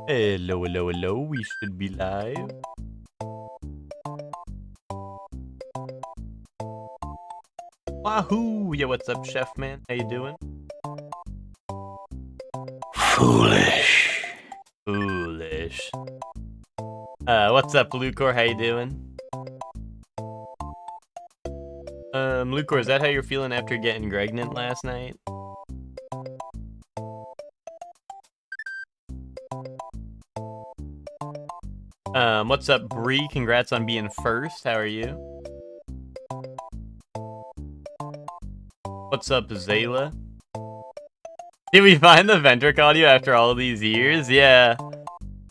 Hello, hello, hello. We should be live. Wahoo! Yeah, what's up, Chef Man? How you doing? Foolish. Foolish. What's up, Lucor? How you doing? Lucor, is that how you're feeling after getting pregnant last night? What's up, Bree? Congrats on being first. How are you? What's up, Zayla? Did we find the Vendrick audio after all these years? Yeah.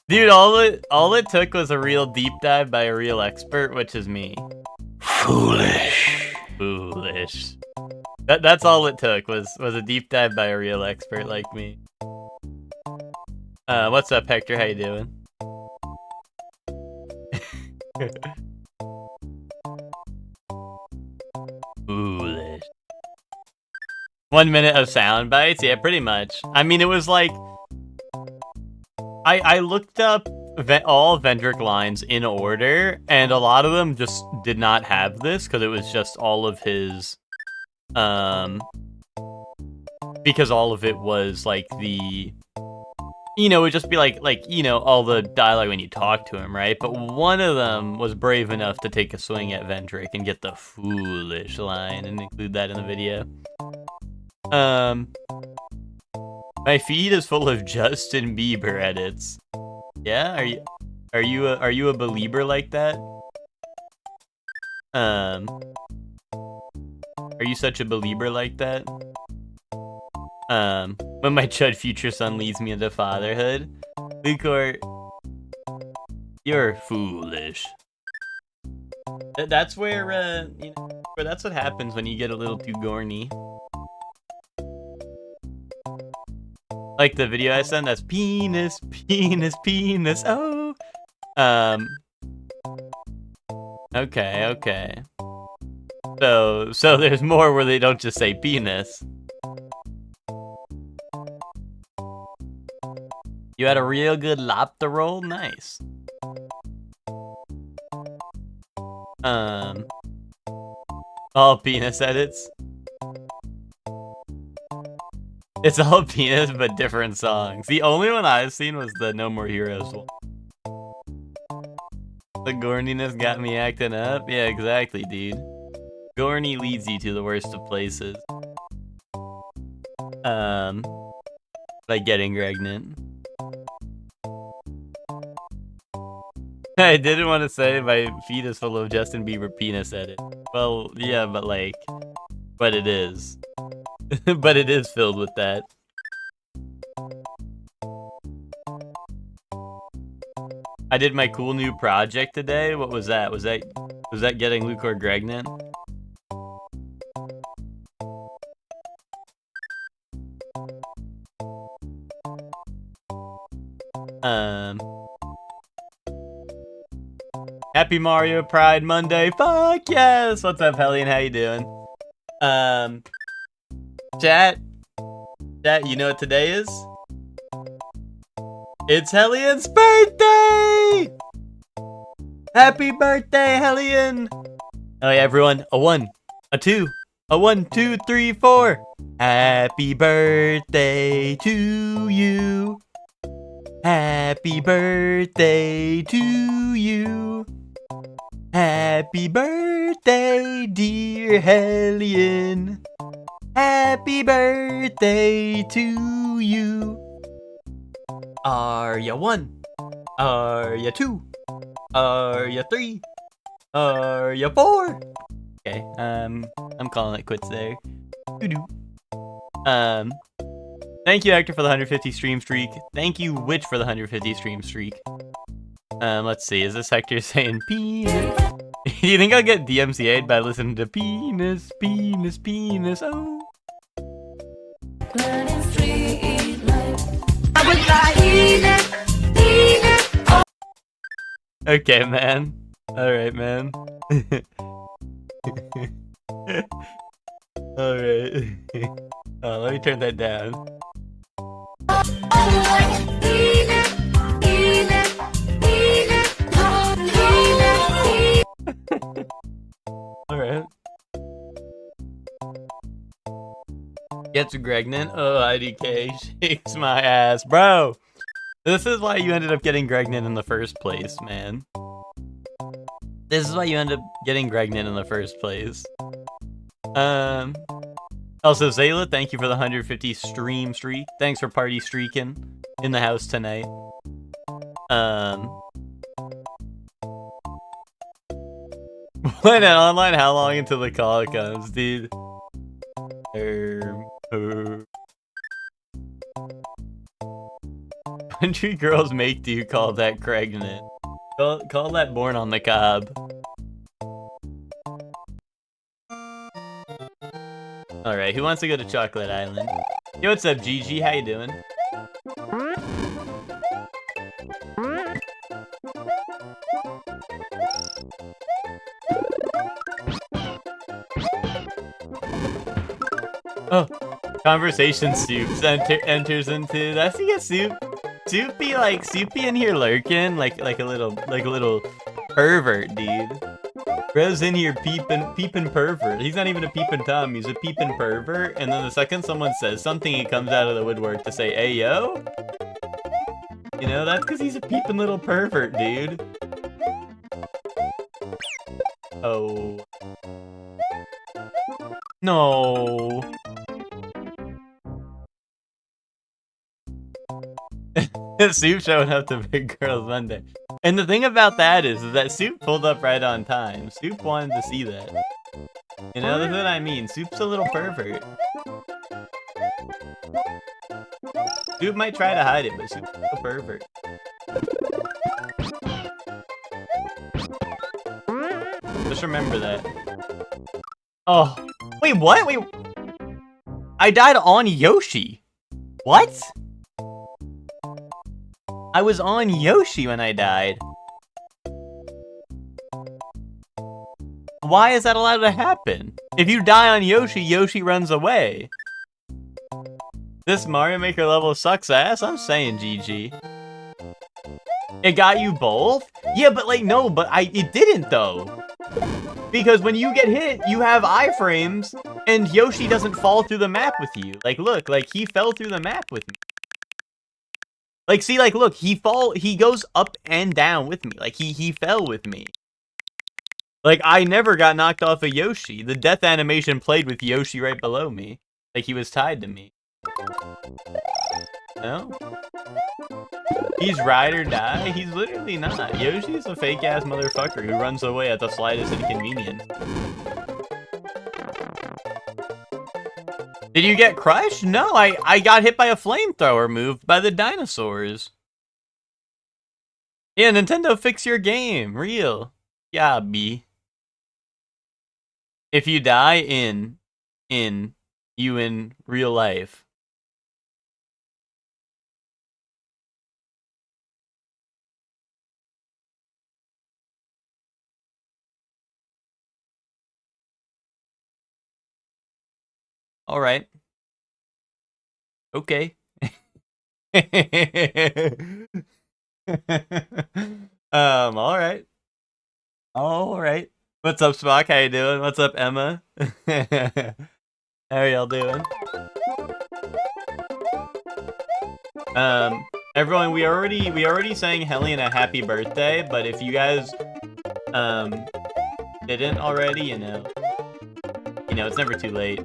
Dude, all it took was a real deep dive by a real expert, which is me. Foolish. Foolish. That's all it took was a deep dive by a real expert like me. What's up, Hector? How you doing? Foolish. 1 minute of sound bites? Yeah, pretty much. I mean, it was like... I looked up all Vendrick lines in order, and a lot of them just did not have this, because it was just all of his... Because all of it was, like, the... You know, it would just be like, you know, all the dialogue when you talk to him, right? But one of them was brave enough to take a swing at Vendrick and get the foolish line and include that in the video. My feed is full of Justin Bieber edits. Yeah, are you a believer like that? Are you such a believer like that? When my chud future son leads me into fatherhood, Lucor, you're foolish. That's where you know, where that's what happens when you get a little too gorny. Like the video I sent, that's penis, penis, penis, oh! Okay. So there's more where they don't just say penis. You had a real good lobster roll? Nice. All penis edits? It's all penis, but different songs. The only one I've seen was the No More Heroes one. The gorniness got me acting up? Yeah, exactly, dude. Gorny leads you to the worst of places. Like getting pregnant. I didn't want to say my feed is full of Justin Bieber penis edit. Well, yeah, but like... But it is. But it is filled with that. I did my cool new project today. What was that? Was that getting Lucor pregnant? Happy Mario Pride Monday. Fuck yes! What's up, Hellion? How you doing? Chat, you know what today is? It's Hellion's birthday! Happy birthday, Hellion! Oh yeah, everyone. A 1, a 2, a 1, 2, 3, 4. Happy birthday to you. Happy birthday to you. Happy birthday, dear Hellion. Happy birthday to you. Are ya 1? Are ya 2? Are ya 3? Are ya 4? Okay, I'm calling it quits there. Doo-doo. Thank you, Hector, for the 150 stream streak. Thank you, Witch, for the 150 stream streak. Let's see, is this Hector saying penis? Do you think I'll get DMCA'd by listening to penis, penis, penis, oh? Okay, man. Alright, man. Alright. Let me turn that down. Gets Gregnan. Oh, IDK shakes my ass. Bro, this is why you ended up getting Gregnan in the first place, man. This is why you ended up getting Gregnan in the first place. Also, Zayla, thank you for the 150 stream streak. Thanks for party streaking in the house tonight. When an online, how long until the call comes, dude? Country girls make do call that pregnant. Call that born on the cob. Alright, who wants to go to Chocolate Island? Yo, what's up, Gigi? How you doing? Oh, conversation Soups enters into. I see a Soupy in here lurking like a little pervert, dude. Bro's in here peeping pervert. He's not even a peeping Tom, he's a peeping pervert. And then the second someone says something, he comes out of the woodwork to say, "Hey yo." You know, that's because he's a peeping little pervert, dude. Oh. No. Soup showing up to Big Girls Monday. And the thing about that is that Soup pulled up right on time. Soup wanted to see that. You know, that's what I mean. Soup's a little pervert. Soup might try to hide it, but Soup's a pervert. Just remember that. Oh. Wait, what? Wait. I died on Yoshi. What? I was on Yoshi when I died. Why is that allowed to happen? If you die on Yoshi, Yoshi runs away. This Mario Maker level sucks ass? I'm saying GG. It got you both? Yeah, but like, no, but it didn't though. Because when you get hit, you have iframes, and Yoshi doesn't fall through the map with you. Like, look, like, he fell through the map with me. Like, see, like, look, he goes up and down with me. Like, he fell with me. Like, I never got knocked off of Yoshi. The death animation played with Yoshi right below me. Like, he was tied to me. No? He's ride or die? He's literally not. Yoshi's a fake-ass motherfucker who runs away at the slightest inconvenience. Did you get crushed? No, I got hit by a flamethrower moved by the dinosaurs. Yeah, Nintendo, fix your game. Real. Yeah, B. If you die in real life. All right. Okay. All right. All right. What's up, Spock? How you doing? What's up, Emma? How are y'all doing? Everyone, we already sang Hellion a happy birthday, but if you guys didn't already, you know, it's never too late.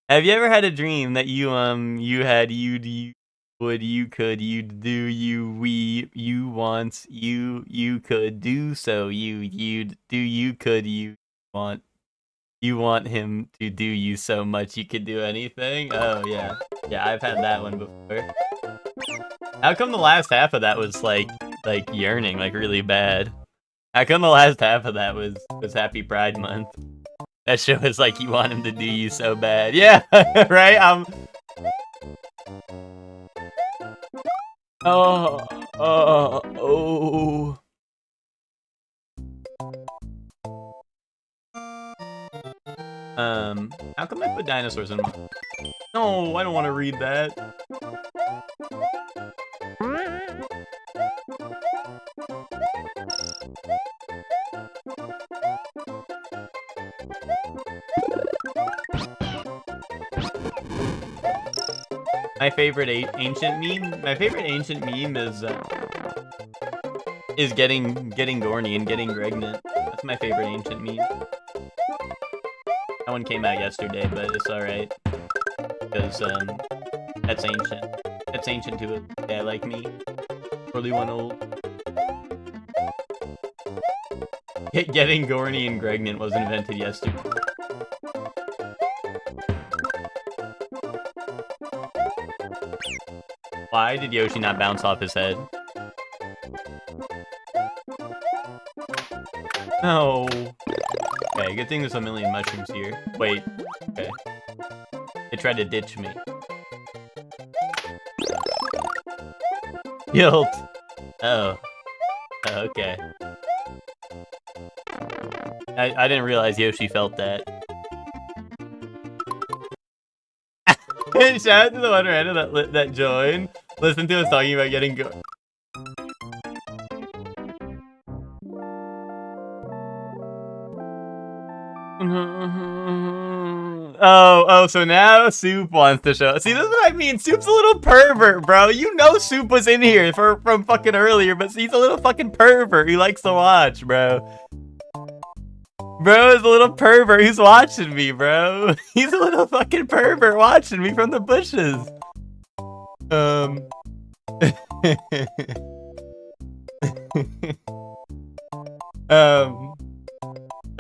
Have you ever had a dream that you had you would you could you do you we you once you could do so you do you could you want him to do you so much you could do anything? Oh yeah. Yeah, I've had that one before. How come the last half of that was like yearning, like really bad? How come the last half of that was Happy Pride Month? That show is like you want him to do you so bad. Yeah, right? Oh. How come I put dinosaurs in my... No, I don't want to read that. My favorite ancient meme? My favorite ancient meme is getting Gorny and getting Gregnant. That's my favorite ancient meme. That one came out yesterday, but it's alright. Because, that's ancient. That's ancient to a guy like me. Really one old. Getting Gorny and Gregnant was invented yesterday. Why did Yoshi not bounce off his head? No. Okay, good thing there's a million mushrooms here. Wait. Okay. They tried to ditch me. Guilt. Oh. Okay. I didn't realize Yoshi felt that. Shout out to the one random that joined. Listen to us talking about getting go. Oh, so now Soup wants to show. See, this is what I mean. Soup's a little pervert, bro. You know Soup was in here from fucking earlier, but he's a little fucking pervert. He likes to watch, bro. Bro is a little pervert. He's watching me, bro. He's a little fucking pervert watching me from the bushes.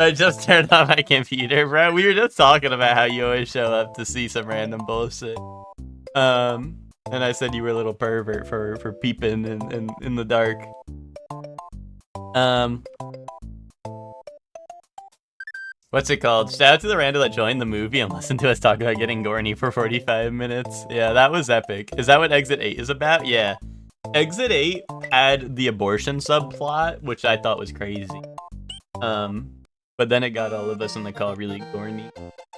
I just turned on my computer, bro. We were just talking about how you always show up to see some random bullshit. And I said you were a little pervert for peeping in the dark. What's it called? Shout out to the random that joined the movie and listened to us talk about getting Gorny for 45 minutes. Yeah, that was epic. Is that what Exit 8 is about? Yeah. Exit 8 had the abortion subplot, which I thought was crazy. But then it got all of us in the call really Gorny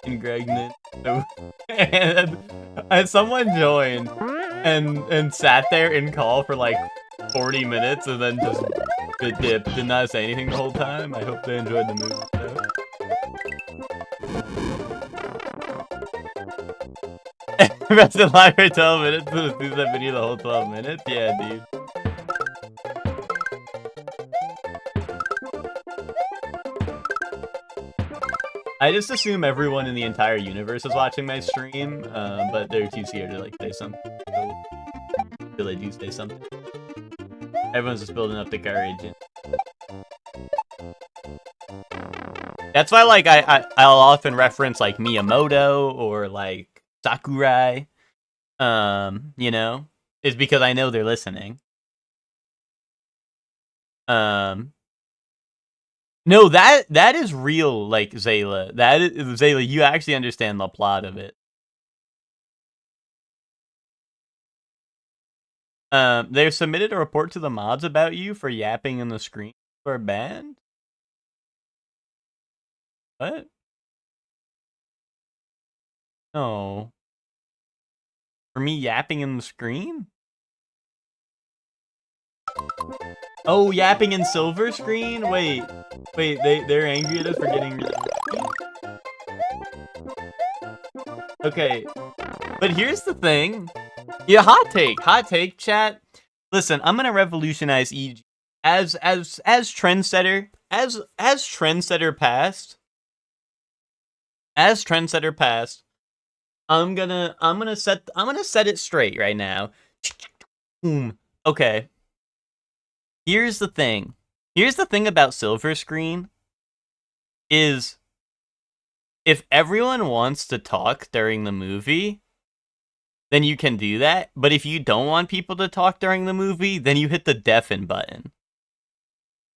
and Gregnant. So, and someone joined and sat there in call for like 40 minutes and then just dipped, did not say anything the whole time. I hope they enjoyed the movie though. Rest in line for 12 minutes to do that video the whole 12 minutes? Yeah, dude. I just assume everyone in the entire universe is watching my stream, but they're too scared to like say something. So, until they do say something. Everyone's just building up the courage. That's why, like, I'll often reference like Miyamoto or like Sakurai, you know, is because I know they're listening. No, that is real, like, Zayla. That is, Zayla, you actually understand the plot of it. They've submitted a report to the mods about you for yapping in the screen for a band? What? No. For me yapping in the screen? Oh, yapping in silver screen? Wait, they're angry at us for getting really... Okay, but here's the thing. Yeah, hot take, chat. Listen, I'm gonna revolutionize EG as trendsetter, as trendsetter passed. I'm gonna set it straight right now. Okay. Here's the thing. Here's the thing about silver screen is if everyone wants to talk during the movie, then you can do that. But if you don't want people to talk during the movie, then you hit the deafen button.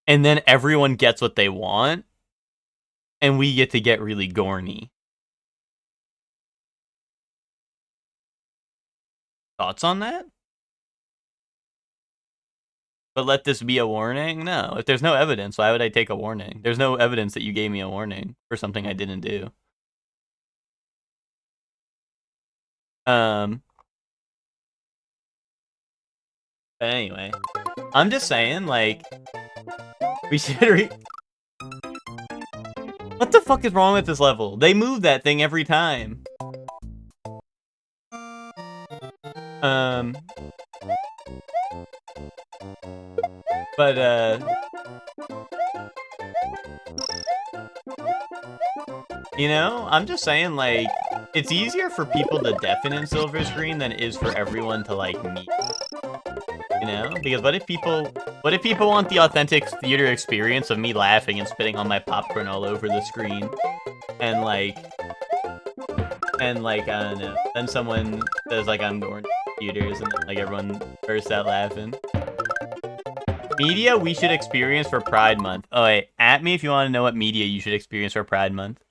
And then everyone gets what they want. And we get to get really Gorny. Thoughts on that? But let this be a warning? No. If there's no evidence, why would I take a warning? There's no evidence that you gave me a warning for something I didn't do. But anyway. I'm just saying, like... We should What the fuck is wrong with this level? They move that thing every time. But you know, I'm just saying, like, it's easier for people to deafen in Silver Screen than it is for everyone to, like, meet. You know? Because what if people want the authentic theater experience of me laughing and spitting on my popcorn all over the screen? And, like, I don't know. Then someone says, like, I'm going to theaters, and then, like, everyone bursts out laughing. Media we should experience for Pride Month. Oh, wait. At me if you want to know what media you should experience for Pride Month.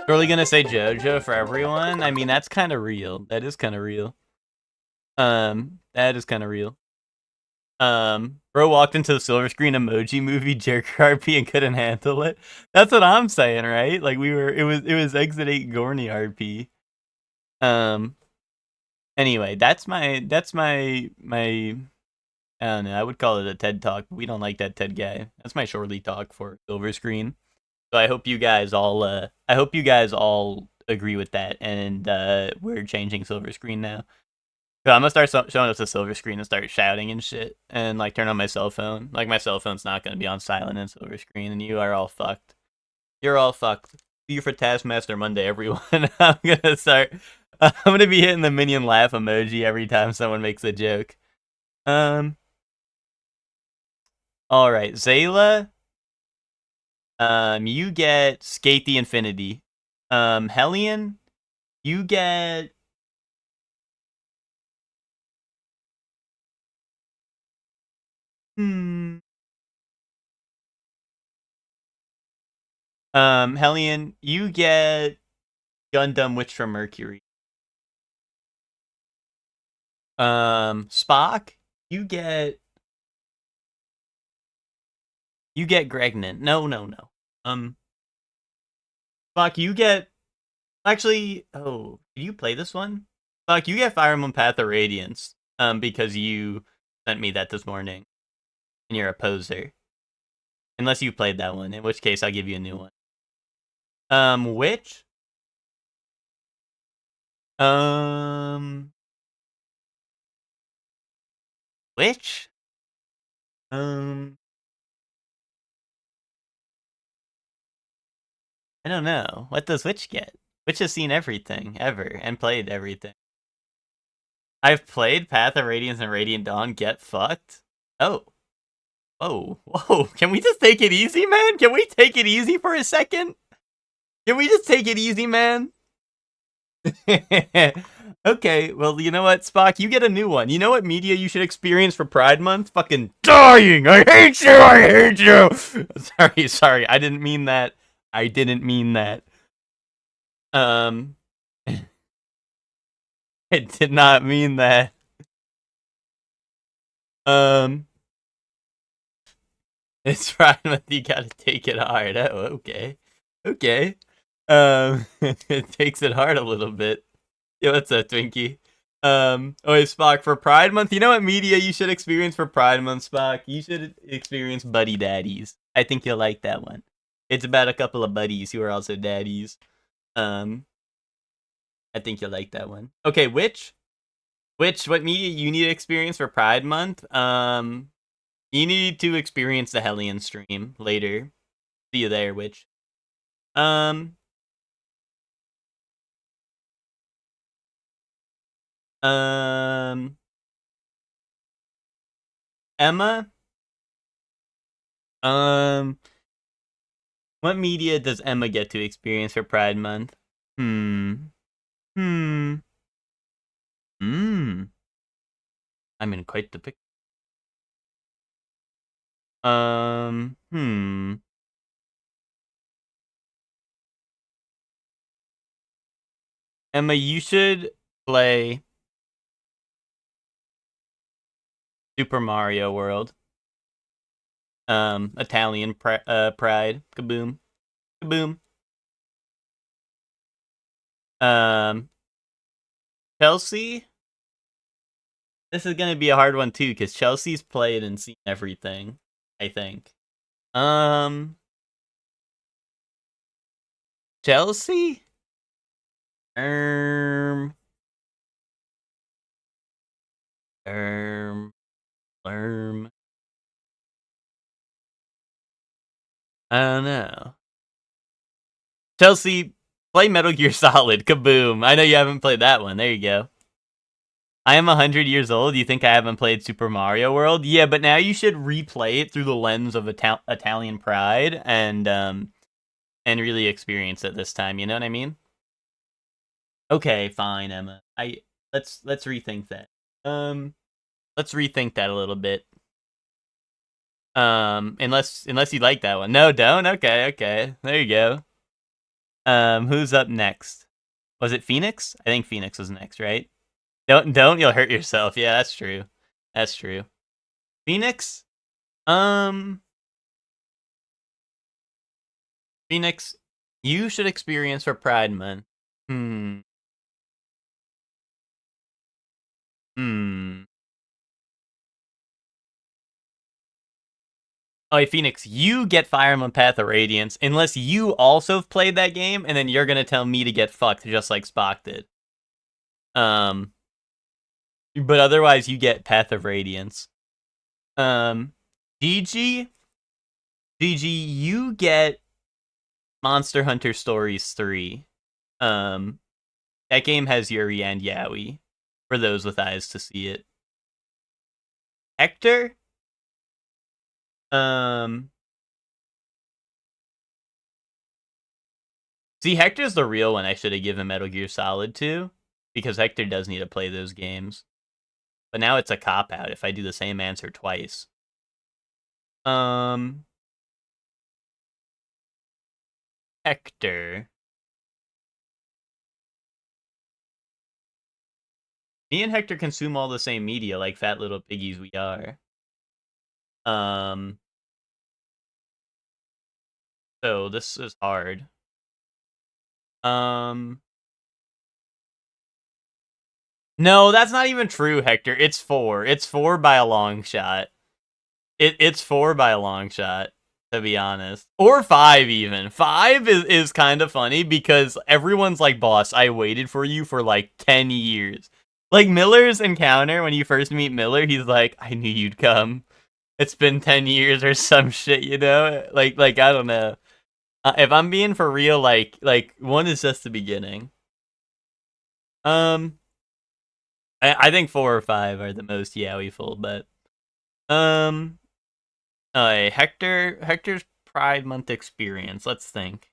Really gonna say JoJo for everyone? I mean, that's kind of real. That is kind of real. That is kind of real. Bro walked into the Silver Screen emoji movie Jerk RP and couldn't handle it. That's what I'm saying, right? Like it was Exit 8 Gorny RP. Anyway, that's my I don't know, I would call it a TED Talk, but we don't like that TED guy. That's my Shortly Talk for Silver Screen. So I hope you guys all agree with that, and we're changing Silver Screen now. So I'm gonna start showing up to Silver Screen and start shouting and shit, and like turn on my cell phone. Like my cell phone's not gonna be on silent in Silver Screen, and you are all fucked. You're all fucked. See you for Taskmaster Monday, everyone. I'm gonna be hitting the minion laugh emoji every time someone makes a joke. All right, Zayla. You get Skate the Infinity. Hellion, you get Hellion, you get Gundam Witch from Mercury. Spock, you get Gregnan. No. Spock, you get actually. Oh, did you play this one? Spock, you get Fire Emblem Path of Radiance. Because you sent me that this morning, and you're a poser. Unless you played that one, in which case I'll give you a new one. Which? Which? I don't know. What does Witch get? Witch has seen everything, ever, and played everything. I've played Path of Radiance and Radiant Dawn. Get fucked? Oh. Whoa. Can we just take it easy, man? Can we take it easy for a second? Can we just take it easy, man? Okay, well, you know what, Spock? You get a new one. You know what media you should experience for Pride Month? Fucking dying! I hate you! Sorry. I didn't mean that. I did not mean that. It's Pride Month, you gotta take it hard. Oh, okay. It takes it hard a little bit. Yo, what's up, Twinkie? Spock, for Pride Month, you know what media you should experience for Pride Month, Spock? You should experience Buddy Daddies. I think you'll like that one. It's about a couple of buddies who are also daddies. I think you'll like that one. Okay, what media you need to experience for Pride Month? You need to experience the Hellion stream later. See you there, Witch. Emma? What media does Emma get to experience for Pride Month? I'm in quite the picture. Emma, you should play Super Mario World. Italian Pride. Kaboom. Chelsea? This is gonna be a hard one too, because Chelsea's played and seen everything, I think. Chelsea? Lerm. I don't know. Chelsea, play Metal Gear Solid. Kaboom. I know you haven't played that one. There you go. I am 100 years old. You think I haven't played Super Mario World? Yeah, but now you should replay it through the lens of Italian pride and really experience it this time. You know what I mean? Okay, fine, Emma. Let's rethink that. Let's rethink that a little bit. Unless you like that one. No, don't. Okay. There you go. Who's up next? Was it Phoenix? I think Phoenix was next, right? Don't. You'll hurt yourself. Yeah, that's true. That's true. Phoenix. Phoenix, you should experience for Pride Month. Oh, hey, Phoenix, you get Fire Emblem Path of Radiance unless you also have played that game, and then you're gonna tell me to get fucked just like Spock did. But otherwise you get Path of Radiance. GG, you get Monster Hunter Stories 3. That game has Yuri and Yaoi, for those with eyes to see it. Hector? See, Hector's the real one I should have given Metal Gear Solid to, because Hector does need to play those games. But now it's a cop-out if I do the same answer twice. Hector. Me and Hector consume all the same media like fat little piggies we are. So this is hard. No, that's not even true, Hector. It's 4. It's 4 by a long shot. It's 4 by a long shot, to be honest. Or 5 even. 5 is kind of funny because everyone's like, boss, I waited for you for like 10 years. Like Miller's encounter, when you first meet Miller, he's like, I knew you'd come. It's been 10 years or some shit, you know? Like I don't know. If I'm being for real, like 1 is just the beginning. I think 4 or 5 are the most yaoi-ful, but Hector's Pride Month experience. Let's think.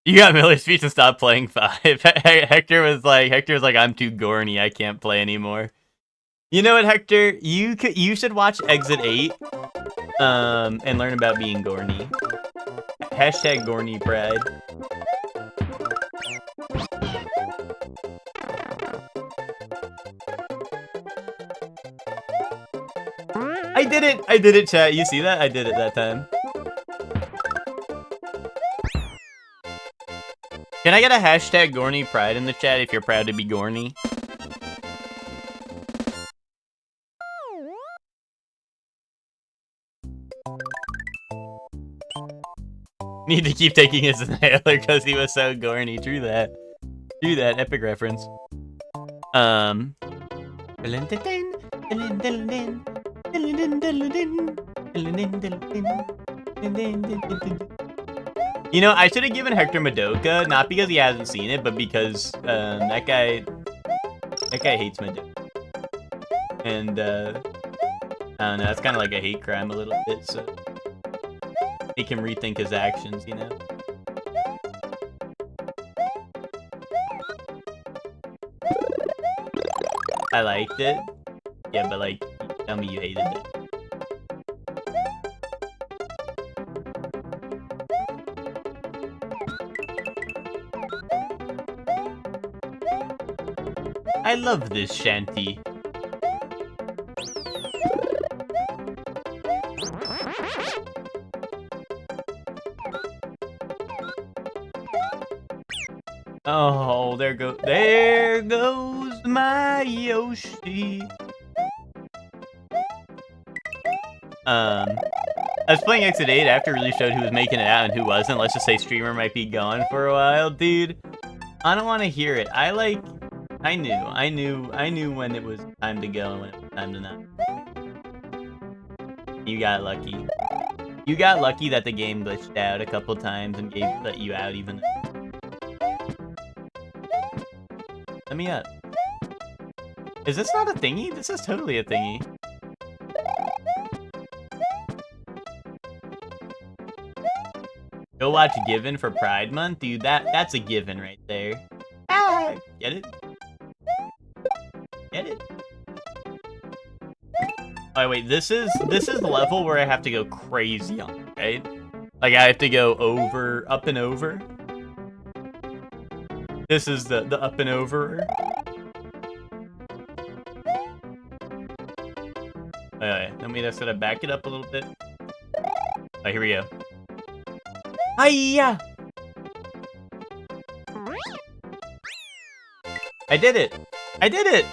You got Miller's speech and stopped playing 5. Hector was like, I'm too gorny. I can't play anymore. You know what, Hector? You should watch Exit 8, and learn about being gorny. Hashtag Gorny Pride. I did it, chat. You see that? I did it that time. Can I get a hashtag Gorny Pride in the chat if you're proud to be gorny? Need to keep taking his inhaler because he was so gorny. True that. Epic reference. You know, I should have given Hector Madoka, not because he hasn't seen it, but because that guy hates Madoka. And I don't know, that's kind of like a hate crime a little bit, so make him rethink his actions, you know? I liked it. Yeah, but like, tell me you hated it. I love this shanty. Oh, there goes my Yoshi. I was playing Exit 8 after it really showed who was making it out and who wasn't. Let's just say streamer might be gone for a while, dude. I don't want to hear it. I knew when it was time to go and when it was time to not. You got lucky. You got lucky that the game glitched out a couple times and let you out even. Let me up. Is this not a thingy? This is totally a thingy. Go watch Given for Pride Month? Dude, that's a given right there. Ah, get it? Get it? Oh wait, this is the level where I have to go crazy on, right? Like I have to go up and over. This is the up and over. Alright, then we just gotta back it up a little bit. Alright, here we go. Hiya! I did it! I did it!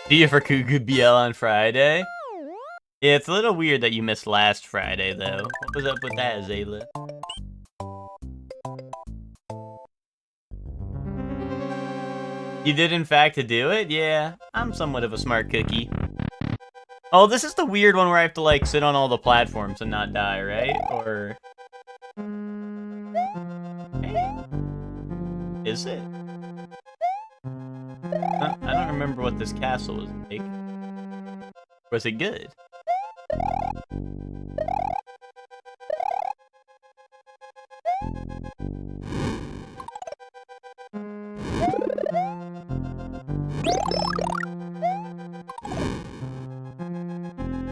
See you for Cuckoo BL on Friday. Yeah, it's a little weird that you missed last Friday, though. What was up with that, Zayla? You did, in fact, to do it? Yeah, I'm somewhat of a smart cookie. Oh, this is the weird one where I have to, like, sit on all the platforms and not die, right? Or... Hey. Is it? I don't remember what this castle was like. Was it good?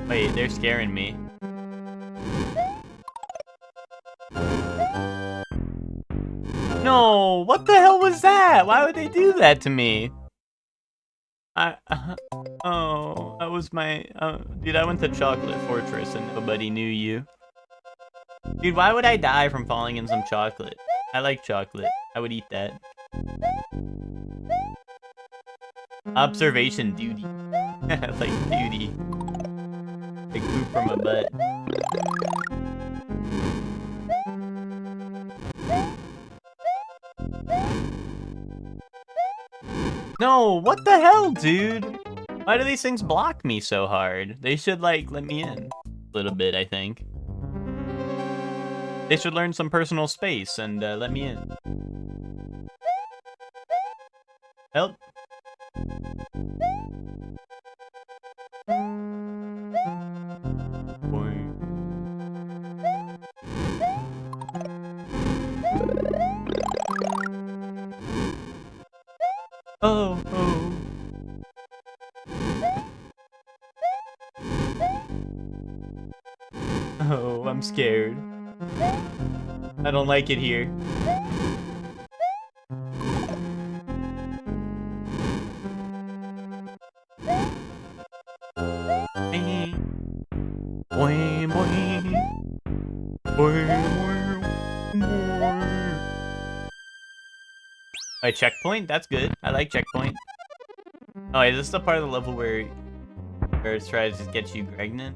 Wait, they're scaring me. No, what the hell was that? Why would they do that to me? Oh, that was my, dude, I went to Chocolate Fortress and nobody knew you. Dude, why would I die from falling in some chocolate? I like chocolate. I would eat that. Observation duty. Like duty. Like poop from a butt. No, what the hell, dude? Why do these things block me so hard? They should, like, let me in a little bit, I think. They should learn some personal space and let me in. Help. Oh, oh. Oh, I'm scared. I don't like it here. A checkpoint? That's good. I like checkpoint. Oh, is this the part of the level where it tries to get you pregnant?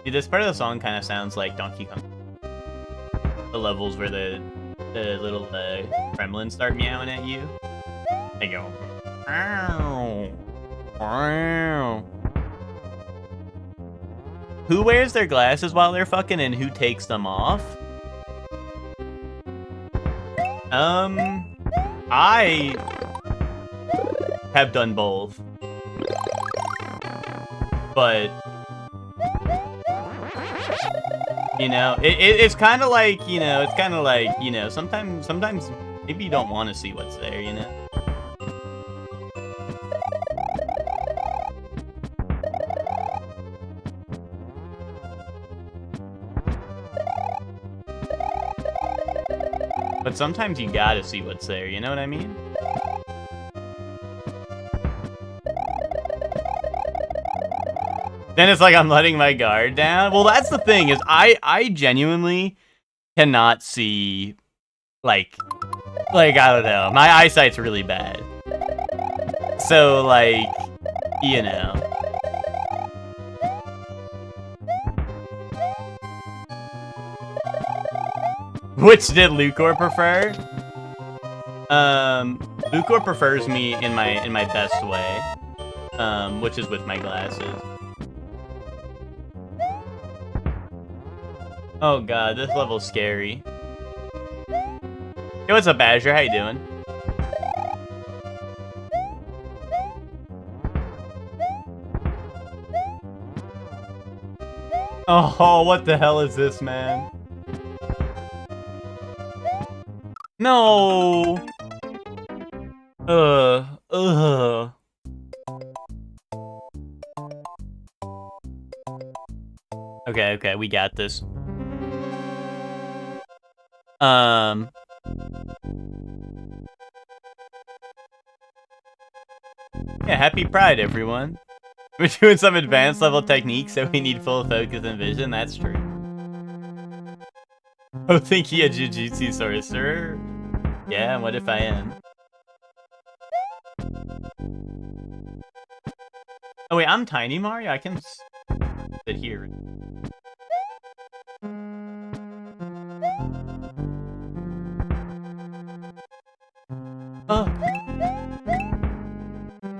Dude, this part of the song kind of sounds like Donkey Kong. The levels where the little gremlins start meowing at you. They go. Ow. Ow. Who wears their glasses while they're fucking and who takes them off? I have done both. But you know, it's kind of like, you know, sometimes maybe you don't want to see what's there, you know? But sometimes you gotta see what's there, you know what I mean? Then it's like I'm letting my guard down. Well, that's the thing, is I genuinely cannot see, like, I don't know. My eyesight's really bad. So, like, you know. Which did Lucor prefer? Lucor prefers me in my best way, which is with my glasses. Oh god, this level's scary. Hey, what's up, Azure? How you doing? Oh, what the hell is this, man? No! Ugh. Okay, we got this. Yeah, happy Pride, everyone. We're doing some advanced level techniques, so we need full focus and vision, that's true. Oh, think he a Jujutsu sorcerer? Yeah, what if I am? Oh wait, I'm Tiny Mario? I can sit here.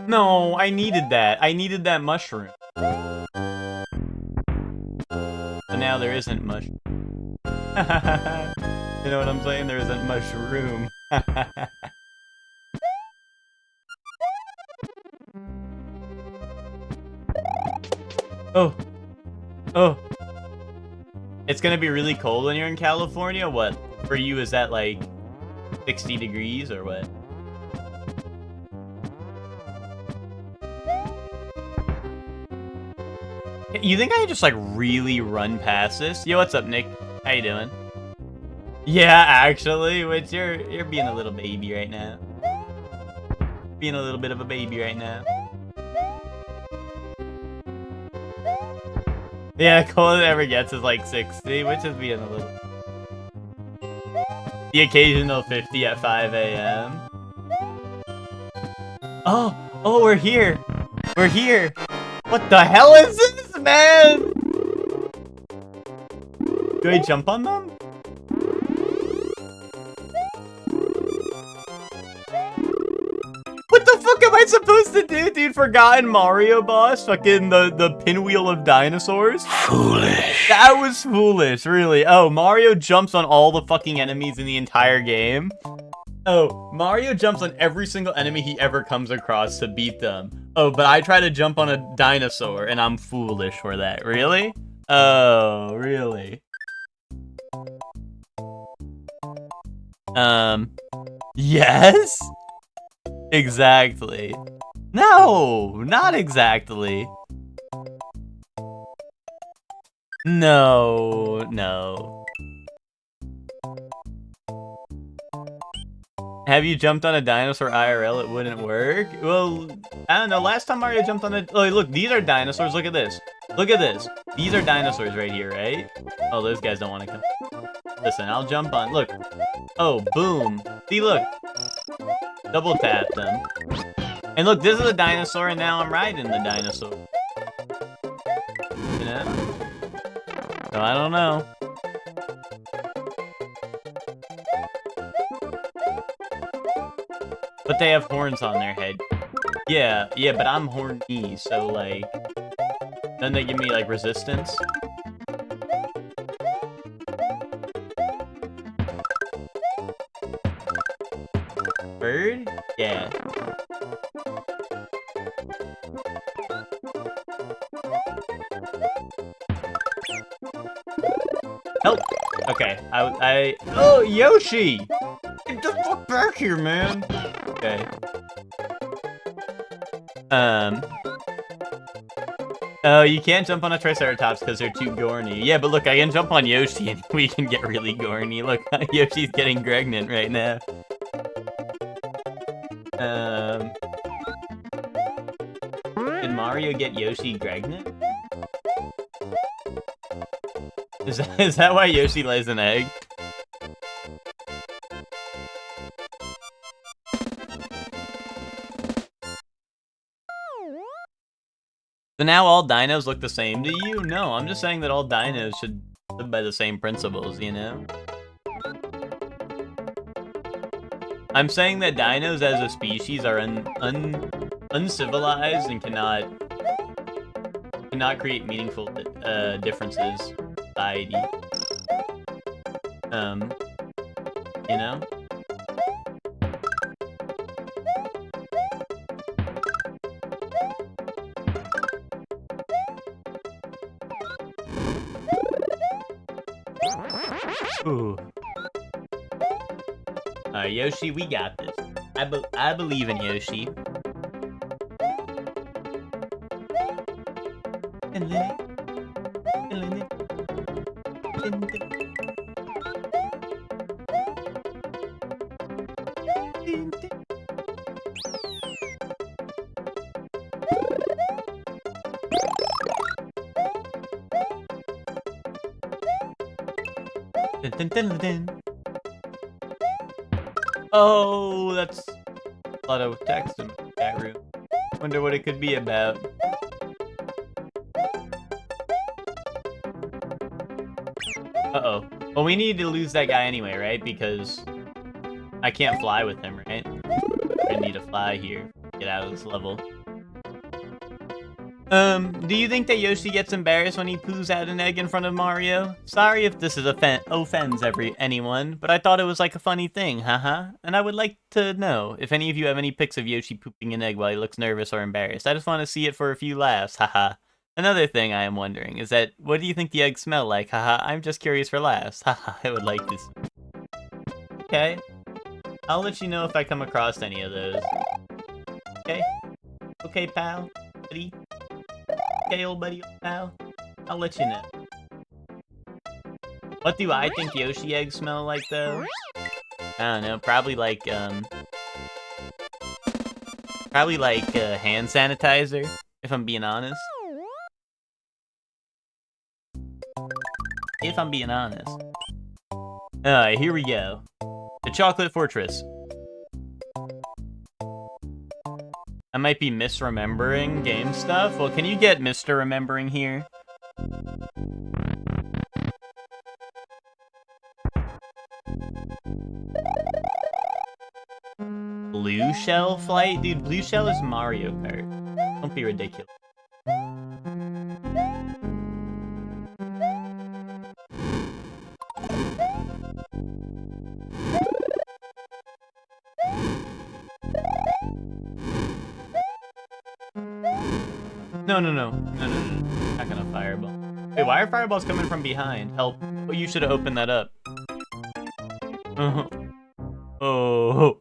No, I needed that. I needed that mushroom. So now there isn't mushroom. You know what I'm saying? There isn't mushroom. Oh. It's gonna be really cold when you're in California? What? For you, is that like 60 degrees or what? You think I could just like really run past this? Yo, what's up, Nick? How you doing? Yeah, actually, which you're being a little baby right now. Being a little bit of a baby right now. Yeah, cold it ever gets is like 60, which is being a little. The occasional 50 at 5 a.m. Oh, we're here. We're here. What the hell is this, man? Do I jump on them? What the fuck am I supposed to do, dude? Forgotten Mario boss? Fucking the pinwheel of dinosaurs? Foolish. That was foolish, really. Oh, Mario jumps on all the fucking enemies in the entire game. Oh, Mario jumps on every single enemy he ever comes across to beat them. Oh, but I try to jump on a dinosaur, and I'm foolish for that. Really? Oh, really? Yes? Exactly. No, not exactly. No. Have you jumped on a dinosaur IRL? It wouldn't work? Well, I don't know. Last time Mario jumped on a... Oh, look, these are dinosaurs. Look at this. Look at this. These are dinosaurs right here, right? Oh, those guys don't want to come. Listen, I'll jump on. Look. Oh, boom. See, look. Double tap them. And look, this is a dinosaur, and now I'm riding the dinosaur. You know? So I don't know. But they have horns on their head. Yeah, but I'm horny, so like... Then they give me like resistance. Bird? Yeah. Help! Okay, Oh, Yoshi! Get the fuck back here, man! Okay. Oh, you can't jump on a Triceratops because they're too gorny. Yeah, but look, I can jump on Yoshi and we can get really gorny. Look, Yoshi's getting pregnant right now. Did Mario get Yoshi pregnant? Is that why Yoshi lays an egg? But now all dinos look the same to you? No, I'm just saying that all dinos should live by the same principles, you know? I'm saying that dinos as a species are uncivilized and cannot create meaningful differences in society. You know? Ooh. Alright, Yoshi, we got this. I believe in Yoshi. Oh, that's a lot of text in the chat room. Wonder what it could be about. Uh-oh. Well, we need to lose that guy anyway, right? Because I can't fly with him, right? I need to fly here. Get out of this level. Do you think that Yoshi gets embarrassed when he poos out an egg in front of Mario? Sorry if this is offends anyone, but I thought it was like a funny thing, haha. And I would like to know if any of you have any pics of Yoshi pooping an egg while he looks nervous or embarrassed. I just want to see it for a few laughs, haha. Another thing I am wondering is that, what do you think the eggs smell like, haha? I'm just curious for laughs, haha. I would like this. Okay. I'll let you know if I come across any of those. Okay? Okay, pal? Buddy? Okay, old buddy, old pal. I'll let you know. What do I think Yoshi eggs smell like, though? I don't know. Probably like hand sanitizer, if I'm being honest. If I'm being honest. Alright, here we go. The Chocolate Fortress. I might be misremembering game stuff. Well, can you get Mr. Remembering here? Blue Shell Flight? Dude, Blue Shell is Mario Kart. Don't be ridiculous. No. Not gonna fireball. Wait, why are fireballs coming from behind? Help. Oh, you should have opened that up. Oh.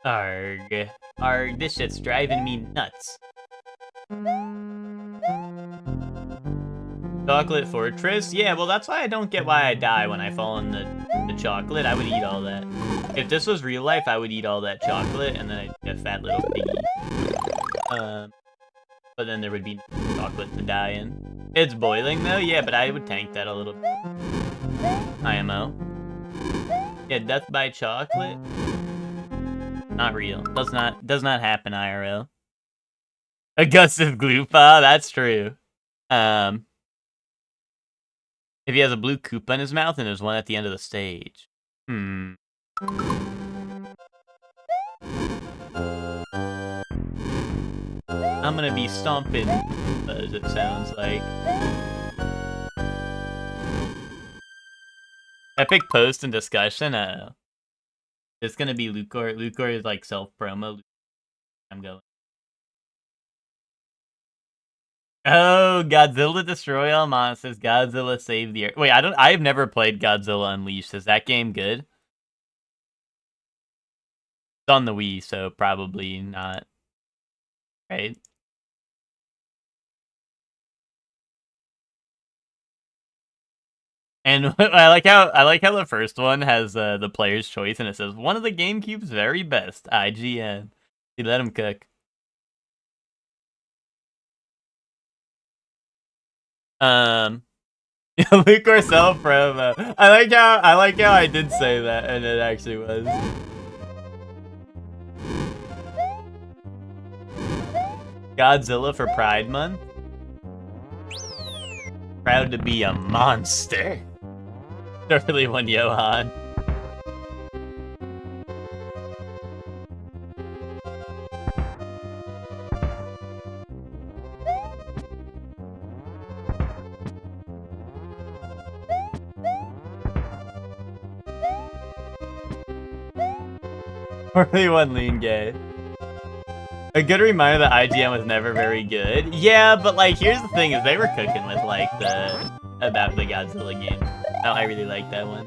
Arg. Arg, this shit's driving me nuts. Chocolate Fortress? Yeah, well, that's why I don't get why I die when I fall in the chocolate. I would eat all that. If this was real life, I would eat all that chocolate, and then I'd be a fat little piggy. But then there would be no chocolate to die in. It's boiling, though? Yeah, but I would tank that a little bit. IMO. Yeah, death by chocolate? Not real. Does not happen, IRL. A gust of Gloopa? That's true. If he has a blue Koopa in his mouth and there's one at the end of the stage. I'm gonna be stomping, as it sounds like. Epic post and discussion? It's gonna be Lucor. Lucor is like self-promo. I'm going. Oh, Godzilla destroy all monsters. Godzilla save the Earth. Wait, I've never played Godzilla Unleashed. Is that game good? It's on the Wii, so probably not. Right? And I like how the first one has the player's choice, and it says one of the GameCube's very best. IGN. You let him cook. Luke Orcel promo. I like how I did say that, and it actually was. Godzilla for Pride Month. Proud to be a monster. Really one Johan. Really one lean gay. A good reminder that IGN was never very good. Yeah, but like, here's the thing: is they were cooking with like about the Godzilla game. Oh, I really like that one.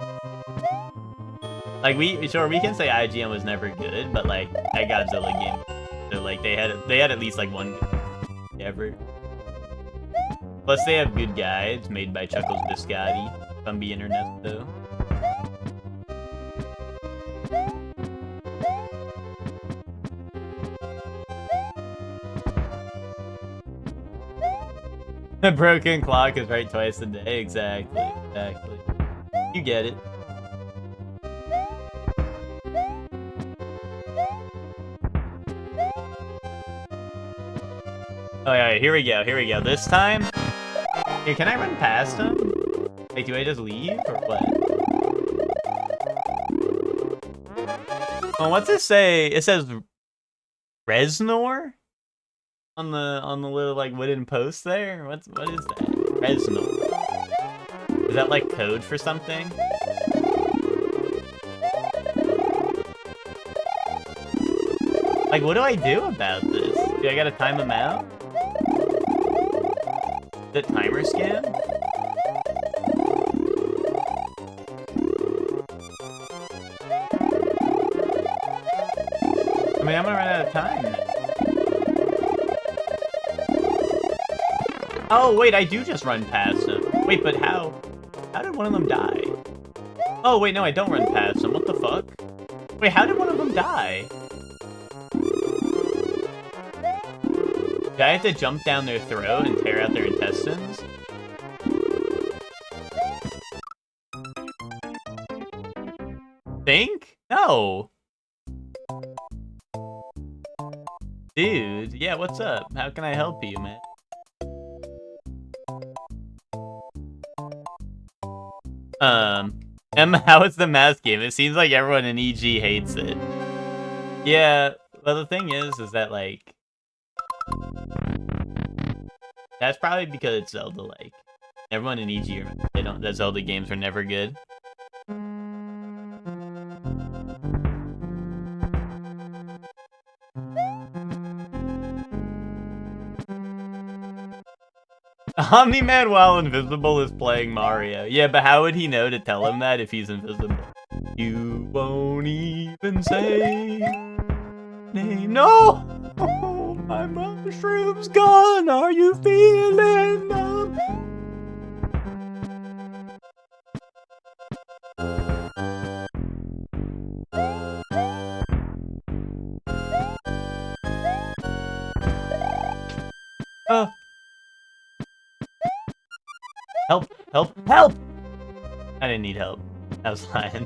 Like we can say IGN was never good, but like that Godzilla game, so like they had at least like one good ever. Plus they have good guides made by Chuckles Biscotti from the internet though. The broken clock is right twice a day. Exactly. You get it. Oh yeah, here we go. This time, hey, can I run past him? Like, do I just leave or what? Oh, what's it say? It says Reznor on the little like wooden post there. What is that? Reznor. Is that like code for something? Like, what do I do about this? Do I gotta time him out? Is it timer scan? I mean, I'm gonna run out of time now. Oh, wait, I do just run past him. Wait, but how? How did one of them die? Oh, wait, no, I don't run past him. What the fuck? Wait, how did one of them die? Do I have to jump down their throat and tear out their intestines? Think? No. Dude, yeah, what's up? How can I help you, man? How is the mask game? It seems like everyone in EG hates it. Yeah, well the thing is that like... That's probably because it's Zelda-like. Everyone in EG, the Zelda games are never good. Omni-Man while invisible is playing Mario. Yeah, but how would he know to tell him that if he's invisible? You won't even say name. No! Oh, my mushroom's gone. Are you feeling numb? Oh. Help! Help! Help! I didn't need help. I was lying.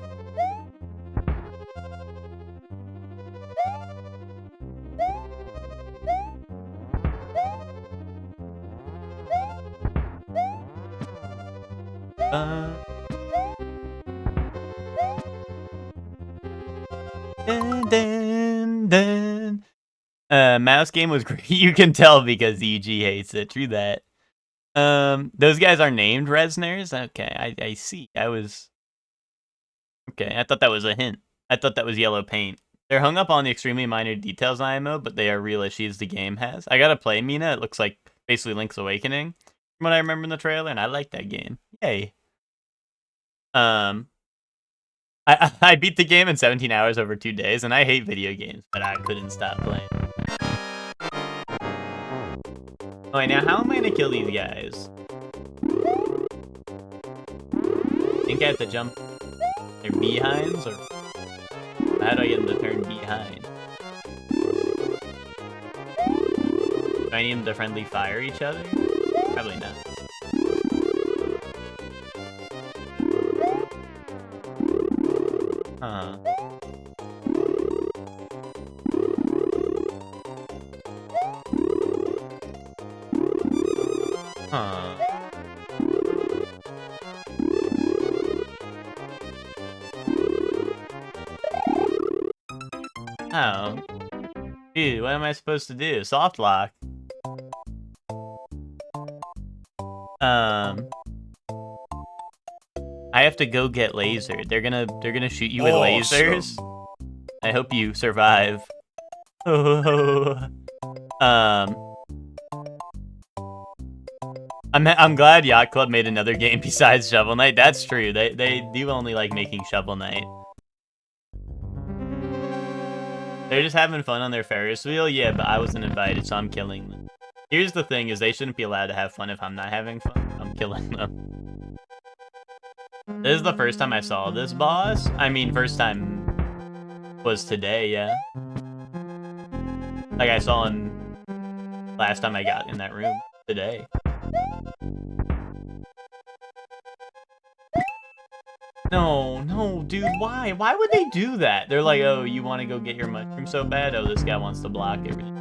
Mouse game was great. You can tell because EG hates it. True that. Those guys are named Reznors? Okay, I see. Okay, I thought that was a hint. I thought that was yellow paint. They're hung up on the extremely minor details in IMO, but they are real issues the game has. I gotta play Mina. It looks like basically Link's Awakening from what I remember in the trailer, and I like that game. Yay. I beat the game in 17 hours over 2 days, and I hate video games, but I couldn't stop playing. Oh, wait, now how am I gonna kill these guys? Think I have to jump their behinds, or how do I get them to turn behind? Do I need them to friendly fire each other? Probably not. Huh. Huh. Oh. Dude, what am I supposed to do? Soft lock. I have to go get lasered. They're gonna shoot you with lasers. I hope you survive. I'm glad Yacht Club made another game besides Shovel Knight. That's true. They do only like making Shovel Knight. They're just having fun on their Ferris wheel? Yeah, but I wasn't invited, so I'm killing them. Here's the thing, is they shouldn't be allowed to have fun if I'm not having fun. I'm killing them. This is the first time I saw this boss. I mean, first time was today, yeah. Like, I saw him last time I got in that room. Today. No, dude, why? Why would they do that? They're like, oh, you want to go get your mushroom so bad? Oh, this guy wants to block everything.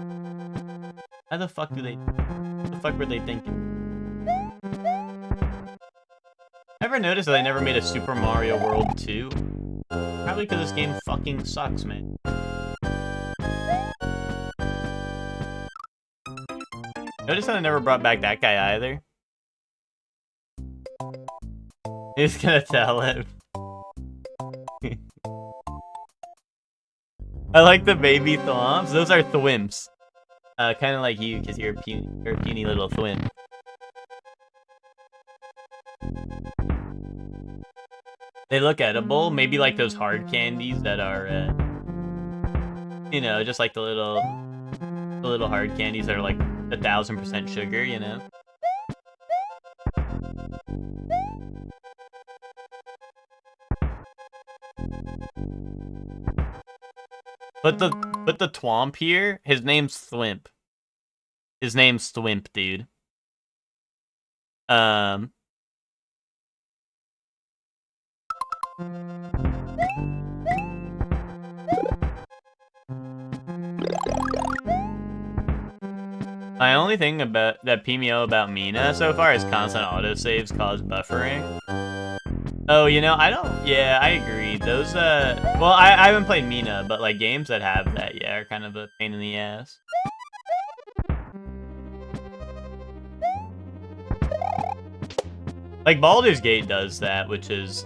How the fuck do they... What the fuck were they thinking? Ever noticed that I never made a Super Mario World 2? Probably because this game fucking sucks, man. Notice that I never brought back that guy either. He's gonna tell him. I like the baby thwomps. Those are thwimps. Kind of like you, because you're a puny little thwimp. They look edible. Maybe like those hard candies that are, you know, just like the little hard candies that are like 1000% sugar, you know? But the Thwomp here, his name's Thwimp. His name's Thwimp, dude. My only thing about that PMO about Mina so far is constant autosaves cause buffering. Oh, you know, I don't... Yeah, I agree. Those, well, I haven't played Mina, but, like, games that have that, yeah, are kind of a pain in the ass. Like, Baldur's Gate does that, which is...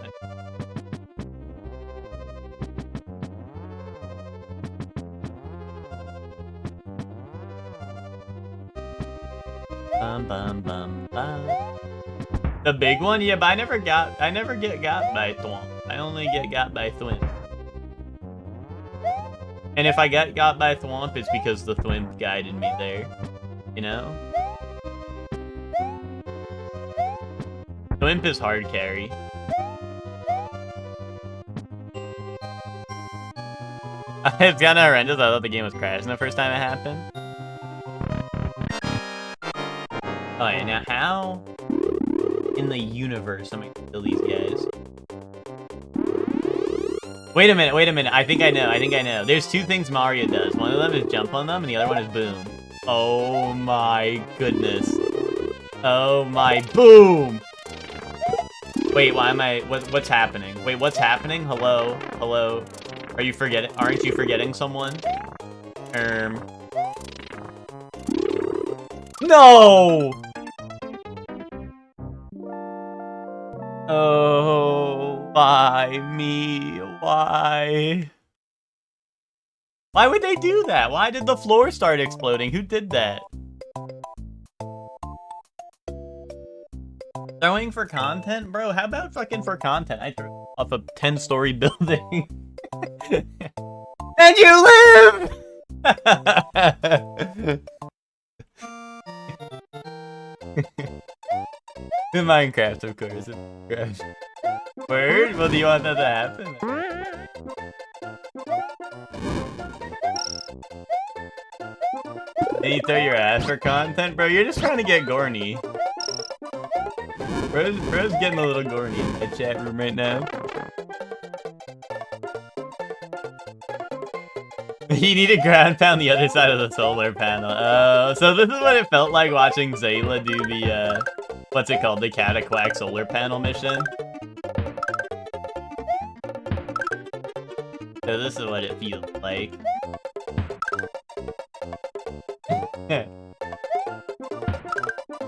The big one? Yeah, but I never get got by Thwomp. I only get got by Thwimp. And if I get got by Thwomp, it's because the Thwimp guided me there. You know? Thwimp is hard carry. It's kinda horrendous. I thought the game was crashing the first time it happened. Alright, now how in the universe am I gonna kill these guys? Wait a minute, I think I know. There's two things Mario does. One of them is jump on them, and the other one is boom. Oh my goodness. Oh my boom! Wait, why am I... What's happening? Wait, what's happening? Hello? Hello? Aren't you forgetting someone? No! Oh, why me? Why? Why would they do that? Why did the floor start exploding? Who did that? Throwing for content? Bro, how about fucking for content? I threw off a 10-story building. And you live! In Minecraft, of course. Word? Well, do you want that to happen? And you throw your ass for content? Bro, you're just trying to get Gorny. Bro's getting a little Gorny in the chat room right now. You need to ground pound the other side of the solar panel. Oh, so this is what it felt like watching Zayla do the, what's it called? The Cataquack solar panel mission. So this is what it feels like.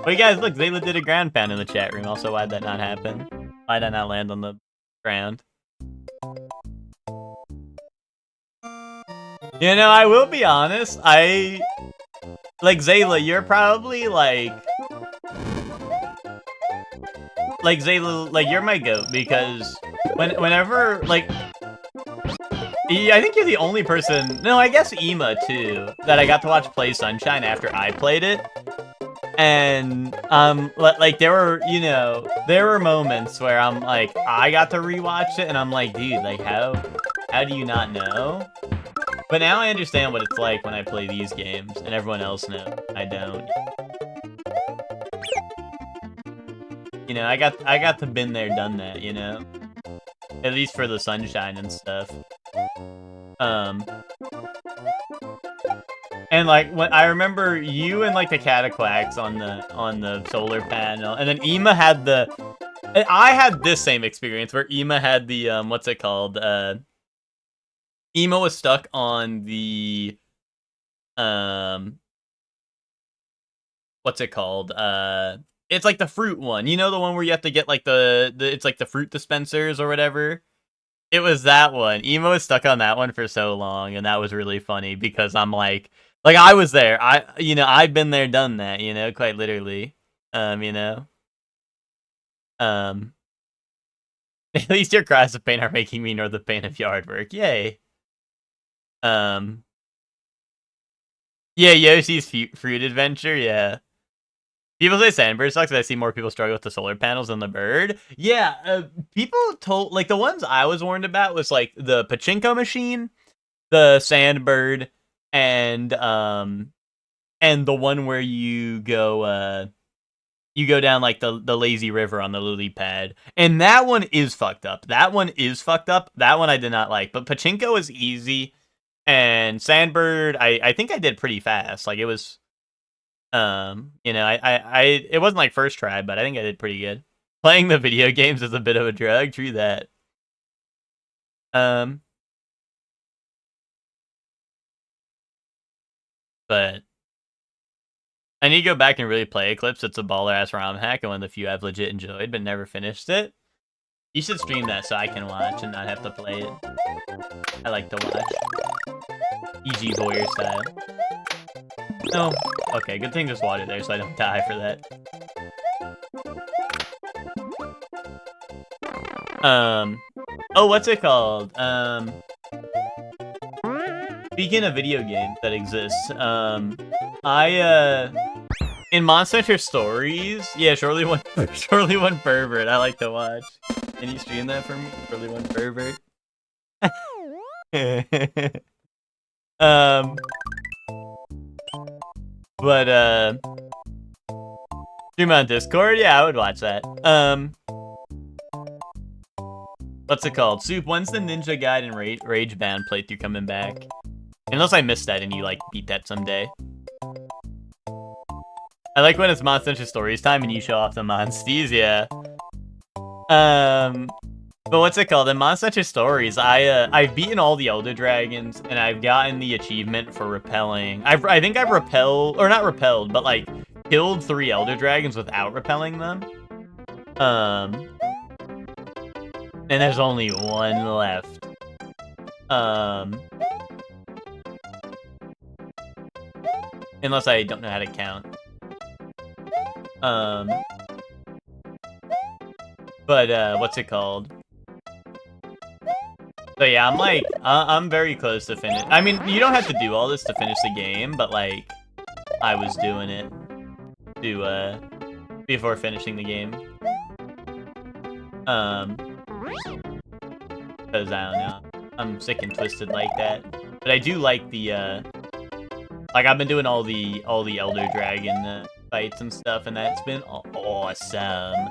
Wait, guys, look, Zayla did a ground pound in the chat room. Also, why'd that not happen? Why'd that not land on the ground? You know, I will be honest, like, Zayla, you're probably, Zayla, you're my goat, because whenever, I think you're the only person, no, I guess Ema, too, that I got to watch play Sunshine after I played it. And, there were, you know, there were moments where I'm like, I got to rewatch it, and I'm like, dude, how do you not know? But now I understand what it's like when I play these games, and everyone else knows I don't. You know, I got to been there, done that, you know? At least for the Sunshine and stuff. And when I remember you and the Cataquacks on the solar panel, and then Ema had I had this same experience where Ema had the what's it called? Ema was stuck on the what's it called? It's the fruit one. You know, the one where you have to get it's the fruit dispensers or whatever. It was that one. Ema was stuck on that one for so long, and that was really funny because I'm like I was there. I've been there, done that, you know, quite literally. You know. At least your cries of pain are making me know the pain of yard work. Yay. Yeah, Yoshi's fruit adventure, yeah. People say Sandbird sucks, but I see more people struggle with the solar panels than the bird. Yeah, people told, the ones I was warned about was, the pachinko machine, the Sandbird, and the one where you go down, the lazy river on the lily pad. And that one is fucked up. That one I did not like. But pachinko is easy. And Sandbird, I think I did pretty fast. It was, you know, it wasn't first try, but I think I did pretty good. Playing the video games is a bit of a drug, true that. But I need to go back and really play Eclipse. It's a baller-ass ROM hack and one of the few I've legit enjoyed, but never finished it. You should stream that so I can watch and not have to play it. I like to watch. EG voyeur style. No. Okay, good thing there's water there so I don't die for that. Oh, what's it called? Speaking of video games that exist, in Monster Hunter Stories, yeah, Surely One Pervert, I like to watch. Can you stream that for me? Surely One Pervert? But, stream on Discord? Yeah, I would watch that. What's it called? Soup, when's the Ninja Gaiden Rage Band playthrough coming back? Unless I missed that and you, beat that someday. I like when it's Monster Hunter Stories time and you show off the monsties, yeah. But what's it called? In Monster Hunter Stories, I've beaten all the Elder Dragons, and I've gotten the achievement for repelling. I think I've repelled, or not repelled, but killed 3 Elder Dragons without repelling them. And there's only 1 left. Unless I don't know how to count. But what's it called? So yeah, I'm very close to finish. I mean, you don't have to do all this to finish the game, but I was doing it to before finishing the game. Because I don't know, I'm sick and twisted like that. But I do like the I've been doing all the Elder Dragon fights and stuff, and that's been awesome.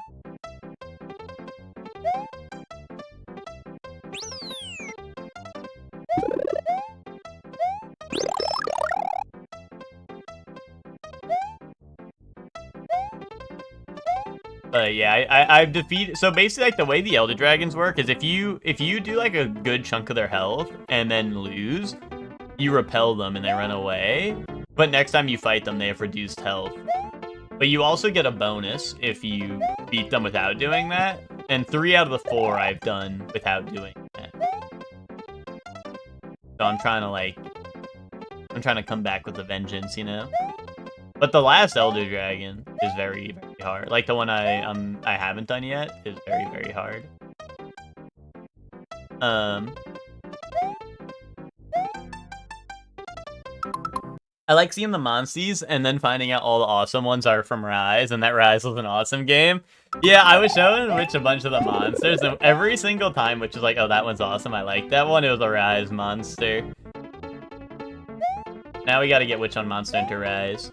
But yeah, I've defeated. So basically, like the way the Elder Dragons work is if you do like a good chunk of their health and then lose, you repel them and they run away. But next time you fight them, they have reduced health. But you also get a bonus if you beat them without doing that. And 3 out of the 4 I've done without doing that. So I'm trying to come back with a vengeance, you know? But the last Elder Dragon is very, very hard. Like the one I haven't done yet is very, very hard. I like seeing the Monsties and then finding out all the awesome ones are from Rise, and that Rise was an awesome game. Yeah, I was showing Witch a bunch of the monsters, and every single time Witch was like, oh, that one's awesome, I like that one, it was a Rise monster. Now we gotta get Witch on Monster Hunter Rise.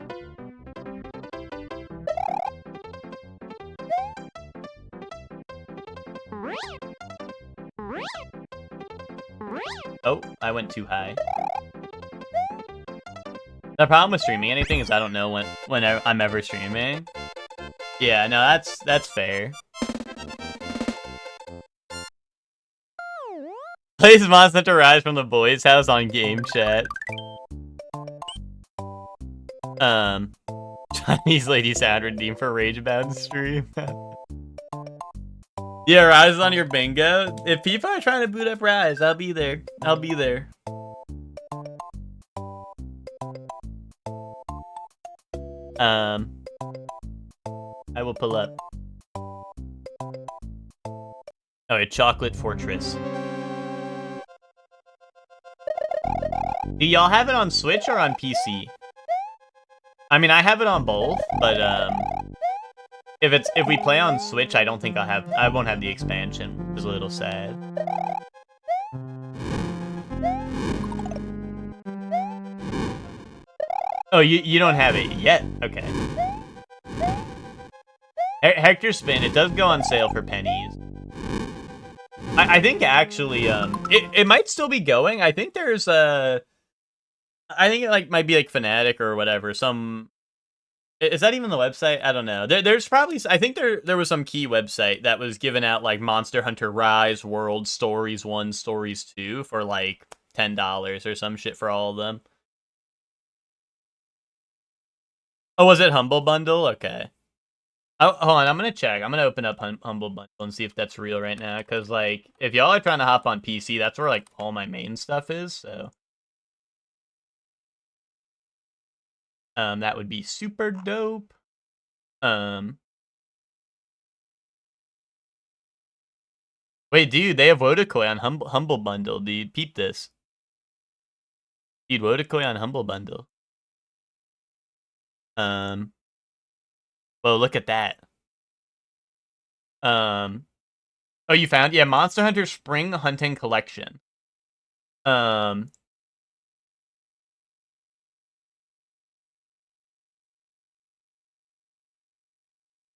Oh, I went too high. The problem with streaming anything is I don't know when I'm ever streaming. Yeah, no, that's fair. Plays Monster Hunter Rise from the boys' house on game chat. Chinese lady sound redeemed for Ragebound stream. Yeah, Rise is on your bingo. If people are trying to boot up Rise, I'll be there. I'll be there. I will pull up. Oh, a Chocolate Fortress. Do y'all have it on Switch or on PC? I mean, I have it on both, but if we play on Switch, I don't think I won't have the expansion, which is a little sad. Oh, you don't have it yet? Okay. Hector Spin, it does go on sale for pennies. I think actually, it might still be going. I think there's I think it like might be like Fnatic or whatever. Is that even the website? I don't know. There's probably, I think there was some key website that was giving out like Monster Hunter Rise World Stories 1, Stories 2 for like $10 or some shit for all of them. Oh, was it Humble Bundle? Okay. Oh, hold on, I'm gonna check. I'm gonna open up Humble Bundle and see if that's real right now. Cause like, if y'all are trying to hop on PC, that's where like all my main stuff is. So, that would be super dope. Wait, dude, they have Wodakoi on Humble Bundle, dude. Peep this. Dude, Wodakoi on Humble Bundle. Well, look at that. Oh, you found? Yeah, Monster Hunter Spring Hunting Collection. Let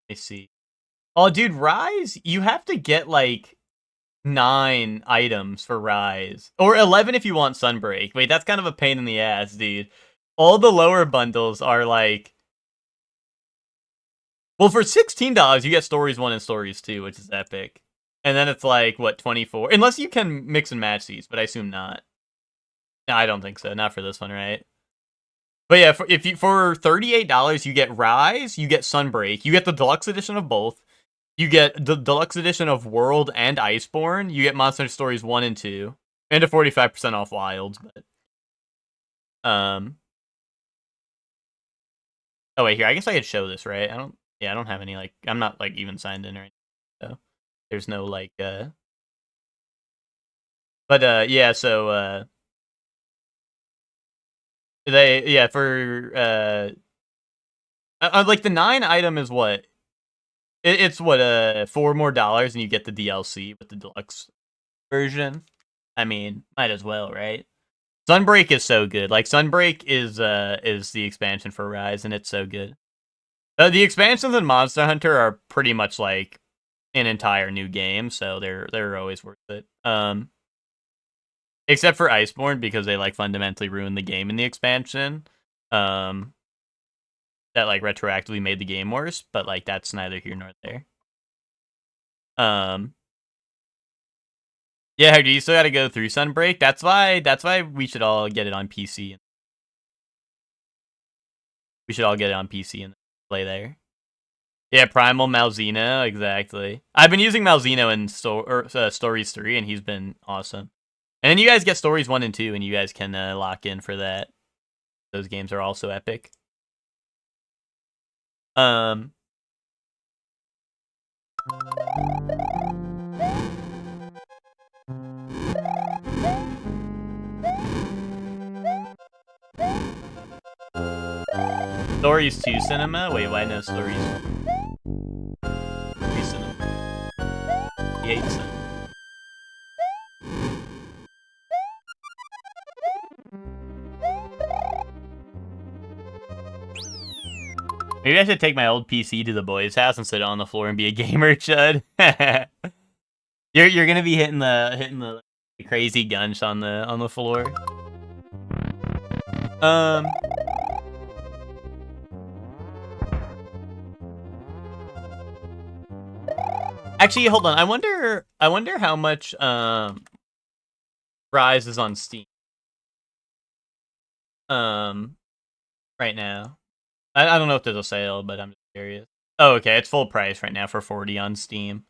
me see. Oh, dude, Rise, you have to get like 9 items for Rise. Or 11 if you want Sunbreak. Wait, that's kind of a pain in the ass, dude. All the lower bundles are like... Well, for $16, you get Stories 1 and Stories 2, which is epic. And then it's like, what, 24? Unless you can mix and match these, but I assume not. No, I don't think so. Not for this one, right? But yeah, for $38, you get Rise, you get Sunbreak, you get the deluxe edition of both, you get the deluxe edition of World and Iceborne, you get Monster Hunter Stories 1 and 2, and a 45% off Wilds, but... Oh, wait, here, I guess I could show this, right? I don't have any, like, I'm not, like, even signed in or anything, so there's no, like, But, yeah, so, for, like, the 9 item is what? It's what, $4 more and you get the DLC with the deluxe version. I mean, might as well, right? Sunbreak is so good. Like, Sunbreak is the expansion for Rise, and it's so good. The expansions in Monster Hunter are pretty much like an entire new game, so they're always worth it. Except for Iceborne, because they like fundamentally ruined the game in the expansion. That like retroactively made the game worse, but like that's neither here nor there. Yeah, Hector, you still got to go through Sunbreak. That's why we should all get it on PC. We should all get it on PC and play there. Yeah, Primal Malzeno, exactly. I've been using Malzeno in Stories 3, and he's been awesome. And then you guys get Stories 1 and 2, and you guys can lock in for that. Those games are also epic. Stories 2 Cinema? Wait, why no Stories 3 Cinema? The 8 Cinema. Maybe I should take my old PC to the boys' house and sit on the floor and be a gamer, Chud. You're gonna be hitting the crazy guns on the floor. Actually, hold on. I wonder how much Rise is on Steam. Right now. I don't know if there's a sale, but I'm just curious. Oh, okay, it's full price right now for $40 on Steam.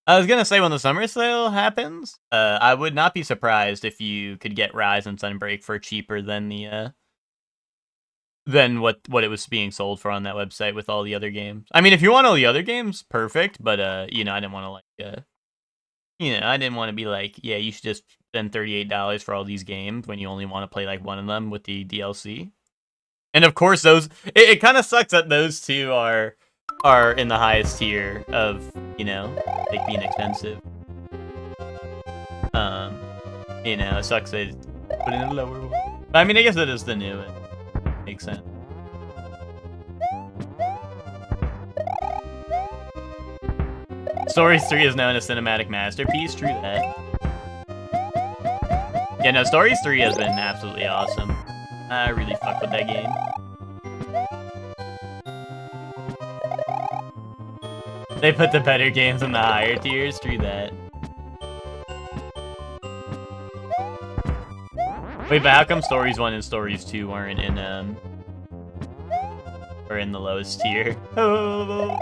I was gonna say when the summer sale happens, I would not be surprised if you could get Rise and Sunbreak for cheaper than the than what it was being sold for on that website with all the other games. I mean, if you want all the other games, perfect. But you know, I didn't want to I didn't want to be like, yeah, you should just spend $38 for all these games when you only want to play like one of them with the DLC. And of course, those it kind of sucks that those two are in the highest tier of like being expensive. It sucks they put in a lower one. But I mean, I guess that is the new one. Makes sense. Stories 3 is known as cinematic masterpiece. True that. Yeah, no, Stories 3 has been absolutely awesome. I really fuck with that game. They put the better games in the higher tiers. True that. Wait, but how come Stories 1 and Stories 2 weren't in or in the lowest tier? Oh.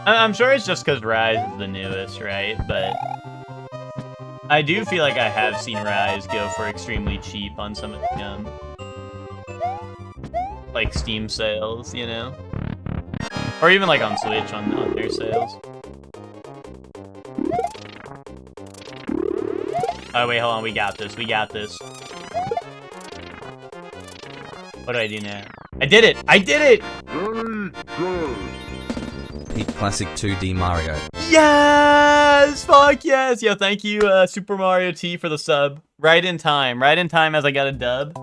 I'm sure it's just because Rise is the newest, right? But I do feel like I have seen Rise go for extremely cheap on some of the like Steam sales, or even like on Switch on their sales. Oh wait, hold on, we got this. What do I do now? I did it! Peak Classic 2D Mario. Yes! Fuck yes! Yo, thank you, Super Mario T, for the sub. Right in time as I got a dub.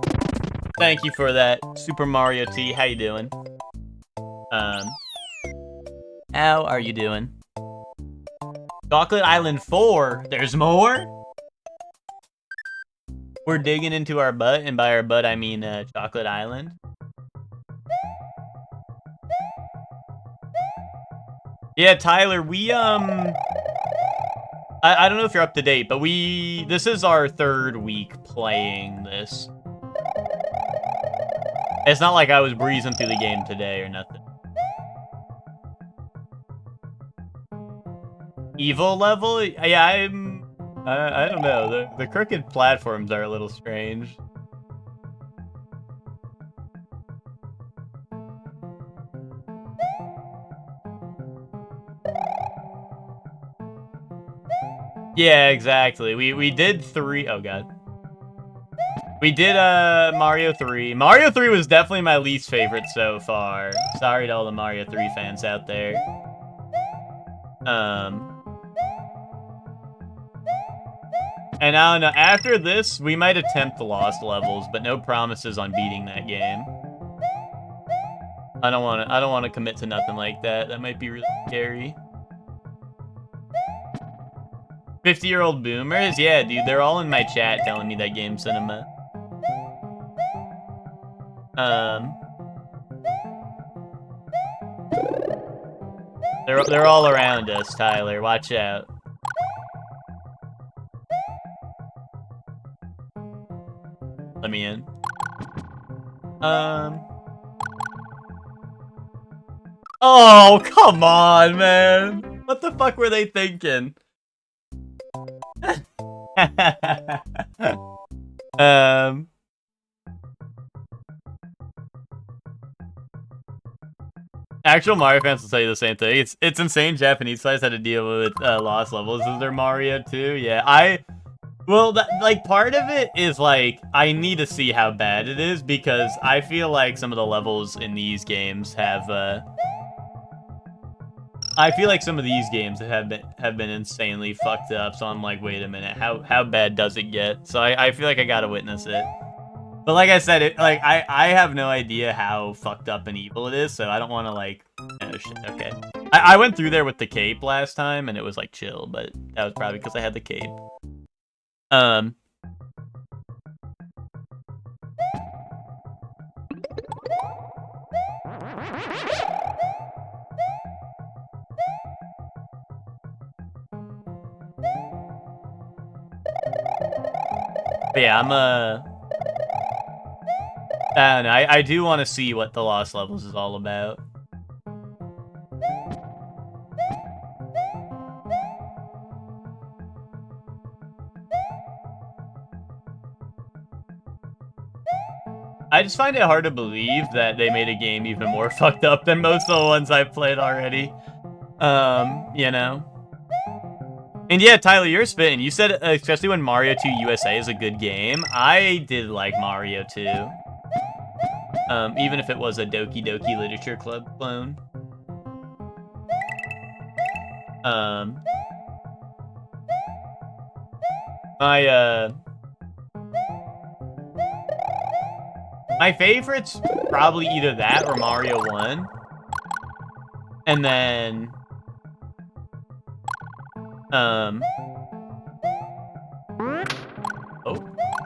Thank you for that, Super Mario T. How you doing? How are you doing? Chocolate Island 4? There's more? We're digging into our butt, and by our butt, I mean, Chocolate Island. Yeah, Tyler, we, I don't know if you're up to date, but this is our 3rd week playing this. It's not like I was breezing through the game today or nothing. Evil level? Yeah, I don't know. The crooked platforms are a little strange. Yeah, exactly. We did 3. Oh god. We did Mario 3. Mario 3 was definitely my least favorite so far. Sorry to all the Mario 3 fans out there. And I don't know, after this, we might attempt the Lost Levels, but no promises on beating that game. I don't wanna commit to nothing like that. That might be really scary. 50-year-old boomers? Yeah, dude, they're all in my chat telling me that game cinema. They're all around us, Tyler. Watch out. Let me in. Oh, come on, man. What the fuck were they thinking? Actual Mario fans will tell you the same thing. It's insane Japanese guys had to deal with Lost Levels. Is there Mario too? Yeah, well, like, part of it is, like, I need to see how bad it is, because I feel like some of the levels in these games have, I feel like some of these games have been insanely fucked up, so I'm like, wait a minute, how bad does it get? So I feel like I gotta witness it. But like I said, I have no idea how fucked up and evil it is, so I don't want to, like, oh shit, okay. I went through there with the cape last time, and it was, like, chill, but that was probably because I had the cape. But yeah, I don't know, I do want to see what the Lost Levels is all about. I just find it hard to believe that they made a game even more fucked up than most of the ones I've played already. You know? And yeah, Tyler, you're spitting. You said, especially when Mario 2 USA is a good game. I did like Mario 2. Even if it was a Doki Doki Literature Club clone. My favorite's probably either that or Mario 1. And then...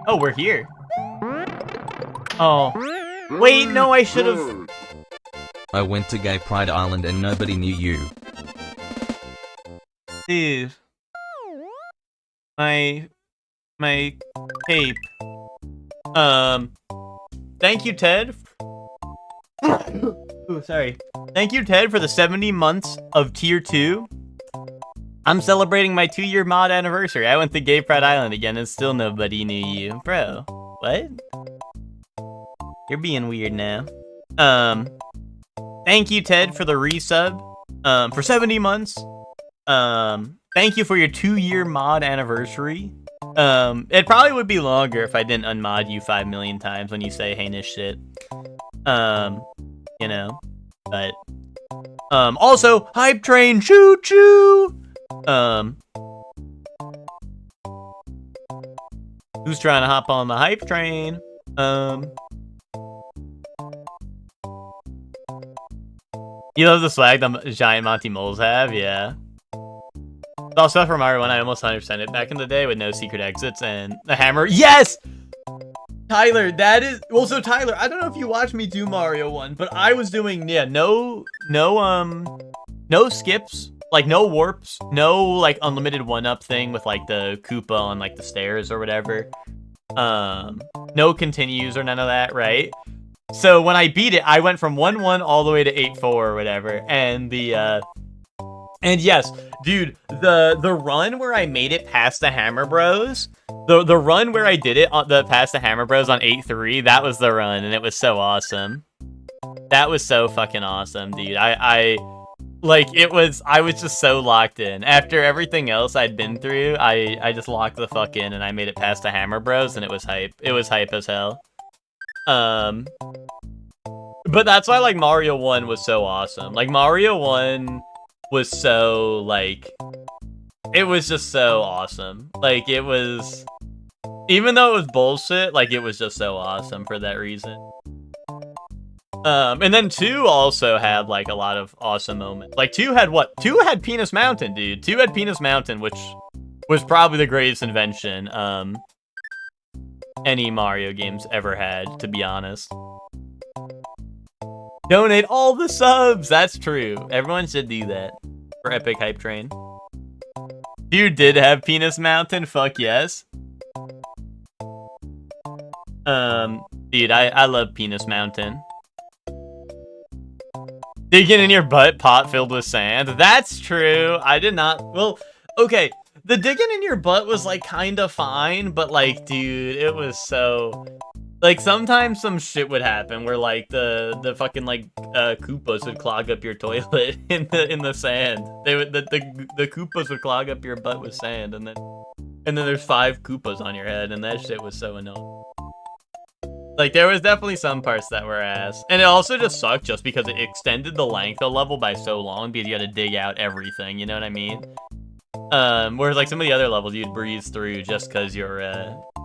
Oh, we're here. Oh. Wait, no, I should've... I went to Gay Pride Island and nobody knew you. Dude. My cape. Thank you, Ted. Ooh, sorry. Thank you, Ted, for the 70 months of Tier 2. I'm celebrating my 2-year mod anniversary. I went to Gay Pride Island again and still nobody knew you. Bro, what? You're being weird now. Thank you, Ted, for the resub. For 70 months. Thank you for your 2-year mod anniversary. It probably would be longer if I didn't unmod you 5 million times when you say heinous shit. You know, but, also, Hype Train, choo choo! Who's trying to hop on the Hype Train? You love the swag the giant Monty Moles have? Yeah. All stuff from Mario 1, I almost 100% it back in the day with no secret exits and the hammer. Yes! Tyler, that is... Well, so Tyler, I don't know if you watched me do Mario 1, but I was doing, yeah, no skips, like, no warps, no, like, unlimited 1-up thing with, like, the Koopa on, like, the stairs or whatever. No continues or none of that, right? So when I beat it, I went from 1-1 all the way to 8-4 or whatever, and and yes, dude, the run where I made it past the Hammer Bros, the run where I did it on past the Hammer Bros on 8-3, that was the run, and it was so awesome. That was so fucking awesome, dude. I was just so locked in. After everything else I'd been through, I just locked the fuck in, and I made it past the Hammer Bros, and it was hype. It was hype as hell. But that's why, like, Mario 1 was so awesome. Like, Mario 1 was so, like, it was just so awesome. Like, it was, even though it was bullshit, like, it was just so awesome for that reason. And then 2 also had, like, a lot of awesome moments. Like, 2 had what? 2 had Penis Mountain, dude. 2 had Penis Mountain, which was probably the greatest invention, any Mario games ever had, to be honest. Donate all the subs! That's true. Everyone should do that for Epic Hype Train. Dude did have Penis Mountain, fuck yes. Dude, I love Penis Mountain. Digging in your butt, pot filled with sand. That's true. I did not, well, okay. The digging in your butt was, like, kinda fine, but, like, dude, it was so... Like, sometimes some shit would happen where, like, the fucking, like, Koopas would clog up your toilet in the sand. They would, the Koopas would clog up your butt with sand, and then there's 5 Koopas on your head, and that shit was so annoying. Like, there was definitely some parts that were ass. And it also just sucked just because it extended the length of the level by so long because you had to dig out everything, you know what I mean? Whereas, like, some of the other levels you'd breeze through just because you're,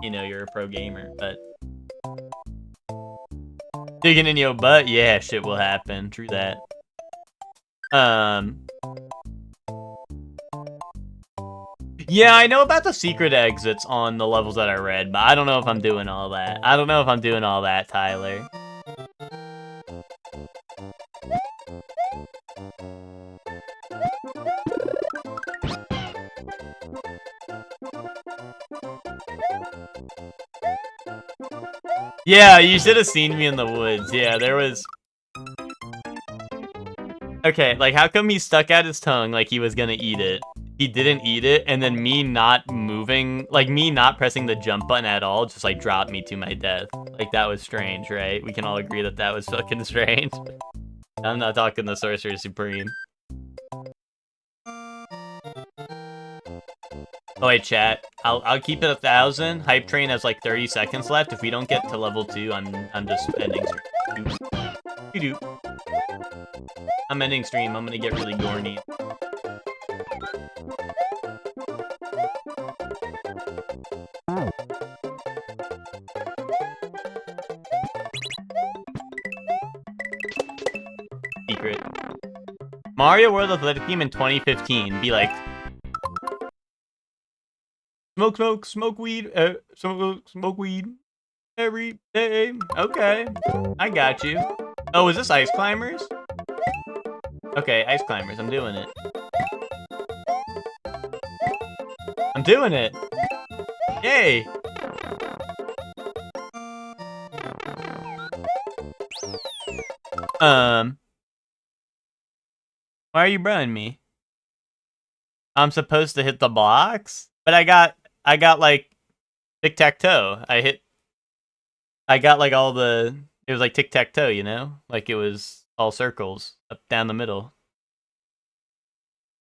you know, you're a pro gamer, but... Digging in your butt? Yeah, shit will happen. True that. Yeah, I know about the secret exits on the levels that I read, but I don't know if I'm doing all that. I don't know if I'm doing all that, Tyler. Yeah, you should have seen me in the woods. Yeah, there was... Okay, like, how come he stuck out his tongue like he was gonna eat it? He didn't eat it, and then me not moving, like, me not pressing the jump button at all just, like, dropped me to my death. Like, that was strange, right? We can all agree that that was fucking strange. I'm not talking the Sorcerer Supreme. Oh wait, chat. I'll keep it 1,000. Hype Train has like 30 seconds left. If we don't get to level 2, I'm just ending stream. I'm ending stream. I'm gonna get really gorny. Secret. Mario World Athletic Team in 2015. Be like, smoke weed, smoke weed every day. Okay, I got you. Oh, is this Ice Climbers? Okay, Ice Climbers, I'm doing it. I'm doing it! Yay! Why are you broing me? I'm supposed to hit the blocks? But I got like tic-tac-toe. I got like all the, it was like tic-tac-toe, you know? Like it was all circles up down the middle.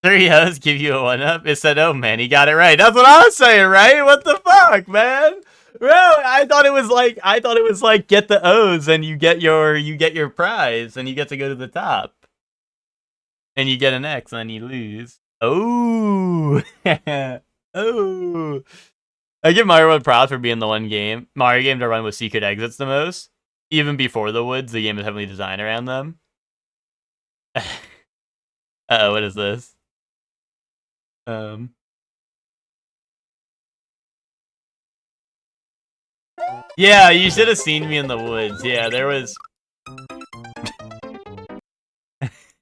3 O's give you a 1-up? It said, oh man, he got it right. That's what I was saying, right? What the fuck, man? Bro, I thought it was like get the O's and you get your prize and you get to go to the top. And you get an X and then you lose. Oh. Oh. I give Mario World props for being the one Mario game to run with secret exits the most. Even before the woods, the game is heavily designed around them. Uh-oh, what is this? Yeah, you should have seen me in the woods. Yeah, there was...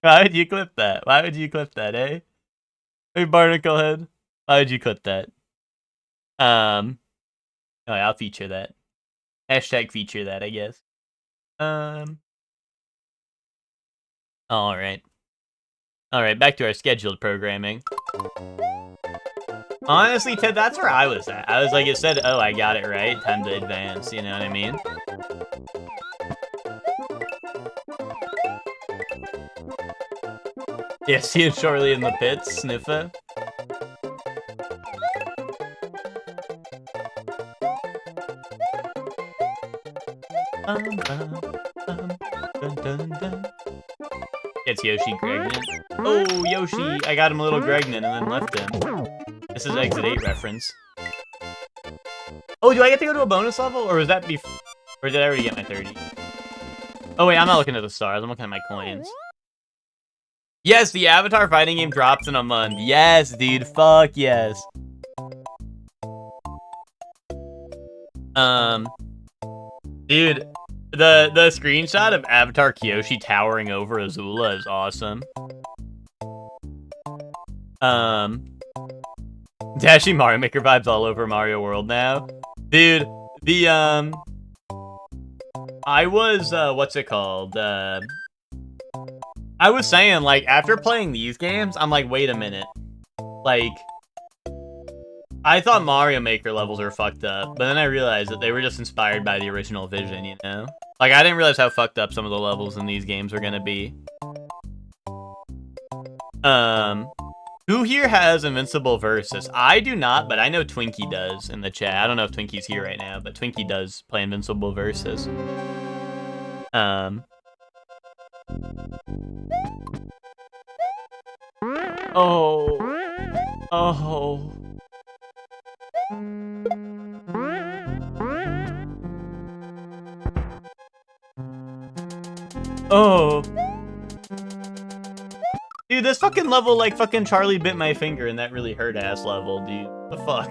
Why would you clip that? Why would you clip that, eh? Hey, Barnacle Head. Why would you clip that? Oh, I'll feature that. Hashtag feature that, I guess. Alright. Alright, back to our scheduled programming. Honestly, Ted, that's where I was at. I was like, it said, oh, I got it right. Time to advance, you know what I mean? Yeah, see him shortly in the pits, Sniffa. It's Yoshi Gregnan. Oh, Yoshi! I got him a little Gregnan and then left him. This is Exit 8 reference. Oh, do I get to go to a bonus level, or was that before? Or did I already get my 30? Oh wait, I'm not looking at the stars. I'm looking at my coins. Yes, the Avatar fighting game drops in a month. Yes, dude. Fuck yes. Dude, the screenshot of Avatar Kyoshi towering over Azula is awesome. Dashing Mario Maker vibes all over Mario World now. Dude, the I was what's it called? I was saying, like, after playing these games, I'm like, wait a minute. Like, I thought Mario Maker levels were fucked up, but then I realized that they were just inspired by the original vision, you know? Like, I didn't realize how fucked up some of the levels in these games were gonna be. Who here has Invincible Versus? I do not, but I know Twinkie does in the chat. I don't know if Twinkie's here right now, but Twinkie does play Invincible Versus. Oh. Oh. Oh. Dude, this fucking level, like, fucking Charlie bit my finger in that really hurt-ass level, dude. The fuck?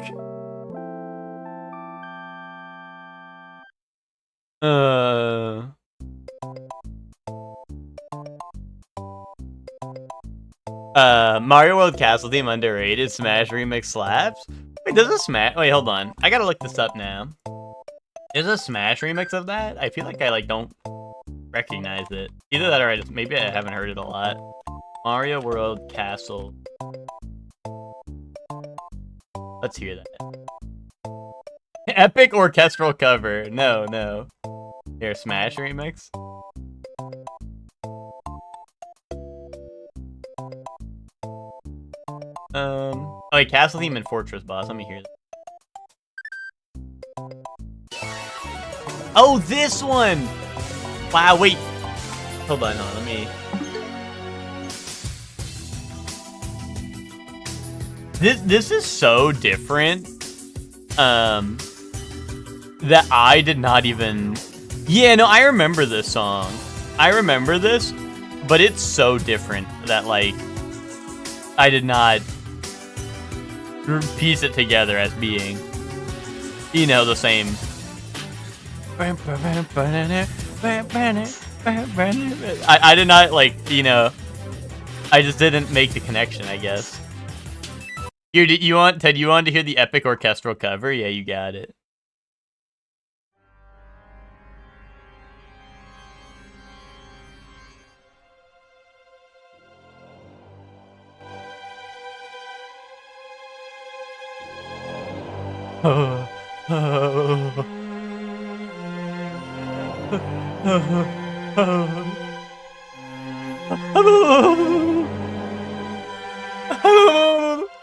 Mario World Castle theme underrated. Smash Remix slaps? Wait, does a Smash... Wait, hold on. I gotta look this up now. Is a Smash remix of that? I feel like I, like, don't recognize it. Either that or I just... Maybe I haven't heard it a lot. Mario World Castle. Let's hear that. Epic orchestral cover. No, no. Here, Smash remix. Oh wait, Castle Theme and Fortress Boss. Let me hear that. Oh, this one! Wow, wait. Hold on, let me... This is so different. That I did not even... Yeah, no, I remember this song. I remember this, but it's so different that, like, I did not piece it together as being, you know, the same. I did not, like, you know, I just didn't make the connection, I guess. Here, Ted, you want to hear the epic orchestral cover? Yeah, you got it.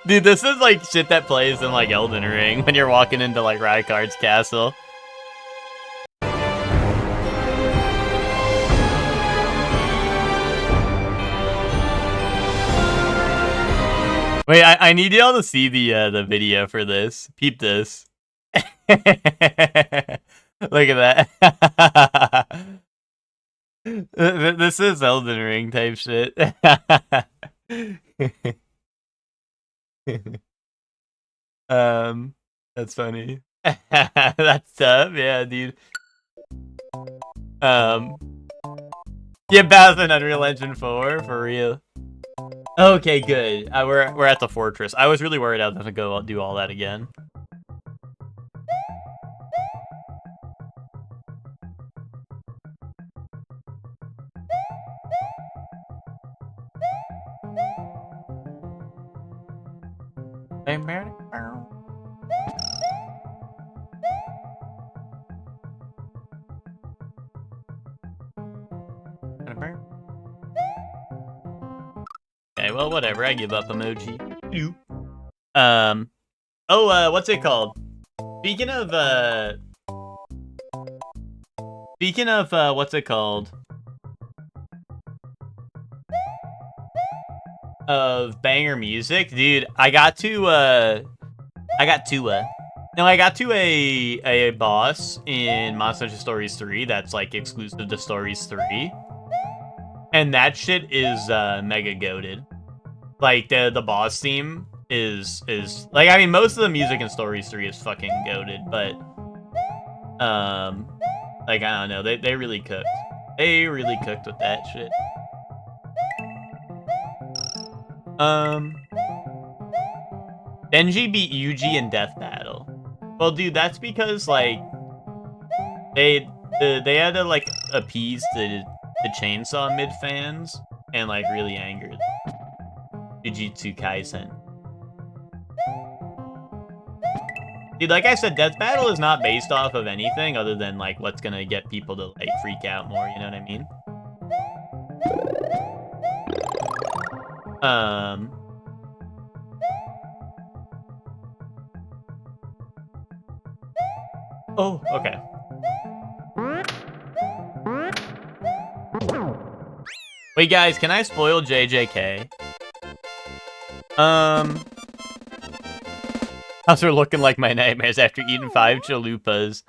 Dude, this is like shit that plays in like Elden Ring when you're walking into like Rykard's castle. Wait, I need y'all to see the video for this. Peep this. Look at that. This is Elden Ring type shit. That's funny. That's tough, yeah, dude. Yeah, Battlefield Unreal Engine 4 for real. Okay, good. We're at the fortress. I was really worried I was gonna go do all that again. Okay, well, whatever. I give up emoji. What's it called? Speaking of, what's it called? of banger music, dude. I got to a boss in Monster Hunter Stories 3 that's like exclusive to Stories 3. And that shit is mega goated. Like the boss theme is like, I mean, most of the music in Stories 3 is fucking goated, but like, I don't know, they really cooked. They really cooked with that shit. Denji beat Yuji in Death Battle. Well, dude, that's because like they had to like appease the Chainsaw Mid fans and like really angered Jujutsu Kaisen. Dude, like I said, Death Battle is not based off of anything other than like what's gonna get people to like freak out more, you know what I mean? Oh, okay. Wait, guys, can I spoil JJK? How's her looking like my nightmares after eating 5 chalupas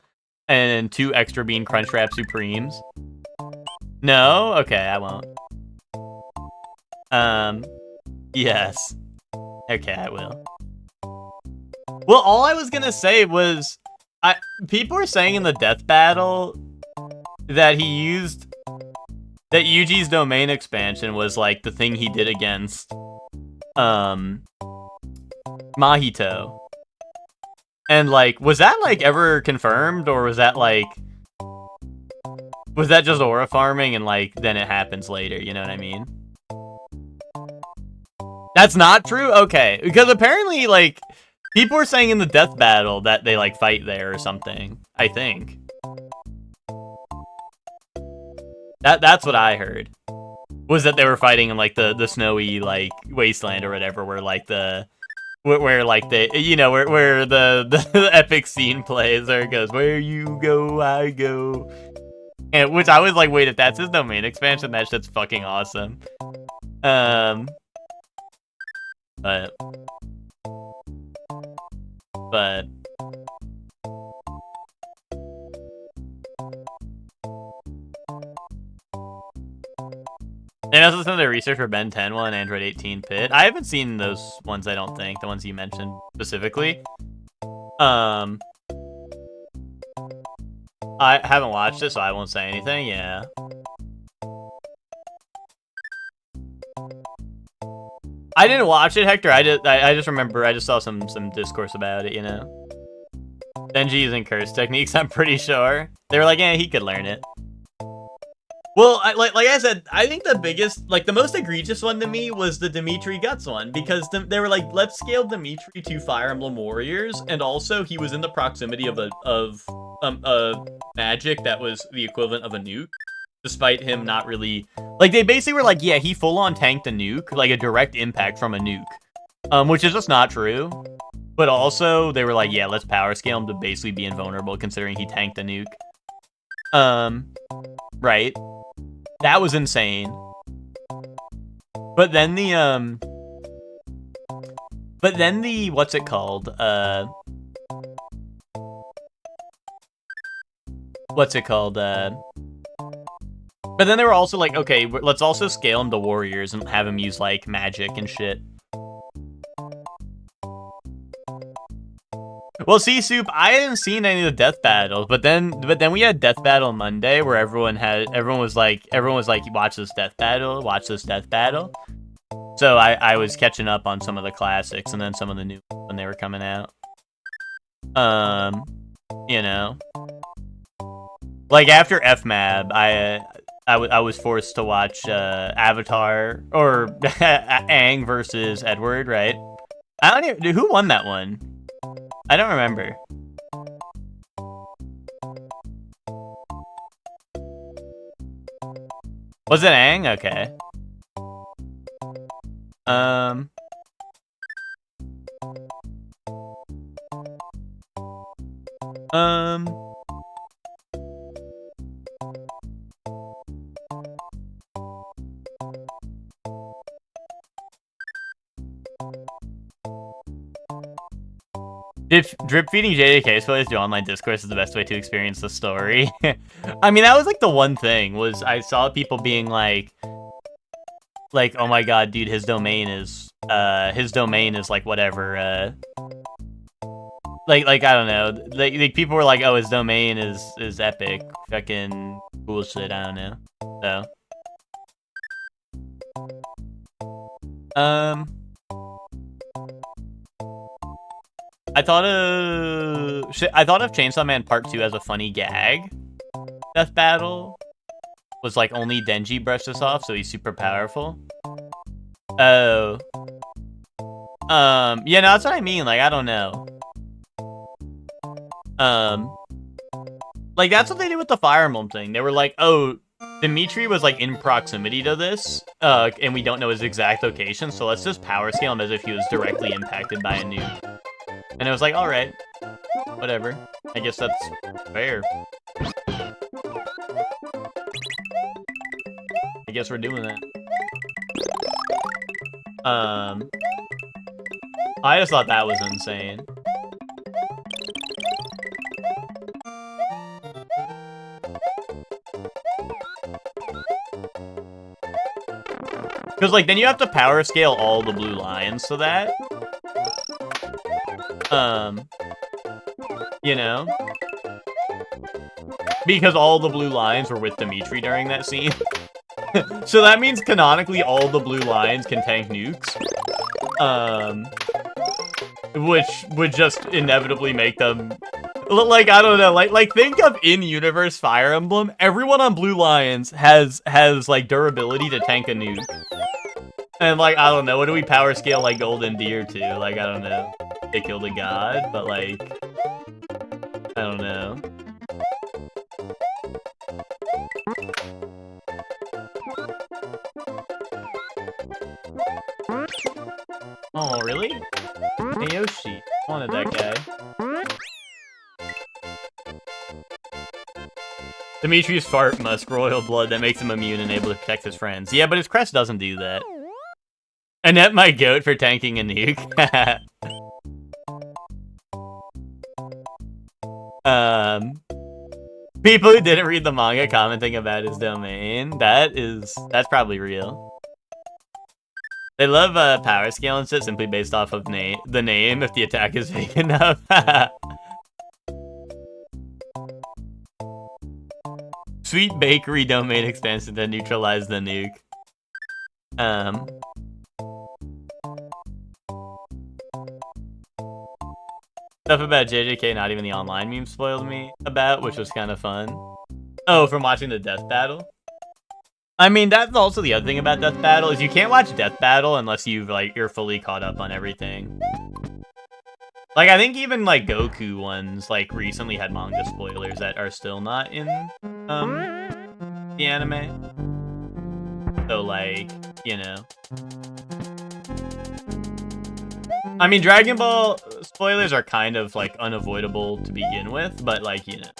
and 2 extra bean Crunchwrap Supremes? No? Okay, I won't. Yes. Okay, I will. Well, all I was gonna say was, people were saying in the death battle that that Yuji's domain expansion was like the thing he did against Mahito. And like, was that like ever confirmed, or was that just aura farming and like then it happens later, you know what I mean? That's not true? Okay, because apparently like people were saying in the death battle that they like fight there or something, I think. That's what I heard. Was that they were fighting in like the snowy like wasteland or whatever, where like the where the epic scene plays, or it goes, where you go, I go. And which I was like, wait, if that's his domain expansion, that shit's fucking awesome. But and also some of the research for Ben 10 one, Android 18 Pit. I haven't seen those ones, I don't think. The ones you mentioned specifically. I haven't watched it, so I won't say anything, yeah. I didn't watch it, Hector. I just remember, I just saw some discourse about it, you know? Denji using curse techniques, I'm pretty sure. They were like, yeah, he could learn it. Well, like I said, I think the biggest, like the most egregious one to me was the Dimitri Guts one, because they were like, let's scale Dimitri to Fire Emblem Warriors, and also he was in the proximity of a magic that was the equivalent of a nuke, despite him not really, like they basically were like, yeah, he full on tanked a nuke, like a direct impact from a nuke, which is just not true. But also they were like, yeah, let's power scale him to basically be invulnerable considering he tanked a nuke. Right. That was insane. But then the what's it called? But then they were also like, okay, let's also scale him to warriors and have him use like magic and shit. Well, see, Soup, I hadn't seen any of the death battles, but then we had Death Battle Monday where everyone was like, watch this death battle. So I was catching up on some of the classics and then some of the new ones when they were coming out. You know, like after FMAB, I was forced to watch Avatar or Aang versus Edward, right? I don't even, who won that one? I don't remember. Was it Aang? Okay. Drip feeding JJK spoilers through online discourse is the best way to experience the story. I mean, that was like the one thing was I saw people being like, oh my god, dude, his domain is like whatever, like I don't know, like people were like, oh, his domain is epic, fucking bullshit, I don't know, so. I thought of Chainsaw Man Part 2 as a funny gag. Death Battle was like only Denji brushed this off, so he's super powerful. Oh. Yeah, no, that's what I mean. Like, I don't know. Like, that's what they did with the Fire Emblem thing. They were like, oh, Dimitri was like in proximity to this, and we don't know his exact location, so let's just power scale him as if he was directly impacted by a nuke. And it was like, alright, whatever. I guess that's fair. I guess we're doing that. I just thought that was insane. Because, like, then you have to power scale all the blue lions to that. You know? Because all the blue lions were with Dimitri during that scene. So that means canonically all the blue lions can tank nukes. Which would just inevitably make them... Like, I don't know, like think of in-universe Fire Emblem. Everyone on Blue Lions has like, durability to tank a nuke. And, like, I don't know, what do we power scale, like, Golden Deer to? Like, I don't know. They killed a god, but, like... I don't know. Oh, really? Hey, Yoshi. I wanted that guy. Dimitri's fart musk royal blood that makes him immune and able to protect his friends. Yeah, but his crest doesn't do that. Annette my goat for tanking a nuke. People who didn't read the manga commenting about his domain. That's probably real. They love power scale and shit simply based off of the name if the attack is big enough. Sweet Bakery domain expansion to neutralize the nuke. Stuff about JJK not even the online meme spoiled me about, which was kind of fun. Oh, from watching the Death Battle? I mean, that's also the other thing about Death Battle, is you can't watch Death Battle unless you're fully caught up on everything. Like, I think even, like, Goku ones, like, recently had manga spoilers that are still not in, the anime. So, like, you know. I mean, Dragon Ball spoilers are kind of, like, unavoidable to begin with, but, like, you know.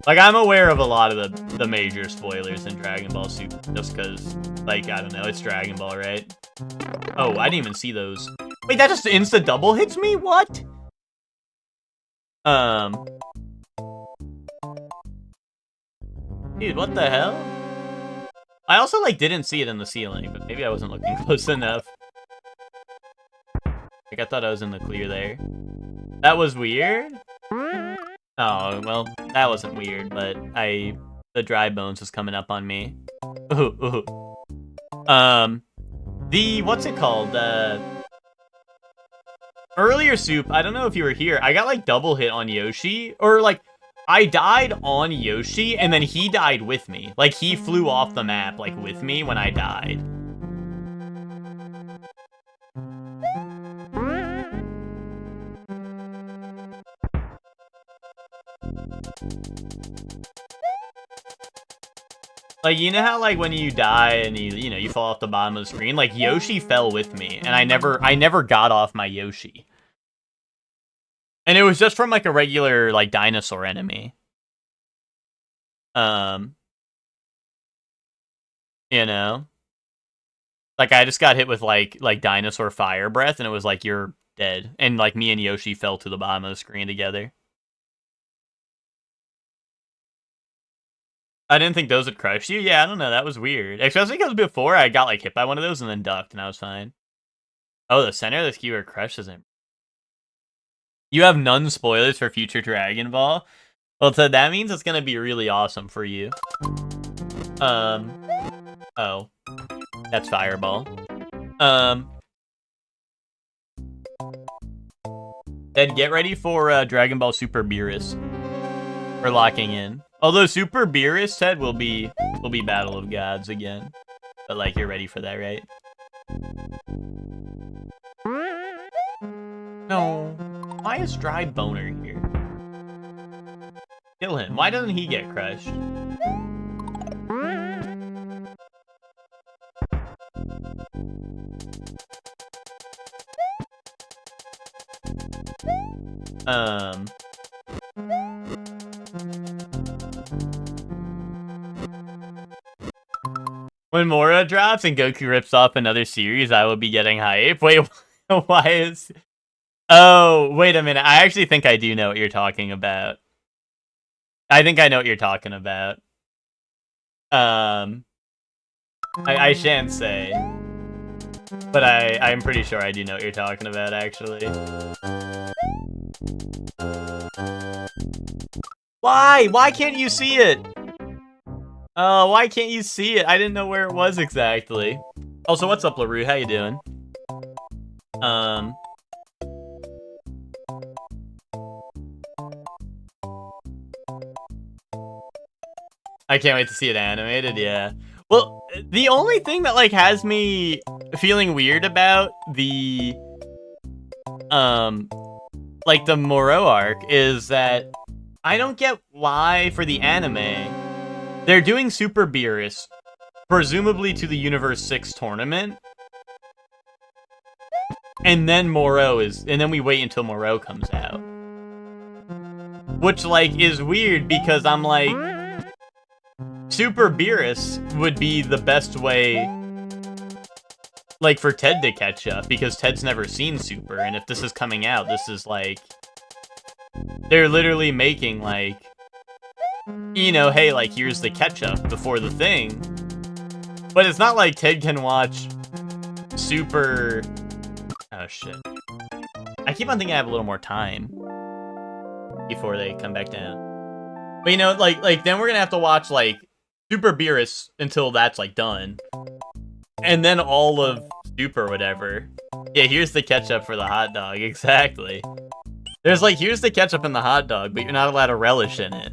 Like, I'm aware of a lot of the major spoilers in Dragon Ball Super, just because, like, I don't know, it's Dragon Ball, right? Oh, I didn't even see those. Wait, that just insta-double hits me? What? Dude, what the hell? I also, like, didn't see it in the ceiling, but maybe I wasn't looking close enough. Like, I thought I was in the clear there. That was weird? Oh, well, that wasn't weird, but the dry bones was coming up on me. Ooh, ooh. What's it called? Earlier, Soup, I don't know if you were here, I got, like, double hit on Yoshi, or, like, I died on Yoshi, and then he died with me. Like, he flew off the map, like, with me when I died. Like, you know how, like, when you die and you fall off the bottom of the screen? Like, Yoshi fell with me, and I never got off my Yoshi. And it was just from, like, a regular, like, dinosaur enemy. You know? Like, I just got hit with, like dinosaur fire breath, and it was like, you're dead. And, like, me and Yoshi fell to the bottom of the screen together. I didn't think those would crush you. Yeah, I don't know. That was weird. Especially because before I got, like, hit by one of those and then ducked, and I was fine. Oh, the center of the skewer crushes him. You have none spoilers for future Dragon Ball? Well, so that means it's gonna be really awesome for you. Oh. That's Fireball. Then get ready for Dragon Ball Super Beerus. We're locking in. Although Super Beerus said will be Battle of Gods again. But like, you're ready for that, right? No. Why is Dry Boner here? Kill him. Why doesn't he get crushed? When Mora drops and Goku rips off another series, I will be getting hype. Wait, why is... Oh, wait a minute. I actually think I do know what you're talking about. I think I know what you're talking about. I shan't say. But I'm pretty sure I do know what you're talking about, actually. Why? Why can't you see it? Oh, why can't you see it? I didn't know where it was exactly. Also, what's up, LaRue? How you doing? I can't wait to see it animated, yeah. Well, the only thing that, like, has me feeling weird about the, like, the Moro arc is that I don't get why, for the anime, they're doing Super Beerus, presumably to the Universe 6 tournament, and then and then we wait until Moro comes out. Which, like, is weird, because I'm like, Super Beerus would be the best way, like, for Ted to catch up, because Ted's never seen Super, and if this is coming out, this is, like, they're literally making, like, you know, hey, like, here's the catch-up before the thing, but it's not like Ted can watch Super... Oh, shit. I keep on thinking I have a little more time before they come back down. But, you know, like then we're gonna have to watch, like, Super Beerus until that's, like, done. And then all of Super whatever. Yeah, here's the ketchup for the hot dog, exactly. There's, like, here's the ketchup in the hot dog, but you're not allowed to relish in it.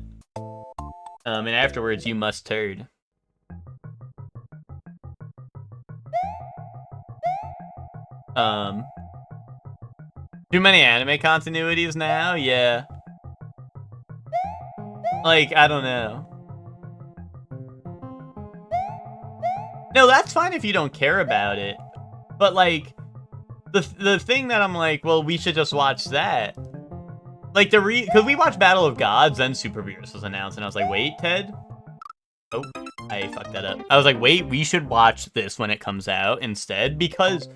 And afterwards, you must turd. Too many anime continuities now? Yeah. Like, I don't know. No, that's fine if you don't care about it. But, like, the thing that I'm like, well, we should just watch that. Like, because we watched Battle of Gods, then Super Beerus was announced, and I was like, wait, Ted? Oh, I fucked that up. I was like, wait, we should watch this when it comes out instead, because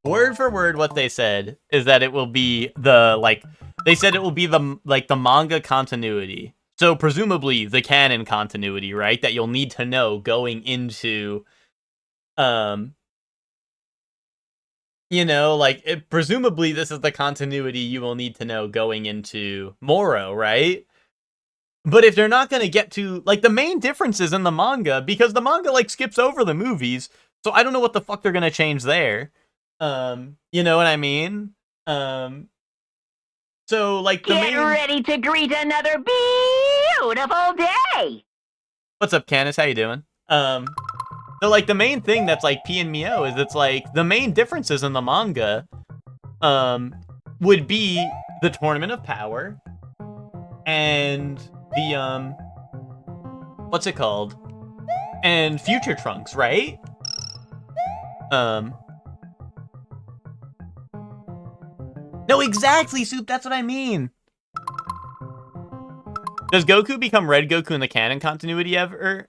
word for word what they said is that it will be the, like, they said it will be the, like, the manga continuity. So, presumably, the canon continuity, right? That you'll need to know going into, you know, like, presumably this is the continuity you will need to know going into Moro, right? But if they're not going to get to, like, the main differences in the manga, because the manga, like, skips over the movies, so I don't know what the fuck they're going to change there. You know what I mean? So, like, the Get ready to greet another beautiful day! What's up, Candace? How you doing? So, like, the main thing that's, like, P and Mio is it's, like, the main differences in the manga, would be the Tournament of Power, and the, what's it called? And Future Trunks, right? No, exactly, Soup, that's what I mean! Does Goku become Red Goku in the canon continuity ever?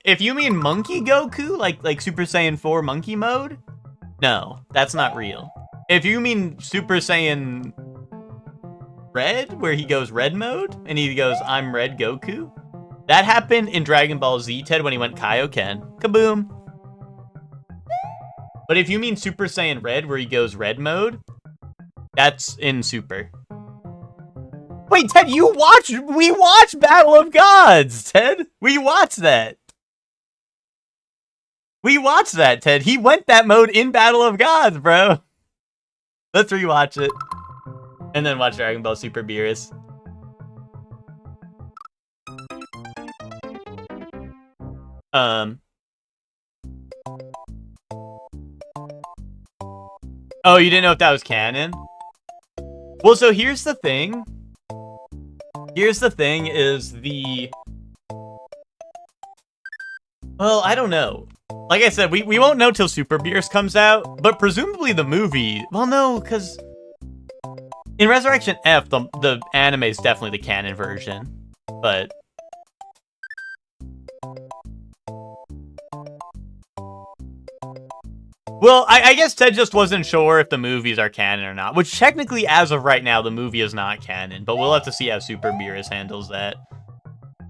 If you mean Monkey Goku, like Super Saiyan 4 Monkey Mode, no, that's not real. If you mean Super Saiyan Red, where he goes Red Mode and he goes I'm Red Goku, that happened in Dragon Ball Z, Ted, when he went Kaioken. Kaboom. But if you mean Super Saiyan Red, where he goes Red Mode, that's in Super. Wait, Ted, we watched Battle of Gods, Ted. We watched that. We watched that, Ted. He went that mode in Battle of Gods, bro. Let's rewatch it. And then watch Dragon Ball Super Beerus. Oh, you didn't know if that was canon? Well, so here's the thing. Well, I don't know. Like I said, we won't know till Super Beerus comes out, but presumably the movie... Well, no, because... In Resurrection F, the anime is definitely the canon version, but... Well, I guess Ted just wasn't sure if the movies are canon or not, which technically, as of right now, the movie is not canon, but we'll have to see how Super Beerus handles that.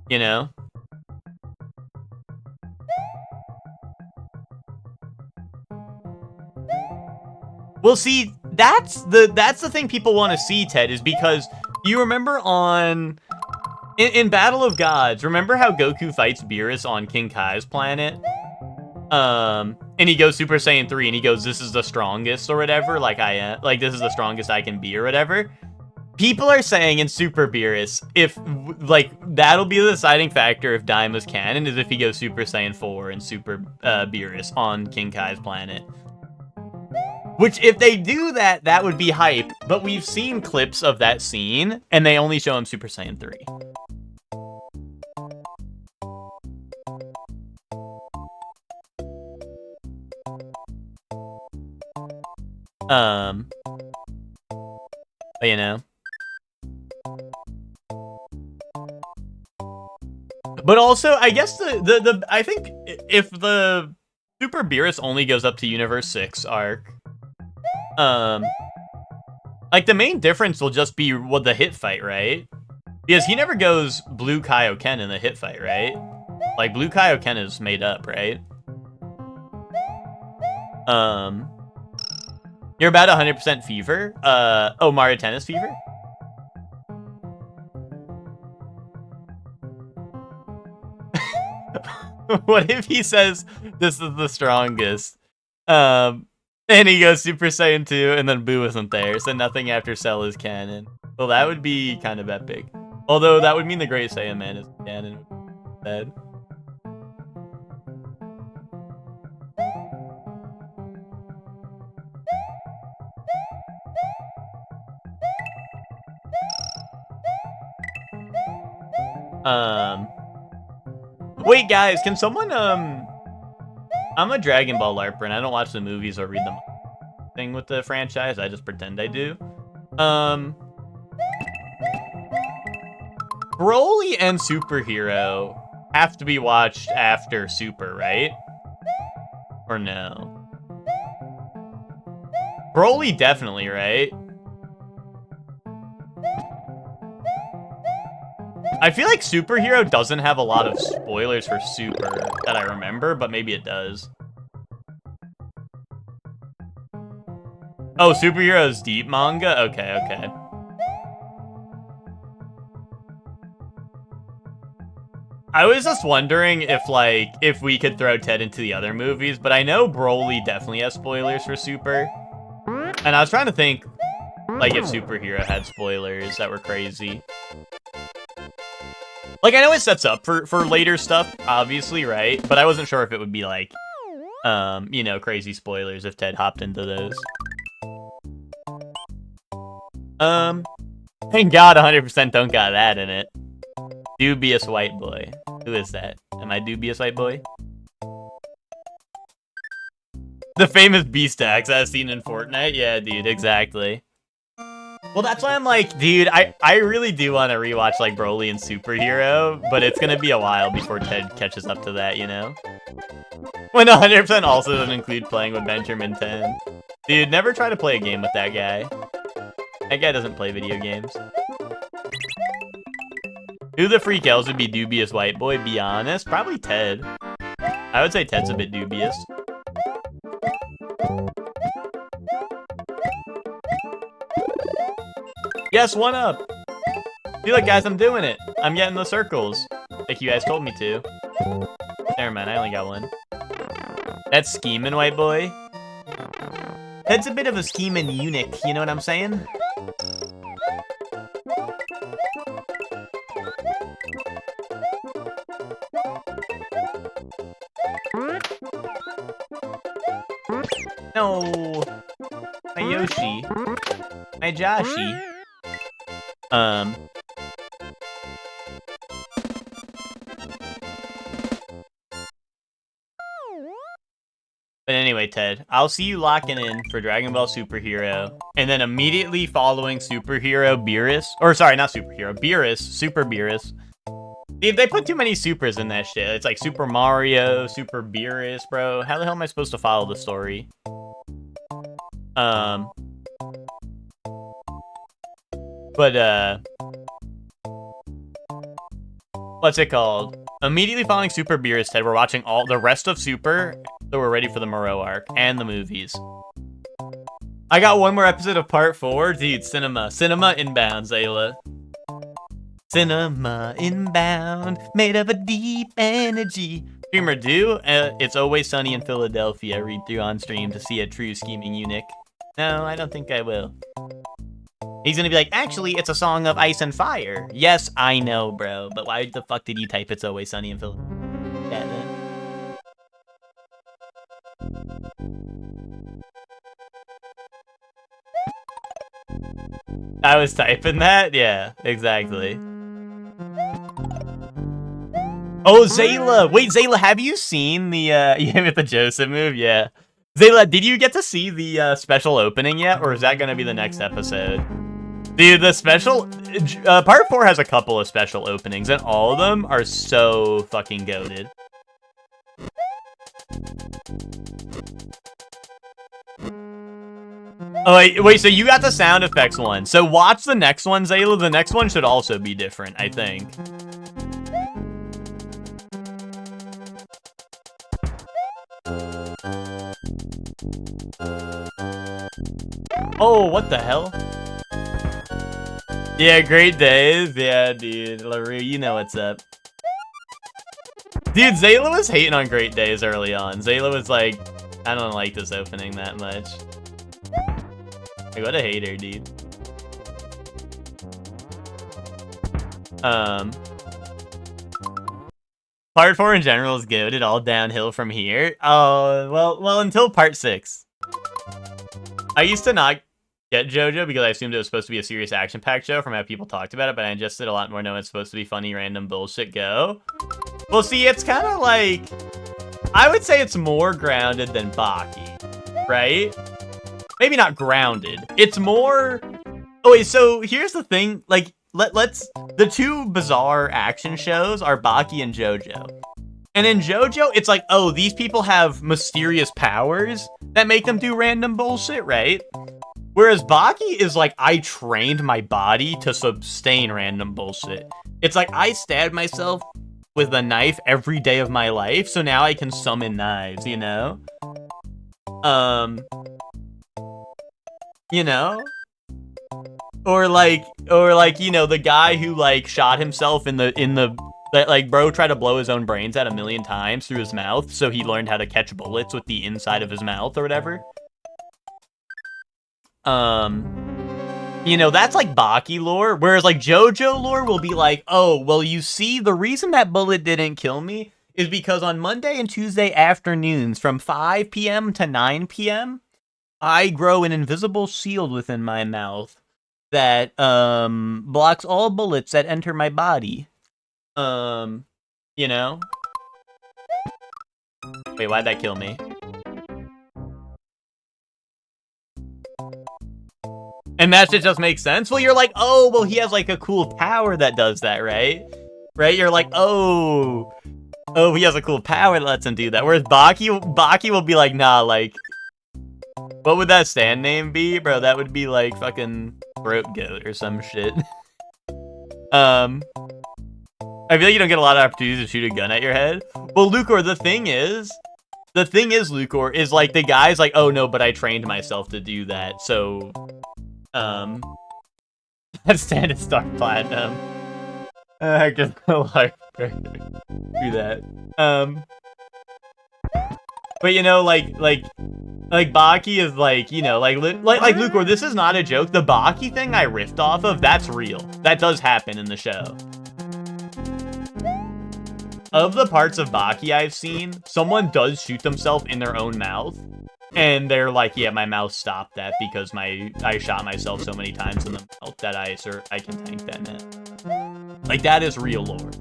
You know? Well, see, that's the thing people want to see, Ted, is because you remember in Battle of Gods, remember how Goku fights Beerus on King Kai's planet? And he goes Super Saiyan 3 and he goes, this is the strongest or whatever, like this is the strongest I can be or whatever. People are saying in Super Beerus, if, like, that'll be the deciding factor if Daima's canon, is if he goes Super Saiyan 4 and Super Beerus on King Kai's planet. Which, if they do that, that would be hype, but we've seen clips of that scene, and they only show him Super Saiyan 3. But you know. But also, I guess I think if the Super Beerus only goes up to Universe 6 arc, like the main difference will just be the hit fight, right? Because he never goes Blue Kaioken in the hit fight, right? Like Blue Kaioken is made up, right? You're about 100% fever. Oh, Mario Tennis fever? What if he says this is the strongest? And he goes Super Saiyan 2 and then Boo isn't there, so nothing after Cell is canon. Well, that would be kind of epic. Although that would mean the Great Saiyan Man is canon. Dead. Wait, guys, can someone, I'm a Dragon Ball LARPer, and I don't watch the movies or read the thing with the franchise, I just pretend I do. Broly and Superhero have to be watched after Super, right? Or no? Broly definitely, right? I feel like Superhero doesn't have a lot of spoilers for Super that I remember, but maybe it does. Oh, Superhero's deep manga? Okay, okay. I was just wondering if we could throw Ted into the other movies, but I know Broly definitely has spoilers for Super. And I was trying to think, like, if Superhero had spoilers that were crazy. Like, I know it sets up for later stuff, obviously, right? But I wasn't sure if it would be, like, you know, crazy spoilers if Ted hopped into those. Thank God 100% don't got that in it. Dubious white boy. Who is that? Am I dubious white boy? The famous Beastax I've seen in Fortnite? Yeah, dude, exactly. Well, that's why I'm like, dude, I really do want to rewatch like Broly and Superhero, but it's gonna be a while before Ted catches up to that, you know? When 100% also doesn't include playing with Benjamin 10. Dude, never try to play a game with that guy. That guy doesn't play video games. Who the freak else would be dubious white boy? Be honest, probably Ted. I would say Ted's a bit dubious. Yes, one up. See, look, guys, I'm doing it. I'm getting the circles, like you guys told me to. Never mind, I only got one. That's scheming, white boy. Ted's a bit of a scheming eunuch, you know what I'm saying? No, my Yoshi, my Joshi. But anyway, Ted, I'll see you locking in for Dragon Ball Superhero, and then immediately following Superhero Beerus, or sorry, not Superhero, Beerus, Super Beerus. Dude, they put too many supers in that shit. It's like Super Mario, Super Beerus, bro. How the hell am I supposed to follow the story? What's it called? Immediately following Super Beerus, Ted, we're watching all the rest of Super, so we're ready for the Moreau arc and the movies. I got one more episode of part 4. Dude, cinema inbound, Zayla. Cinema inbound, made of a deep energy. Streamer do, It's Always Sunny in Philadelphia. Read through on stream to see a true scheming eunuch. No, I don't think I will. He's gonna be like, actually, it's a song of ice and fire. Yes, I know, bro, but why the fuck did you type It's Always Sunny in Philadelphia? Yeah, then. I was typing that? Yeah, exactly. Oh, Zayla! Wait, Zayla, have you seen the, yeah, with the Joseph move? Yeah. Zayla, did you get to see the, special opening yet, or is that gonna be the next episode? Dude, the special, part 4 has a couple of special openings, and all of them are so fucking goated. Oh, wait, so you got the sound effects one. So watch the next one, Zayla. The next one should also be different, I think. Oh, what the hell? Yeah, Great Days. Yeah, dude. LaRue, you know what's up. Dude, Zayla was hating on Great Days early on. Zayla was like, I don't like this opening that much. Like, what a hater, dude. Part 4 in general is good. It all downhill from here. Oh, well, until part 6. I used to not get JoJo because I assumed it was supposed to be a serious action-packed show from how people talked about it, but I just did a lot more knowing it's supposed to be funny, random bullshit go. Well, see, it's kind of like... I would say it's more grounded than Baki, right? Maybe not grounded. It's more... Oh, wait, so here's the thing. Like, let's... The two bizarre action shows are Baki and JoJo. And in JoJo, it's like, oh, these people have mysterious powers that make them do random bullshit, right? Whereas Baki is like, I trained my body to sustain random bullshit. It's like, I stabbed myself with a knife every day of my life, so now I can summon knives, you know? You know? Or like, you know, the guy who, like, shot himself that, like, bro tried to blow his own brains out 1,000,000 times through his mouth, so he learned how to catch bullets with the inside of his mouth or whatever. You know, that's like Baki lore, whereas like JoJo lore will be like, oh, well, you see, the reason that bullet didn't kill me is because on Monday and Tuesday afternoons from 5 p.m. to 9 p.m., I grow an invisible shield within my mouth that, blocks all bullets that enter my body. You know? Wait, why'd that kill me? And that shit just makes sense. Well, you're like, oh, well, he has like a cool power that does that, right? Right? You're like, oh, he has a cool power that lets him do that. Whereas Baki will be like, nah, like, what would that stand name be, bro? That would be like fucking throat goat or some shit. I feel like you don't get a lot of opportunities to shoot a gun at your head. Well, Lucor, the thing is, Lucor, is like the guy's like, oh no, but I trained myself to do that, so, that's standard star platinum. I just like do that. But you know, like Baki is like, you know, like Lucor, this is not a joke. The Baki thing I riffed off of, that's real. That does happen in the show. Of the parts of Baki I've seen, someone does shoot themselves in their own mouth. And they're like, yeah, my mouth stopped that because I shot myself so many times in the mouth that I can tank that net. Like, that is real lore.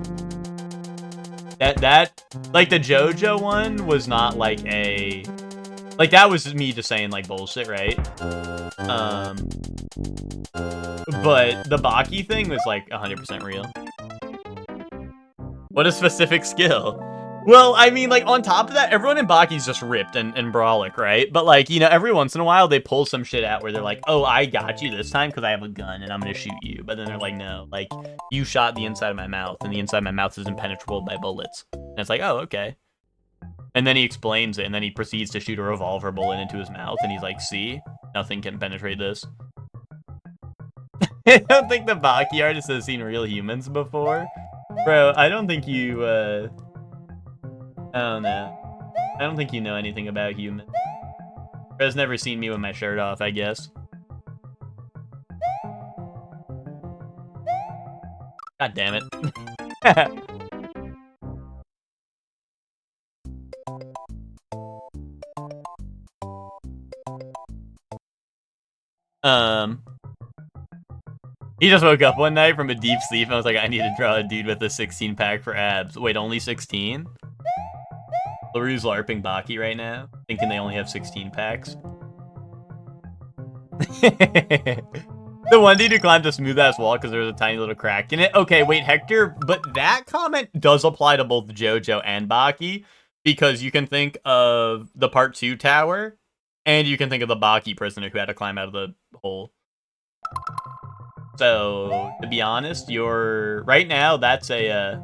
That like the JoJo one was not like a, like that was me just saying like bullshit, right? But the Baki thing was like 100% real. What a specific skill. Well, I mean, like, on top of that, everyone in Baki's just ripped and brawlic, right? But, like, you know, every once in a while, they pull some shit out where they're like, oh, I got you this time because I have a gun and I'm gonna shoot you. But then they're like, no, like, you shot the inside of my mouth and the inside of my mouth is impenetrable by bullets. And it's like, oh, okay. And then he explains it and then he proceeds to shoot a revolver bullet into his mouth and he's like, see? Nothing can penetrate this. I don't think the Baki artist has seen real humans before. Bro, I don't think you, I don't know. I don't think you know anything about humans. Bro's never seen me with my shirt off, I guess. God damn it. He just woke up one night from a deep sleep and I was like, I need to draw a dude with a 16-pack for abs. Wait, only 16? LaRue's LARPing Baki right now, thinking they only have 16 packs. The one dude who climbed a smooth-ass wall because there was a tiny little crack in it. Okay, wait, Hector, but that comment does apply to both JoJo and Baki, because you can think of the Part 2 tower, and you can think of the Baki prisoner who had to climb out of the hole. So, to be honest, you're... Right now, that's a,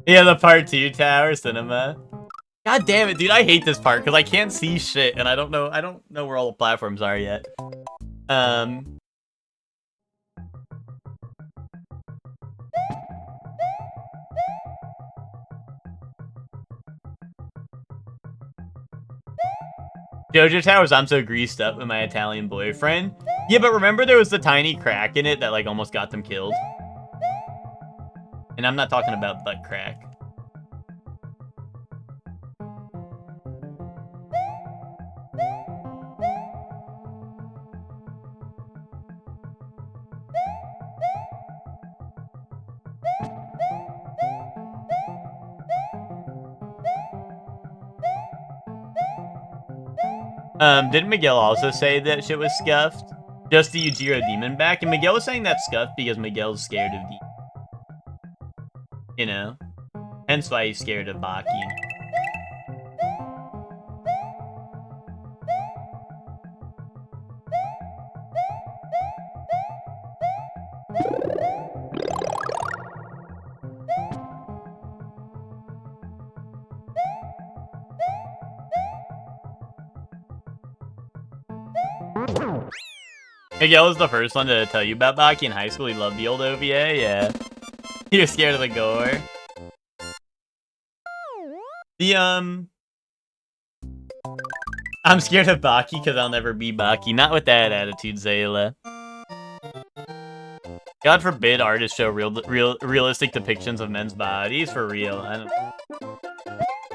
Yeah, the Part 2 tower cinema. God damn it, dude, I hate this part because I can't see shit and I don't know where all the platforms are yet. JoJo Towers, I'm so greased up with my Italian boyfriend. Yeah, but remember there was the tiny crack in it that like almost got them killed? And I'm not talking about butt crack. Didn't Miguel also say that shit was scuffed? Just the Yujiro demon back? And Miguel was saying that's scuffed because Miguel's scared of demons. You know? Hence why he's scared of Baki. Miguel was the first one to tell you about Baki in high school. He loved the old OVA, yeah. He was scared of the gore. I'm scared of Baki because I'll never be Baki. Not with that attitude, Zayla. God forbid artists show realistic depictions of men's bodies for real. I don't.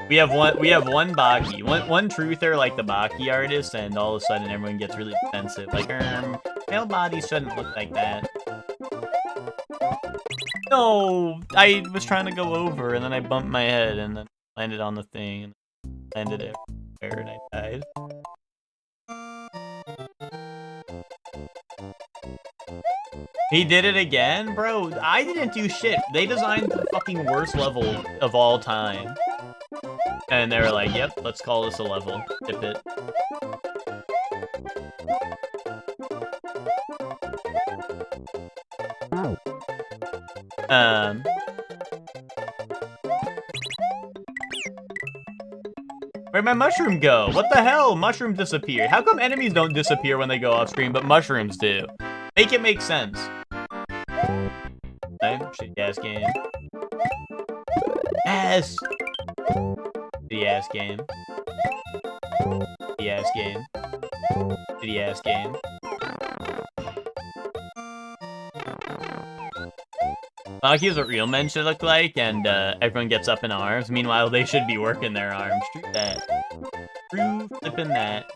We have one Baki, one truther like the Baki artist, and all of a sudden everyone gets really defensive. Like, male bodies shouldn't look like that. No, I was trying to go over, and then I bumped my head, and then landed on the thing, and landed everywhere, and I died. He did it again? Bro, I didn't do shit. They designed the fucking worst level of all time. And they were like, yep, let's call this a level. Tip it. Where'd my mushroom go? What the hell? Mushroom disappeared. How come enemies don't disappear when they go off screen, but mushrooms do? Make it make sense. Okay, shitty ass game. Yes! Shitty ass game. Shitty ass game. Shitty ass game. Here's what real men should look like, and everyone gets up in arms. Meanwhile, they should be working their arms. True that. True flipping that.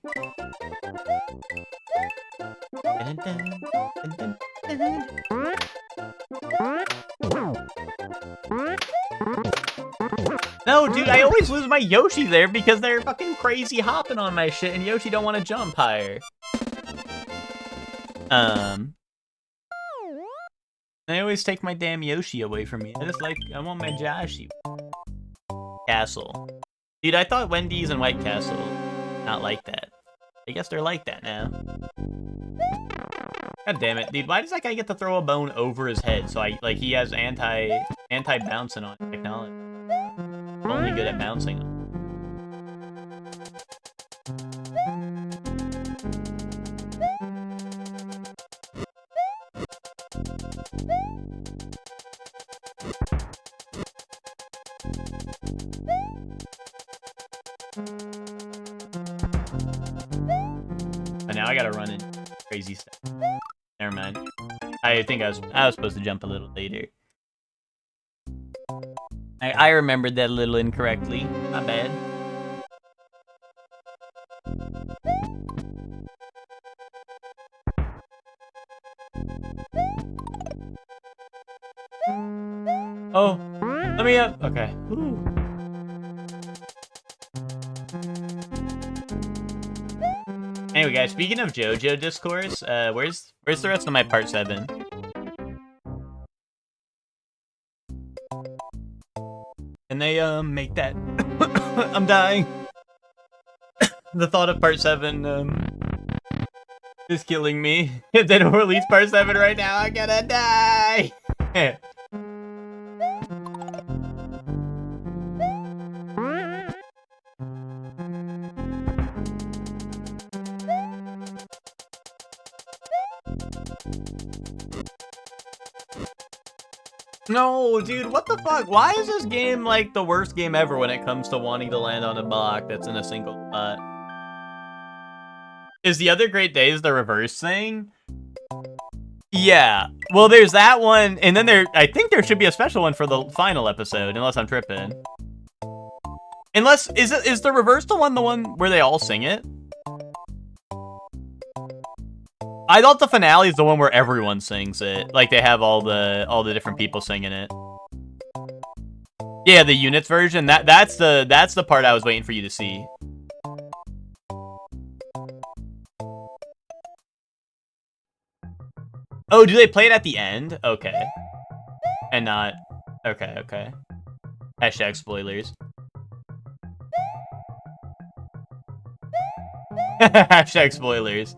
No, dude, I always lose my Yoshi there because they're fucking crazy hopping on my shit, and Yoshi don't want to jump higher. They always take my damn Yoshi away from me. I want my Joshi. Castle. Dude, I thought Wendy's and White Castle not like that. I guess they're like that now. God damn it, dude. Why does that guy get to throw a bone over his head? So he has anti-bouncing on technology. I'm only good at bouncing. But now I gotta run in crazy stuff. Never mind. I think I was supposed to jump a little later. I remembered that a little incorrectly. My bad. Oh, let me up. Okay. Ooh. Anyway, guys, speaking of JoJo discourse, where's the rest of my part 7? Can they make that? I'm dying. The thought of part 7 is killing me. If they don't release part 7 right now, I'm gonna die. No, dude, what the fuck? Why is this game like the worst game ever when it comes to wanting to land on a block that's in a single spot? Is the other Great Days the reverse thing? Yeah. Well, there's that one, and then I think there should be a special one for the final episode, unless I'm tripping. Unless, is the reverse the one where they all sing it? I thought the finale is the one where everyone sings it. Like they have all the different people singing it. Yeah, the units version. That's the part I was waiting for you to see. Oh, do they play it at the end? Okay. And not okay. Hashtag spoilers. Hashtag spoilers.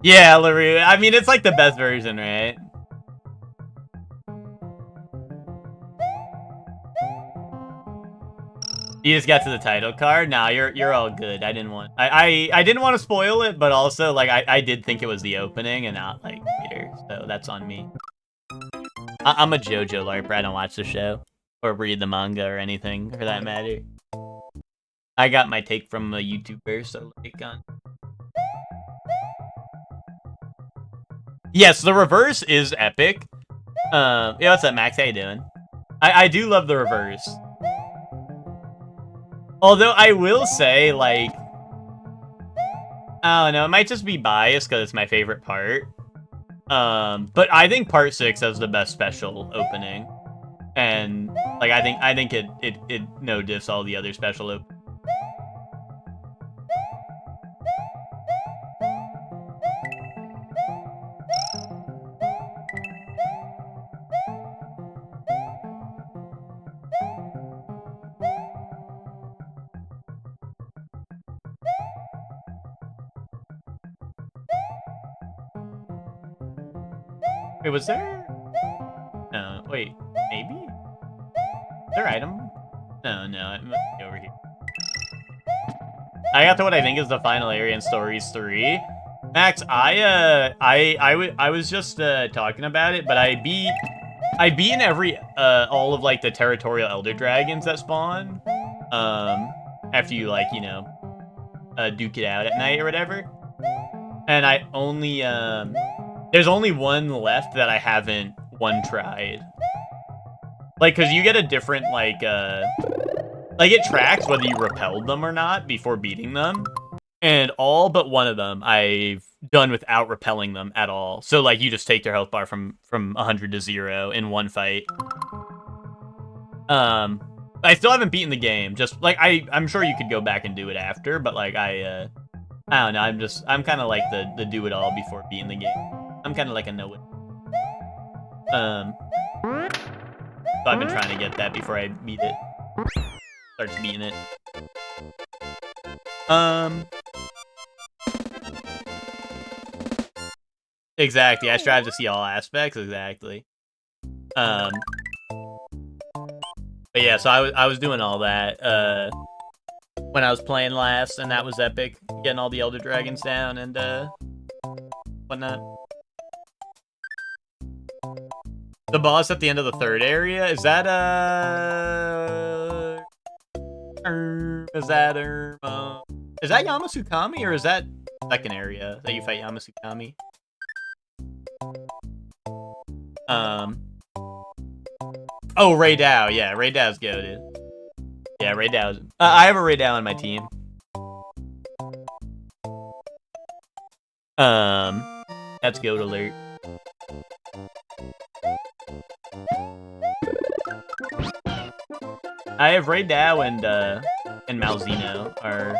Yeah, LaRue. I mean, it's like the best version, right? You just got to the title card? Nah, you're all good. I didn't want to spoil it, but also like I did think it was the opening and not like later, so that's on me. I'm a JoJo LARPer. I don't watch the show or read the manga or anything for that matter. I got my take from a YouTuber, so like on. Yes, the reverse is epic. Yeah, what's up, Max? How you doing? I do love the reverse. Although I will say, like, I don't know. It might just be biased because it's my favorite part. But I think part 6 has the best special opening, and like I think it no diffs all the other special openings. Wait, was there? No, wait, maybe? Is there item? No, it must be over here. I got to what I think is the final area in Stories 3. Max, I was just talking about it, but I've beaten all of like the territorial elder dragons that spawn. After you like, you know, duke it out at night or whatever. And I only there's only one left that I haven't one-tried. Like, cause you get a different like it tracks whether you repelled them or not before beating them. And all but one of them I've done without repelling them at all. So like you just take their health bar from 100 to 0 in one fight. I still haven't beaten the game. Just like I'm sure you could go back and do it after, but like I don't know. I'm kind of like the do it all before beating the game. I'm kind of like a know it. So I've been trying to get that before I beat it. Starts beating it. Exactly. I strive to see all aspects. Exactly. But yeah, so I was doing all that when I was playing last, and that was epic. Getting all the Elder Dragons down and whatnot. The boss at the end of the third area, is that Yamasukami, or is that second area that you fight Yamasukami? Oh, Ray Dao. Yeah, Ray Dao's goated. Yeah, Ray Dao's... I have a Ray Dao on my team. That's goat alert. I have Ray Dao and Malzeno are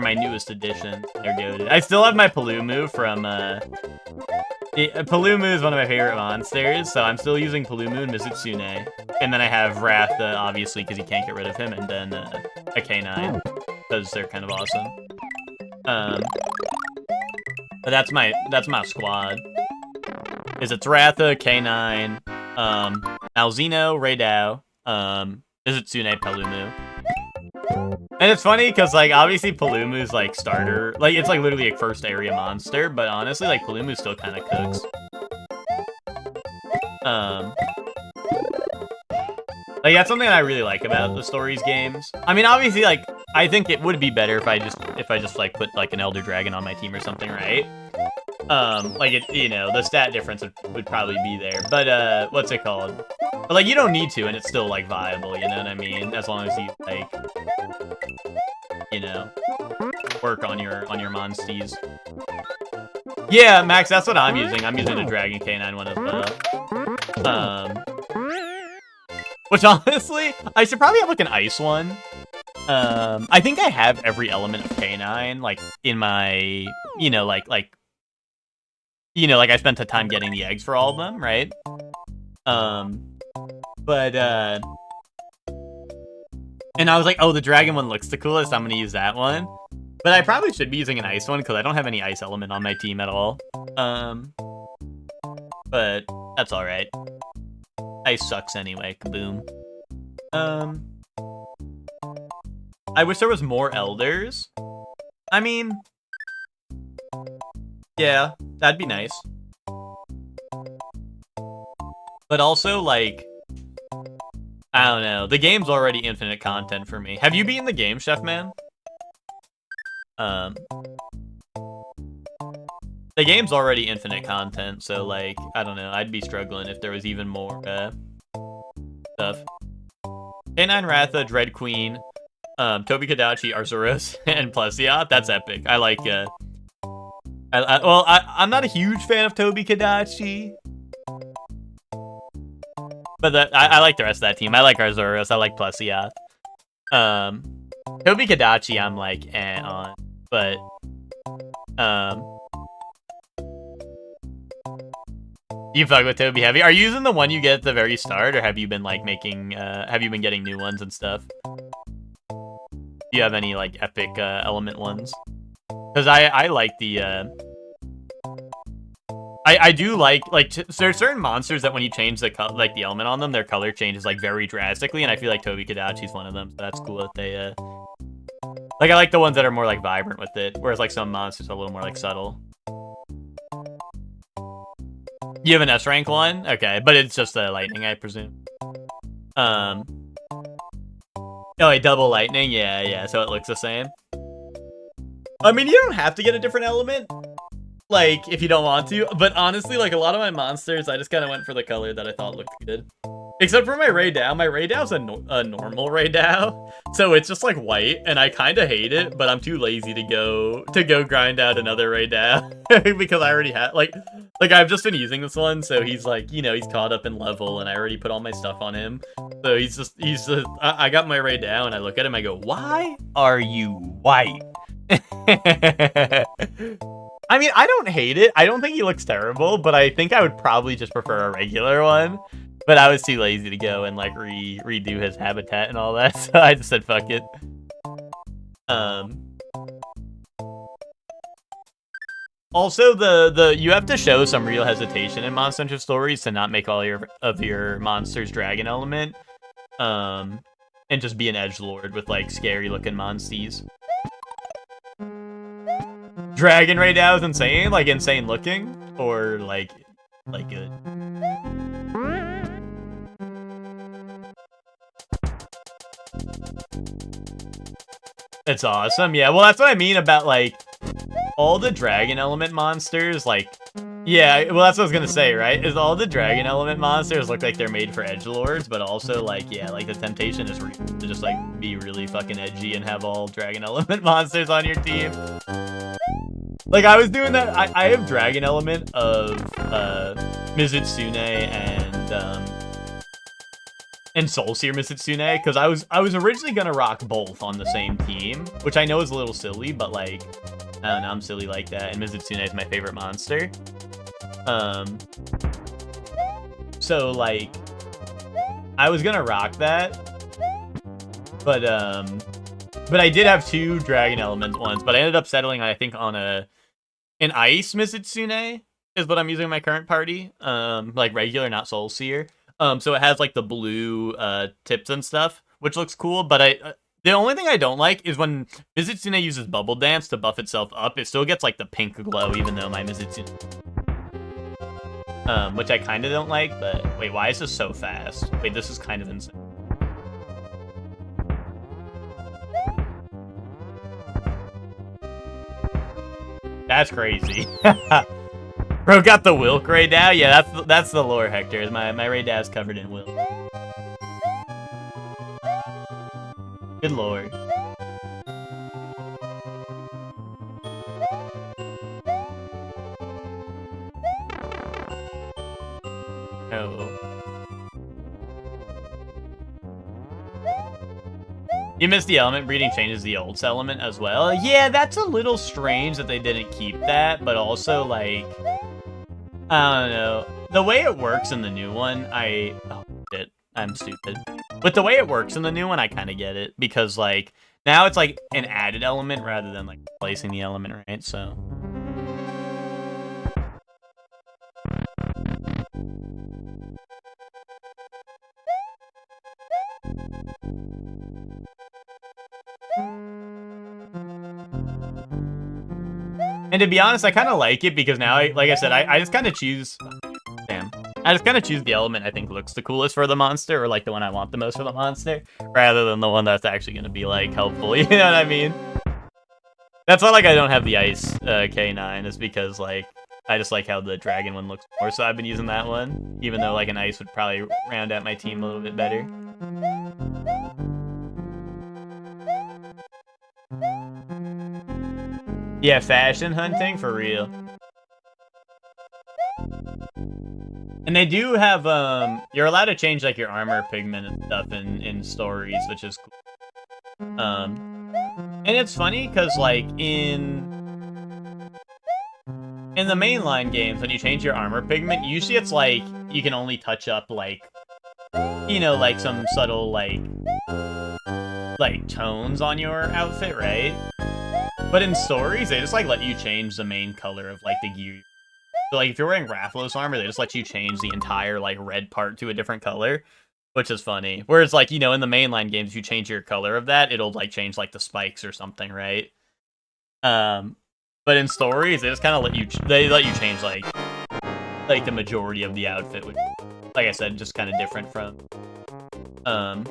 my newest addition. They're goated. I still have my Palumu from Palumu is one of my favorite monsters, so I'm still using Palumu and Mizutsune. And then I have Ratha, obviously, because you can't get rid of him, and then a K9, because they're kind of awesome. But that's my squad. It's Ratha, K9, Malzeno, Ray Dao, Mizutsune, Palumu. And it's funny because, like, obviously Palumu's, like, starter... Like, it's, like, literally a first area monster, but honestly, like, Palumu still kind of cooks. Like, that's something I really like about the Stories games. I mean, obviously, like, I think it would be better if I just, like, put, like, an Elder Dragon on my team or something, right? Like, it, you know, the stat difference would probably be there. But, what's it called? But, like, you don't need to, and it's still, like, viable, you know what I mean? As long as you, like... You know, work on your monsties. Yeah, Max, that's what I'm using. I'm using a Dragon K9 one as well. Which honestly, I should probably have like an ice one. I think I have every element of K9 like in my, you know, like I spent the time getting the eggs for all of them, right? And I was like, oh, the dragon one looks the coolest. I'm going to use that one. But I probably should be using an ice one because I don't have any ice element on my team at all. But that's all right. Ice sucks anyway. Kaboom. I wish there was more elders. I mean, yeah, that'd be nice. But also, like, I don't know. The game's already infinite content for me. Have you beaten the game, Chef Man? The game's already infinite content, so, like, I don't know. I'd be struggling if there was even more stuff. K9 Ratha, Dread Queen, Toby Kadachi, Arzuros, and Plesioth. That's epic. I like, I'm not a huge fan of Toby Kadachi. But I like the rest of that team. I like Arzuros. I like Plesioth. Toby Kadachi, I'm like, on. But, you fuck with Toby heavy. Are you using the one you get at the very start, or have you been, like, have you been getting new ones and stuff? Do you have any, like, epic, element ones? Because I like the, I do like there's certain monsters that when you change the the element on them, their color changes like very drastically, and I feel like Toby Kadachi's one of them. So that's cool that they like I like the ones that are more like vibrant with it, whereas like some monsters are a little more like subtle. You have an S rank one, okay, but it's just a lightning, I presume. Oh, a double lightning, yeah, so it looks the same. I mean, you don't have to get a different element. Like, if you don't want to, but honestly, like, a lot of my monsters, I just kind of went for the color that I thought looked good. Except for my Raidao. My Raidau's a normal Raidao, so it's just, like, white, and I kind of hate it, but I'm too lazy to go grind out another Raidao, because I already have, like, I've just been using this one, so he's, like, you know, he's caught up in level, and I already put all my stuff on him, so he's just, I got my Raidao, and I look at him, I go, why are you white? I mean, I don't hate it. I don't think he looks terrible, but I think I would probably just prefer a regular one. But I was too lazy to go and like redo his habitat and all that, so I just said fuck it. Also, you have to show some real hesitation in Monster Hunter Stories to not make all of your monsters dragon element, and just be an edgelord with like scary looking monsties. Dragon Raidao is insane, like insane looking, or like good. It's awesome, yeah. Well, that's what I mean about like all the dragon element monsters. Like, yeah, well, that's what I was gonna say, right? Is all the dragon element monsters look like they're made for edgelords, but also like, yeah, like the temptation is to just like be really fucking edgy and have all dragon element monsters on your team. Like, I was doing that. I have dragon element of Mizutsune and Soulseer Mizutsune, because I was originally gonna rock both on the same team, which I know is a little silly, but like, I don't know, I'm silly like that, and Mizutsune is my favorite monster. So like, I was gonna rock that, but I did have two dragon element ones, but I ended up settling, I think, on an ice Mizutsune is what I'm using in my current party. Like regular, not Soulseer. So it has like the blue tips and stuff, which looks cool. But the only thing I don't like is when Mizutsune uses Bubble Dance to buff itself up, it still gets like the pink glow, even though my Mizutsune, which I kind of don't like. But wait, why is this so fast? Wait, this is kind of insane. That's crazy. Bro got the Wilk Raidao? Yeah, that's the lore, Hector. My Raidau's covered in Wilk. Good lord. Oh. You missed the element breeding changes the Ults element as well. Yeah, that's a little strange that they didn't keep that, but also, like, I don't know. The way it works in the new one, oh, shit, I'm stupid. But the way it works in the new one, I kind of get it, because, like, now it's, like, an added element rather than, like, replacing the element, right? So... And to be honest, I kind of like it because now, like I said, I just kind of choose... Damn. I just kind of choose the element I think looks the coolest for the monster, or like the one I want the most for the monster, rather than the one that's actually going to be like helpful, you know what I mean? That's why like I don't have the ice K9, is because like I just like how the dragon one looks more, so I've been using that one, even though like an ice would probably round out my team a little bit better. Yeah, fashion hunting for real. And they do have you're allowed to change like your armor pigment and stuff in stories, which is cool. And it's funny because like in the mainline games, when you change your armor pigment, usually it's like you can only touch up like, you know, like some subtle like tones on your outfit, right? But in stories, they just like let you change the main color of like the gear. So like if you're wearing Rathalos armor, they just let you change the entire like red part to a different color, which is funny. Whereas like, you know, in the mainline games, if you change your color of that, it'll like change like the spikes or something, right? But in stories, they just kind of let you change like the majority of the outfit, which, like I said, just kind of different from the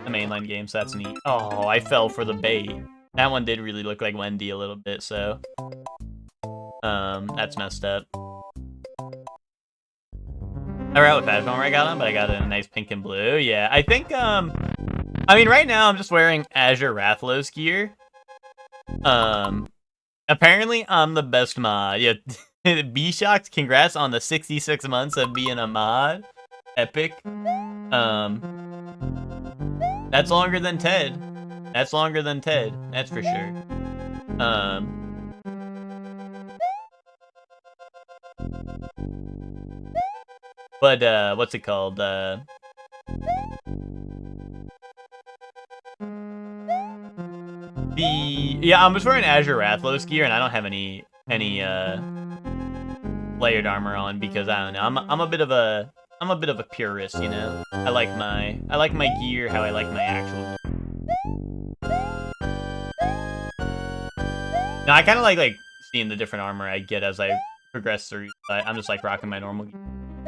mainline games. So that's neat. Oh, I fell for the bait. That one did really look like Wendy a little bit, so that's messed up. I forgot what fashion armor I got on, but I got it in a nice pink and blue. Yeah, I think I mean right now I'm just wearing Azure Rathalos gear. Apparently I'm the best mod. Yeah, B-Shocked, congrats on the 66 months of being a mod. Epic. That's longer than Ted. That's longer than Ted. That's for sure. But what's it called? Yeah, I'm just wearing Azure Rathalos gear, and I don't have any layered armor on because I don't know. I'm a bit of a purist, you know. I like my gear how I like my actual. No, I kind of like seeing the different armor I get as I progress through. But I'm just like rocking my normal gear.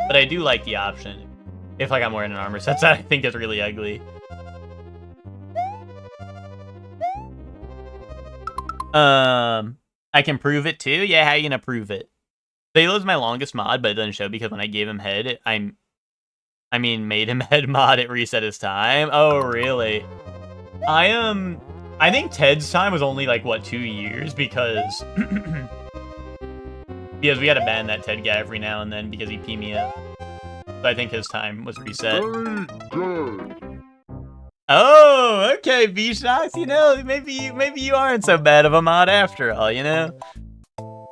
But I do like the option if like I'm wearing an armor set that I think is really ugly. I can prove it too. Yeah, how you gonna prove it? Thalo's my longest mod, but it doesn't show because when I gave him head, I made him head mod at reset his time. Oh, really? I think Ted's time was only like what 2 years because we had to ban that Ted guy every now and then because he pee me up. So I think his time was reset. Oh, okay, B-Shocks, you know, maybe you aren't so bad of a mod after all, you know?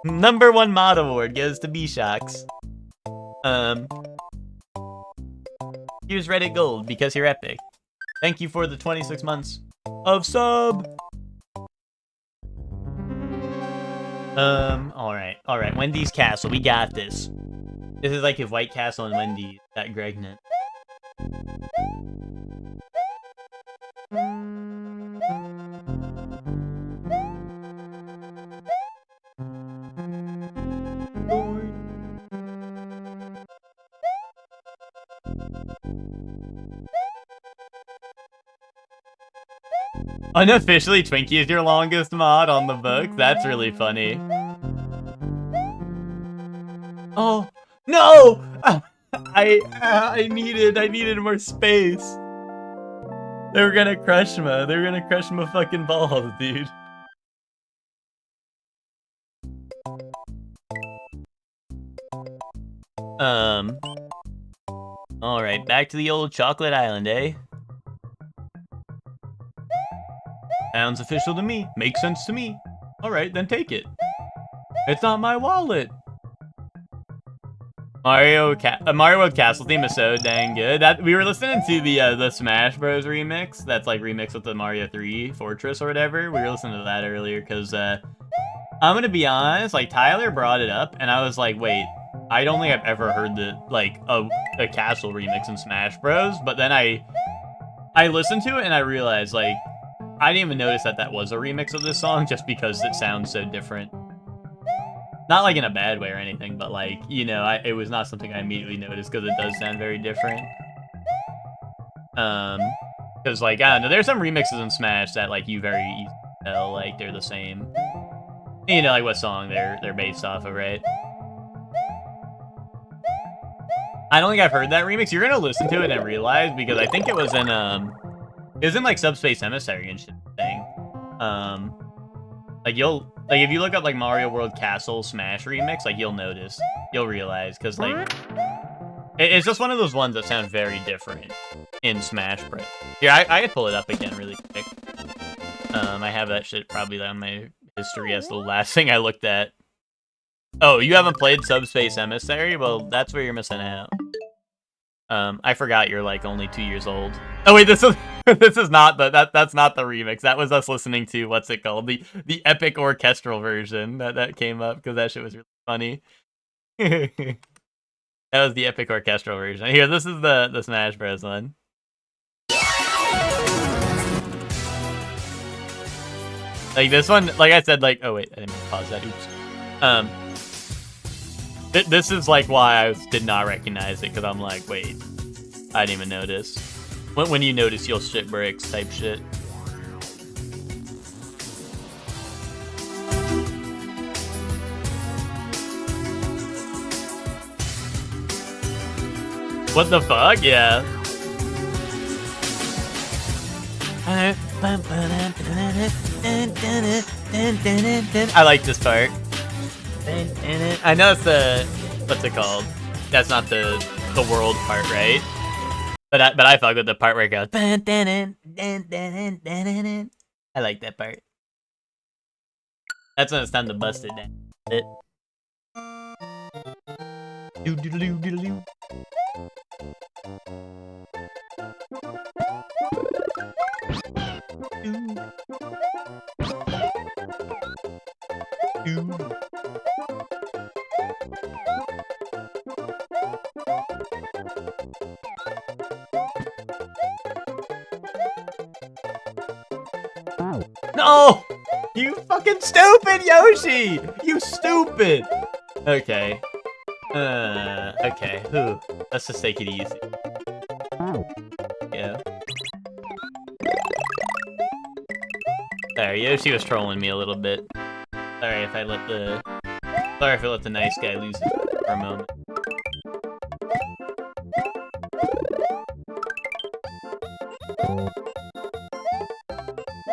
#1 mod award goes to B-Shocks. Here's Reddit Gold, because you're epic. Thank you for the 26 months of sub! Alright, Wendy's Castle, we got this. This is like if White Castle and Wendy's at Gregnet. Unofficially, Twinkie is your longest mod on the book? That's really funny. Oh, no! I needed more space. They were gonna crush me. They were gonna crush my fucking balls, dude. Alright, back to the old chocolate island, eh? Sounds official to me. Makes sense to me. Alright, then take it. It's not my wallet. Mario World Castle theme is so dang good. That we were listening to the Smash Bros remix. That's like remixed with the Mario 3 Fortress or whatever. We were listening to that earlier because I'm gonna be honest, like Tyler brought it up and I was like, wait, I don't think I've ever heard a castle remix in Smash Bros. But then I listened to it and I realized like I didn't even notice that was a remix of this song just because it sounds so different. Not like in a bad way or anything, but like, you know, it was not something I immediately noticed because it does sound very different. Because like, I don't know, there's some remixes in Smash that like you very easily tell like they're the same. You know, like what song they're based off of, right? I don't think I've heard that remix. You're gonna listen to it and realize because I think it was in like Subspace Emissary and shit thing. Like Like, if you look up, like, Mario World Castle Smash Remix, like, you'll notice. You'll realize, because, like, it's just one of those ones that sound very different in Smash Bros. Here, I could pull it up again really quick. I have that shit probably on my history as the last thing I looked at. Oh, you haven't played Subspace Emissary? Well, that's where you're missing out. I forgot you're, like, only 2 years old. Oh, wait, this is... this is not that's not the remix. That was us listening to what's it called, the epic orchestral version that came up because that shit was really funny. That was the epic orchestral version. Here, this is the Smash Bros one. Like this one, like I said, like, oh wait, I didn't mean to pause that. Oops. This is like why I did not recognize it, because I'm like, wait, I didn't even notice. When you notice, you'll shit bricks type shit. What the fuck? Yeah. I like this part. I know it's the... what's it called? That's not the world part, right? But I fuck with the part where it goes. I like that part. That's when it's time to bust it down. Doo-doo-doo-doo-doo. No! You fucking stupid Yoshi! You stupid! Okay. Okay. Ooh. Let's just take it easy. Yeah. Sorry, Yoshi was trolling me a little bit. Sorry if I let the nice guy lose it for a moment.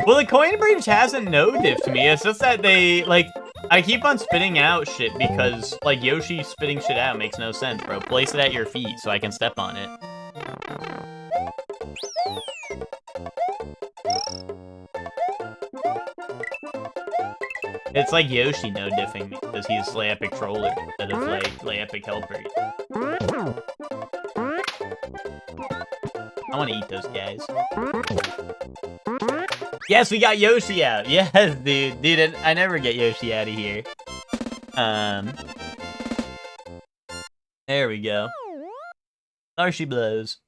Well, the coin bridge hasn't no-diffed me. It's just that they, like, I keep on spitting out shit because, like, Yoshi spitting shit out makes no sense, bro. Place it at your feet so I can step on it. It's like Yoshi no-diffing me because he's Slay Epic Troller instead of, like, Slay Epic Helper. I want to eat those guys. Yes, we got Yoshi out. Yes, dude. Dude, I never get Yoshi out of here. There we go. Archie blows.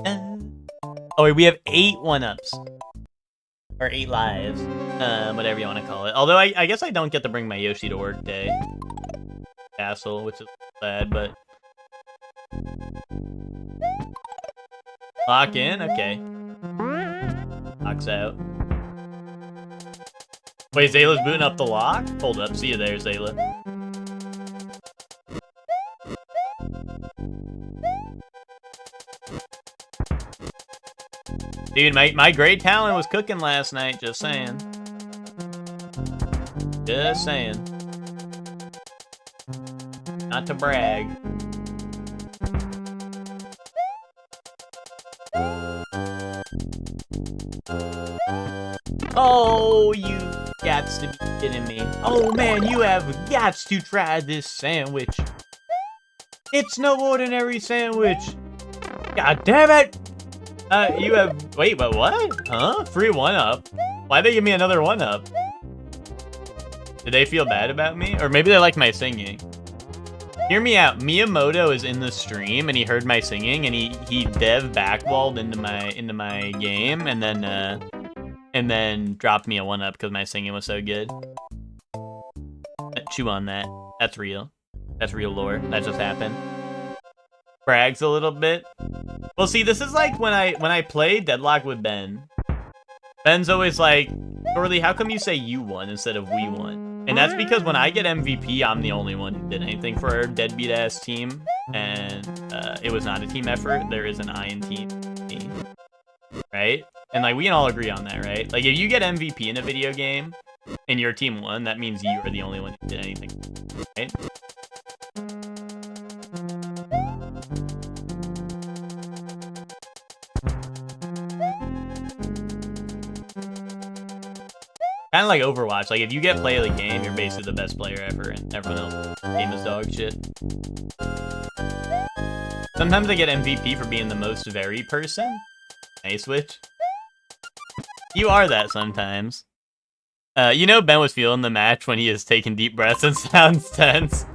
Oh, wait, we have 8 1-ups. Or 8 lives. Whatever you want to call it. Although, I guess I don't get to bring my Yoshi to work day. Castle, which is sad, but... Lock in? Okay. Locks out. Wait, Zayla's booting up the lock? Hold up, see you there, Zayla. Dude, my great talent was cooking last night, just saying. Just saying. Not to brag. Oh, you gots to be kidding me. Oh man, you have gots to try this sandwich. It's no ordinary sandwich. God damn it! You have... Wait, but what? Huh? Free 1-up? Why'd they give me another 1-up? Did they feel bad about me? Or maybe they like my singing. Hear me out. Miyamoto is in the stream and he heard my singing and he dev backwalled into my game and then dropped me a 1-up because my singing was so good. Chew on that. That's real. That's real lore. That just happened. Brags a little bit. Well, see, this is like when I play Deadlock with Ben. Ben's always like, Shorley, how come you say you won instead of we won? And that's because when I get MVP, I'm the only one who did anything for our deadbeat-ass team. And it was not a team effort. There is an I in team. Right? And, like, we can all agree on that, right? Like, if you get MVP in a video game, and your team won, that means you are the only one who did anything, right? Kind of like Overwatch. Like, if you get play of the game, you're basically the best player ever, and everyone else game is dog shit. Sometimes I get MVP for being the most very person. Hey, Switch. You are that sometimes. You know Ben was feeling the match when he is taking deep breaths and sounds tense.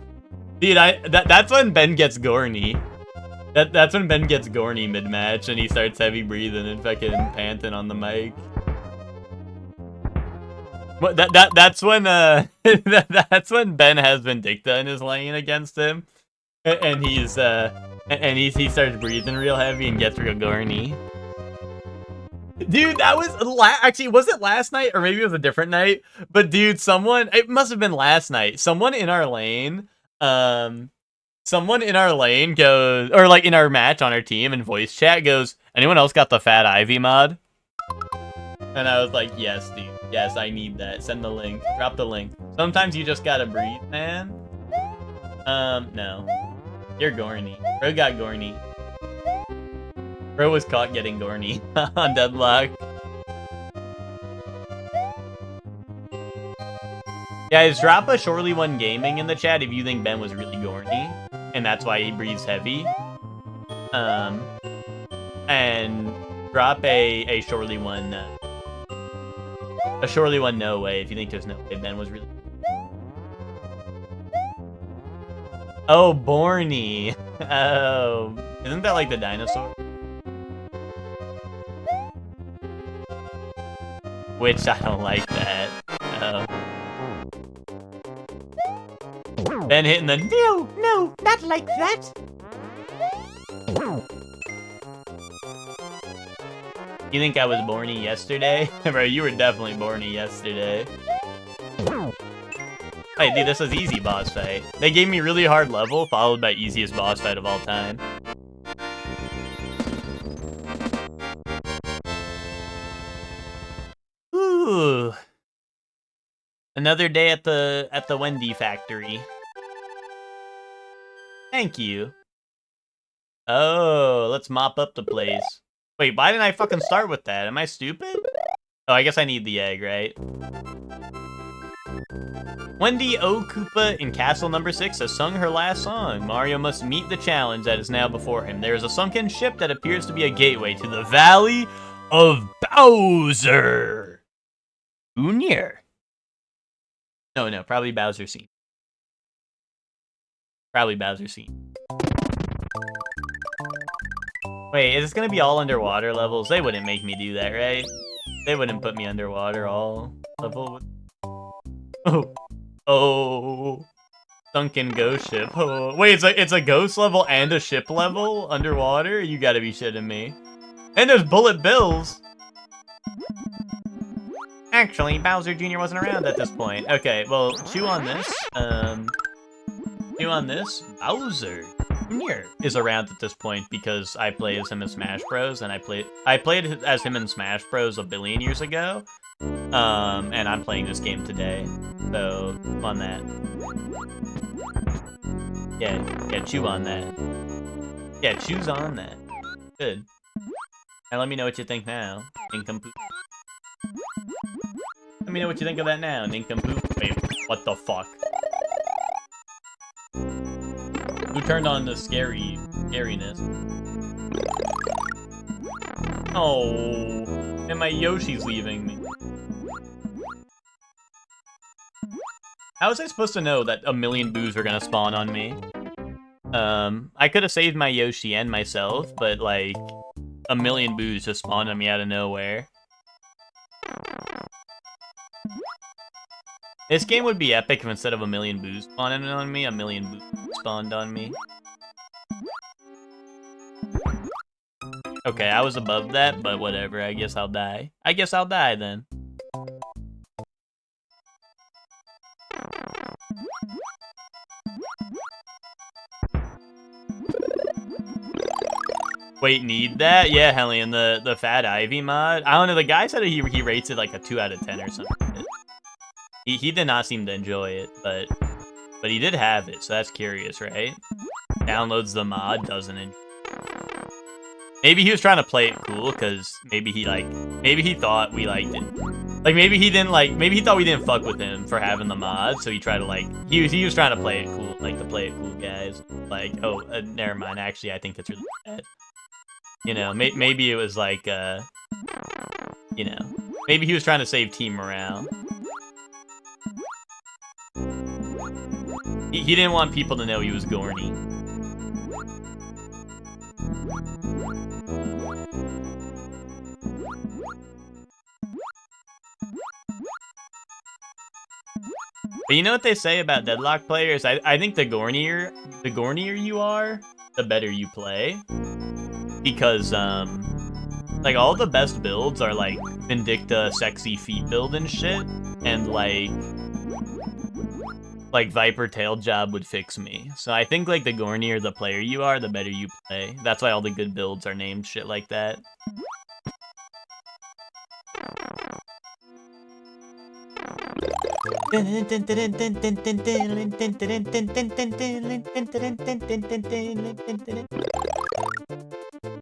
Dude, that's when Ben gets gorny. That's when Ben gets gorny mid-match and he starts heavy breathing and fucking panting on the mic. What that's when that's when Ben has Vindicta in his lane against him, and he starts breathing real heavy and gets real gorny. Dude, that was actually, was it last night or maybe it was a different night? But dude, it must have been last night. Someone in our lane goes, or like in our match on our team in voice chat goes, anyone else got the Fat Ivy mod? And I was like, yes, dude. Yes, I need that. Send the link. Drop the link. Sometimes you just gotta breathe, man. No. You're gorny. Bro got gorny. Bro was caught getting gorny on Deadlock. Guys, drop a Surely One Gaming in the chat if you think Ben was really gorny, and that's why he breathes heavy. And drop a Surely One... a Surely One no way if you think there's no way Ben was really... Oh, Borny. Oh. Isn't that like the dinosaur? Which I don't like that. Oh. Ben hitting the no, not like that. You think I was Borny yesterday? Bro, you were definitely Borny yesterday. Hey, dude, this is easy boss fight. They gave me really hard level, followed by easiest boss fight of all time. Ooh. Another day at the Wendy factory. Thank you. Oh, let's mop up the place. Wait, why didn't I fucking start with that? Am I stupid? Oh, I guess I need the egg, right? Wendy O. Koopa in Castle Number 6 has sung her last song. Mario must meet the challenge that is now before him. There is a sunken ship that appears to be a gateway to the Valley of Bowser. Junior. No, probably Bowser Senior. Probably Bowser Senior. Wait, is this gonna be all underwater levels? They wouldn't make me do that, right? They wouldn't put me underwater all level. Oh. Sunken ghost ship. Oh. Wait, it's a ghost level and a ship level underwater? You gotta be shitting me. And there's bullet bills. Actually, Bowser Jr. wasn't around at this point. Okay, well, chew on this. Chew on this. Bowser Jr. is around at this point because I play as him in Smash Bros. And I played as him in Smash Bros. a billion years ago. And I'm playing this game today. So, on that. Yeah, chew on that. Yeah, choose on that. Good. Now let me know what you think now. Nincompoop. Let me know what you think of that now, Nincompoop. Wait, what the fuck? Who turned on the scariness? Oh, and my Yoshi's leaving me. How was I supposed to know that a million boos were gonna spawn on me? I could have saved my Yoshi and myself, but like, a million boos just spawned on me out of nowhere. This game would be epic if instead of a million boos spawning on me, a million boos spawned on me. Okay, I was above that, but whatever, I guess I'll die. I guess I'll die then. Wait, need that? Yeah, Hellion, the Fat Ivy mod. I don't know, the guy said he rates it like a 2 out of 10 or something. He did not seem to enjoy it, but he did have it, so that's curious, right? Downloads the mod, doesn't enjoy it. Maybe he was trying to play it cool, because maybe he thought we liked it. Like, maybe he thought we didn't fuck with him for having the mod, so he tried to, like, he was trying to play it cool, like, the play it cool guys. Like, oh, never mind, actually, I think that's really bad. You know, maybe it was like, you know, maybe he was trying to save team morale. He didn't want people to know he was Gorny. But you know what they say about Deadlock players? I think the gornier you are, the better you play. Because, like, all the best builds are, like, Vindicta sexy feet build and shit. And, like Viper tail job would fix me. So I think, like, the gornier the player you are, the better you play. That's why all the good builds are named shit like that.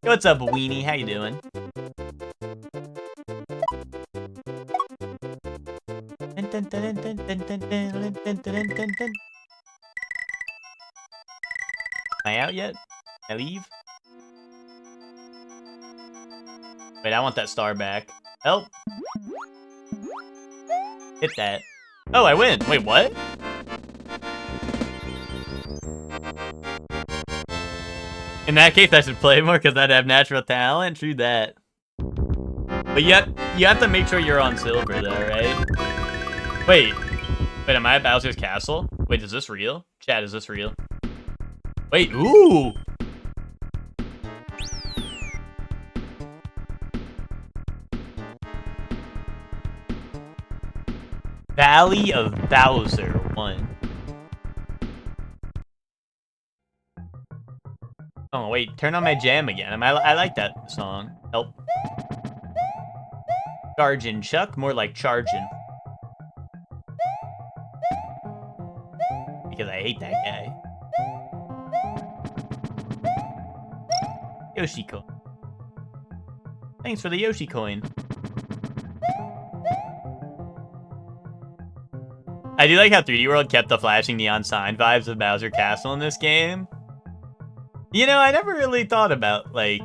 What's up, Weenie? How you doing? Am I out yet? Can I leave? Wait, I want that star back. Help! Hit that. Oh, I win! Wait, what? In that case, I should play more because I'd have natural talent. True that. But you have to make sure you're on silver, though, right? Wait, am I at Bowser's Castle? Wait, is this real? Chat, is this real? Wait, ooh! Valley of Bowser 1. Oh, wait, turn on my jam again. I like that song. Help. Chargin' Chuck, more like chargin'. Because I hate that guy. Yoshi coin. Thanks for the Yoshi coin. I do like how 3D World kept the flashing neon sign vibes of Bowser Castle in this game. You know, I never really thought about, like,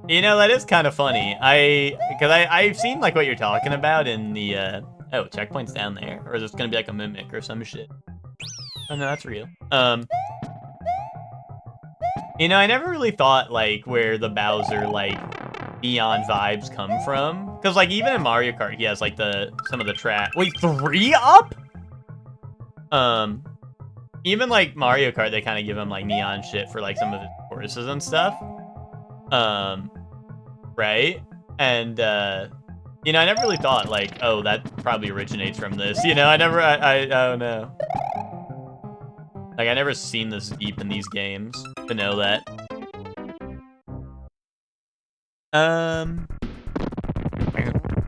you know, that is kind of funny. Because I've seen, like, what you're talking about in the, oh, checkpoint's down there. Or is this gonna be, like, a mimic or some shit? Oh, no, that's real. You know, I never really thought, like, where the Bowser, like, neon vibes come from. Because, like, even in Mario Kart, he has, like, some of the track. Wait, 3-up? Even, like, Mario Kart, they kind of give him, like, neon shit for, like, some of his courses and stuff. Right? And, you know, I never really thought, like, oh, that probably originates from this. You know, I don't know. Like, I never seen this deep in these games to know that.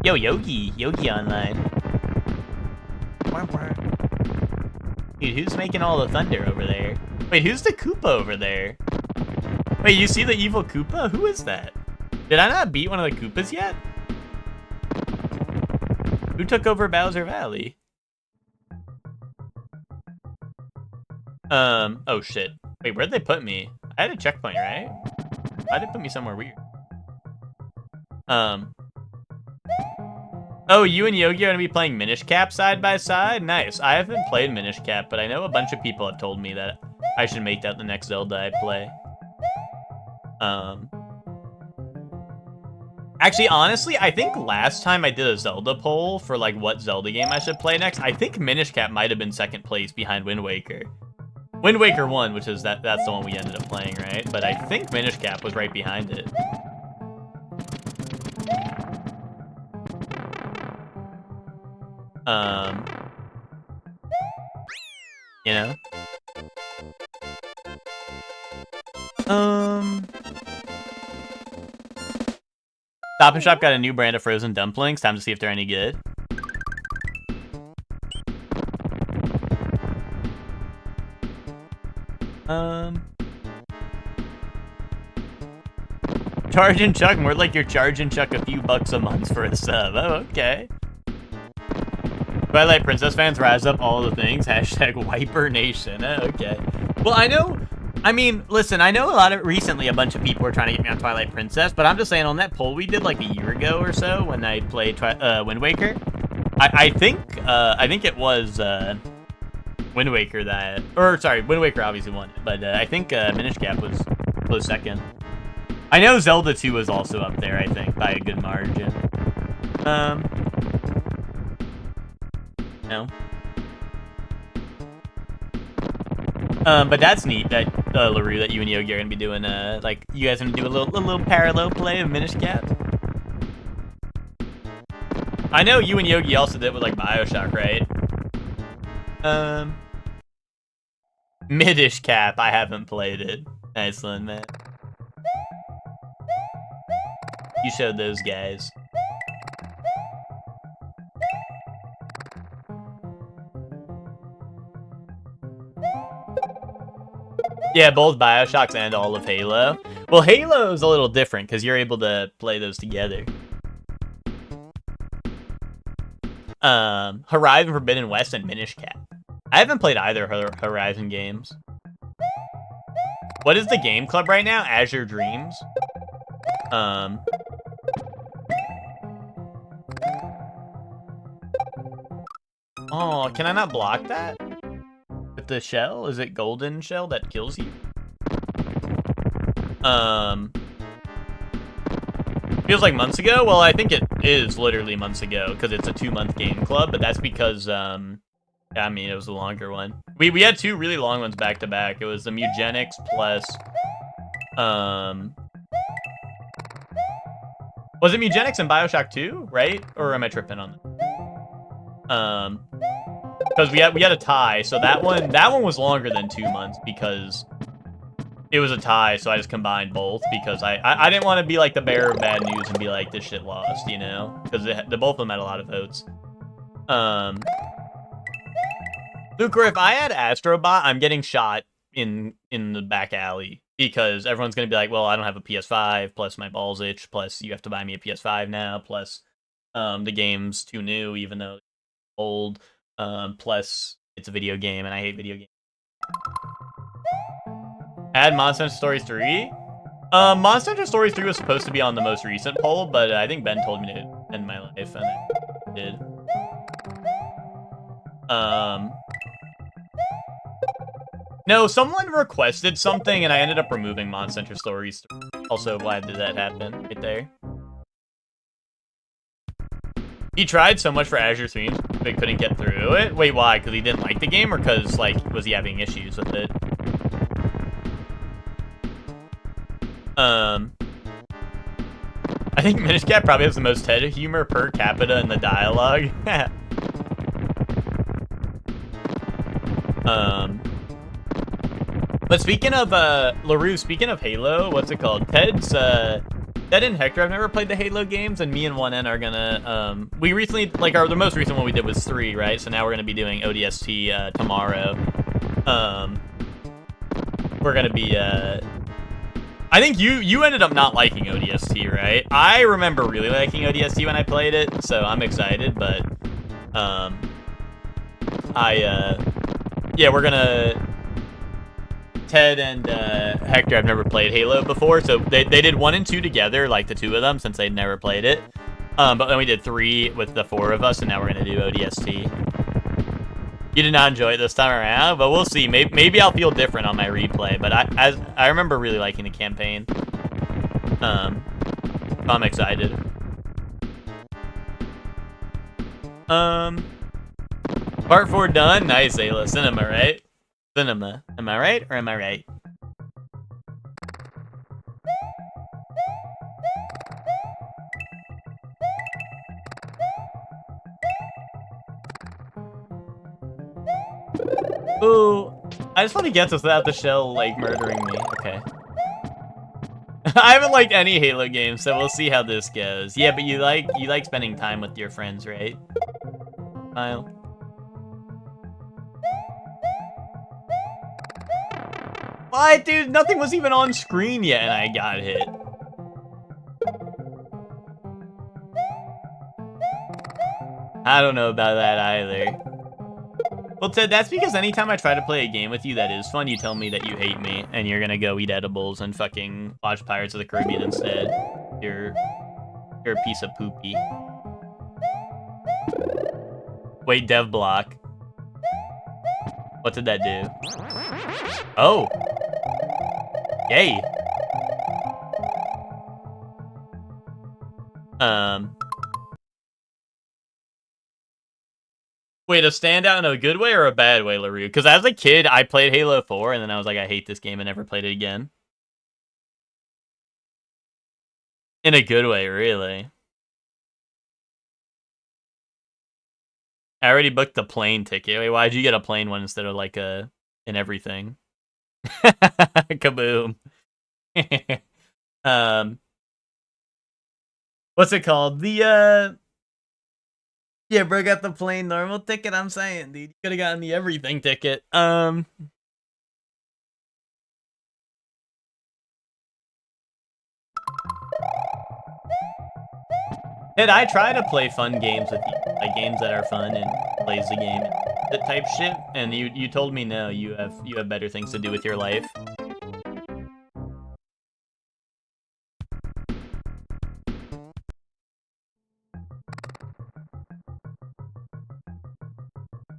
Yo, Yogi online. Dude, who's making all the thunder over there? Wait, who's the Koopa over there? Wait, you see the evil Koopa? Who is that? Did I not beat one of the Koopas yet? Who took over Bowser Valley? Oh shit. Wait, where'd they put me? I had a checkpoint, right? Why'd they put me somewhere weird? Oh, you and Yogi are gonna be playing Minish Cap side by side? Nice. I haven't played Minish Cap, but I know a bunch of people have told me that I should make that the next Zelda I play. Actually, honestly, I think last time I did a Zelda poll for, like, what Zelda game I should play next, I think Minish Cap might have been second place behind Wind Waker. Wind Waker 1, which is that's the one we ended up playing, right? But I think Minish Cap was right behind it. You know? Stop and Shop got a new brand of frozen dumplings. Time to see if they're any good. Charge and Chuck, more like you're charging Chuck a few bucks a month for a sub. Oh, okay. Twilight Princess fans rise up, all the things. Hashtag Wiper Nation. Oh, okay. Well, I know, I mean, listen, I know recently a bunch of people were trying to get me on Twilight Princess, but I'm just saying on that poll we did like a year ago or so when I played Wind Waker, I think it was Wind Waker that, or sorry, Wind Waker obviously won it, but I think Minish Cap was close second. I know Zelda 2 was also up there, I think, by a good margin. No. But that's neat that LaRue, that you and Yogi are gonna be doing like you guys are gonna do a little parallel play of Minish Cap. I know you and Yogi also did with like BioShock, right? Midish Cap, I haven't played it. Nice one, man. You showed those guys. Yeah, both BioShocks and all of Halo. Well, Halo's a little different because you're able to play those together. Horizon Forbidden West and Minish Cap. I haven't played either Horizon games. What is the game club right now? Azure Dreams. Oh, can I not block that? With the shell? Is it golden shell that kills you? Feels like months ago? Well, I think it is literally months ago because it's a 2-month game club, but that's because, I mean, it was a longer one. We had 2 really long ones back to back. It was the Mugenics plus, was it Mugenics and BioShock 2, right? Or am I tripping on that? Because we had a tie, so that one was longer than 2 months because it was a tie, so I just combined both because I didn't want to be like the bearer of bad news and be like, this shit lost, you know? Because the both of them had a lot of votes. Lucre, if I had Astrobot, I'm getting shot in the back alley because everyone's going to be like, well, I don't have a PS5, plus my balls itch, plus you have to buy me a PS5 now, plus the game's too new, even though it's old, plus it's a video game, and I hate video games. Add Monster Hunter Stories 3? Monster Hunter Stories 3 was supposed to be on the most recent poll, but I think Ben told me to end my life, and I did. No, someone requested something, and I ended up removing Monster Hunter Stories 3. Also, why did that happen right there? He tried so much for Azure Streams, but couldn't get through it? Wait, why? Because he didn't like the game, or because, like, was he having issues with it? I think Minish Cap probably has the most head humor per capita in the dialogue. But speaking of, LaRue, speaking of Halo, what's it called? Ted and Hector have never played the Halo games, and me and 1N are gonna, we recently, like, the most recent one we did was 3, right? So now we're gonna be doing ODST, tomorrow. We're gonna be, I think you ended up not liking ODST, right? I remember really liking ODST when I played it, so I'm excited, but, yeah, we're gonna... Ted and Hector have never played Halo before, so they did 1 and 2 together, like the 2 of them, since they'd never played it. But then we did 3 with the 4 of us, and now we're gonna do ODST. You did not enjoy it this time around, but we'll see. Maybe I'll feel different on my replay, but I remember really liking the campaign. I'm excited. Part 4 done. Nice, Ayla. Cinema, right? Cinema. Am I right, or am I right? Ooh, I just want to get this without the shell, like, murdering me. Okay. I haven't liked any Halo games, so we'll see how this goes. Yeah, but you like spending time with your friends, right? Kyle? What, dude? Nothing was even on screen yet, and I got hit. I don't know about that either. Well, Ted, that's because anytime I try to play a game with you that is fun, you tell me that you hate me, and you're gonna go eat edibles and fucking watch Pirates of the Caribbean instead. You're a piece of poopy. Wait, dev block. What did that do? Oh. Yay. Wait, a standout in a good way or a bad way, LaRue? Because as a kid, I played Halo 4, and then I was like, I hate this game and never played it again. In a good way, really. I already booked the plane ticket. Wait, why'd you get a plane one instead of like an everything? Kaboom. What's it called? Yeah, bro, got the plain normal ticket. I'm saying, dude, you could have gotten the everything ticket. Did I try to play fun games with you, like games that are fun and plays the game, that type shit? And you told me no. You have better things to do with your life.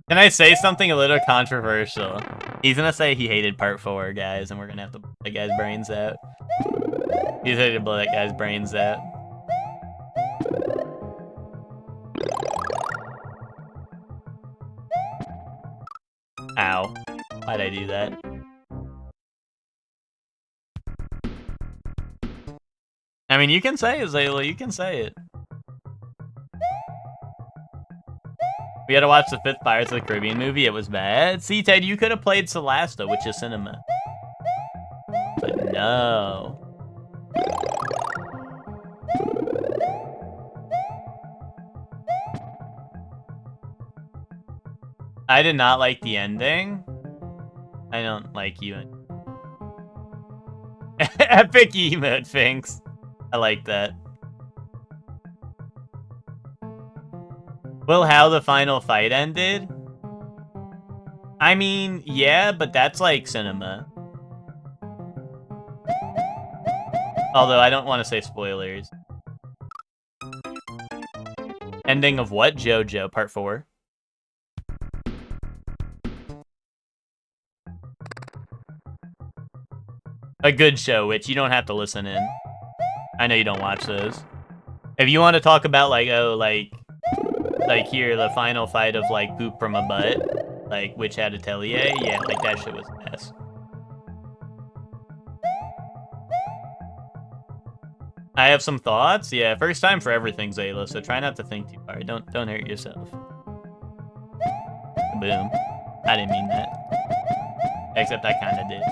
Can I say something a little controversial? He's gonna say he hated part 4, guys, and we're gonna have to blow that guy's brains out. He's ready to blow that guy's brains out. Ow. Why'd I do that? I mean, you can say it, Zayla, you can say it. We had to watch the 5th Pirates of the Caribbean movie. It was bad. See, Ted, you could have played Celasta, which is cinema. But no. I did not like the ending. I don't like you. Epic emote, Finks. I like that. Well, how the final fight ended? I mean, yeah, but that's like cinema. Although I don't want to say spoilers. Ending of what? JoJo, part 4. A good show, which you don't have to listen in. I know you don't watch those. If you want to talk about like, oh, like here, the final fight of like poop from a butt, like Witch Hat Atelier, yeah, like that shit was the best. I have some thoughts. Yeah, first time for everything, Zayla, so try not to think too hard. Don't hurt yourself. Boom. I didn't mean that. Except I kinda did.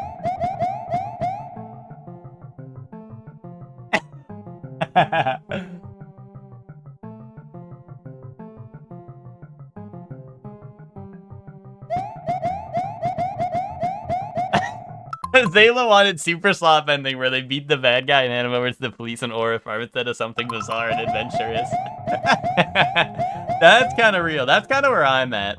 Zayla wanted Super Slop ending where they beat the bad guy and hand him over to the police in Aura Farm instead of something bizarre and adventurous. That's kind of real. That's kind of where I'm at.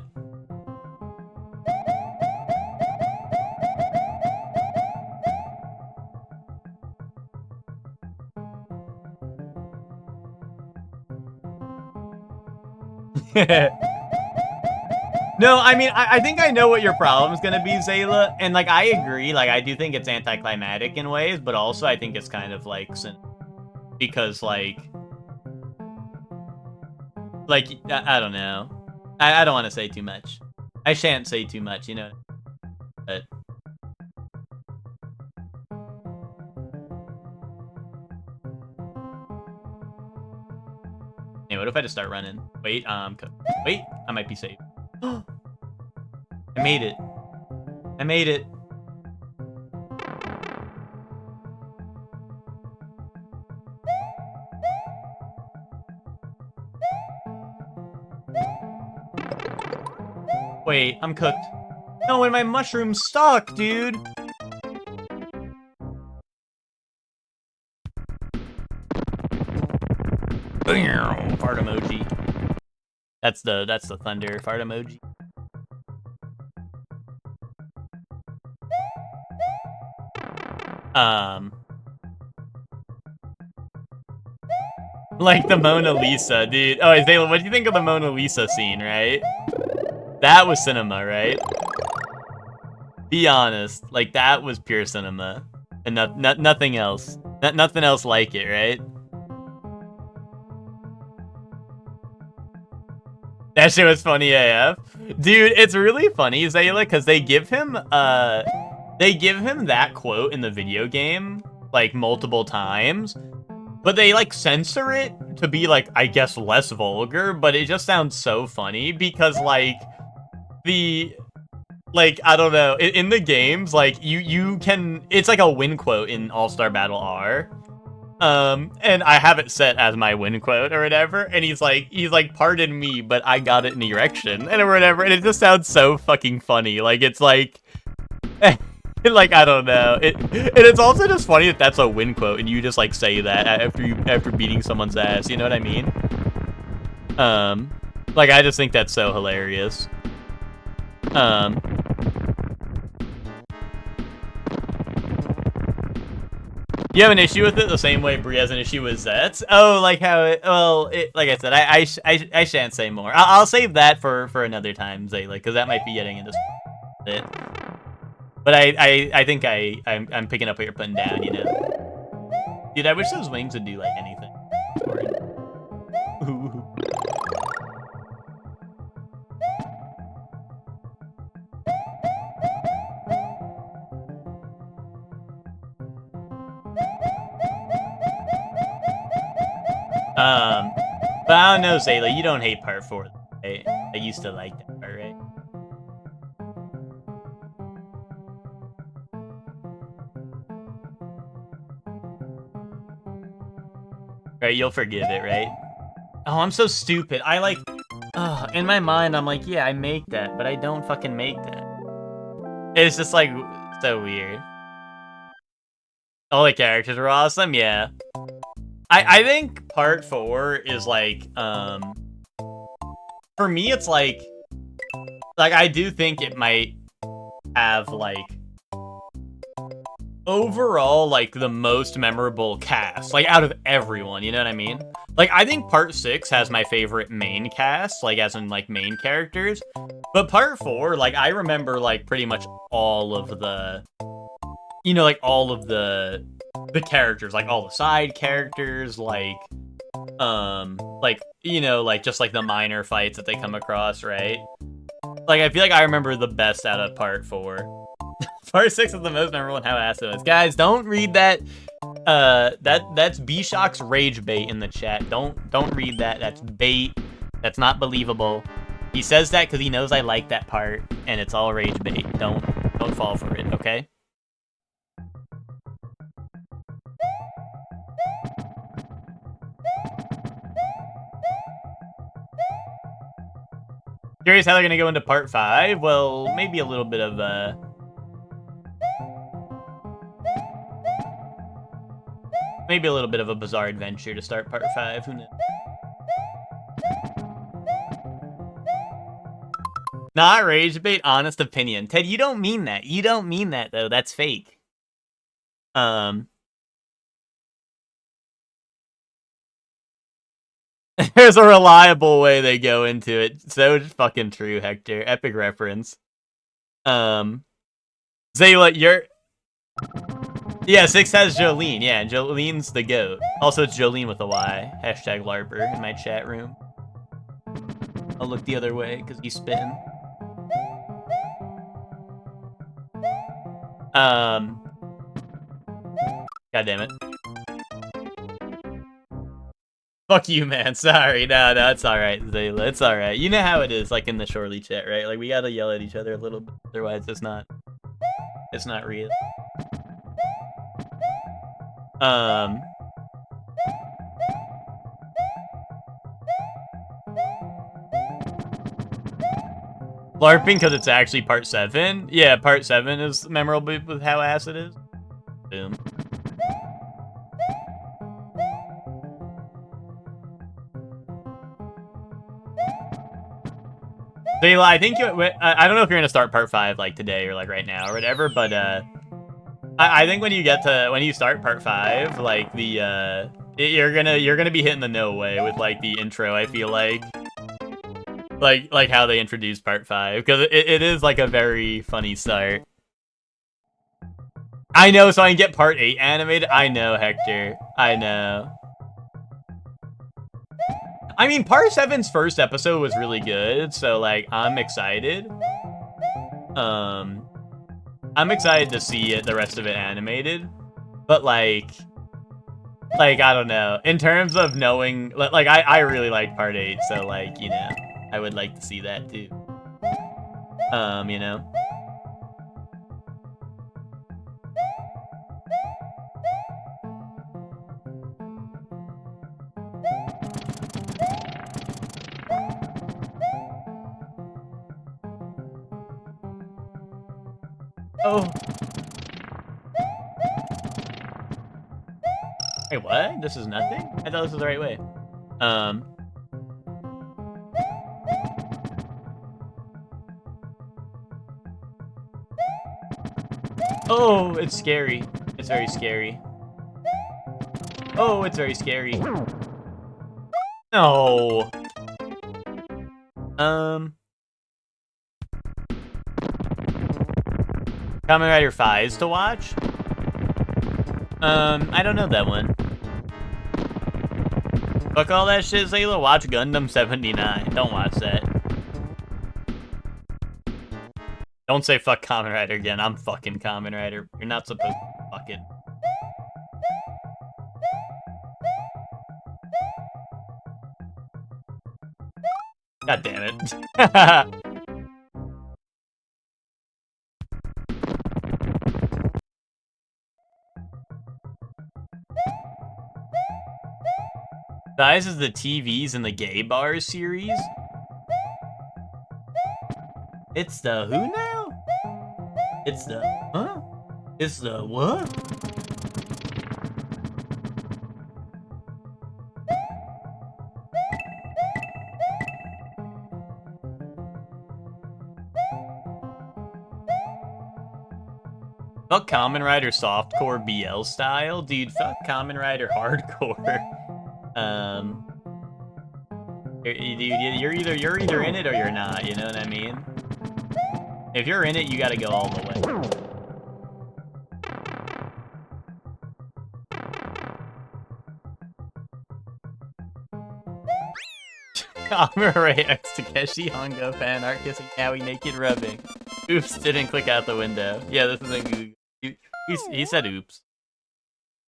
No, I mean, I think I know what your problem's gonna be, Zayla, and like I agree, like I do think it's anticlimactic in ways, but also I think it's kind of like because like I don't know, I don't want to say too much. I shan't say too much, you know. But hey, what if I just start running? Wait, wait, I might be safe. I made it. I made it. Wait, I'm cooked. No, and my mushroom's stuck, dude. Fart emoji. That's the thunder fart emoji. Like the Mona Lisa, dude. Oh, Zayla, what do you think of the Mona Lisa scene, right? That was cinema, right? Be honest, like that was pure cinema, and nothing else. Nothing else like it, right? That shit was funny AF. Dude, it's really funny, Zayla, because they give him that quote in the video game, like, multiple times, but they, like, censor it to be, like, I guess less vulgar, but it just sounds so funny, because, like, I don't know, in the games, like, you can, it's like a win quote in All-Star Battle R, and I have it set as my win quote or whatever, and he's like, pardon me, but I got it in erection, and whatever, and it just sounds so fucking funny, like, it's like, like, I don't know, and it's also just funny that that's a win quote, and you just, like, say that after beating someone's ass, you know what I mean? Like, I just think that's so hilarious. You have an issue with it the same way Brie has an issue with Zets? Oh, like how it, well, like I said, I shan't say more. I'll save that for another time, Zayla, because that might be getting into it. But I think I'm picking up what you're putting down, you know? Dude, I wish those wings would do, like, anything for it. Ooh. But I don't know, Zayla, you don't hate part 4, right? I used to like that part, right? Right, you'll forgive it, right? Oh, I'm so stupid. I like, in my mind, I'm like, yeah, I make that, but I don't fucking make that. It's just like, so weird. All the characters are awesome, yeah. I think part 4 is like, for me, it's like, I do think it might have, like, overall, like, the most memorable cast, like, out of everyone, you know what I mean? Like, I think part 6 has my favorite main cast, like, as in, like, main characters, but part 4, like, I remember, like, pretty much all of the, you know, like, all of the characters, like, all the side characters, like, you know, like, just, like, the minor fights that they come across, right? Like, I feel like I remember the best out of part 4. Part 6 is the most memorable and how ass it was. Guys, don't read that, that's B-Shock's rage bait in the chat. Don't read that, that's bait, that's not believable. He says that because he knows I like that part, and it's all rage bait. Don't fall for it, okay? Curious how they're gonna go into part 5? Well, maybe a little bit of, maybe a little bit of a bizarre adventure to start part 5, who knows? Not rage bait, honest opinion. Ted, you don't mean that. You don't mean that, though. That's fake. There's a reliable way they go into it. So fucking true, Hector. Epic reference. Zayla, you're... Yeah, 6 has Jolene. Yeah, Jolene's the GOAT. Also, it's Jolene with a Y. Hashtag LARPer in my chat room. I'll look the other way, because he's spitting. God damn it. Fuck you, man. Sorry. No, it's alright, Zayla. It's alright. You know how it is, like, in the Shorely chat, right? Like, we gotta yell at each other a little bit. Otherwise, it's not real. LARPing because it's actually part 7? Yeah, part 7 is memorable with how ass it is. Boom. So I think I don't know if you're gonna start part 5 like today or like right now or whatever, but I think when you start part 5, like you're gonna be hitting the no way with like the intro. I feel like how they introduce part 5 because it is like a very funny start. I know, so I can get part 8 animated. I know, Hector. I know. I mean, part 7's first episode was really good, so like I'm excited. I'm excited to see the rest of it animated, but like I don't know. In terms of knowing, like I really like part 8, so like you know, I would like to see that too. You know. Oh. Wait, what? This is nothing? I thought this was the right way. Oh, it's scary. It's very scary. Oh, it's very scary. No. Kamen Rider Fives to watch? I don't know that one. Fuck all that shit, Zayla. Watch Gundam 79. Don't watch that. Don't say fuck Kamen Rider again. I'm fucking Kamen Rider. You're not supposed to fuck it. God damn it. This is the TVs in the Gay Bars series. It's the who now? It's the huh? It's the what? Fuck Kamen Rider softcore BL style, dude. Fuck Kamen Rider hardcore. Dude, you're either in it or you're not. You know what I mean? If you're in it, you gotta go all the way. Kamen Rider X Takeshi Hongo fan art kissing Kawi naked rubbing. Oops, didn't click out the window. Yeah, this is a Google. He said oops.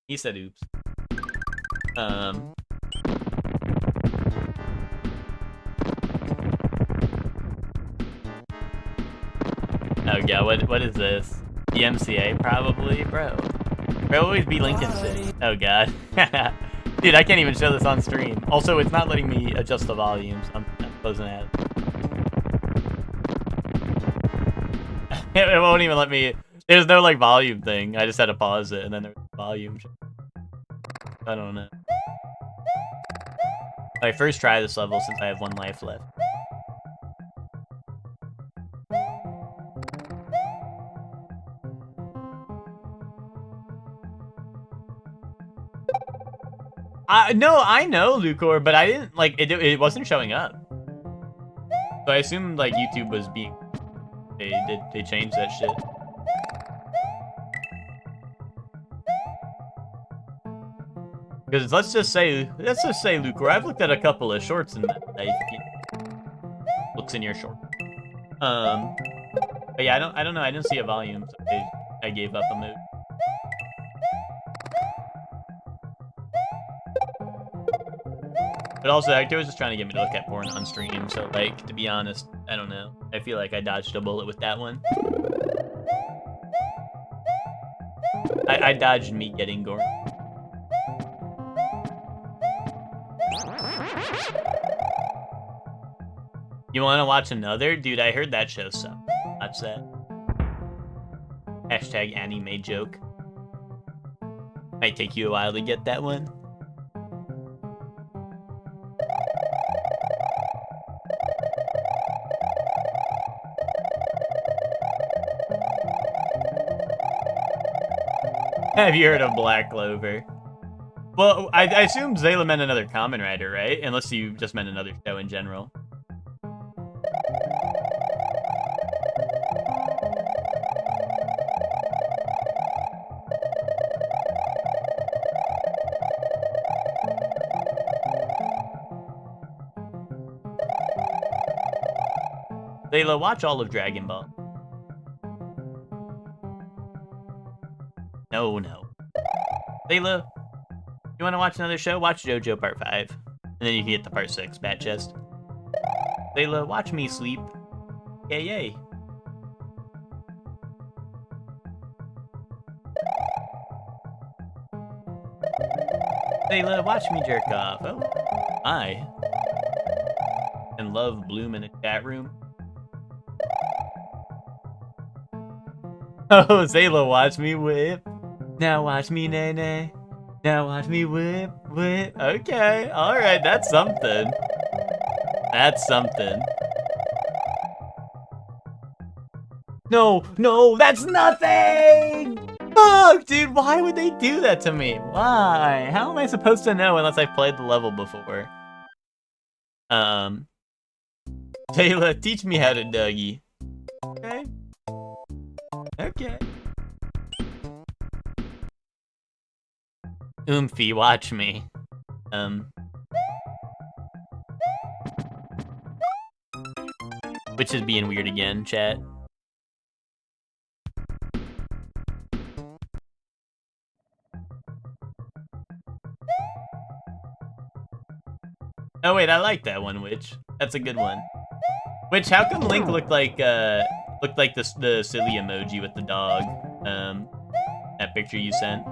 He said oops. Oh yeah, what is this? The MCA probably, bro. Bro always be Lincoln City. Oh god. Dude, I can't even show this on stream. Also, it's not letting me adjust the volumes. I'm closing it. It won't even let me. There's no like volume thing. I just had to pause it and then there's volume. I don't know. Alright, first try this level since I have 1 life left. No, I know Lucor, but I didn't like it wasn't showing up. So I assumed like YouTube was being they changed that shit. Because let's just say Lucor, I've looked at a couple of shorts and looks in your short. But yeah, I don't know. I didn't see a volume, so I gave up on it. But also, Hector was just trying to get me to look at porn on stream, so, like, to be honest, I don't know. I feel like I dodged a bullet with that one. I dodged me getting gore. You want to watch another? Dude, I heard that show sucked. Watch that. Hashtag anime joke. Might take you a while to get that one. Have you heard of Black Clover? Well, I assume Zayla meant another Kamen Rider, right? Unless you just meant another show in general. Zayla, watch all of Dragon Ball. No. Zayla, you want to watch another show? Watch JoJo Part 5. And then you can get the Part 6, Bat Chest. Zayla, watch me sleep. Yay. Zayla, watch me jerk off. Oh, my. And love Bloom in a chat room. Oh, Zayla, watch me whip. Now watch me nay. Now watch me whip. Okay, alright, that's something. That's something. No, that's nothing! Fuck, dude, why would they do that to me? Why? How am I supposed to know unless I've played the level before? Zayla, teach me how to Dougie. Okay. Oomphy, watch me. Which is being weird again, chat. Oh wait, I like that one, Witch. That's a good one. Witch, how come Link looked like the silly emoji with the dog? That picture you sent.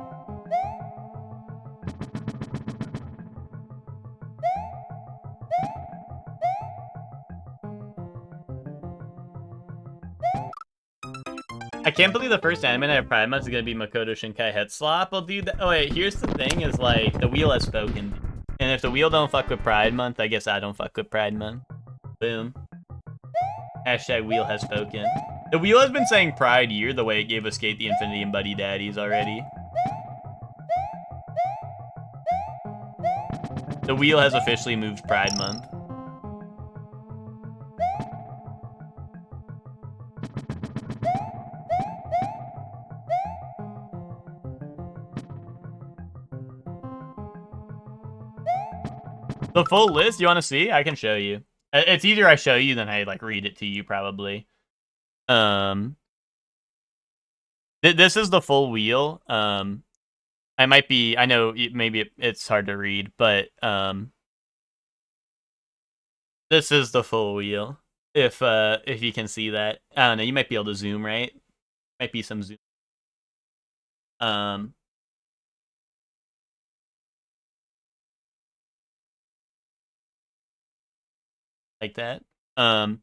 I can't believe the first anime I have Pride Month is gonna be Makoto Shinkai Headslop. Well, dude, oh wait, here's the thing: is like the wheel has spoken, and if the wheel don't fuck with Pride Month, I guess I don't fuck with Pride Month. Boom. Hashtag wheel has spoken. The wheel has been saying Pride Year the way it gave us Skate the Infinity and Buddy Daddies already. The wheel has officially moved Pride Month. The full list, you want to see? I can show you. It's easier I show you than I like read it to you, probably. This is the full wheel. I know maybe it's hard to read, but this is the full wheel. If you can see that, I don't know. You might be able to zoom, right? Might be some zoom. Like that. I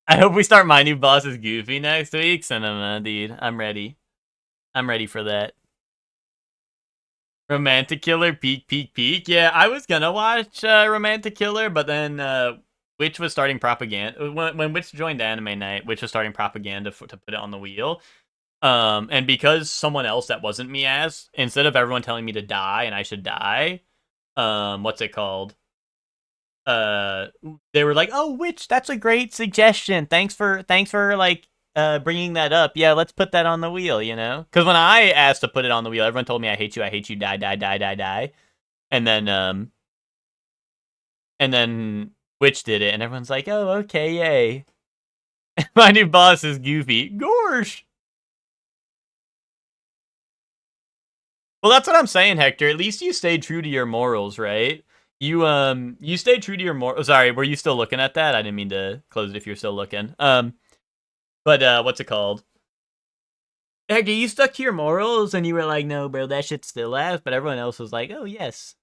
hope we start My New Boss as Goofy next week. Cinema, dude. I'm ready. I'm ready for that. Romantic Killer, peak. Yeah, I was gonna watch Romantic Killer, but then Witch was starting propaganda. When Witch joined Anime Night, Witch was starting propaganda to put it on the wheel. And because someone else that wasn't me asked, instead of everyone telling me to die and I should die, what's it called? They were like, "Oh, Witch, that's a great suggestion. Thanks for like bringing that up. Yeah, let's put that on the wheel, you know? Because when I asked to put it on the wheel, everyone told me I hate you, die. And then Witch did it, and everyone's like, "Oh, okay, yay." My new boss is Goofy. Gorsh. Well, that's what I'm saying, Hector. At least you stayed true to your morals, right? You stayed true to your morals. Sorry, were you still looking at that? I didn't mean to close it if you're still looking. But what's it called? Hector, you stuck to your morals, and you were like, "No, bro, that shit still lasts." But everyone else was like, "Oh, yes."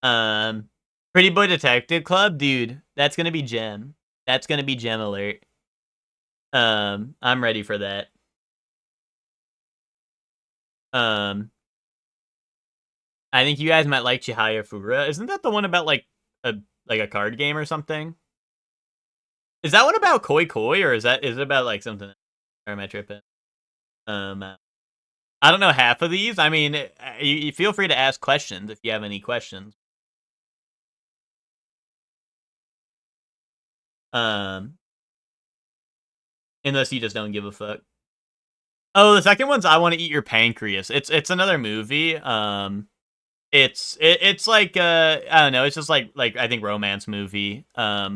Pretty Boy Detective Club, dude. That's gonna be gem. That's gonna be gem alert. I'm ready for that. I think you guys might like Chihaya Fura. Isn't that the one about like a card game or something? Is that one about Koi Koi, or is it about like something? Or am I tripping? I don't know half of these. I mean, you feel free to ask questions if you have any questions. Um, unless you just don't give a fuck. Oh, the second one's I Want to Eat Your Pancreas. It's another movie. It's like I don't know. It's just like I think romance movie. I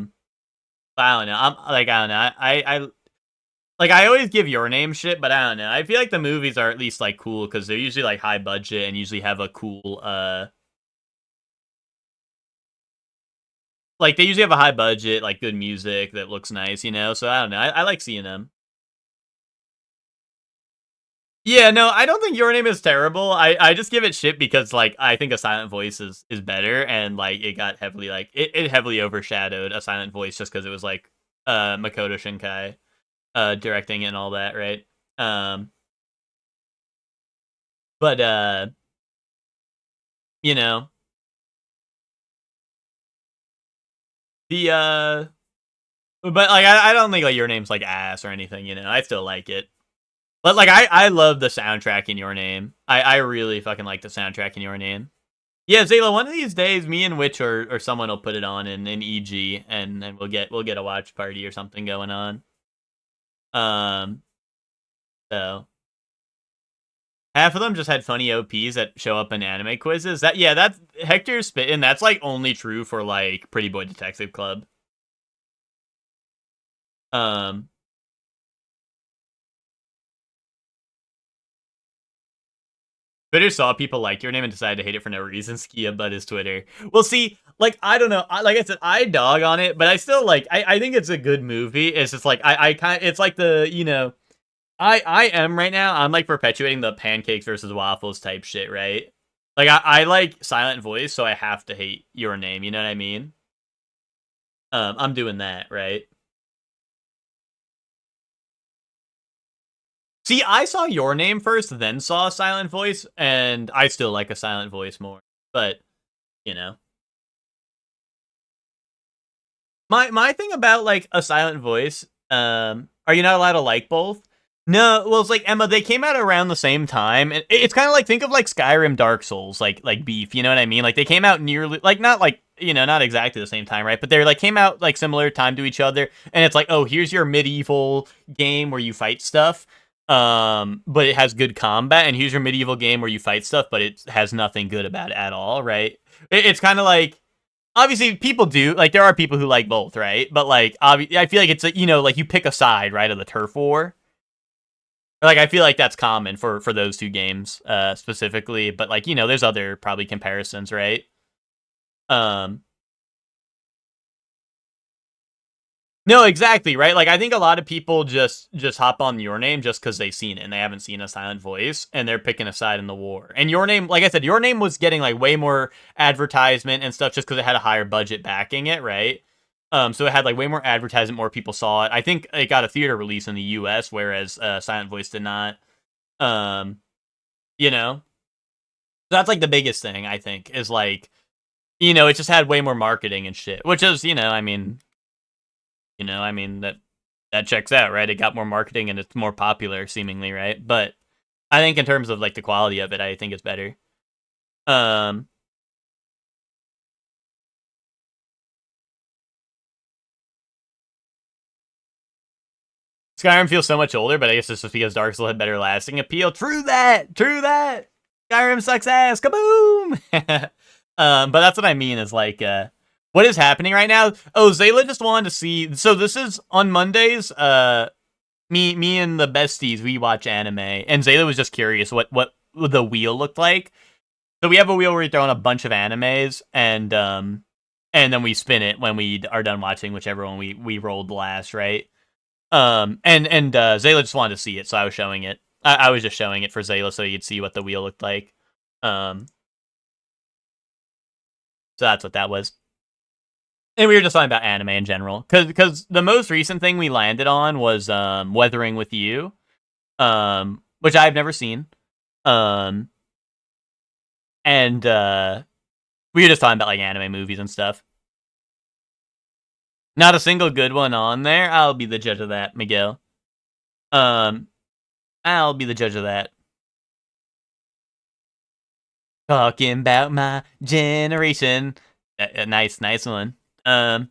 don't know. I don't know. I like I always give Your Name shit, but I don't know. I feel like the movies are at least like cool because they're usually like high budget and usually have a cool like they usually have a high budget, like good music that looks nice, you know. So I don't know. I like seeing them. Yeah, no, I don't think Your Name is terrible. I just give it shit because like I think A Silent Voice is better and like it got heavily like it heavily overshadowed A Silent Voice just because it was like Makoto Shinkai directing and all that, right? Um but you know, the but like I don't think like Your Name's like ass or anything, you know. I still like it. But like I love the soundtrack in Your Name. I really fucking like the soundtrack in Your Name. Yeah, Zayla, one of these days me and Witch or someone will put it on in EG and we'll get a watch party or something going on. Um so half of them just had funny OPs that show up in anime quizzes. That's Hector's spitting, that's like only true for like Pretty Boy Detective Club. Um Twitter saw people like Your Name and decided to hate it for no reason. Skia but his Twitter. Well, see, like I don't know. Like I said, I dog on it, but I still like. I think it's a good movie. It's just like I kind. It's like the I am right now. I'm like perpetuating the pancakes versus waffles type shit, right? Like I like Silent Voice, so I have to hate Your Name. You know what I mean? I'm doing that, right? See, I saw Your Name first, then saw Silent Voice, and I still like A Silent Voice more. But you know. My thing about like A Silent Voice, are you not allowed to like both? No, well it's like Emma, they came out around the same time, and it's kind of like think of like Skyrim, Dark Souls, like beef, you know what I mean? Like they came out nearly like not like not exactly the same time, right? But they're like came out like similar time to each other, and it's like oh here's your medieval game where you fight stuff, but it has good combat, and here's your medieval game where you fight stuff, but it has nothing good about it at all, right? It's kind of like obviously people do like there are people who like both, right? But like I feel like it's like like you pick a side, right, of the turf war. Like I feel like that's common for those two games specifically, but like there's other probably comparisons, right? Um No, exactly, right? Like I think a lot of people just hop on Your Name just because they've seen it and they haven't seen A Silent Voice and they're picking a side in the war. And Your Name, like I said, Your Name was getting like way more advertisement and stuff just because it had a higher budget backing it, right? So it had like way more advertisement, more people saw it. I think it got a theater release in the U.S., whereas Silent Voice did not. Um, you know, so that's like the biggest thing I think is like it just had way more marketing and shit, which is I mean that checks out, right? It got more marketing and it's more popular, seemingly, right? But I think in terms of like the quality of it, I think it's better. Um, Skyrim feels so much older, but I guess it's just because Dark Souls had better lasting appeal. True that. True that. Skyrim sucks ass. Kaboom. But that's what I mean is like, what is happening right now? Oh, Zayla just wanted to see. So this is on Mondays. Me and the besties, we watch anime, and Zayla was just curious what the wheel looked like. So we have a wheel where we throw in a bunch of animes, and then we spin it when we are done watching whichever one we rolled last, right? And Zayla just wanted to see it, so I was showing it. I was just showing it for Zayla so you could see what the wheel looked like. So that's what that was. And we were just talking about anime in general, because the most recent thing we landed on was Weathering with You, which I've never seen. And we were just talking about like anime movies and stuff. Not a single good one on there. I'll be the judge of that, Miguel. I'll be the judge of that. Talking about my generation. Nice one. I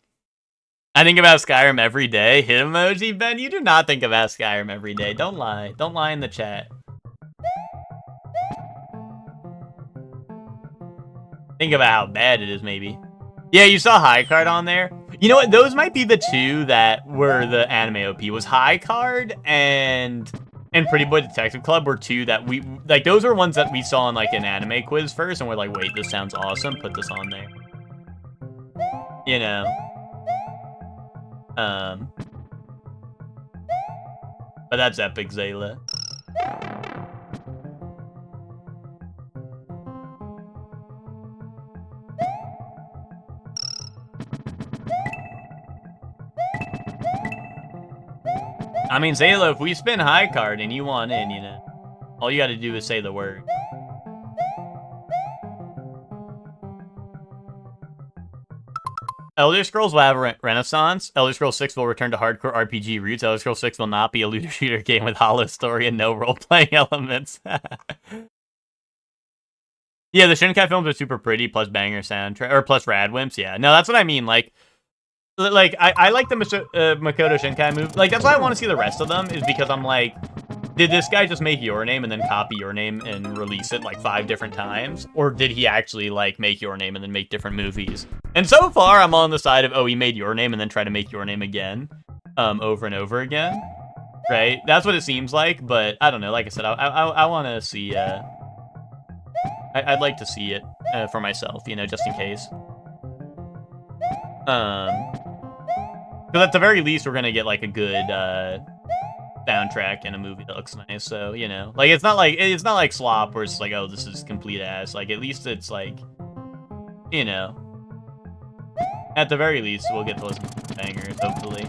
think about Skyrim every day. Hit emoji, Ben. You do not think about Skyrim every day. Don't lie. Don't lie in the chat. Think about how bad it is, maybe. Yeah, you saw High Card on there. You know what? Those might be the two that were the anime OP. Was High Card and Pretty Boy Detective Club were two that we like. Those were ones that we saw in like an anime quiz first, and we're like, wait, this sounds awesome. Put this on there. You know. But that's epic, Zayla. I mean, Zayla, if we spin High Card and you want in, you know, all you gotta do is say the word. Elder Scrolls will have a renaissance. Elder Scrolls 6 will return to hardcore RPG roots. Elder Scrolls 6 will not be a looter shooter game with hollow story and no role-playing elements. Yeah, the Shinkai films are super pretty, plus banger soundtrack, or plus Radwimps, yeah. No, that's what I mean, like I like the Makoto Shinkai movie. Like, that's why I want to see the rest of them, is because I'm like, did this guy just make Your Name and then copy Your Name and release it like 5 different times? Or did he actually like make Your Name and then make different movies? And so far, I'm on the side of, oh, he made Your Name and then try to make Your Name again, over and over again, right? That's what it seems like, but I don't know. Like I said, I want to see, I'd like to see it for myself, you know, just in case. Because at the very least, we're gonna get like a good soundtrack and a movie that looks nice. So, you know, like it's not like Slop where it's like, oh, this is complete ass. Like, at least it's like, you know, at the very least, we'll get those bangers, hopefully.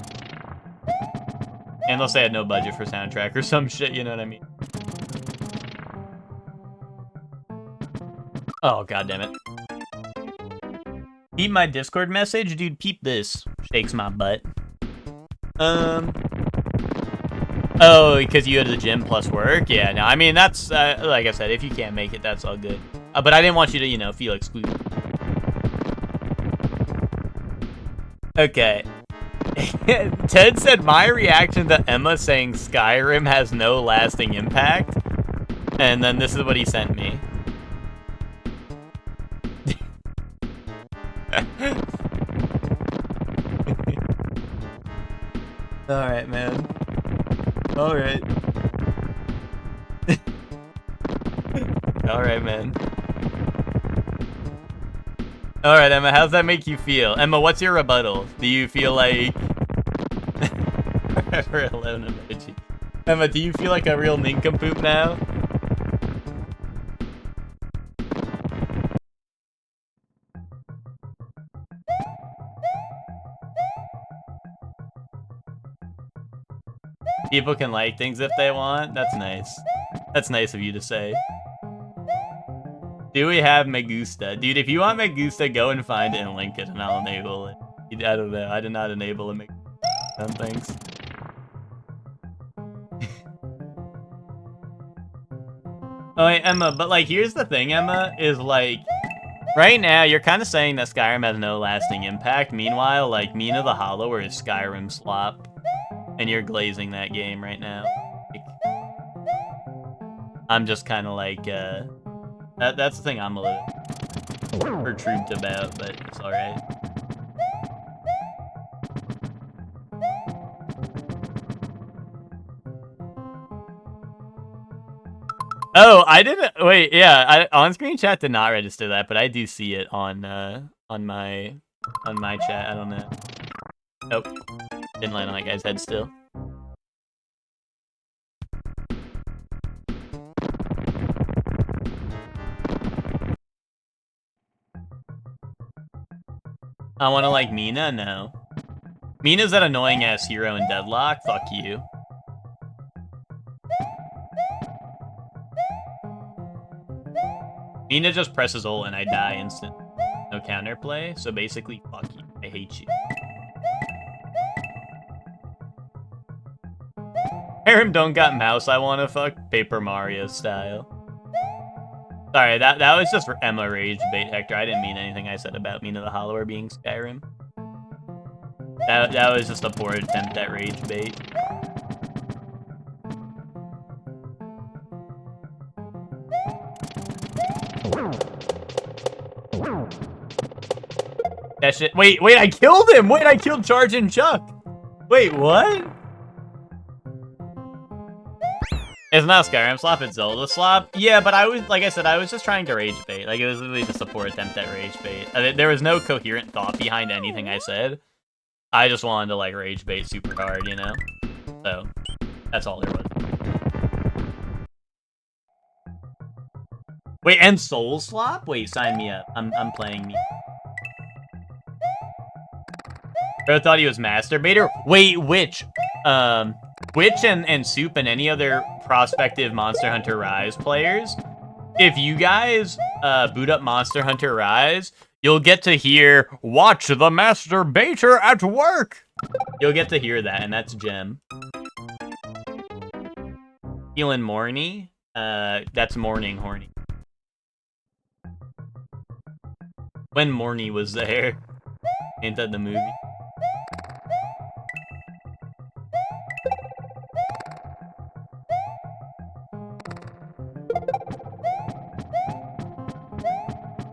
Unless they had no budget for soundtrack or some shit, you know what I mean? Oh, god damn it. Peep my Discord message? Dude, peep this. Shakes my butt. Oh, because you go to the gym plus work? Yeah, no, I mean, that's, like I said, if you can't make it, that's all good. But I didn't want you to, you know, feel excluded. Okay. Ted said, my reaction to Emma saying Skyrim has no lasting impact. And then this is what he sent me. Alright, man. Alright. Alright, man. Alright, Emma, how's that make you feel? Emma, what's your rebuttal? Do you feel like... Forever alone emoji. Emma, do you feel like a real nincompoop now? People can like things if they want? That's nice. That's nice of you to say. Do we have Megusta? Dude, if you want Megusta, go and find it and link it and I'll enable it. I don't know. I did not enable a Megusta. Thanks. Oh, wait, Emma, but like, here's the thing, Emma, is like, right now, you're kind of saying that Skyrim has no lasting impact. Meanwhile, like, Mina the Hollower is Skyrim slop. And you're glazing that game right now. Like, I'm just kind of like, that's the thing I'm a little perturbed about, but it's alright. Oh, I didn't, wait, yeah, on-screen chat did not register that, but I do see it on my chat, I don't know. Nope. Didn't land on that guy's head still. I wanna like Mina? No. Mina's that annoying ass hero in Deadlock? Fuck you. Mina just presses ult and I die instant. No counterplay, so basically, fuck you. I hate you. Skyrim don't got mouse I wanna fuck, Paper Mario style. Sorry, that was just for Emma rage bait, Hector. I didn't mean anything I said about Mina the Hollower being Skyrim. That was just a poor attempt at rage bait. That shit. Wait, I killed him! Wait, I killed Charging Chuck! Wait, what? It's not Skyrim slop, it's Zelda slop. Yeah, but I was, like I said, I was just trying to rage bait. Like, it was literally just a poor attempt at rage bait. There was no coherent thought behind anything I said. I just wanted to, like, rage bait super hard, you know? So, that's all there was. Wait, and Soul Slop? Wait, sign me up. I'm playing me. I thought he was Masturbator? Wait, which? Witch and Soup and any other prospective Monster Hunter Rise players, if you guys boot up Monster Hunter Rise, you'll get to hear, "Watch the Masturbator at work!" You'll get to hear that, and that's Gem. Feeling morny? That's morning horny. When Morny was there. Ain't that the movie?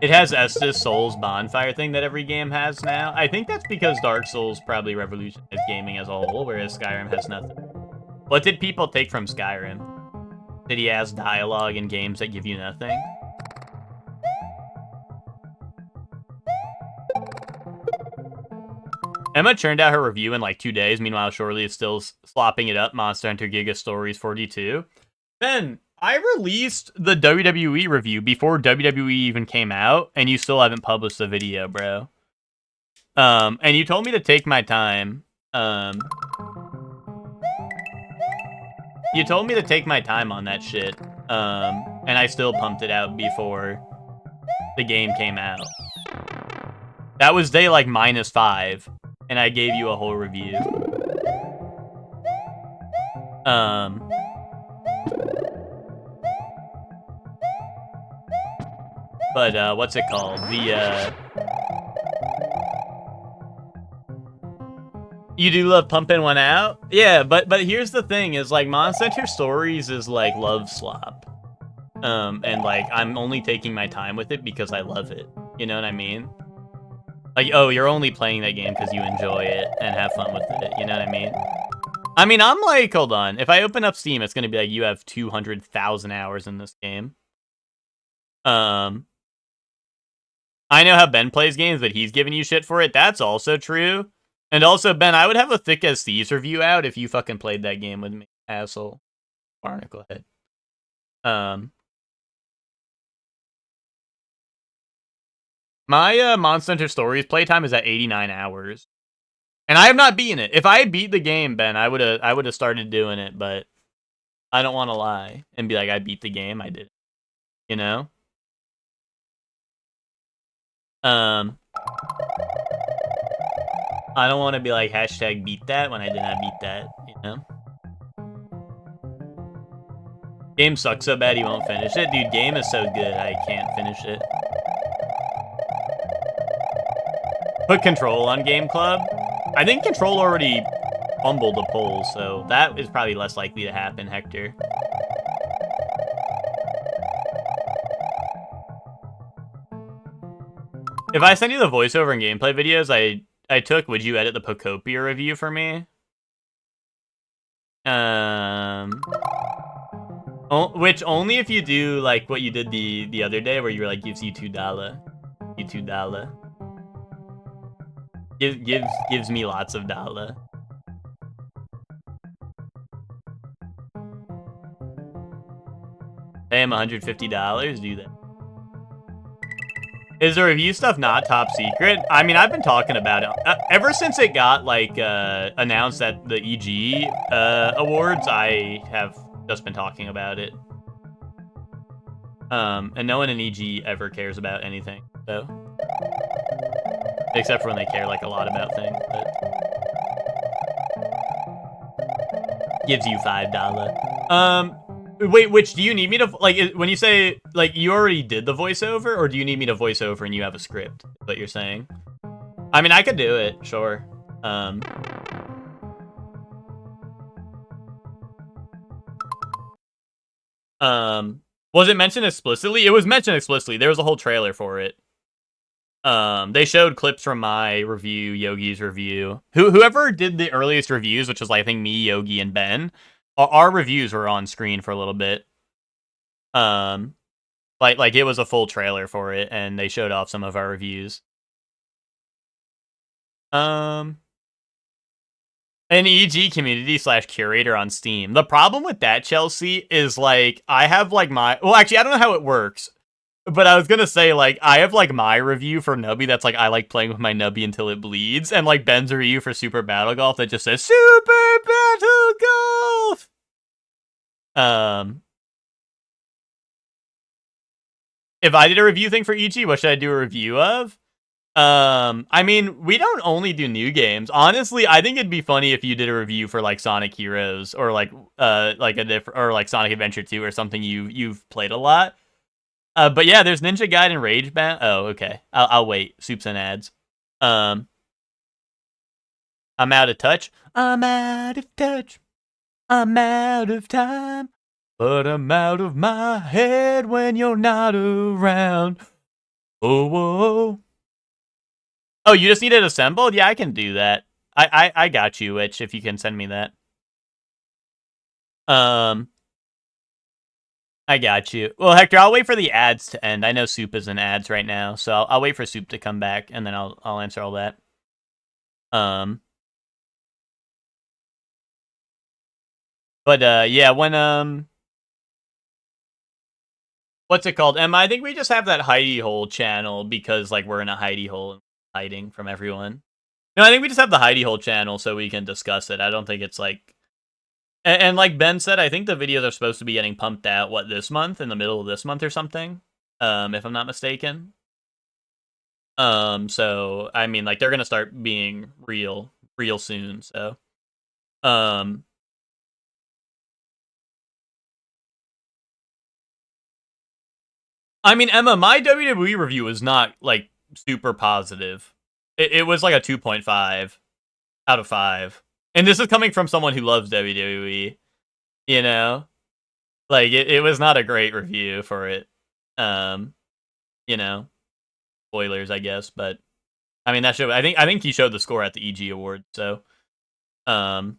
It has Estus Souls bonfire thing that every game has now. I think that's because Dark Souls probably revolutionized gaming as a whole, whereas Skyrim has nothing. What did people take from Skyrim? Did he ask dialogue in games that give you nothing? Emma churned out her review in like 2 days. Meanwhile, Shorely is still slopping it up. Monster Hunter Giga Stories 42. Ben, I released the WWE review before WWE even came out, and you still haven't published the video, bro. And you told me to take my time. You told me to take my time on that shit. And I still pumped it out before the game came out. That was day like -5, and I gave you a whole review. But, what's it called? You do love pumping one out? Yeah, but here's the thing, is, like, Monster Hunter Stories is, like, love slop. And, like, I'm only taking my time with it because I love it. You know what I mean? Like, oh, you're only playing that game because you enjoy it and have fun with it. You know what I mean? I mean, I'm like, hold on. If I open up Steam, it's gonna be like, you have 200,000 hours in this game. I know how Ben plays games, but he's giving you shit for it. That's also true. And also, Ben, I would have a Thick as Thieves review out if you fucking played that game with me, asshole. Barnacle head. My Monster Hunter Stories playtime is at 89 hours. And I have not beaten it. If I beat the game, Ben, I would have started doing it, but I don't want to lie and be like, I beat the game. I did. You know? I don't want to be like, hashtag beat that when I did not beat that, you know? Game sucks so bad you won't finish it. Dude, game is so good I can't finish it. Put Control on Game Club. I think Control already fumbled a poll, so that is probably less likely to happen, Hector. If I send you the voiceover and gameplay videos I took, would you edit the Pocopia review for me? Which only if you do like what you did the other day, where you were like, gives you $2. You $2. Gives me lots of dollar. Pay him $150. Do that. Is the review stuff not top secret? I mean, I've been talking about it ever since it got like announced at the EG awards. I have just been talking about it. And no one in EG ever cares about anything, so. Except for when they care like a lot about things. But gives you $5. Wait, which do you need me to like? When you say like you already did the voiceover, or do you need me to voice over and you have a script? What you're saying? I mean, I could do it, sure. Was it mentioned explicitly? It was mentioned explicitly. There was a whole trailer for it. They showed clips from my review, Yogi's review. Whoever did the earliest reviews, which was like, I think me, Yogi, and Ben, our reviews were on screen for a little bit. Like it was a full trailer for it, and they showed off some of our reviews. An EG community / curator on Steam. The problem with that, Chelsea, is like I have like my actually I don't know how it works. But I was gonna say, like, I have, like, my review for Nubby that's, like, I like playing with my Nubby until it bleeds. And, like, Ben's review for Super Battle Golf that just says, Super Battle Golf! If I did a review thing for EG, what should I do a review of? I mean, we don't only do new games. Honestly, I think it'd be funny if you did a review for, like, Sonic Heroes or, like Sonic Adventure 2 or something you've played a lot. But yeah, there's Ninja Gaiden Rage Band. Oh, okay. I'll wait. Soups and ads. I'm out of touch. I'm out of touch. I'm out of time. But I'm out of my head when you're not around. Oh, whoa. Oh, you just need it assembled? Yeah, I can do that. I got you, Witch, if you can send me that. I got you. Well, Hector, I'll wait for the ads to end. I know Soup is in ads right now, so I'll wait for Soup to come back, and then I'll answer all that. But yeah, when what's it called? Emma, I think we just have that hidey hole channel because like we're in a hidey hole and hiding from everyone. No, I think we just have the hidey hole channel so we can discuss it. I don't think it's like and like Ben said, I think the videos are supposed to be getting pumped out, this month, in the middle of this month or something, if I'm not mistaken. So, I mean, like, they're gonna start being real soon, so. I mean, Emma, my WWE review was not, like, super positive. It was like a 2.5 out of 5. And this is coming from someone who loves WWE, you know? Like, it was not a great review for it. You know, spoilers, I guess, but I mean, that show, I think he showed the score at the EG Award, so, but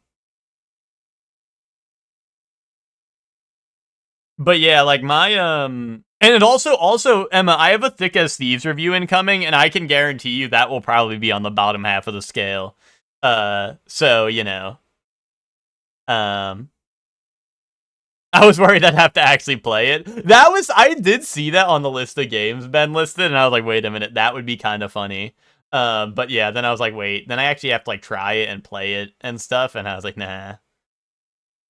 yeah, like my, and it also, Emma, I have a Thick as Thieves review incoming, and I can guarantee you that will probably be on the bottom half of the scale. So, you know, I was worried I'd have to actually play it. I did see that on the list of games Ben listed, and I was like, wait a minute, that would be kind of funny. But yeah, then I was like, wait, then I actually have to like try it and play it and stuff, and I was like, nah.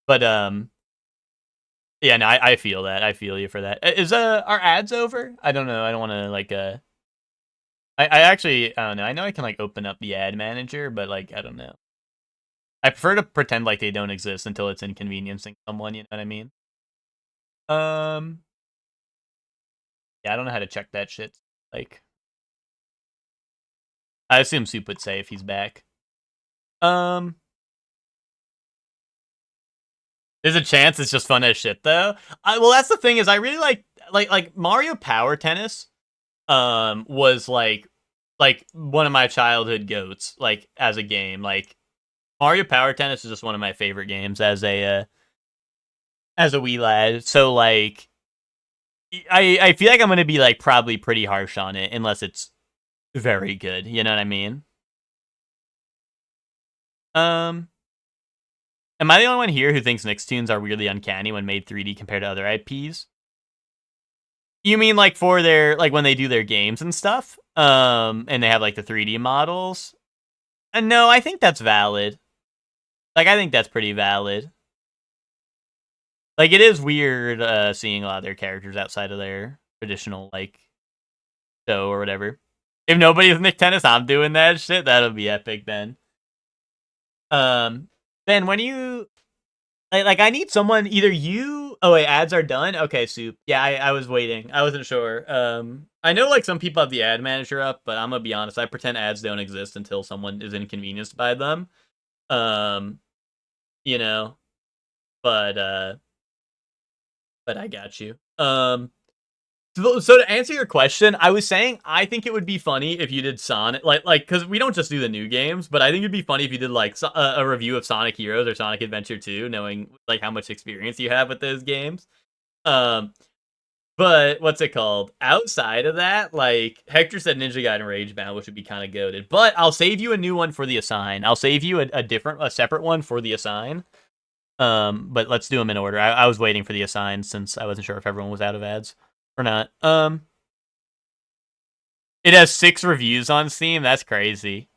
But yeah, no, I feel that. I feel you for that. Is our ads over? I don't know. I don't want to like I actually I don't know. I know I can like open up the ad manager, but like I don't know. I prefer to pretend like they don't exist until it's inconveniencing someone, you know what I mean? Yeah, I don't know how to check that shit. Like, I assume Soup would say if he's back. There's a chance it's just fun as shit though. Well, that's the thing is I really like Mario Power Tennis. Was like one of my childhood goats. Like as a game, like Mario Power Tennis is just one of my favorite games as a wee lad. So like, I feel like I'm gonna be like probably pretty harsh on it unless it's very good. You know what I mean? Am I the only one here who thinks Nicktoons are weirdly uncanny when made 3D compared to other IPs? You mean like for their like when they do their games and stuff? And they have like the 3D models? And no, I think that's valid. Like I think that's pretty valid. Like it is weird seeing a lot of their characters outside of their traditional like show or whatever. If nobody's Nick Tennis, I'm doing that shit. That'll be epic then. Ben, when you Like I need someone, either you. Oh wait, ads are done. Okay, Soup. Yeah, I was waiting. I wasn't sure. I know like some people have the ad manager up, but I'm gonna be honest. I pretend ads don't exist until someone is inconvenienced by them. Um, you know, but I got you. So to answer your question, I was saying I think it would be funny if you did Sonic, like because we don't just do the new games, but I think it'd be funny if you did like a review of Sonic Heroes or Sonic Adventure 2, knowing like how much experience you have with those games. Um, but what's it called? Outside of that, like Hector said, Ninja Gaiden Ragebound, which would be kind of goated. But I'll save you a new one for the assign. I'll save you a separate one for the assign. But let's do them in order. I was waiting for the assign since I wasn't sure if everyone was out of ads or not. It has 6 reviews on Steam. That's crazy.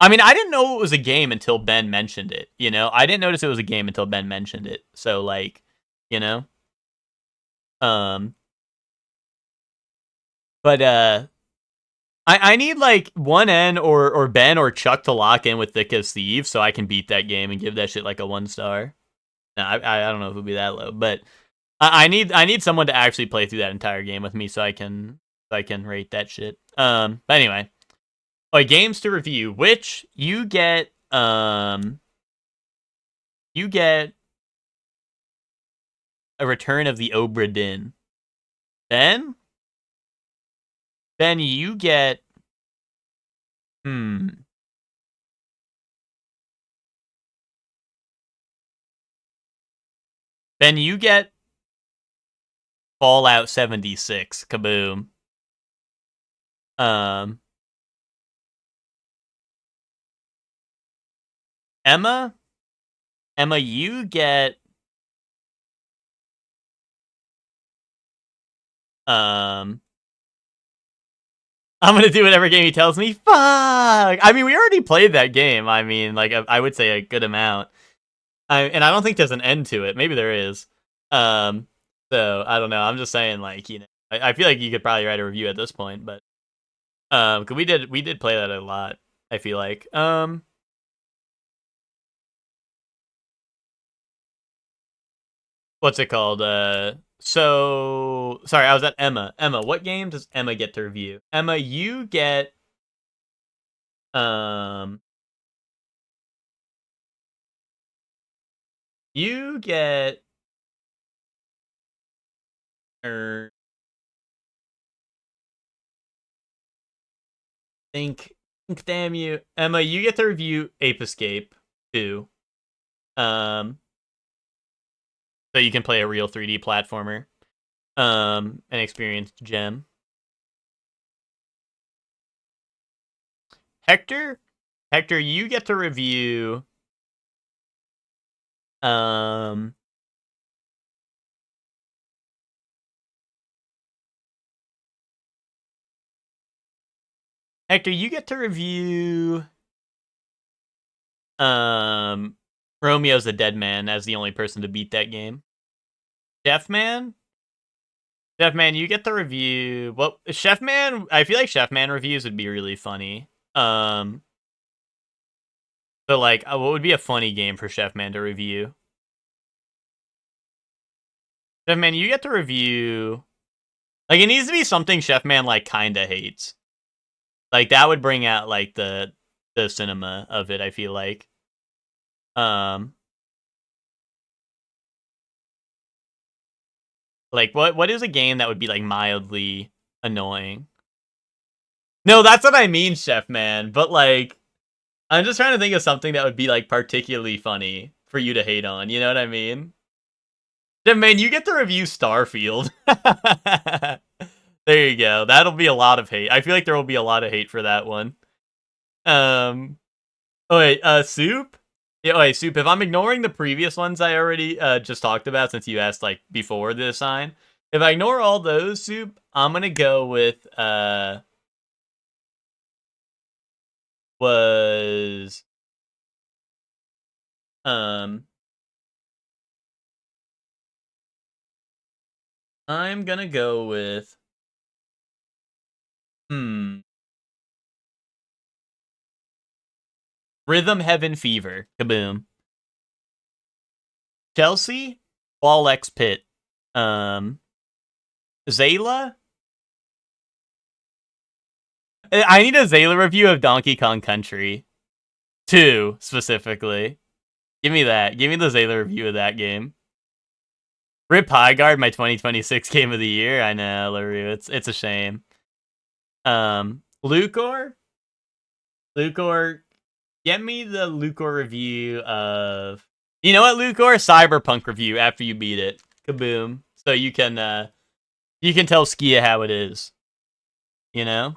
I mean, I didn't know it was a game until Ben mentioned it. You know, I didn't notice it was a game until Ben mentioned it. So like, you know, um, but I need like 1N or Ben or Chuck to lock in with Thick as Thieves so I can beat that game and give that shit like a 1 star. No, I don't know if it'll be that low, but I need someone to actually play through that entire game with me so I can rate that shit. But anyway, games to review, which you get a Return of the Obra Dinn. Then you get Then you get Fallout 76. Kaboom. Emma, you get I'm gonna do whatever game he tells me. Fuck. I mean, we already played that game. I mean, like I would say a good amount. And I don't think there's an end to it. Maybe there is. So I don't know. I'm just saying, like, you know, I feel like you could probably write a review at this point, but 'cause we did play that a lot. I feel like what's it called? So sorry, I was at Emma. Emma, what game does Emma get to review? Emma, you get you get think damn you. Emma, you get to review Ape Escape 2. So you can play a real 3D platformer. And experience Gem. Hector, you get to review Hector, you get to review Romeo's a Dead Man as the only person to beat that game. Chef Man, you get to review. Well, Chef Man, I feel like Chef Man reviews would be really funny. So like, what would be a funny game for Chef Man to review? Chef Man, you get to review. Like, it needs to be something Chef Man like kinda hates. Like that would bring out like the cinema of it. I feel like. Like what is a game that would be like mildly annoying? No, that's what I mean, Chef Man. But like, I'm just trying to think of something that would be like particularly funny for you to hate on. You know what I mean? Chef Man, you get to review Starfield. There you go. That'll be a lot of hate. I feel like there will be a lot of hate for that one. Oh wait, Soup? Yeah, wait, Soup, if I'm ignoring the previous ones I already just talked about since you asked like before the assign, if I ignore all those, Soup, I'm gonna go with was I'm gonna go with Rhythm Heaven Fever. Kaboom. Chelsea, Ball X Pit, Zayla. I need a Zayla review of Donkey Kong Country 2 specifically. Give me that. Give me the Zayla review of that game. Rip Highguard, my 2026 game of the year. I know, LaRue. It's a shame. Lucor, get me the Lucor review of. You know what, Lucor? Cyberpunk review after you beat it. Kaboom. So you can tell Skia how it is. You know?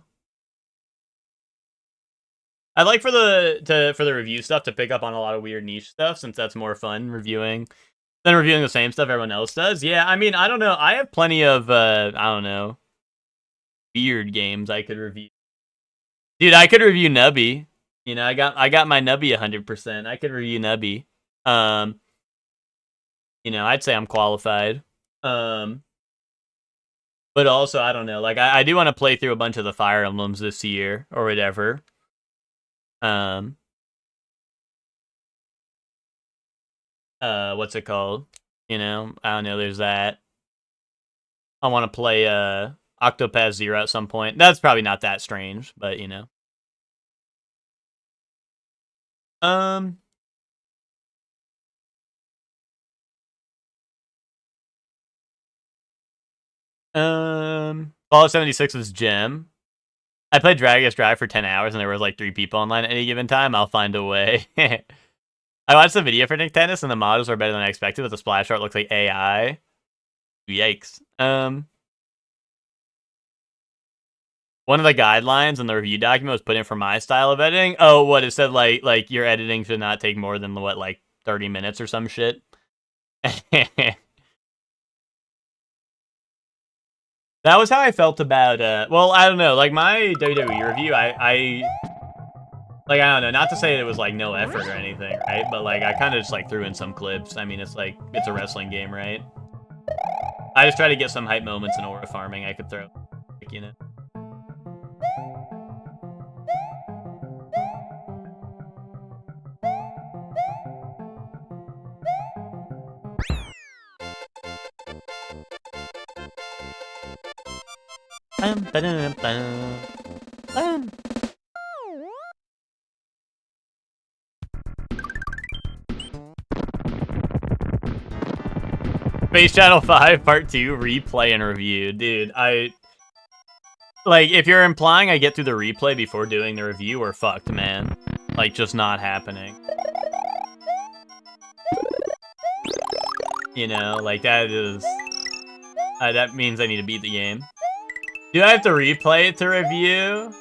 I'd like for the review stuff to pick up on a lot of weird niche stuff, since that's more fun reviewing than reviewing the same stuff everyone else does. Yeah, I mean, I don't know. I have plenty of I don't know, weird games I could review. Dude, I could review Nubby. You know, I got my Nubby 100%. I could review Nubby. You know, I'd say I'm qualified. But also, I don't know. Like, I do want to play through a bunch of the Fire Emblems this year or whatever. What's it called? You know, I don't know. There's that. I want to play Octopath Zero at some point. That's probably not that strange, but you know. Fallout 76 was Gem. I played Dragon's Drive for 10 hours and there was like 3 people online at any given time. I'll find a way. I watched the video for Nick Tennis and the models are better than I expected, but the splash art looks like AI. Yikes. One of the guidelines in the review document was put in for my style of editing. Oh, what it said, like your editing should not take more than what, like 30 minutes or some shit. That was how I felt about well, I don't know, like my WWE review, I don't know, not to say it was like no effort or anything, right? But like I kind of just like threw in some clips. I mean, it's like it's a wrestling game, right? I just try to get some hype moments in aura farming I could throw, like, you know. Space Channel 5 Part 2 replay and review. Dude, like, if you're implying I get through the replay before doing the review, we're fucked, man. Like, just not happening. You know, like, that is... that means I need to beat the game. Do I have to replay it to review?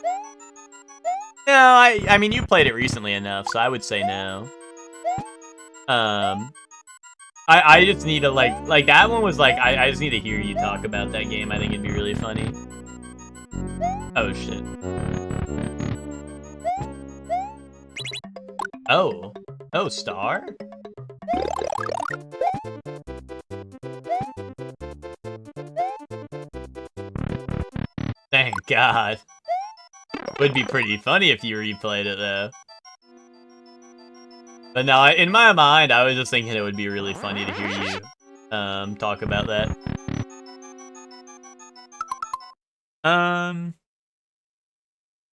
No, I mean, you played it recently enough, so I would say no. I just need to, like, that one was, like, I just need to hear you talk about that game. I think it'd be really funny. Oh, shit. Oh. Oh, Star? Thank God. Would be pretty funny if you replayed it, though. But no, in my mind, I was just thinking it would be really funny to hear you talk about that.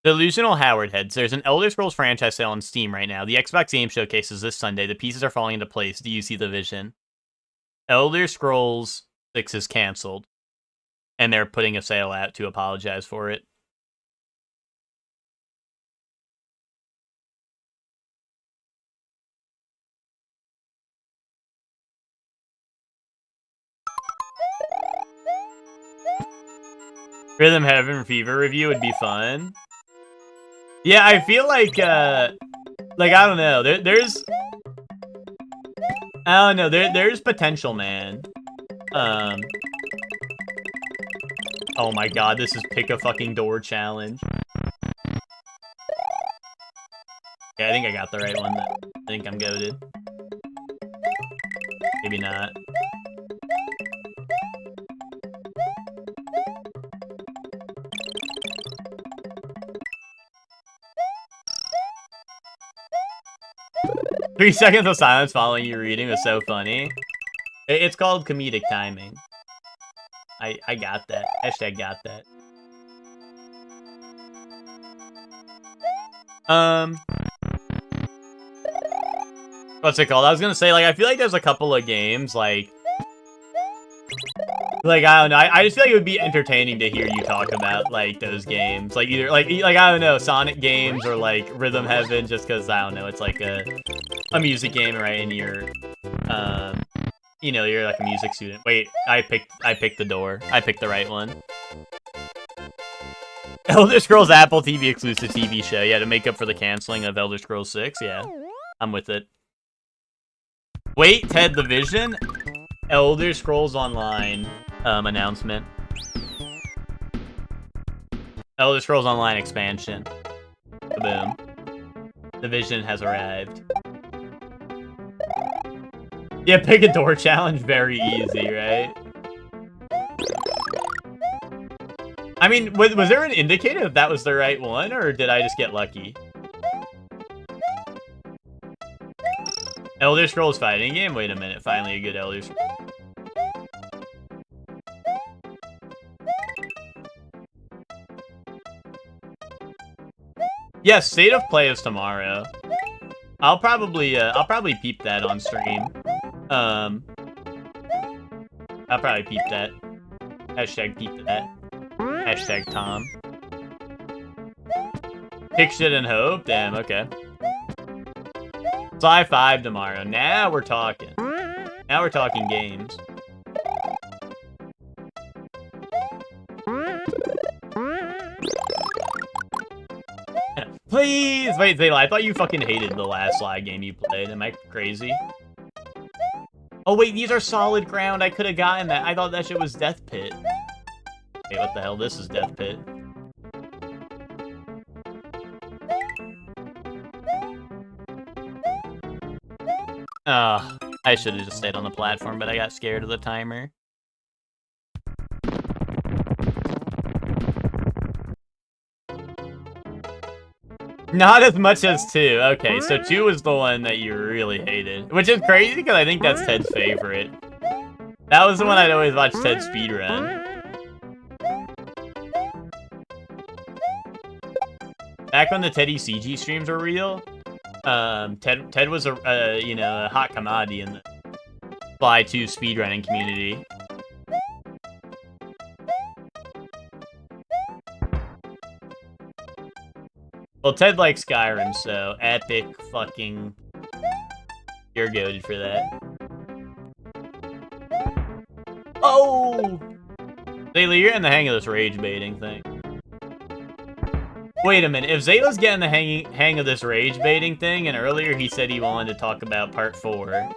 Delusional Howard Heads. There's an Elder Scrolls franchise sale on Steam right now. The Xbox Game Showcase is this Sunday. The pieces are falling into place. Do you see the vision? Elder Scrolls 6 is canceled. And they're putting a sale out to apologize for it. Rhythm Heaven Fever review would be fun. Yeah, I feel like I don't know. There's I don't know. There's potential, man. Oh my God, this is pick a fucking door challenge. Yeah, I think I got the right one. Though. I think I'm goated. Maybe not. Three seconds of silence following you reading was so funny. It's called comedic timing. I got that. Hashtag got that. What's it called? I was gonna say, like, I feel like there's a couple of games, like, I don't know. I just feel like it would be entertaining to hear you talk about, like, those games. Like, either, like I don't know, Sonic games or, like, Rhythm Heaven, just because, I don't know, it's like a music game, right? And you're, you know, you're like a music student. Wait, I picked the door. I picked the right one. Elder Scrolls Apple TV exclusive TV show. Yeah, to make up for the canceling of Elder Scrolls 6. Yeah, I'm with it. Wait, Ted, the Vision? Elder Scrolls Online announcement. Elder Scrolls Online expansion. Boom. The Vision has arrived. Yeah, pick a door challenge, very easy, right? I mean, was there an indicator if that was the right one, or did I just get lucky? Elder Scrolls fighting game? Wait a minute, finally a good Elder Scrolls. Yes, State of Play is tomorrow. I'll probably peep that on stream. I'll probably peep that. Hashtag peep that. Hashtag Tom. Pick shit and hope? Damn, okay. Sci 5 tomorrow. Now we're talking. Now we're talking games. Please! Wait, Zayla, I thought you fucking hated the last Sly game you played. Am I crazy? Oh wait, these are solid ground. I could have gotten that. I thought that shit was Death Pit. Hey, what the hell? This is Death Pit. I should have just stayed on the platform, but I got scared of the timer. Not as much as 2. Okay, so 2 was the one that you really hated. Which is crazy, because I think that's Ted's favorite. That was the one I'd always watch Ted speedrun. Back when the Teddy CG streams were real, Ted was a you know, a hot commodity in the Fly 2 speedrunning community. Well, Ted likes Skyrim, so epic fucking... You're goated for that. Oh! Zayla, you're in the hang of this rage baiting thing. Wait a minute, if Zayla's getting the hang of this rage baiting thing, and earlier he said he wanted to talk about part 4.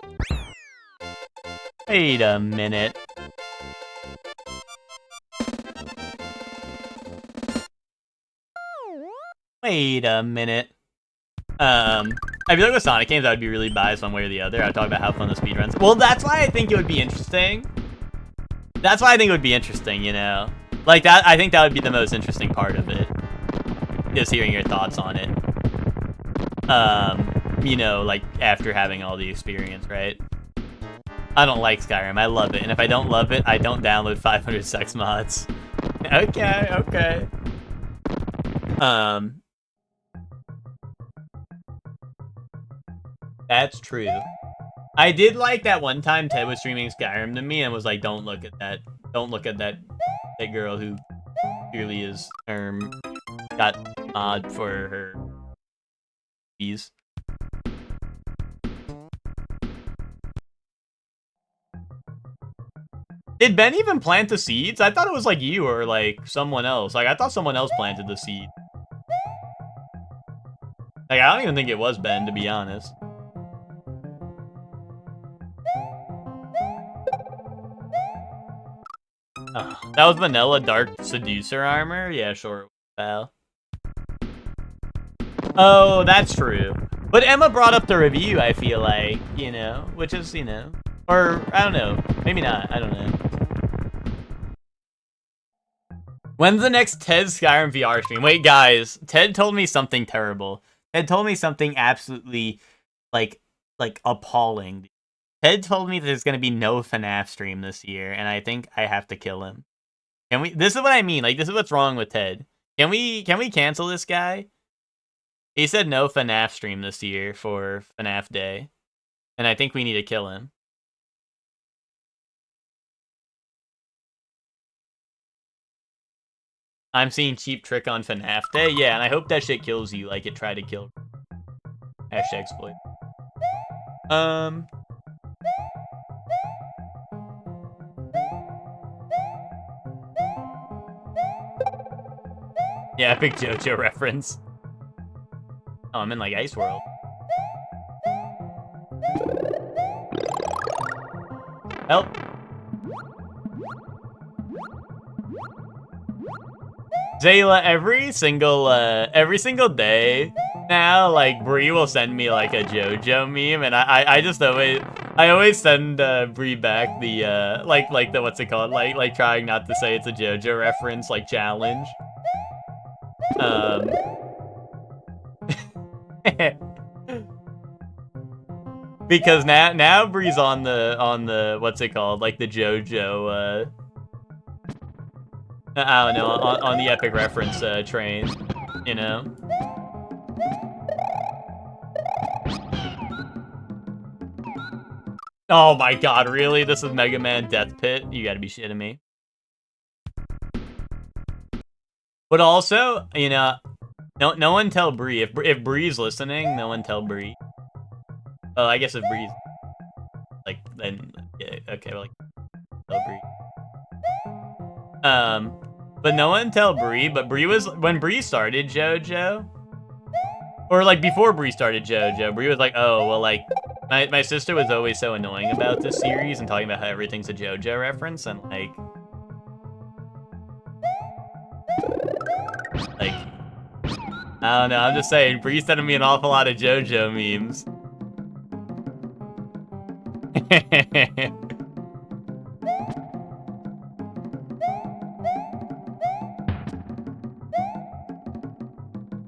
Wait a minute. Wait a minute. I feel like with Sonic games, I would be really biased one way or the other. I'd talk about how fun the speedruns. Well, that's why I think it would be interesting. That's why I think it would be interesting, you know? Like, that. I think that would be the most interesting part of it. Just hearing your thoughts on it. You know, like, after having all the experience, right? I don't like Skyrim. I love it. And if I don't love it, I don't download 500 sex mods. Okay, okay. That's true. I did like that one time Ted was streaming Skyrim to me and was like, don't look at that. Don't look at that girl who clearly is, got odd for her bees. Did Ben even plant the seeds? I thought it was like you or like someone else. Like, I thought someone else planted the seed. Like, I don't even think it was Ben, to be honest. Oh, that was vanilla dark seducer armor? Yeah, sure, pal. Oh, that's true. But Emma brought up the review, I feel like, you know, which is, you know, or, I don't know, maybe not, I don't know. When's the next Ted Skyrim VR stream? Wait, guys, Ted told me something terrible. Ted told me something absolutely, like appalling. Ted told me there's gonna be no FNAF stream this year, and I think I have to kill him. Can we? This is what I mean. Like, this is what's wrong with Ted. Can we cancel this guy? He said no FNAF stream this year for FNAF Day, and I think we need to kill him. I'm seeing Cheap Trick on FNAF Day. Yeah, and I hope that shit kills you like it tried to kill. Hashtag exploit. Yeah, big JoJo reference. Oh, I'm in like Ice World. Help. Zayla, every single day now, like, Bree will send me like a JoJo meme, and I just always send Bree back the like the, what's it called, like trying not to say it's a JoJo reference, like, challenge. Because now Bree's on the what's it called, like the JoJo I don't know, on the epic reference train, you know. Oh my god, really? This is Mega Man Death Pit? You gotta be shitting me. But also, you know, no one tell Bree. If Bree's listening, no one tell Bree. Oh, I guess if Bree's like, then yeah, okay, well, like, tell Bree. But no one tell Bree. But Bree was, when Bree started JoJo, or like before Bree started JoJo, Bree was like, oh well, like my sister was always so annoying about this series and talking about how everything's a JoJo reference, and like I don't know, I'm just saying, Bree sending me an awful lot of JoJo memes.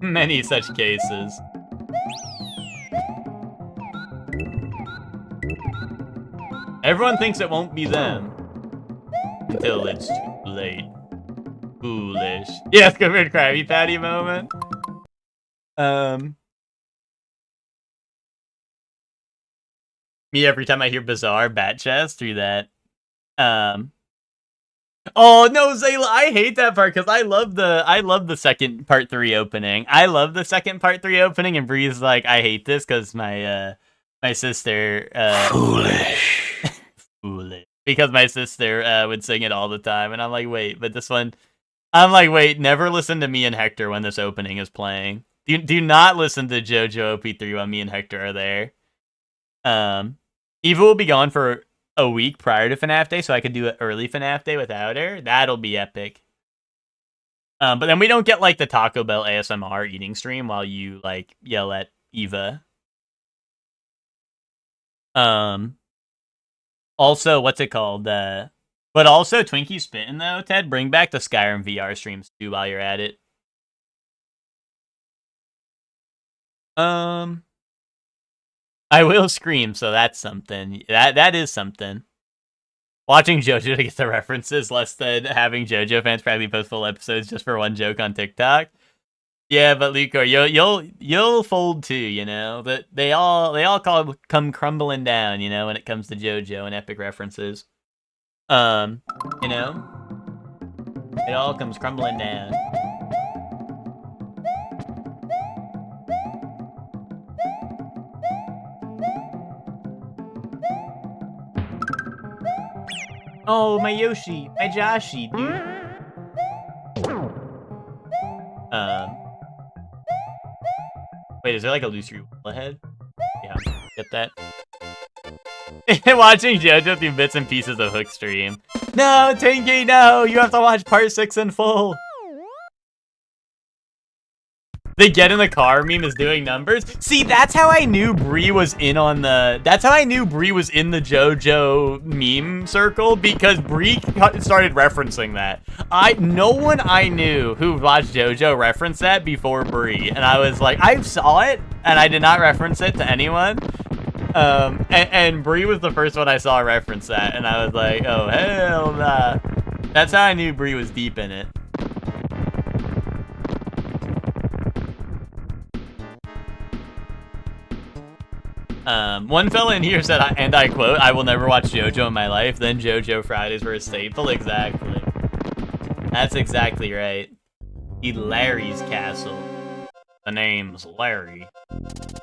Many such cases. Everyone thinks it won't be them until it's too late. Foolish. Yes, go for Krabby Patty moment. Me every time I hear Bizarre Bat Chest through that. Oh no, Zayla, I hate that part because I love the second part 3 opening. I love the second part 3 opening, and Bree's like, I hate this because my sister Foolish. Foolish. Because my sister would sing it all the time, and I'm like, wait, but this one, I'm like, wait, never listen to me and Hector when this opening is playing. Do not listen to JoJo OP3 when me and Hector are there. Eva will be gone for a week prior to FNAF Day, so I could do an early FNAF Day without her. That'll be epic. But then we don't get like the Taco Bell ASMR eating stream while you like yell at Eva. Also, what's it called? But also Twinkie Spittin' though, Ted, bring back the Skyrim VR streams too while you're at it. I will scream, so that's something. That is something. Watching JoJo to get the references less than having JoJo fans practically post full episodes just for one joke on TikTok. Yeah, but Luco, you'll fold too, you know. That they all come crumbling down, you know, when it comes to JoJo and epic references. You know, it all comes crumbling down. Oh, my Yoshi, my Joshi, dude. Wait, is there like a loose rule ahead? Yeah, get that. Watching JoJo through bits and pieces of Hook stream. No, Tinky, no! You have to watch part 6 in full. The get in the car meme is doing numbers. See, that's how I knew Bree was in on the. That's how I knew Bree was in the JoJo meme circle, because Bree started referencing that. No one I knew who watched JoJo referenced that before Bree, and I was like, I saw it, and I did not reference it to anyone. And Bree was the first one I saw reference that, and I was like, oh, hell nah. That's how I knew Bree was deep in it. One fella in here said, and I quote, "I will never watch JoJo in my life." Then JoJo Fridays were a staple. Exactly. That's exactly right. The Larry's Castle. The name's Larry.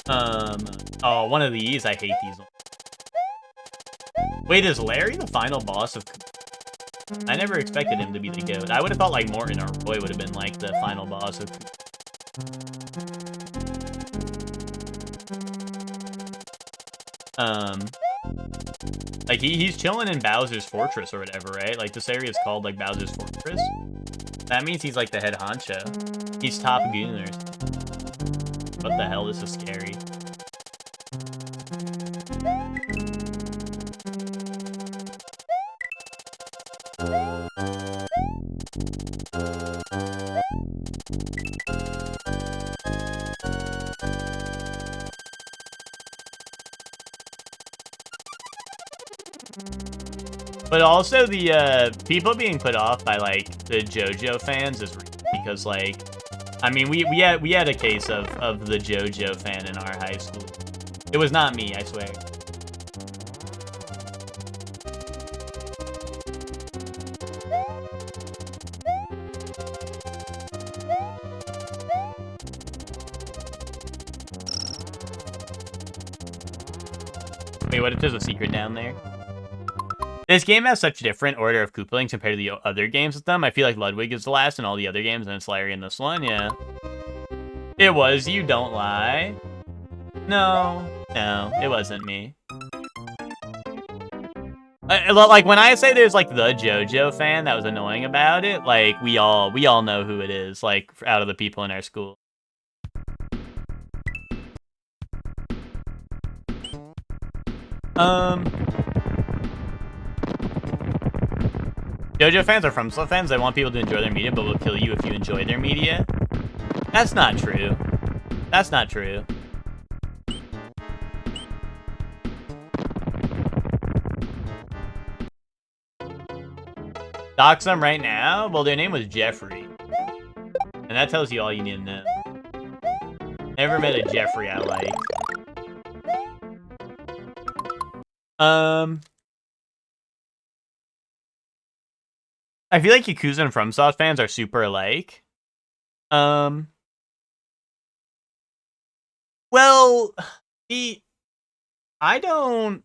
Oh, one of these. I hate these ones. Wait, is Larry the final boss of... I never expected him to be the GOAT. I would have thought like Morton or Roy would have been like the final boss of... Like he's chilling in Bowser's Fortress or whatever, right? Like this area is called like Bowser's Fortress. That means he's like the head honcho. He's top gooners. What the hell? This is scary. But also the people being put off by like the JoJo fans is because like, I mean we had a case of the JoJo fan in our high school. It was not me, I swear. Wait, what if there's a secret down there? This game has such a different order of Koopalings compared to the other games with them. I feel like Ludwig is the last in all the other games, and it's Larry in this one, yeah. It was, you don't lie. No, it wasn't me. Like, when I say there's, like, the JoJo fan that was annoying about it, like, we all know who it is, like, out of the people in our school. JoJo fans are FromSoft fans. They want people to enjoy their media, but will kill you if you enjoy their media. That's not true. That's not true. Dox them right now? Well, their name was Jeffrey. And that tells you all you need to know. Never met a Jeffrey I like. I feel like Yakuza and FromSoft fans are super alike. Well, I don't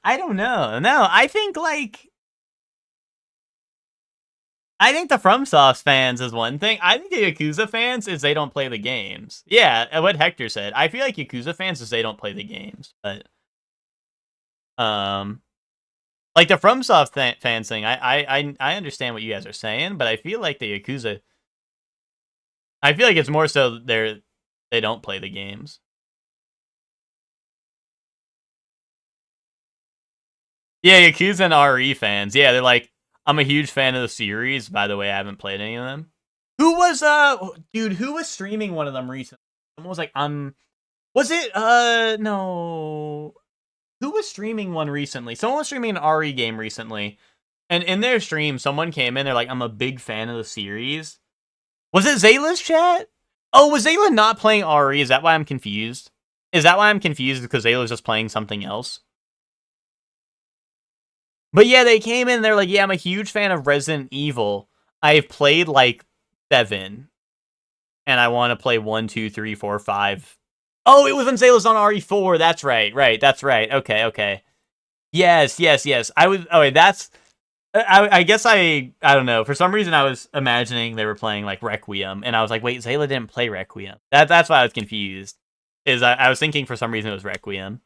know. No, I think the FromSoft fans is one thing. I think the Yakuza fans is they don't play the games. Yeah, what Hector said. I feel like Yakuza fans is they don't play the games, but like the FromSoft fans thing, I understand what you guys are saying, but I feel like the Yakuza, I feel like it's more so they don't play the games. Yeah, Yakuza and RE fans. Yeah, they're like, I'm a huge fan of the series. By the way, I haven't played any of them. Who was dude? Who was streaming one of them recently? Someone was like, was it no? Who was streaming one recently? Someone was streaming an RE game recently, and in their stream, someone came in. They're like, I'm a big fan of the series. Was it Zayla's chat? Oh, was Zayla not playing RE? Is that why I'm confused? Is that why I'm confused? Because Zayla's just playing something else? But yeah, they came in, they're like, yeah, I'm a huge fan of Resident Evil. I've played, like, 7. And I want to play 1, 2, 3, 4, 5. Oh, it was when Zayla's on RE4. That's right. That's right. Okay. Yes. I was... Oh, wait, that's... I guess I don't know. For some reason, I was imagining they were playing, like, Requiem. And I was like, wait, Zayla didn't play Requiem. That's why I was confused. I was thinking for some reason it was Requiem.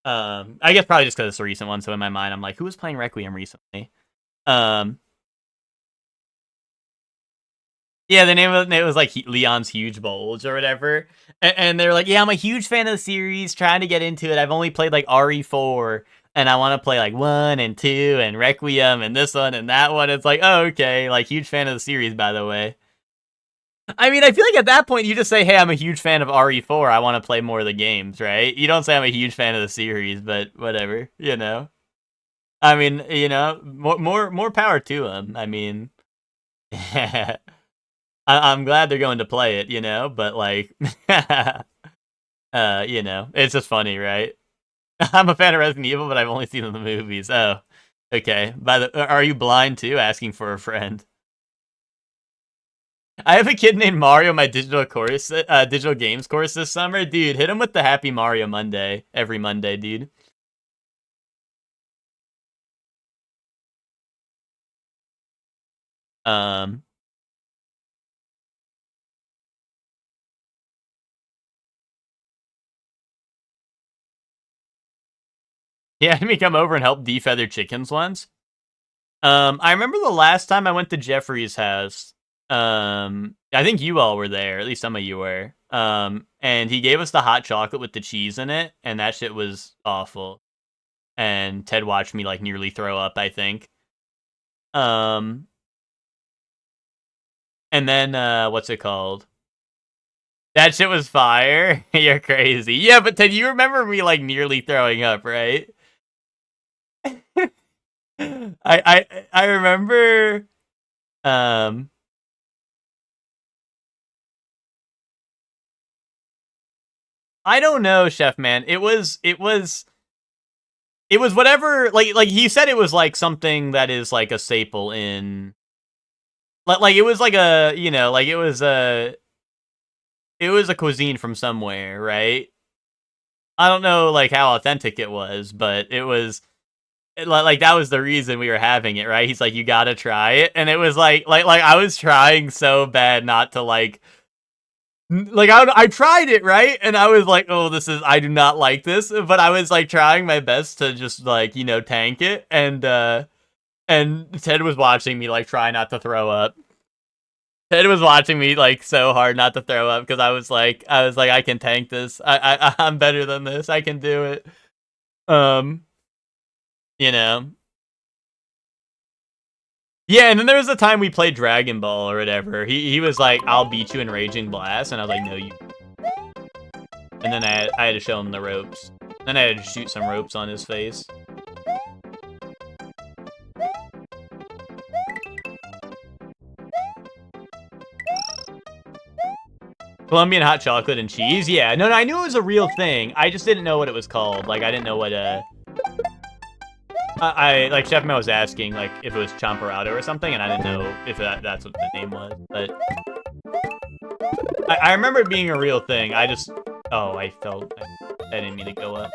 I guess probably just because it's a recent one, so in my mind I'm like, who was playing Requiem recently? Yeah, the name of it was like Leon's Huge Bulge or whatever, and they're like, yeah, I'm a huge fan of the series, trying to get into it. I've only played like RE4, and I want to play like 1 and 2 and Requiem and this one and that one. It's like, oh, okay, like huge fan of the series, by the way. I mean, I feel like at that point you just say, "Hey, I'm a huge fan of RE4. I want to play more of the games," right? You don't say I'm a huge fan of the series, but whatever, you know. I mean, you know, more power to him. I mean, I'm glad they're going to play it, you know, but like, you know, it's just funny, right? I'm a fan of Resident Evil, but I've only seen the movies. Oh, okay. Are you blind too? Asking for a friend. I have a kid named Mario in my digital games course this summer. Dude, hit him with the Happy Mario Monday every Monday, dude. He had me come over and help defeather chickens once. I remember the last time I went to Jeffrey's house. I think you all were there, at least some of you were. And he gave us the hot chocolate with the cheese in it, and that shit was awful. And Ted watched me like nearly throw up, I think. And then what's it called? That shit was fire. You're crazy. Yeah, but Ted, you remember me like nearly throwing up, right? I remember I don't know, Chef Man. It was whatever, like he said it was like something that is like a staple in like it was like a, you know, like it was a cuisine from somewhere, right? I don't know like how authentic it was, but it was like that was the reason we were having it, right? He's like, you gotta try it, and it was like I was trying so bad not to like I tried it, right? And I was like, oh, I do not like this, but I was like trying my best to just like, you know, tank it, and Ted was watching me like try not to throw up. Ted was watching me like so hard not to throw up because I was like I can tank this. I'm better than this. I can do it. You know. Yeah, and then there was a time we played Dragon Ball or whatever. He was like, I'll beat you in Raging Blast, and I was like, no, you. And then I had to show him the ropes. Then I had to shoot some ropes on his face. Colombian hot chocolate and cheese? Yeah, no, I knew it was a real thing. I just didn't know what it was called. Like, I didn't know what, I like Chef Man was asking like if it was Champorado or something, and I didn't know if that's what the name was. But I remember it being a real thing. I didn't mean to go up.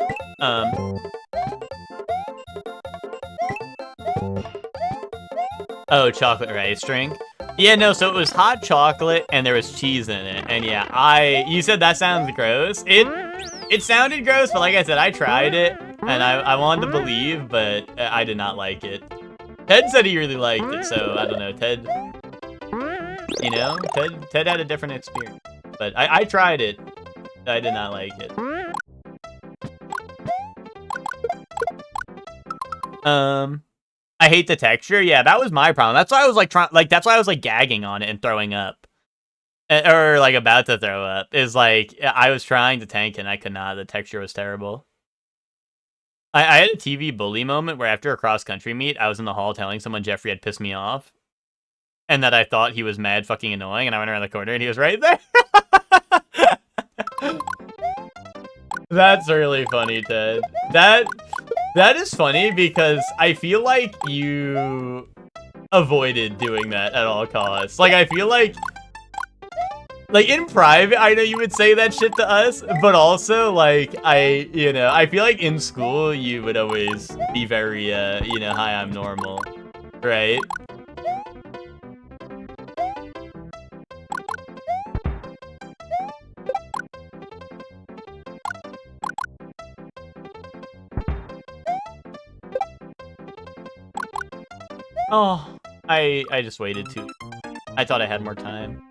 Oh, chocolate rice drink. Yeah, no. So it was hot chocolate and there was cheese in it. And yeah, you said that sounds gross. It sounded gross, but like I said, I tried it. And I wanted to believe, but I did not like it. Ted said he really liked it, so I don't know. Ted, you know, Ted had a different experience. But I tried it. I did not like it. I hate the texture. Yeah, that was my problem. That's why I was like that's why I was like gagging on it and throwing up. Or like about to throw up. Is like I was trying to tank and I could not. The texture was terrible. I had a TV bully moment where after a cross-country meet, I was in the hall telling someone Jeffrey had pissed me off. And that I thought he was mad fucking annoying, and I went around the corner and he was right there. That's really funny, Ted. That is funny because I feel like you avoided doing that at all costs. Like, I feel like in private, I know you would say that shit to us, but also, like, I feel like in school, you would always be very, hi, I'm normal, right? Oh, I just waited too. I thought I had more time.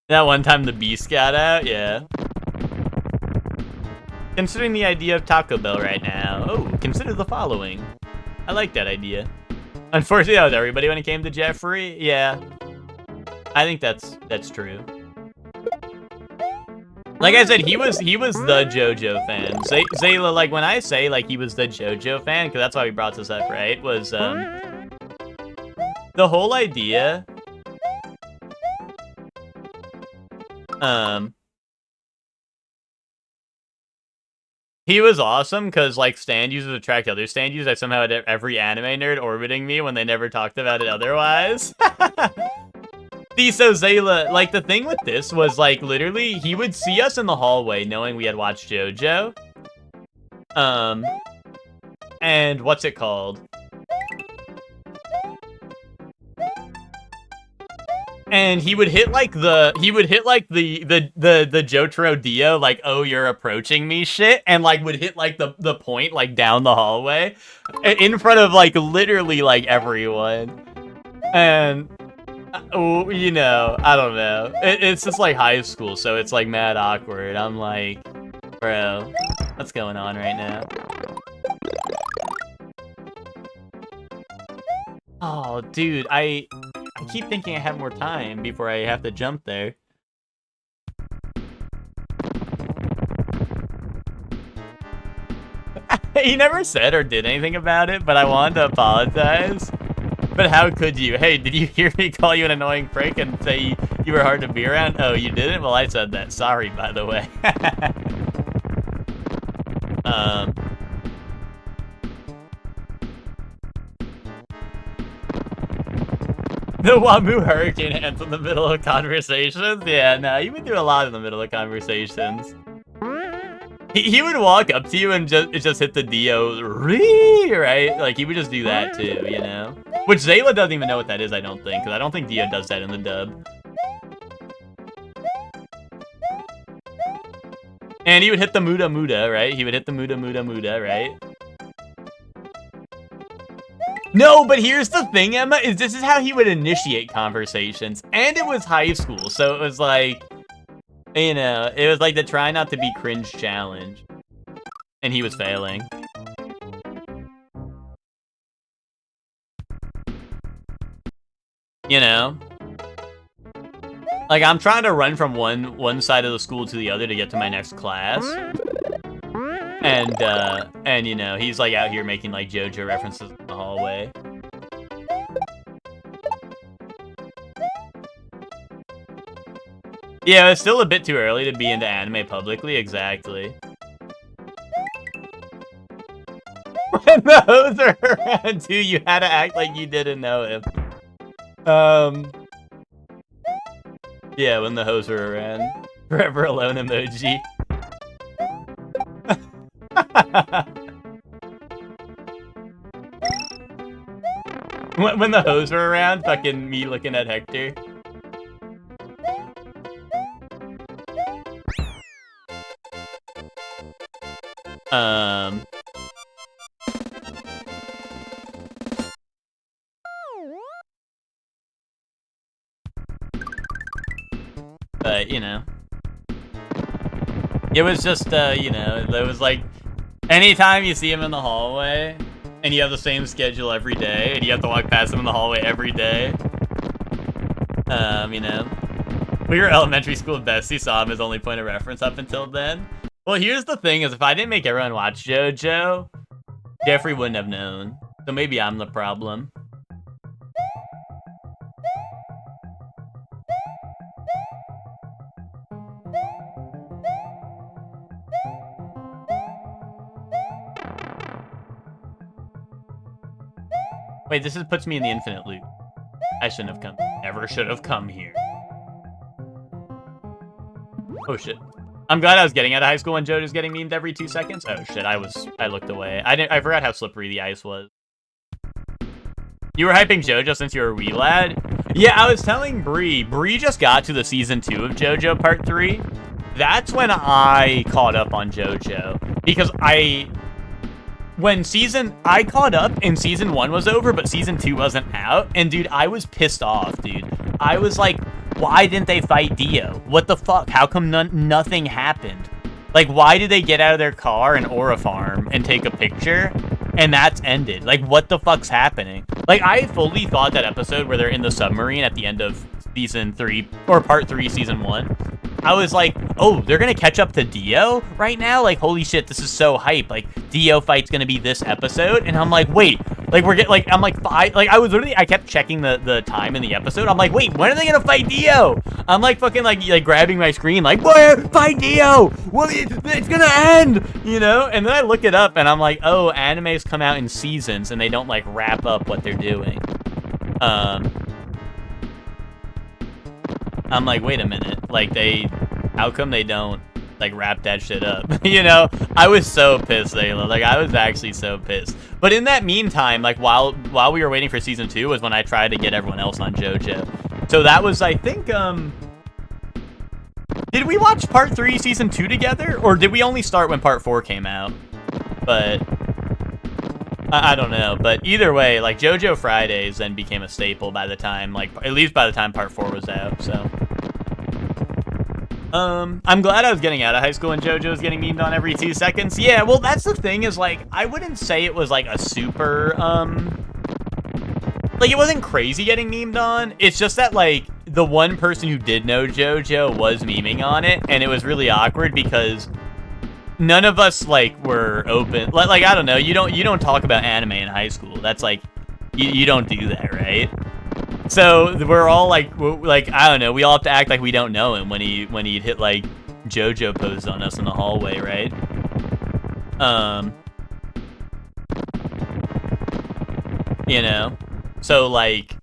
That one time the beast got out, yeah. Considering the idea of Taco Bell right now. Oh, consider the following. I like that idea. Unfortunately, that was everybody when it came to Jeffrey. Yeah. I think that's true. Like I said, he was the JoJo fan. Zayla, like when I say like he was the JoJo fan, because that's why we brought this up, right? Was the whole idea. He was awesome because like stand users attract other stand users. I somehow had every anime nerd orbiting me when they never talked about it otherwise. See, so Zayla, like the thing with this was like literally he would see us in the hallway knowing we had watched JoJo. And what's it called? And he would hit like the Jotaro Dio, like, oh, you're approaching me shit, and like would hit like the point like down the hallway in front of like literally like everyone. And you know, I don't know. It's just like high school, so it's like mad awkward. I'm like, bro, what's going on right now? Oh, dude, I keep thinking I have more time before I have to jump there. He never said or did anything about it, but I wanted to apologize. But how could you? Hey, did you hear me call you an annoying prick and say you were hard to be around? Oh, you didn't? Well, I said that. Sorry, by the way. The Wamu Hurricane ants in the middle of conversations? Yeah, no, you would do a lot in the middle of conversations. He would walk up to you and just hit the Dio, right? Like, he would just do that too, you know? Which Zayla doesn't even know what that is, I don't think, because I don't think Dio does that in the dub. And he would hit the Muda Muda, right? He would hit the Muda Muda Muda, right? No, but here's the thing, Emma, is this is how he would initiate conversations. And it was high school, so it was like, you know, it was like the try not to be cringe challenge. And he was failing. You know? Like, I'm trying to run from one side of the school to the other to get to my next class. And you know, he's like out here making like JoJo references in the hallway. Yeah, it's still a bit too early to be into anime publicly, exactly. When the hoes are around too, you had to act like you didn't know him. Yeah, when the hoes were around. Forever alone emoji. When the hoes were around, fucking me looking at Hector. But, you know. It was just, you know, it was like, anytime you see him in the hallway, and you have the same schedule every day, and you have to walk past him in the hallway every day, you know. We were elementary school besties, saw him as only point of reference up until then. Well, here's the thing, is if I didn't make everyone watch JoJo, Jeffrey wouldn't have known. So maybe I'm the problem. Wait, this puts me in the infinite loop. I shouldn't have come. Never should have come here. Oh shit. I'm glad I was getting out of high school when JoJo's getting memed every 2 seconds. Oh shit, I looked away. I forgot how slippery the ice was. You were hyping JoJo since you were a wee lad? Yeah, I was telling Bree. Bree just got to the season 2 of JoJo Part 3. That's when I caught up on JoJo. Because I caught up and season 1 was over, but season 2 wasn't out. And dude, I was pissed off, dude. I was like, why didn't they fight Dio? What the fuck? How come nothing happened? Like, why did they get out of their car in Aura Farm and take a picture? And that's ended. Like, what the fuck's happening? Like, I fully thought that episode where they're in the submarine at the end of season 3 or part 3 season 1, I was like, oh, they're gonna catch up to Dio right now? Like, holy shit, this is so hype. Like, Dio fight's gonna be this episode, and I'm like, wait, like we're getting like I'm like I kept checking the time in the episode. I'm like, wait, when are they gonna fight Dio? I'm like fucking like grabbing my screen, like, boy, fight Dio! Well, it's gonna end, you know? And then I look it up, and I'm like, oh, animes come out in seasons, and they don't like wrap up what they're doing. I'm like, wait a minute, like how come they don't like wrap that shit up? You know, I was so pissed, Layla. Like, I was actually so pissed. But in that meantime, like while we were waiting for season 2 was when I tried to get everyone else on JoJo. So that was, I think, did we watch part 3 season 2 together, or did we only start when part 4 came out? But I don't know. But either way, like JoJo Fridays then became a staple by the time, like at least by the time part 4 was out. So I'm glad I was getting out of high school and JoJo was getting memed on every 2 seconds. Yeah, well, that's the thing is, like, I wouldn't say it was, like, a super, like, it wasn't crazy getting memed on. It's just that, like, the one person who did know JoJo was memeing on it, and it was really awkward because none of us, like, were open. Like, I don't know, you don't talk about anime in high school. That's, like, you don't do that, right? So we're all like I don't know. We all have to act like we don't know him when he'd hit like JoJo pose on us in the hallway, right? You know. So like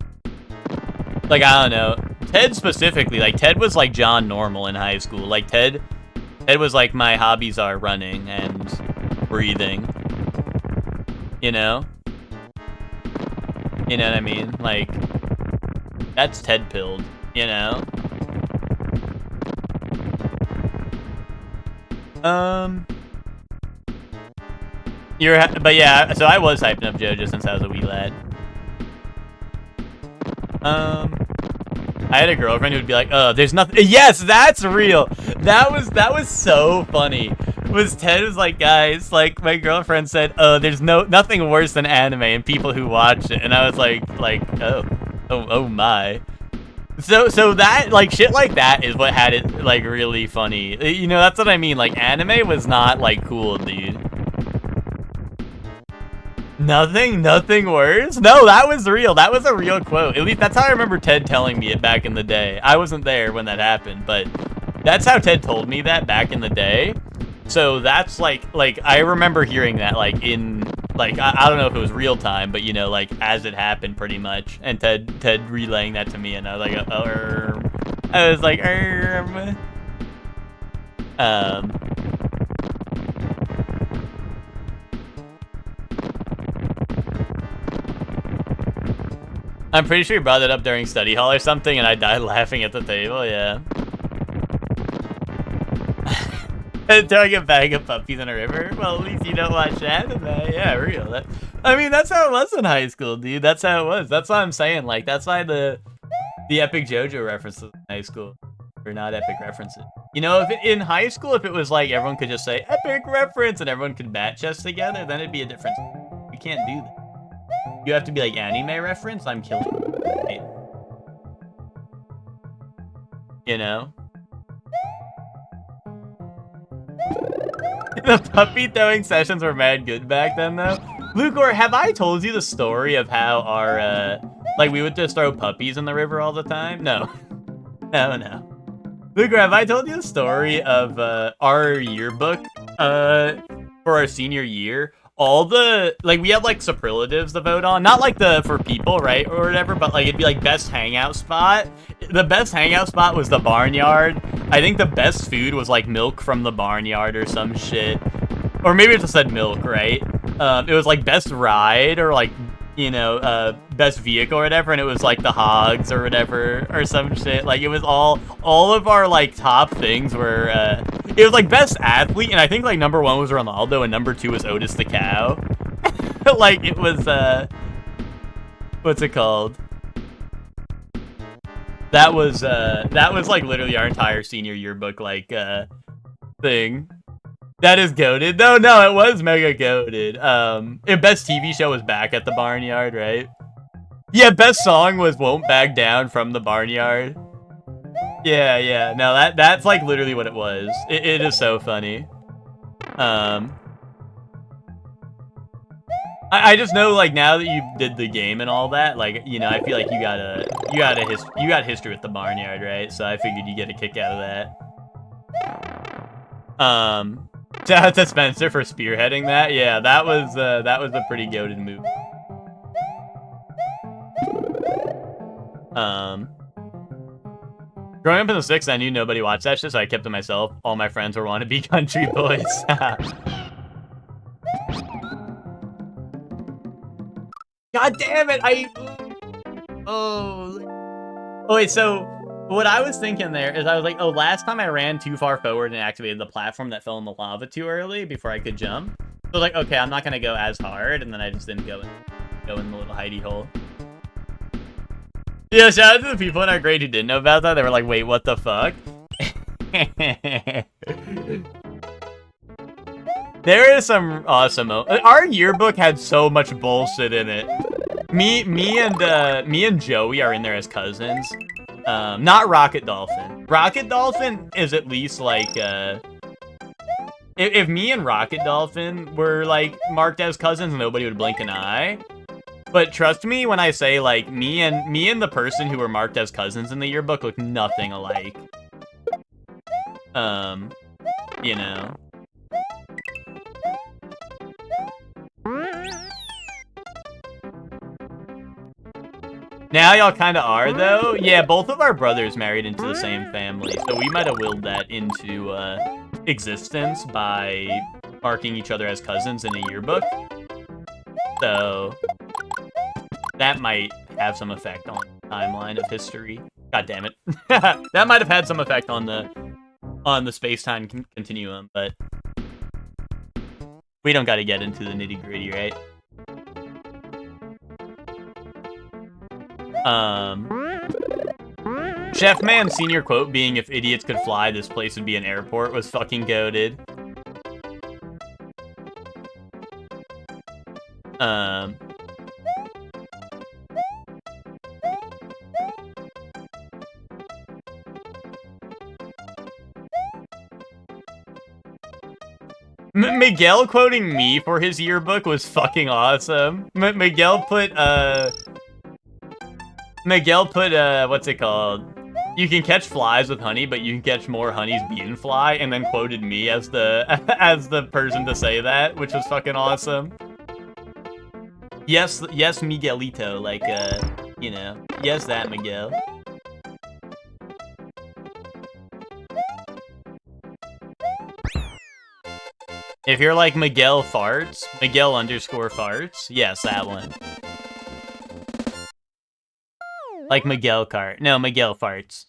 I don't know. Ted specifically, like Ted was like John Normal in high school. Like Ted was like, my hobbies are running and breathing. You know? You know what I mean? Like, that's Ted pilled, you know? But yeah, so I was hyping up JoJo since I was a wee lad. I had a girlfriend who would be like, oh, there's nothing. Yes, that's real. That was so funny. Ted was like, guys, like, my girlfriend said, oh, there's nothing worse than anime and people who watch it. And I was like, oh my. So that, like, shit like that is what had it, like, really funny. You know, that's what I mean. Like, anime was not, like, cool, dude. Nothing worse? No, that was real. That was a real quote. At least that's how I remember Ted telling me it back in the day. I wasn't there when that happened, but that's how Ted told me that back in the day. So that's like I remember hearing that like in like I don't know if it was real time, but you know, like as it happened pretty much. And Ted relaying that to me, and I was like, I'm pretty sure he brought it up during study hall or something, and I died laughing at the table, yeah. Throwing a bag of puppies in a river? Well, at least you don't watch anime. Yeah, real. I mean, that's how it was in high school, dude. That's how it was. That's what I'm saying. Like, that's why the epic JoJo references in high school are not epic references. You know, in high school, if it was like everyone could just say epic reference and everyone could bat chest together, then it'd be a difference. You can't do that. You have to be like anime reference. I'm killing you. Right? You know. The puppy throwing sessions were mad good back then, though. Lucor, have I told you the story of how our like we would just throw puppies in the river all the time? No. No. Lucor, have I told you the story of our yearbook for our senior year? All the, like, we had, like, superlatives to vote on. Not, like, for people, right, or whatever, but, like, it'd be, like, best hangout spot. The best hangout spot was the barnyard. I think the best food was, like, milk from the barnyard or some shit. Or maybe it just said milk, right? It was, like, best ride or, like, you know, best vehicle or whatever, and it was, like, the hogs or whatever, or some shit. Like, it was all of our, like, top things were, it was, like, best athlete, and I think, like, number 1 was Ronaldo, and number 2 was Otis the Cow. Like, it was, what's it called? That was, like, literally our entire senior yearbook, like, thing. That is goated. No, it was mega goated. Best TV show was Back at the Barnyard, right? Yeah, best song was "Won't Back Down" from the Barnyard. Yeah. No, that's like literally what it was. It is so funny. I just know, like, now that you did the game and all that, like, you know, I feel like you got history with the Barnyard, right? So I figured you get a kick out of that. Shout out to Spencer for spearheading that. Yeah, that was a pretty goated move. Growing up in the 6th, I knew nobody watched that shit, so I kept to myself. All my friends were wannabe country boys. God damn it! Oh, wait, so what I was thinking there is I was like, oh, last time I ran too far forward and activated the platform that fell in the lava too early before I could jump. So I was like, okay, I'm not gonna go as hard, and then I just didn't go in the little hidey hole. Yeah, shout out to the people in our grade who didn't know about that. They were like, wait, what the fuck? There is some awesome. Our yearbook had so much bullshit in it. Me and Joey are in there as cousins. Not Rocket Dolphin. Rocket Dolphin is at least like if me and Rocket Dolphin were like marked as cousins, nobody would blink an eye. But trust me when I say, like, me and the person who were marked as cousins in the yearbook look nothing alike. You know. Now y'all kind of are, though. Yeah, both of our brothers married into the same family, so we might have willed that into existence by marking each other as cousins in a yearbook. So that might have some effect on the timeline of history. God damn it. That might have had some effect on the space-time continuum, but we don't got to get into the nitty-gritty, right? Chef Man's senior quote being, "If idiots could fly, this place would be an airport," was fucking goated. Miguel quoting me for his yearbook was fucking awesome. Miguel put, what's it called? You can catch flies with honey, but you can catch more honeys beaten fly, and then quoted me as the as the person to say that, which was fucking awesome. Yes, Miguelito, like, you know, yes, that Miguel. If you're like Miguel farts, Miguel _ farts, yes, that one. Like Miguel Cart. No, Miguel farts.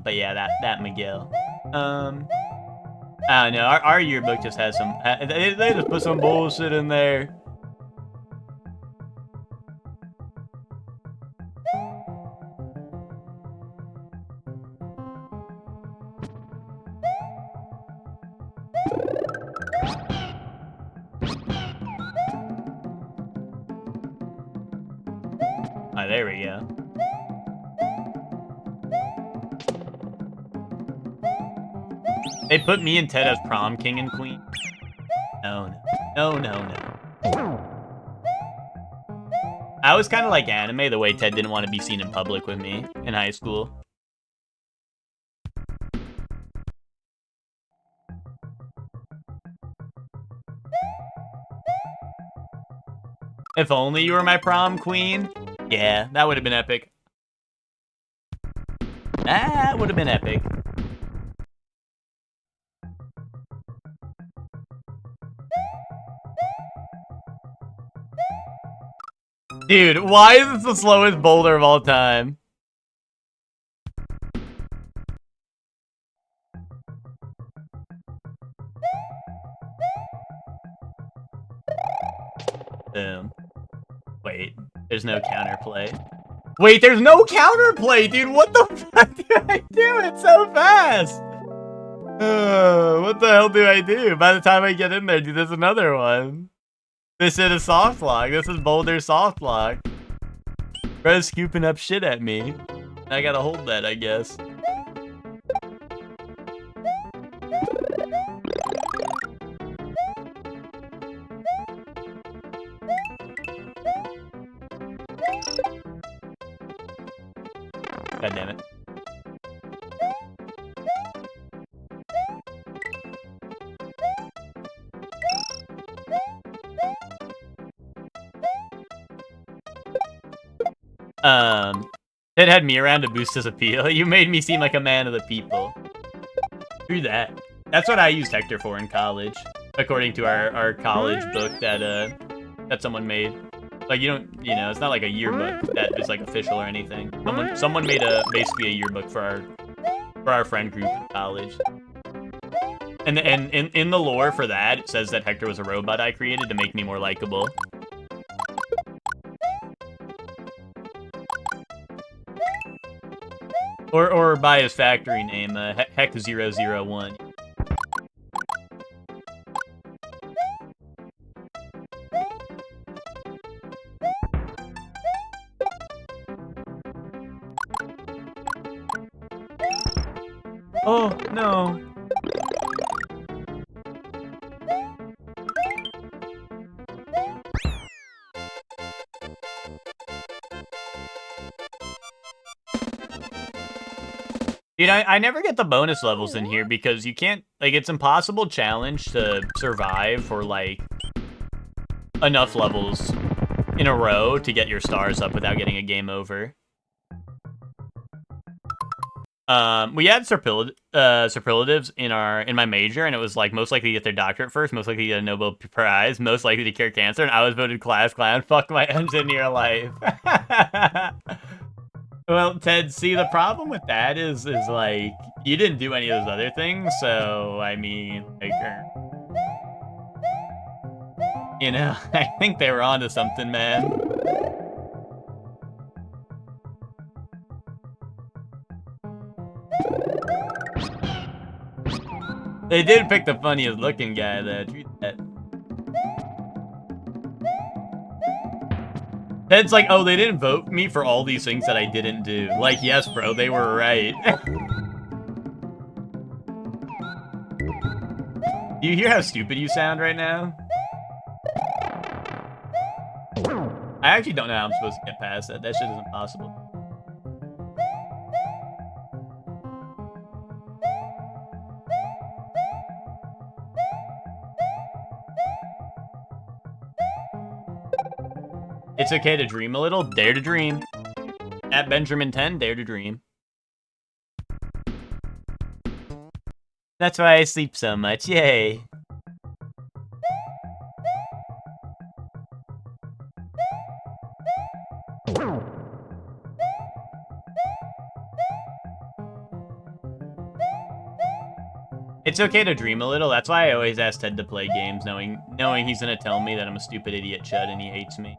But yeah, that Miguel. I don't know. Our yearbook just has some. They just put some bullshit in there. Oh, there we go. They put me and Ted as prom king and queen. No. I was kind of like anime, the way Ted didn't want to be seen in public with me in high school. If only you were my prom queen. Yeah, that would have been epic. That would have been epic. Dude, why is this the slowest boulder of all time? Boom. Wait, there's no counterplay. Wait, there's no counterplay, dude. What the fuck do I do? It's so fast. What the hell do I do? By the time I get in there, dude, there's another one. This is a soft lock. This is Boulder soft lock. Bro's scooping up shit at me. I gotta hold that, I guess. God damn it. It had me around to boost his appeal. You made me seem like a man of the people. True that. That's what I used Hector for in college, according to our college book that someone made. Like, you don't, you know, it's not like a yearbook that is like official or anything. Someone made basically a yearbook for our friend group in college. And in the lore for that, it says that Hector was a robot I created to make me more likable. Or by his factory name, Heck001. Oh, no. Dude, I never get the bonus levels in here because you can't, like, it's impossible challenge to survive for, like, enough levels in a row to get your stars up without getting a game over. We had superlatives in my major, and it was like most likely to get their doctorate first, most likely to get a Nobel Prize, most likely to cure cancer, and I was voted class clown. Fuck my engineer life. Well, Ted, see, the problem with that is like, you didn't do any of those other things, so, I mean, like, you know, I think they were onto something, man. They did pick the funniest looking guy, though. Treat that. Ted's like, oh, they didn't vote me for all these things that I didn't do. Like, yes, bro, they were right. Do you hear how stupid you sound right now? I actually don't know how I'm supposed to get past that. That shit is impossible. It's okay to dream a little. Dare to dream. At Benjamin10, dare to dream. That's why I sleep so much. Yay. It's okay to dream a little. That's why I always ask Ted to play games, knowing he's gonna tell me that I'm a stupid idiot chud and he hates me.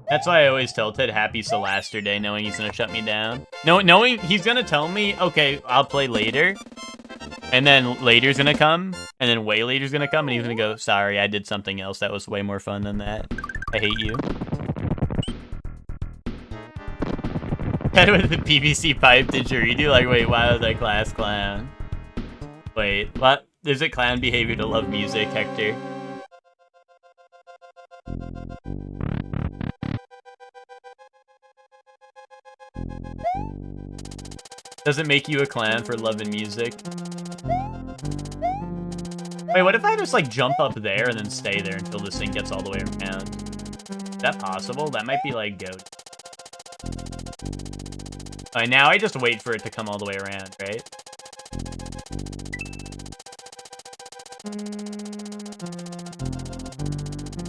That's why I always tell Ted happy Solaster Day, knowing he's gonna shut me down. Knowing he's gonna tell me, okay, I'll play later. And then later's gonna come, and then way later's gonna come, and he's gonna go, sorry, I did something else that was way more fun than that. I hate you. Ted with the PVC pipe, did you redo? Like, wait, why was I class clown? Wait, what? Is it clown behavior to love music, Hector? Does it make you a clown for loving music? Wait, what if I just, like, jump up there and then stay there until this thing gets all the way around? Is that possible? That might be, like, goat. Alright, now I just wait for it to come all the way around, right?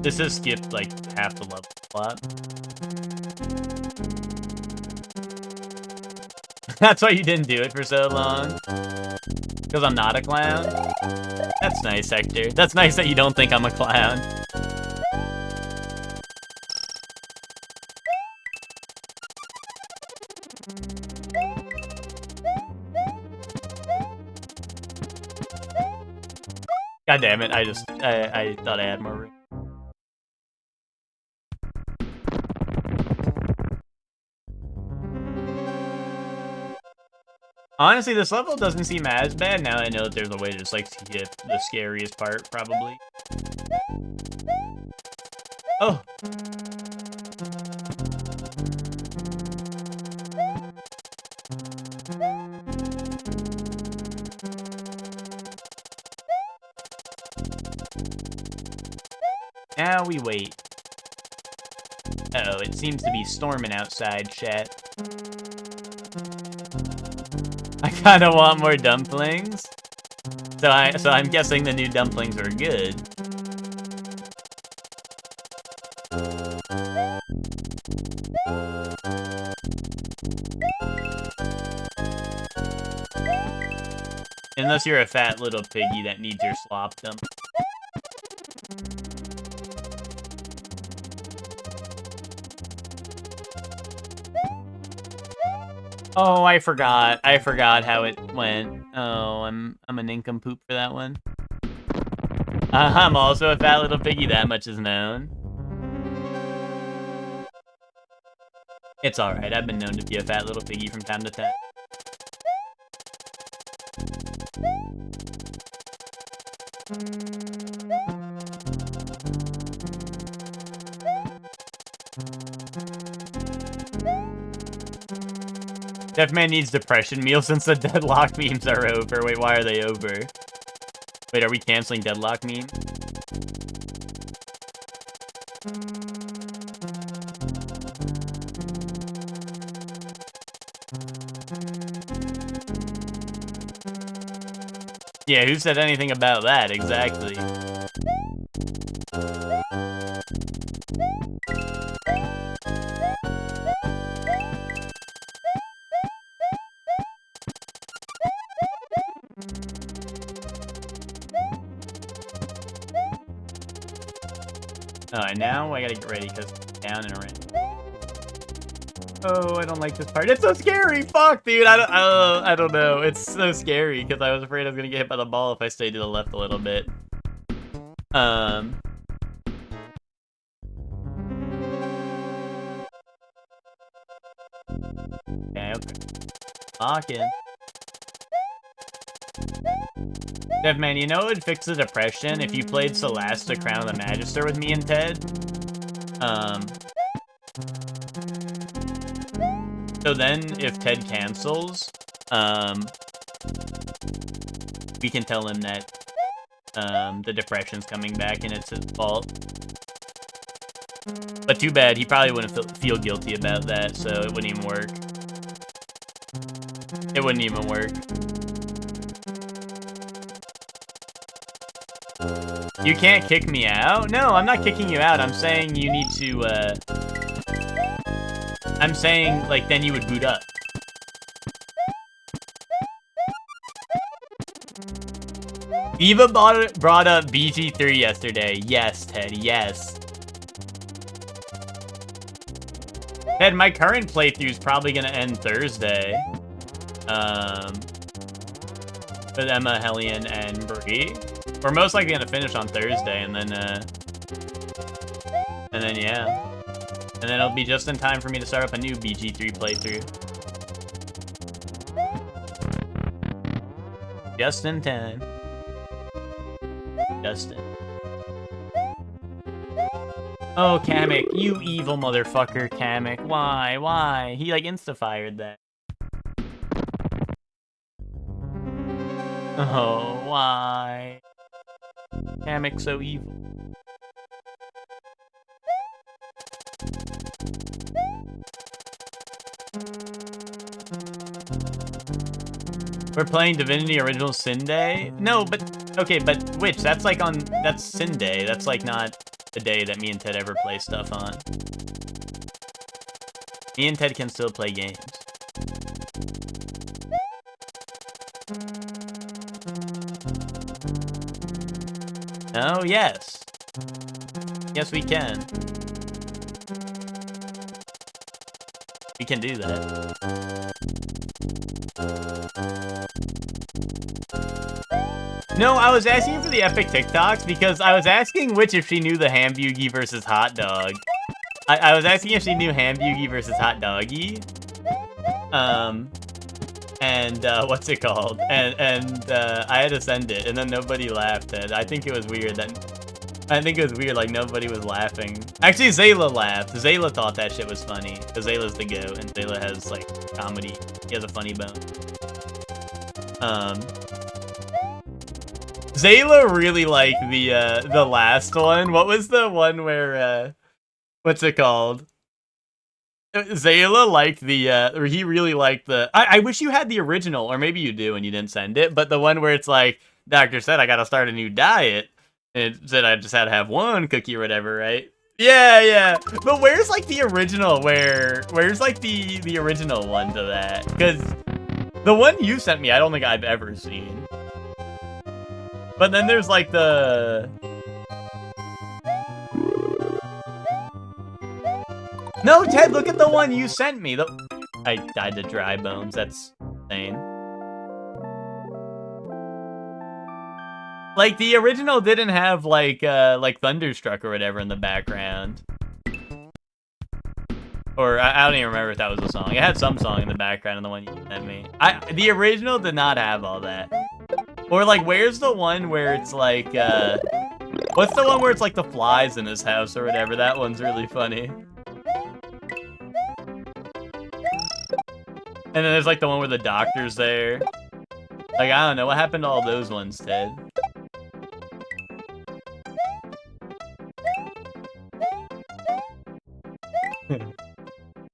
This has skipped, like, half the level plot. That's why you didn't do it for so long. Because I'm not a clown? That's nice, Hector. That's nice that you don't think I'm a clown. God damn it, I thought I had more room. Honestly, this level doesn't seem as bad now I know that there's a way to just, like, skip the scariest part, probably. Oh! Now we wait. Uh-oh, it seems to be storming outside, chat. I kinda want more dumplings. So I'm guessing the new dumplings are good. Unless you're a fat little piggy that needs your slop dump. Oh, I forgot. I forgot how it went. Oh, I'm a nincompoop for that one. I'm also a fat little piggy, that much is known. It's alright, I've been known to be a fat little piggy from time to time. Deathman needs depression meal since the deadlock memes are over. Wait, why are they over? Wait, are we canceling deadlock meme? Yeah, who said anything about that, exactly? Alright, now I gotta get ready, because down and around. Oh, I don't like this part. It's so scary! Fuck, dude! I don't know. It's so scary, because I was afraid I was gonna get hit by the ball if I stayed to the left a little bit. Okay, okay. Lock in. Deathman, you know it would fix the depression if you played Celeste, Crown of the Magister with me and Ted? So then, if Ted cancels, we can tell him that, the depression's coming back and it's his fault. But too bad, he probably wouldn't feel guilty about that, so it wouldn't even work. It wouldn't even work. You can't kick me out? No, I'm not kicking you out. I'm saying you need to, I'm saying, like, then you would boot up. Eva brought up BG3 yesterday. Yes, Ted, yes. Ted, my current playthrough is probably gonna end Thursday. With Emma, Hellion, and Bree. We're most likely gonna finish on Thursday, and then yeah. And then it'll be just in time for me to start up a new BG3 playthrough. Just in time. Justin. Oh, Kamek, you evil motherfucker, Kamek. Why? Why? He, like, insta-fired that. Oh, why? Kamek so evil. We're playing Divinity Original Sin Day? No, but, okay, but which? That's like on, that's Sin Day. That's like not the day that me and Ted ever play stuff on. Me and Ted can still play games. No, yes. Yes, we can. We can do that. No, I was asking for the epic TikToks because I was asking which if she knew the Hambugi versus Hot Dog. I was asking if she knew Hambugi versus Hot Doggy. And what's it called? And I had to send it, and then nobody laughed. And I think it was weird like nobody was laughing. Actually, Zayla laughed. Zayla thought that shit was funny because Zayla's the goat, and Zayla has like comedy. He has a funny bone. Zayla really liked the last one. What was the one where what's it called? Zayla liked or he really liked I wish you had the original, or maybe you do and you didn't send it, but the one where it's like, doctor said I gotta start a new diet, and it said I just had to have one cookie or whatever, right? Yeah. But where's like the original, where's like the original one to that? Because the one you sent me, I don't think I've ever seen. But then there's like No, Ted, look at the one you sent me. I died to dry bones. That's insane. Like, the original didn't have, like Thunderstruck or whatever in the background. Or, I don't even remember if that was a song. It had some song in the background in the one you sent me. The original did not have all that. Or, like, where's the one where it's, like, what's the one where it's, like, the flies in his house or whatever? That one's really funny. And then there's, like, the one where the doctor's there. Like, I don't know. What happened to all those ones, Ted?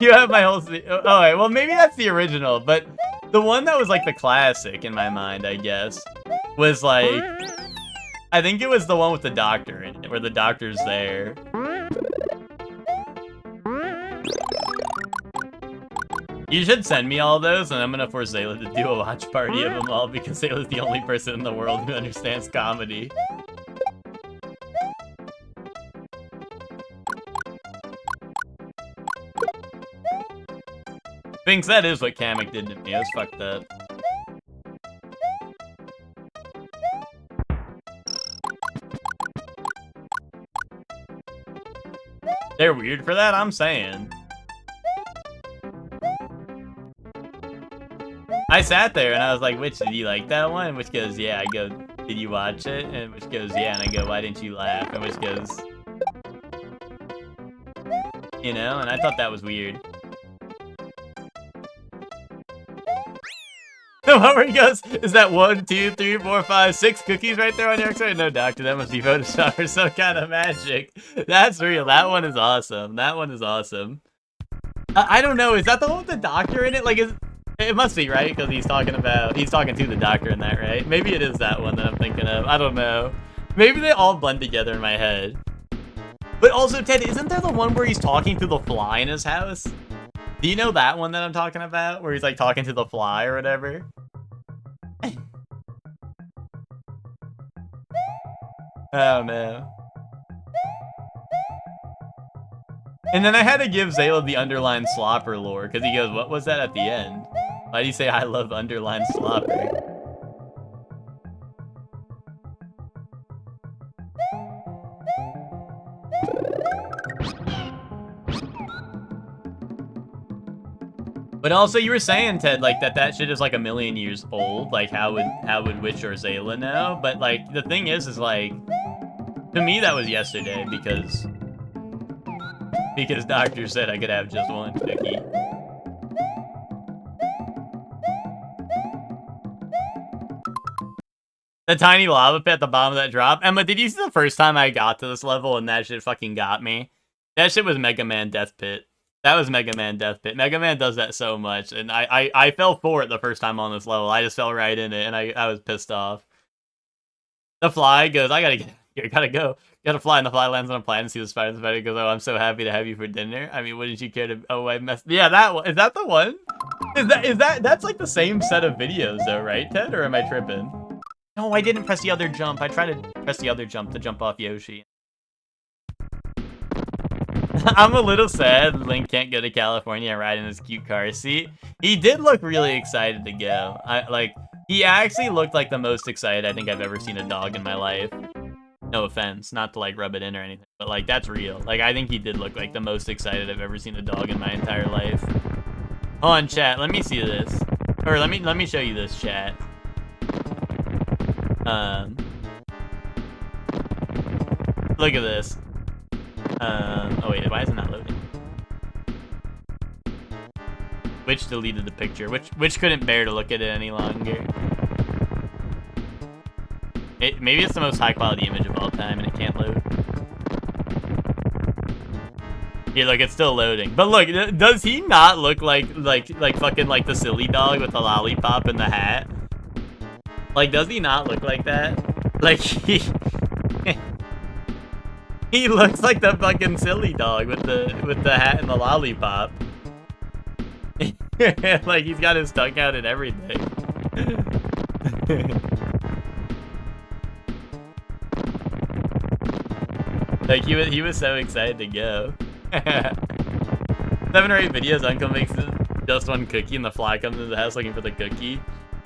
You have my whole... Oh, wait. Well, maybe that's the original, but the one that was, like, the classic in my mind, I guess, was, like... I think it was the one with the doctor in it, where the doctor's there. You should send me all those, and I'm gonna force Zayla to do a watch party of them all, because Zayla's the only person in the world who understands comedy. Thinks that is what Kamek did to me. I was fucked up. They're weird for that, I'm saying. I sat there and I was like, "Which, did you like that one?" Which goes, "Yeah." I go, "Did you watch it?" And which goes, "Yeah." And I go, "Why didn't you laugh?" And which goes, you know, and I thought that was weird. The one where he goes, "Is that 1, 2, 3, 4, 5, 6 cookies right there on your X-ray?" No, doctor, that must be Photoshop or some kind of magic. That's real. That one is awesome. That one is awesome. I don't know. Is that the one with the doctor in it? Like, it must be, right? Because he's talking to the doctor in that, right? Maybe it is that one that I'm thinking of. I don't know. Maybe they all blend together in my head. But also, Ted, isn't there the one where he's talking to the fly in his house? Do you know that one that I'm talking about? Where he's, like, talking to the fly or whatever? I don't know. And then I had to give Zayla the underlined slopper lore, because he goes, "What was that at the end? Why do you say I love underlined slopper?" But also, you were saying, Ted, like, that shit is like a million years old. Like, how would Witch or Zayla know? But, like, the thing is like, to me that was yesterday, because doctor said I could have just one cookie. The tiny lava pit at the bottom of that drop. Emma, did you see the first time I got to this level and that shit fucking got me? That shit was Mega Man Death Pit. That was Mega Man Death Pit. Mega Man does that so much, and I fell for it the first time on this level. I just fell right in it, and I was pissed off. The fly goes, "I gotta go. Gotta fly," and the fly lands on a planet and sees the spider, and the spider goes, "Oh, I'm so happy to have you for dinner. I mean, wouldn't you care to..." Oh, I messed... Yeah, that one. Is that the one? Is that... That's like the same set of videos, though, right, Ted? Or am I tripping? No, I didn't press the other jump. I tried to press the other jump to jump off Yoshi. I'm a little sad Link can't go to California and ride in his cute car seat. He did look really excited to go. He actually looked like the most excited I think I've ever seen a dog in my life. No offense, not to like rub it in or anything, but like that's real. Like I think he did look like the most excited I've ever seen a dog in my entire life. Hold on, chat. Let me see this, or let me show you this, chat. Look at this. Oh wait, why is it not loading? Which deleted the picture? Which couldn't bear to look at it any longer? Maybe it's the most high quality image of all time and it can't load. Here, look, it's still loading. But look, does he not look like fucking like the silly dog with the lollipop and the hat? Like, does he not look like that? Like he looks like the fucking silly dog with the hat and the lollipop. Like he's got his tongue out and everything. Like he was so excited to go. 7 or 8 videos, Uncle makes just one cookie and the fly comes into the house looking for the cookie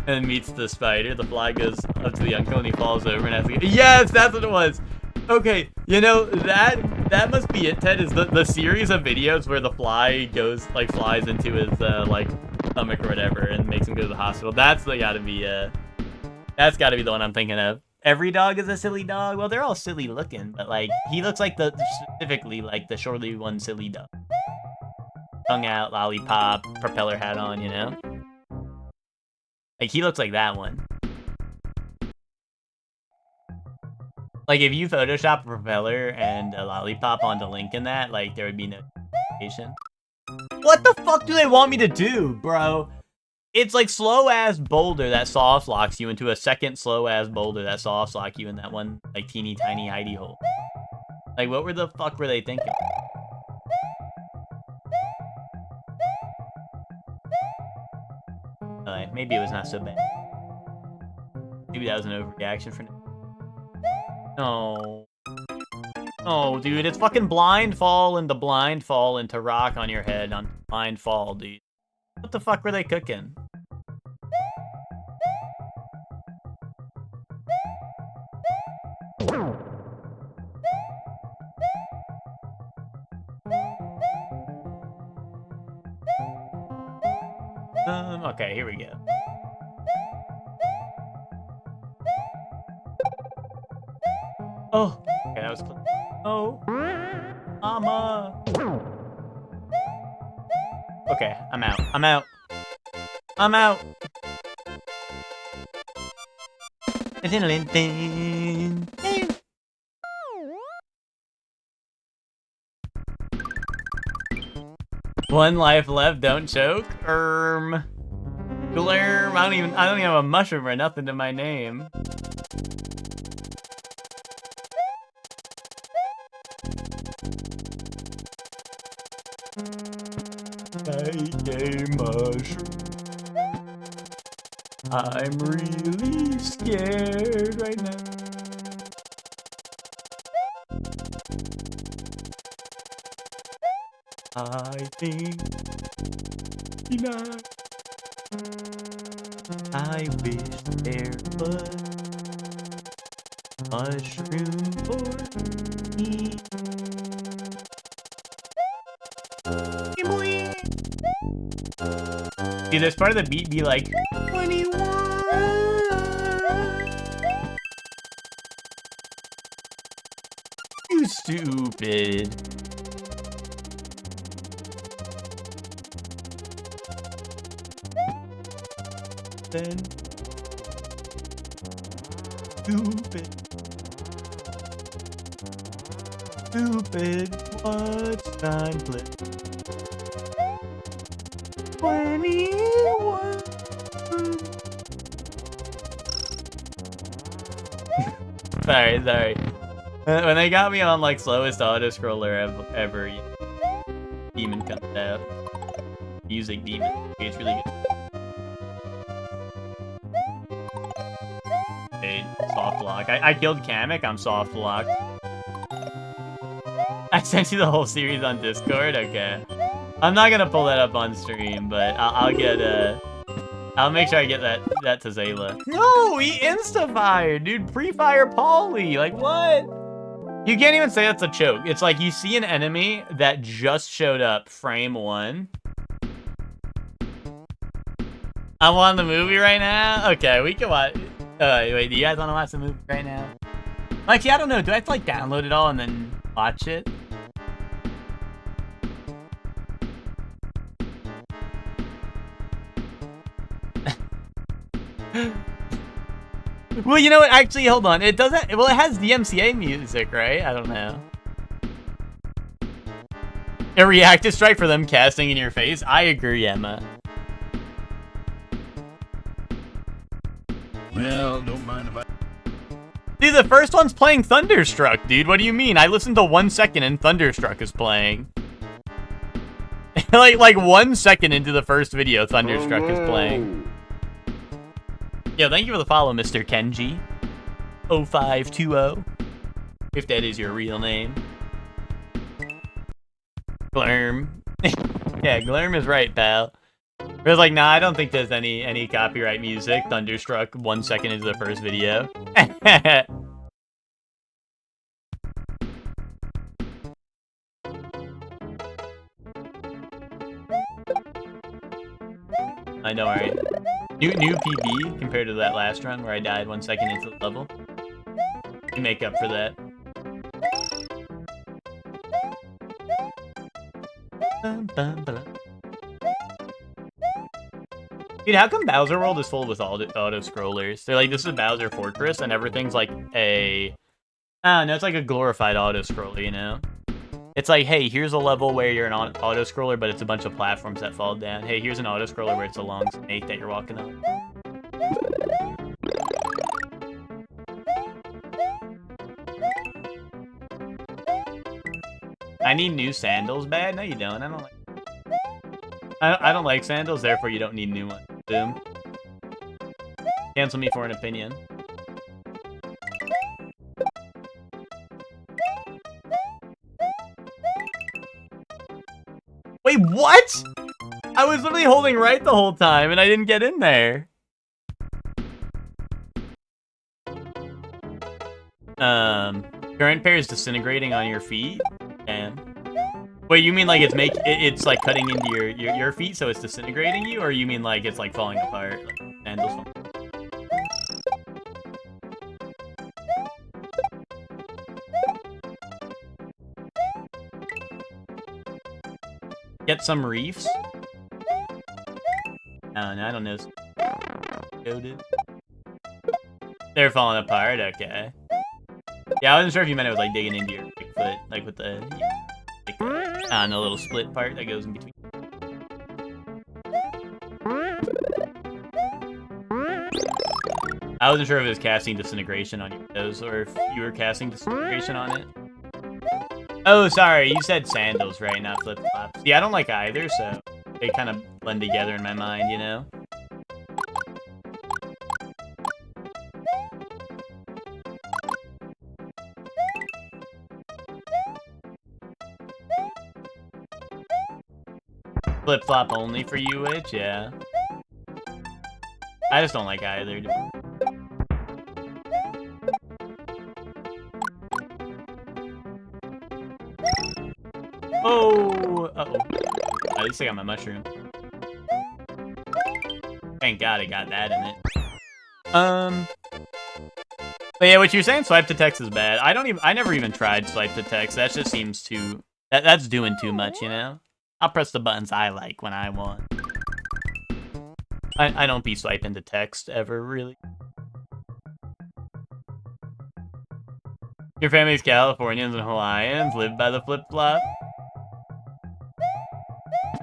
and meets the spider. The fly goes up to the uncle and he falls over and has to go. Yes, that's what it was. Okay, you know, that must be it, Ted, is the series of videos where the fly goes, like, flies into his, like, stomach or whatever and makes him go to the hospital. That's gotta be the one I'm thinking of. Every dog is a silly dog? Well, they're all silly looking, but, like, he looks like specifically, like, the shortly one silly dog. Tongue out, lollipop, propeller hat on, you know? Like, he looks like that one. Like, if you Photoshop a propeller and a lollipop onto Link in that, like, there would be no notification. What the fuck do they want me to do, bro? It's like slow-ass boulder that soft locks you into a second slow-ass boulder that soft lock you in that one, like, teeny tiny hidey hole. Like, what the fuck were they thinking? Maybe it was not so bad. Maybe that was an overreaction for now. No. Oh, dude, it's fucking blind fall into rock on your head on blind fall, dude. What the fuck were they cooking? Okay, here we go. Oh, okay, that was close. Oh, mama. Okay, I'm out. I'm out. I'm out. One life left, don't choke. Glurm. I don't even have a mushroom or nothing to my name. Like a mushroom. I'm really scared right now. I think not. I wish there was mushroom for me. See, there's part of the beat be like 21. You stupid. Then stupid, what's time play? 21. sorry. When they got me on like slowest auto scroller ever, Demon comes out. Music Demon. It's really good. Wait, soft lock. I killed Kamek, I'm soft locked. I sent you the whole series on Discord? Okay. I'm not gonna pull that up on stream, but I'll make sure I get that to Zayla. No, he insta-fired, dude. Pre-fire Pauly. Like, what? You can't even say that's a choke. It's like you see an enemy that just showed up frame 1. I'm on the movie right now? Okay, we can watch. Wait, do you guys want to watch the movie right now? Actually, I don't know. Do I have to, like, download it all and then watch it? Well, you know what? Actually, hold on. It doesn't... Well, it has DMCA music, right? I don't know. A reactive strike for them casting in your face? I agree, Emma. Well, don't mind if I... Dude, the first one's playing Thunderstruck, dude. What do you mean? I listened to 1 second and Thunderstruck is playing. like 1 second into the first video, Thunderstruck is playing. Yo, thank you for the follow, Mr. Kenji. 0520. If that is your real name. Glurm. Yeah, Glurm is right, pal. It was like, nah, I don't think there's any copyright music. Thunderstruck 1 second into the first video. I know, right? New PB compared to that last run where I died 1 second into the level. You make up for that. Dude, how come Bowser World is full with auto-scrollers? They're like, this is Bowser Fortress, and everything's like a... I don't know, it's like a glorified auto-scroller, you know? It's like, hey, here's a level where you're an auto-scroller, but it's a bunch of platforms that fall down. Hey, here's an auto-scroller where it's a long snake that you're walking on. I need new sandals bad? No, you don't. I don't like sandals, therefore you don't need new ones. Boom. Cancel me for an opinion. Wait, what? I was literally holding right the whole time and I didn't get in there. Current pair is disintegrating on your feet? And wait, you mean like it's like cutting into your feet so it's disintegrating you? Or you mean like it's like falling apart? Like sandals falling apart? Get some reefs? No, I don't know. They're falling apart, okay. Yeah, I wasn't sure if you meant it was like digging into your foot, like with the, the little split part that goes in between. I wasn't sure if it was casting disintegration on your toes or if you were casting disintegration on it. Oh, sorry, you said sandals, right? Not flip-flops. Yeah, I don't like either, so they kind of blend together in my mind, you know? Flip-flop only for you, Witch? Yeah. I just don't like either. Oh! Uh-oh. At least I got my mushroom. Thank God I got that in it. But yeah, what you're saying, swipe to text is bad. I never even tried swipe to text. That just seems too... That's doing too much, you know? I'll press the buttons I like when I want. I don't be swiping to text ever, really. Your family's Californians and Hawaiians live by the flip-flop?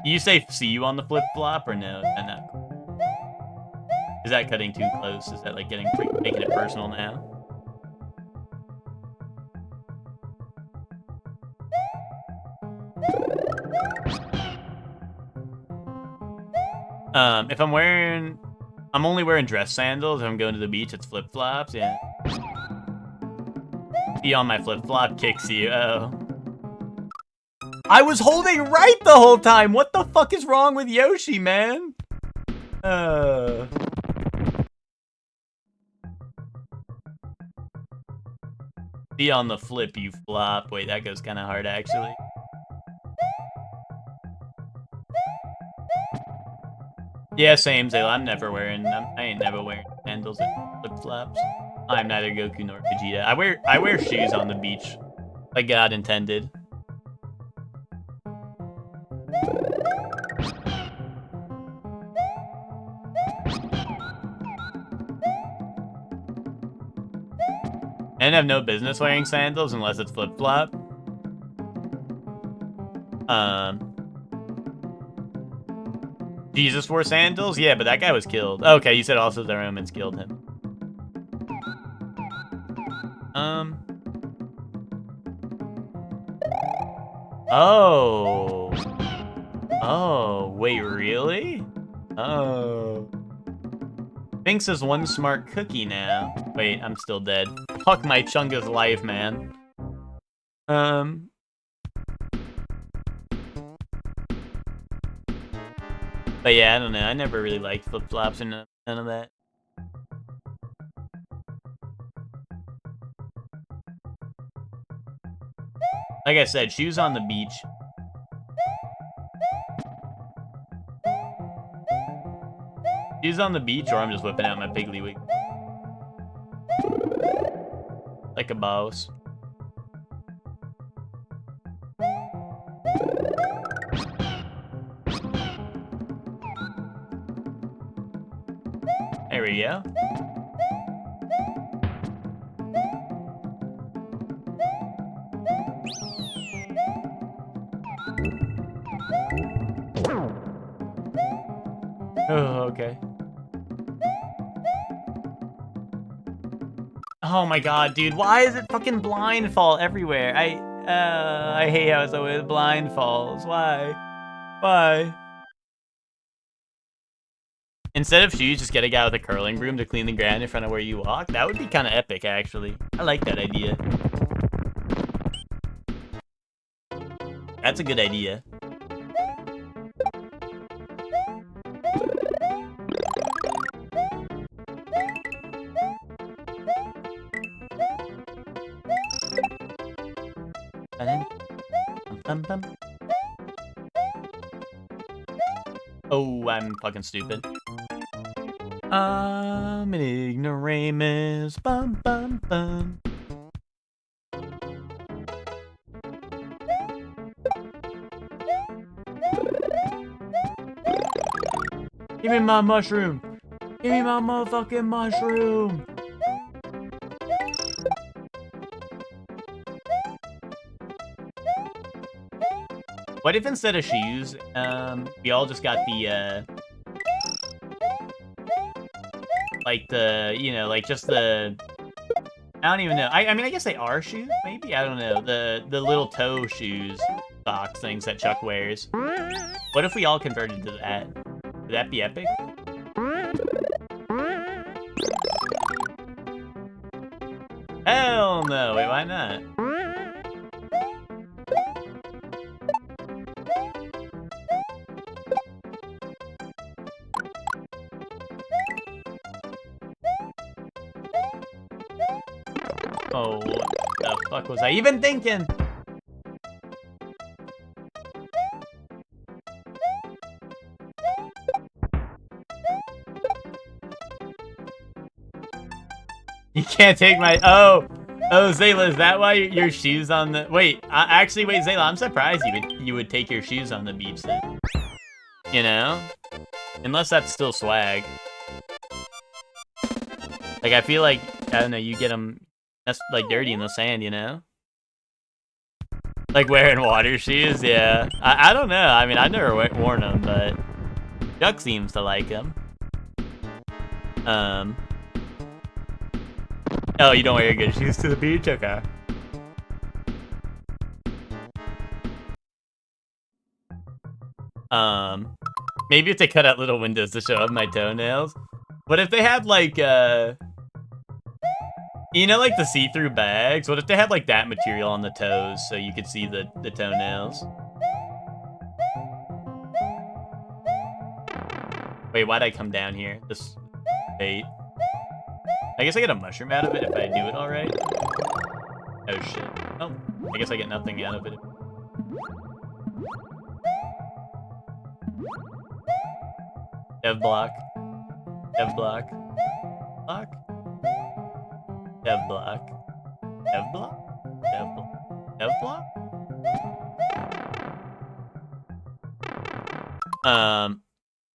Do you say see you on the flip-flop or no? No. Is that cutting too close? Is that like making it personal now? If I'm wearing I'm only wearing dress sandals. If I'm going to the beach, it's flip-flops, yeah. Be on my flip-flop kicks you, oh. I was holding right the whole time! What the fuck is wrong with Yoshi, man? Be on the flip, you flop. Wait, that goes kind of hard, actually. Yeah, same, Zayla. I'm never wearing them. I ain't never wearing sandals and flip-flops. I'm neither Goku nor Vegeta. I wear shoes on the beach, like God intended. And have no business wearing sandals unless it's flip-flop. Jesus wore sandals? Yeah, but that guy was killed. Okay, you said also the Romans killed him. Oh. Oh, wait, really? Oh. Binks is one smart cookie now. Wait, I'm still dead. Fuck my Chunga's life, man. But yeah, I don't know. I never really liked flip-flops and none of that. Like I said, shoes on the beach. Shoes on the beach, or I'm just whipping out my Piggly Wig. Like a boss. There we go. Oh, okay. Oh my god, dude, why is it fucking blindfall everywhere? I hate how it's always blindfalls. Why? Why? Instead of shoes, just get a guy with a curling broom to clean the ground in front of where you walk. That would be kind of epic, actually. I like that idea. That's a good idea. Oh, I'm fucking stupid. I'm an ignoramus. Bum bum bum. Give me my mushroom. Give me my motherfucking mushroom. What if instead of shoes, we all just got the, like the, you know, like just the, I don't even know. I mean, I guess they are shoes, maybe? I don't know. The little toe shoes, socks things that Chuck wears. What if we all converted to that? Would that be epic? Hell no, wait, why not? Oh, what the fuck was I even thinking? You can't take my... Oh, Zayla, is that why your shoes on the... Wait, actually, wait, Zayla, I'm surprised you would take your shoes on the beach then. You know? Unless that's still swag. Like, I feel like, I don't know, you get them... That's like dirty in the sand, you know? Like wearing water shoes, yeah. I don't know. I mean, I've never worn them, but Chuck seems to like them. Oh, you don't wear your good shoes to the beach? Okay. Maybe if they cut out little windows to show up my toenails. What if they had like you know, like the see-through bags? What if they had like that material on the toes so you could see the toenails? Wait, why'd I come down here? This bait. I guess I get a mushroom out of it if I do it all right. Oh shit. Oh, I guess I get nothing out of it. Dev block. Dev block. Block. Dev block. Dev block. Dev block. Dev block.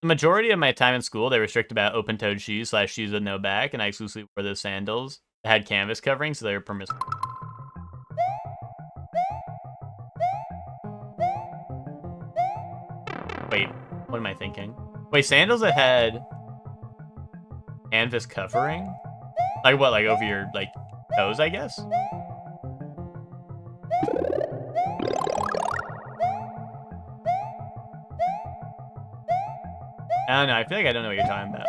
The majority of my time in school, they were strict about open-toed shoes / shoes with no back, and I exclusively wore those sandals that had canvas covering, so they were permissible. Wait, what am I thinking? Wait, sandals that had canvas covering? Like what, like over your, like, toes, I guess? I don't know, I feel like I don't know what you're talking about.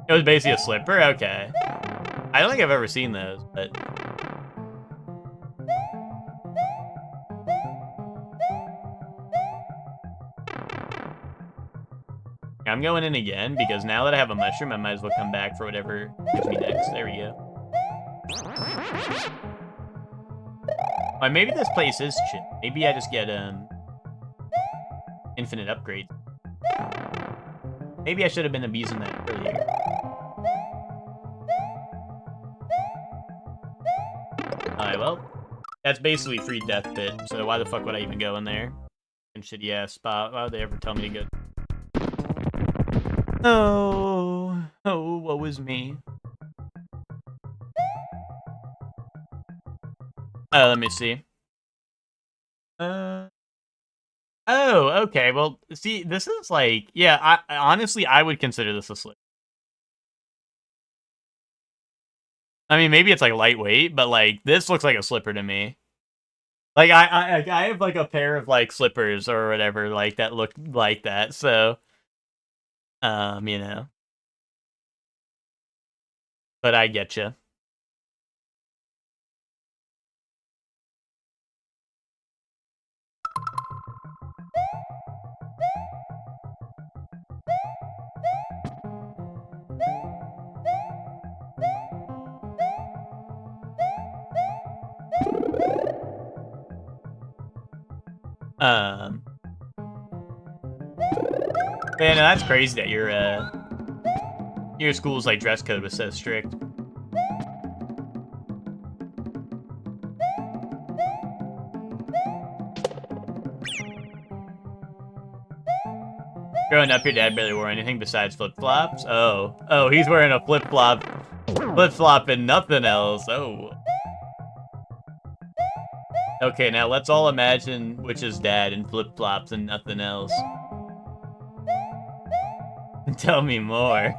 It was basically a slipper? Okay. I don't think I've ever seen those, but... I'm going in again, because now that I have a mushroom, I might as well come back for whatever gives me next. There we go. Or maybe this place is chill. Maybe I just get, infinite upgrades. Maybe I should have been abusing that earlier. Alright, well, that's basically free death pit, so why the fuck would I even go in there? And shitty ass spot. Why would they ever tell me to go? Oh, woe is me. Let me see. Oh, okay. Well, see, this is like, yeah, I honestly, I would consider this a slip. I mean, maybe it's like lightweight, but like, this looks like a slipper to me. Like, I have like a pair of like slippers or whatever, like that look like that, so, you know. But I get you. Man, that's crazy that your school's like dress code was so strict. Growing up, your dad barely wore anything besides flip-flops? Oh, he's wearing a flip-flop and nothing else. Oh. Okay, now let's all imagine Witch's dad in flip-flops and nothing else. Tell me more.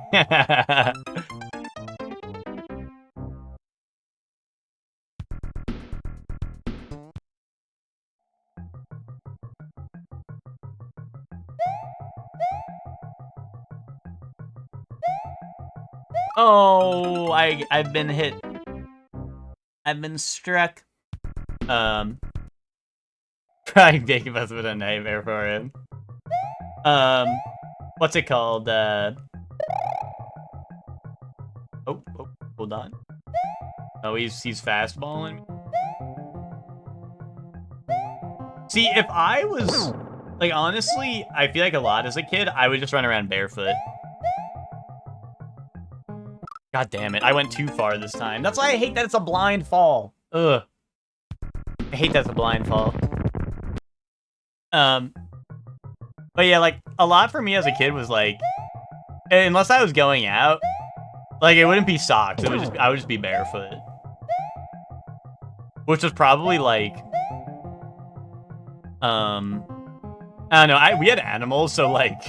Oh, I've been hit. I've been struck. Probably Bacon must have been a nightmare for him. What's it called? Oh, hold on. Oh, he's fastballing me. See, if I was, like, honestly, I feel like a lot as a kid, I would just run around barefoot. God damn it, I went too far this time. That's why I hate that it's a blind fall. Ugh. I hate that it's a blind fall. But yeah, like, a lot for me as a kid was, like, unless I was going out, like, it wouldn't be socks. I would just be barefoot. Which was probably, like, I don't know, we had animals, so, like,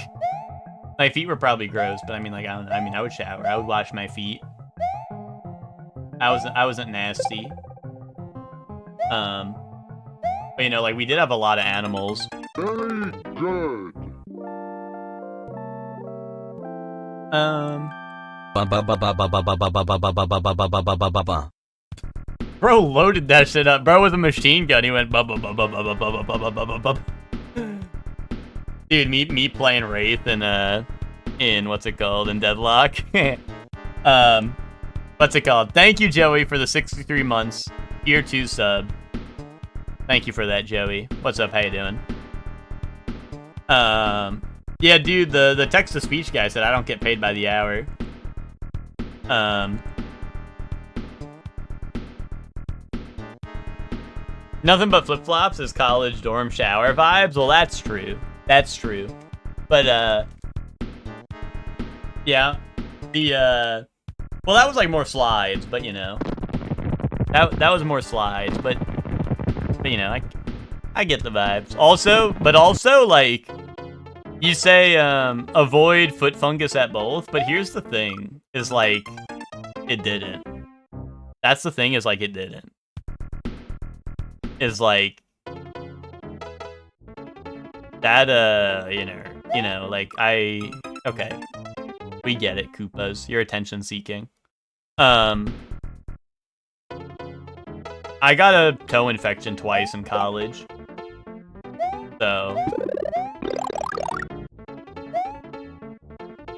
my feet were probably gross, but I mean, like, I don't know. I mean, I would shower. I would wash my feet. I wasn't nasty. But, you know, like, we did have a lot of animals. Very good. Bro loaded that shit up. Bro with a machine gun, he went Dude, me playing Wraith in what's it called, in Deadlock. What's it called? Thank you, Joey, for the 63 months. Tier 2 sub. Thank you for that, Joey. What's up? How you doing? Yeah, dude, the text-to-speech guy said I don't get paid by the hour. Nothing but flip-flops is college dorm shower vibes. Well, that's true. That's true. But, yeah. Well, that was, like, more slides, but, you know. That was more slides, but you know, I get the vibes. Also, like, you say, avoid foot fungus at both, but here's the thing, is, like, it didn't. That's the thing, is, like, it didn't. Is, like, that, you know, like, okay. We get it, Koopas. You're attention seeking. I got a toe infection twice in college. So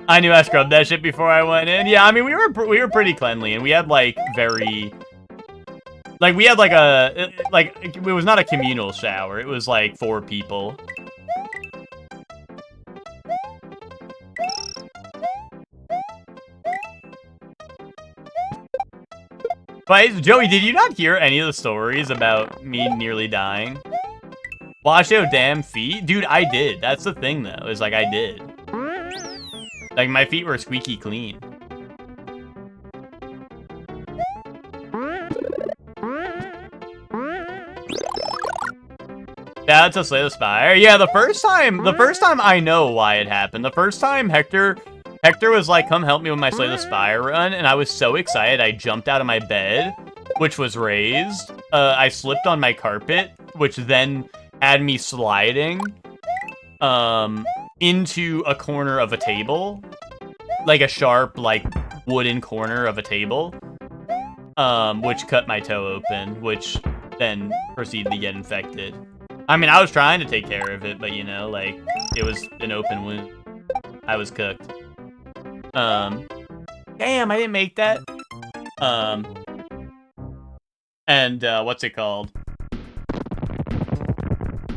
I knew I scrubbed that shit before I went in. Yeah, I mean, we were pretty cleanly, and we had, like, very... Like, we had, like, it was not a communal shower. It was, like, 4 people. But, Joey, did you not hear any of the stories about me nearly dying? Wash your damn feet? Dude, I did. That's the thing, though, is, like, I did. Like, my feet were squeaky clean. Shout out to Slay the Spire. Yeah, the first time I know why it happened. The first time Hector was like, come help me with my Slay the Spire run, and I was so excited I jumped out of my bed, which was raised. I slipped on my carpet, which then had me sliding into a corner of a table. Like a sharp, like, wooden corner of a table. Which cut my toe open, which then proceeded to get infected. I mean, I was trying to take care of it, but, you know, like, it was an open wound. I was cooked. Damn, I didn't make that. And, what's it called?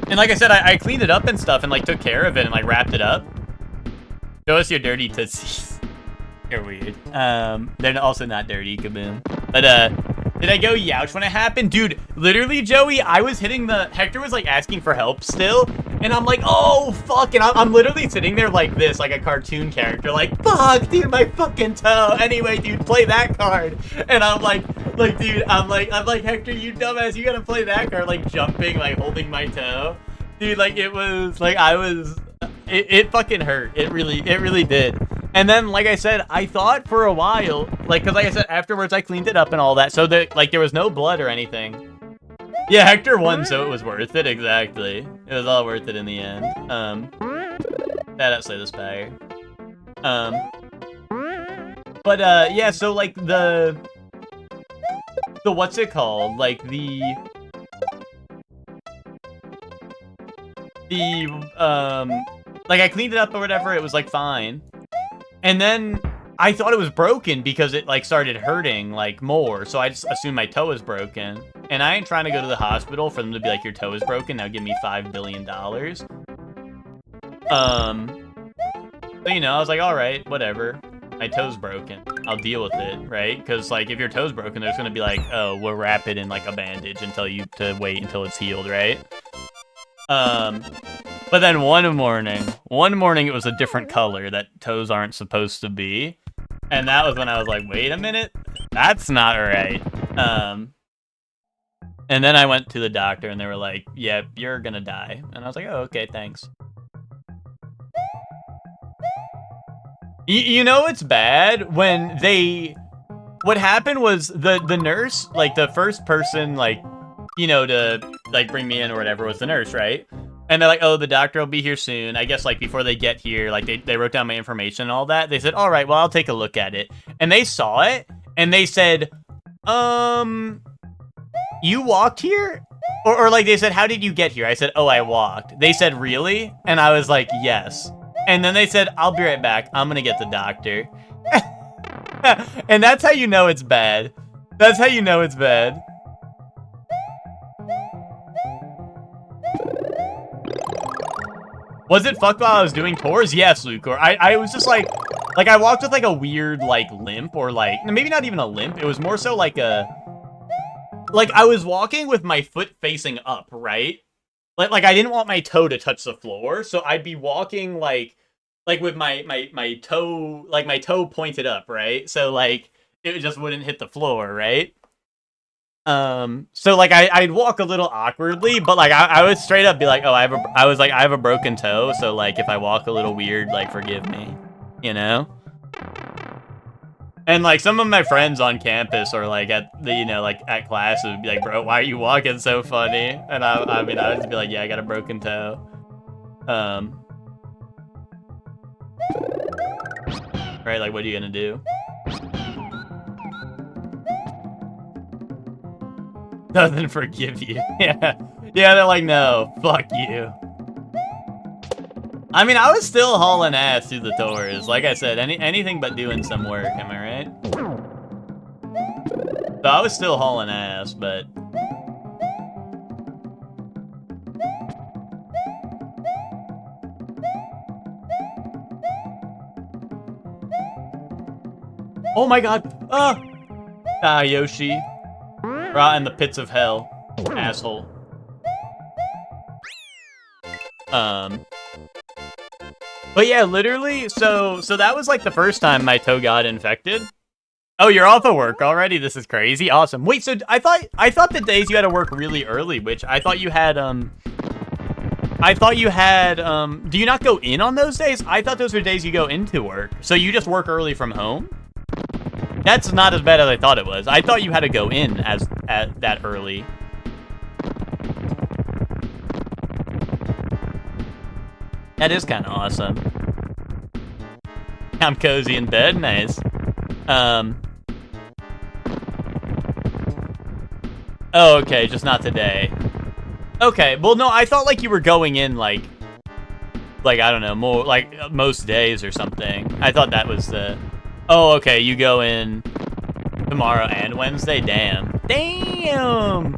And like I said, I cleaned it up and stuff and, like, took care of it and, like, wrapped it up. Show us your dirty tootsies. You're weird. They're also not dirty, kaboom. But, did I go youch when it happened? Dude, literally, Joey, I was hitting Hector was, like, asking for help still. And I'm like, oh, fuck. And I'm literally sitting there like this, like a cartoon character. Like, fuck, dude, my fucking toe. Anyway, dude, play that card. And I'm like, dude, I'm like, Hector, you dumbass, you gotta play that card. Like, jumping, like, holding my toe. Dude, like, it was, like, it fucking hurt. It really did. And then, like I said, I thought for a while, like, because like I said, afterwards I cleaned it up and all that, so that, like, there was no blood or anything. Yeah, Hector won, so it was worth it, exactly. It was all worth it in the end. That Slay the Spire. But, yeah, so, like, the what's it called? Like, like, I cleaned it up or whatever, it was, like, fine. And then I thought it was broken because it, like, started hurting, like, more. So I just assumed my toe was broken. And I ain't trying to go to the hospital for them to be like, your toe is broken, now give me $5 billion. So, you know, I was like, alright, whatever. My toe's broken. I'll deal with it, right? Because, like, if your toe's broken, there's gonna be like, oh, we'll wrap it in, like, a bandage and tell you to wait until it's healed, right? But then one morning it was a different color that toes aren't supposed to be. And that was when I was like, wait a minute, that's not right. And then I went to the doctor and they were like, yeah, you're gonna die. And I was like, oh, okay, thanks. You know it's bad when what happened was the nurse, like the first person, like, you know, to, like, bring me in or whatever was the nurse, right? And they're like, oh, the doctor will be here soon. I guess, like, before they get here, like, they wrote down my information and all that. They said, all right, well, I'll take a look at it. And they saw it, and they said, you walked here? Or like, they said, how did you get here? I said, oh, I walked. They said, really? And I was like, yes. And then they said, I'll be right back. I'm gonna get the doctor. And that's how you know it's bad. That's how you know it's bad. Was it fucked while I was doing tours? Yes, Luke. Or I was just like I walked with like a weird like limp, or like maybe not even a limp. It was more so like I was walking with my foot facing up, right? Like I didn't want my toe to touch the floor, so I'd be walking like with my toe, like my toe pointed up, right? So like it just wouldn't hit the floor, right? So like I'd walk a little awkwardly, but like I would straight up be like, oh, I have a broken toe, so like if I walk a little weird, like forgive me, you know? And like some of my friends on campus or like at the, you know, like at class would be like, bro, why are you walking so funny? And I mean, I would just be like, yeah, I got a broken toe. Right, like what are you gonna do? Doesn't forgive you. Yeah. Yeah, they're like, no, fuck you. I mean, I was still hauling ass through the tours. Like I said, anything but doing some work, am I right? So I was still hauling ass, but... Oh my god! Ah, Yoshi. Rot in the pits of hell, asshole. But yeah, literally, so that was like the first time my toe got infected. Oh, you're off of work already? This is crazy. Awesome. Wait, so I thought the days you had to work really early, which I thought you had, do you not go in on those days? I thought those were days you go into work. So you just work early from home? That's not as bad as I thought it was. I thought you had to go in at that early. That is kind of awesome. I'm cozy in bed. Nice. Oh, okay, just not today. Okay, well, no, I thought like you were going in like I don't know, more like most days or something. I thought that was the... Oh, okay, you go in tomorrow and Wednesday? Damn. Damn!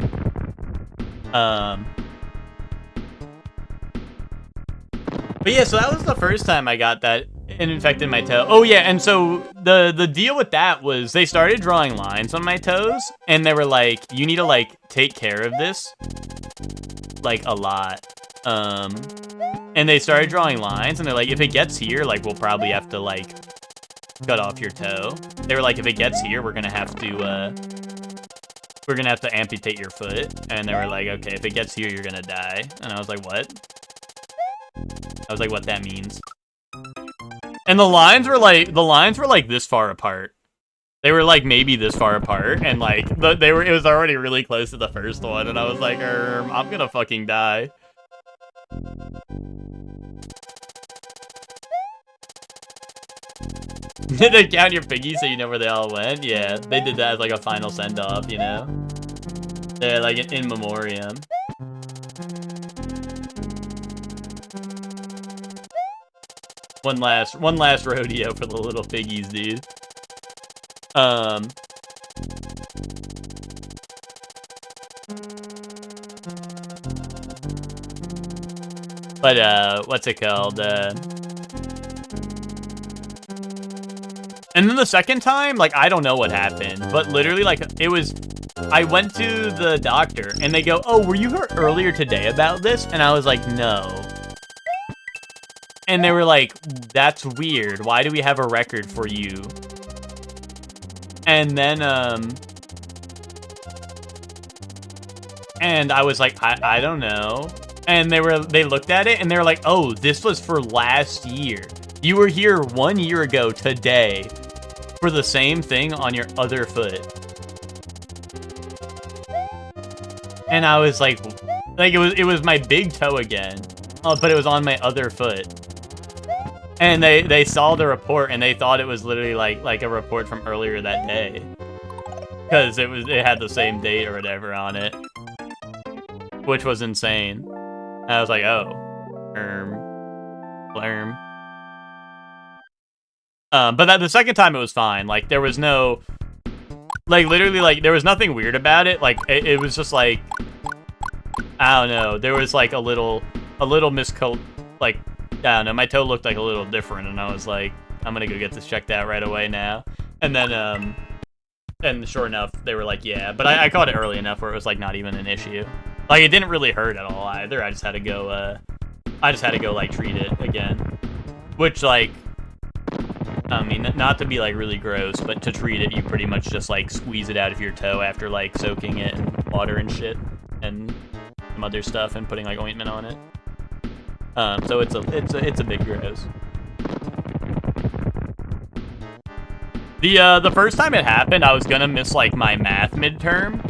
But yeah, so that was the first time I got that and infected my toe. Oh yeah, and so the deal with that was they started drawing lines on my toes, and they were like, you need to like take care of this like a lot. And they started drawing lines, and they're like, if it gets here, like we'll probably have to like cut off your toe. They were like, if it gets here, we're gonna have to amputate your foot. And they were like, okay, if it gets here, you're gonna die. And I was like, what? I was like, what that means. And the lines were like this far apart. They were like maybe this far apart, and like it was already really close to the first one, and I was like, I'm gonna fucking die. Did they count your piggies so you know where they all went? Yeah, they did that as like a final send-off, you know? They're like an in memoriam. One last rodeo for the little piggies, dude. But what's it called? And then the second time, like, I don't know what happened, but literally, like, it was, I went to the doctor, and they go, oh, were you here earlier today about this? And I was like, no. And they were like, that's weird. Why do we have a record for you? And then, and I was like, I don't know. And they looked at it, and they were like, oh, this was for last year. You were here 1 year ago today for the same thing on your other foot. And I was like it was my big toe again. but it was on my other foot. And they saw the report and they thought it was literally like a report from earlier that day, because it had the same date or whatever on it, which was insane. And I was like, oh, blurm. But the second time it was fine. Like there was no, like literally like there was nothing weird about it. Like it was just like, I don't know. There was like a little like, I don't know, my toe looked like a little different, and I was like, I'm gonna go get this checked out right away now. And then, and sure enough, they were like, yeah, but I caught it early enough where it was like not even an issue. Like it didn't really hurt at all either. I just had to go, like treat it again, which like, I mean, not to be like really gross, but to treat it, you pretty much just like squeeze it out of your toe after like soaking it in water and shit and some other stuff and putting like ointment on it. So it's a bit gross. The first time it happened, I was gonna miss like my math midterm.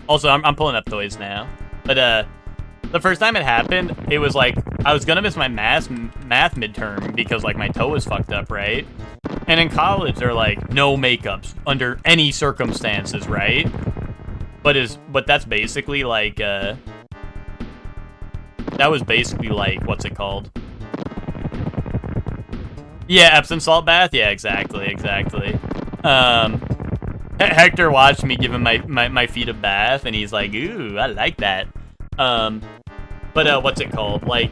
Also I'm pulling up toys now, but the first time it happened, it was like I was gonna miss my math midterm because like my toe was fucked up, right? And in college they're like no makeups under any circumstances, right? But that's basically like that was basically like, what's it called? Yeah, Epsom salt bath. Yeah, exactly. Hector watched me give him my feet a bath, and he's like, "Ooh, I like that." But what's it called? Like,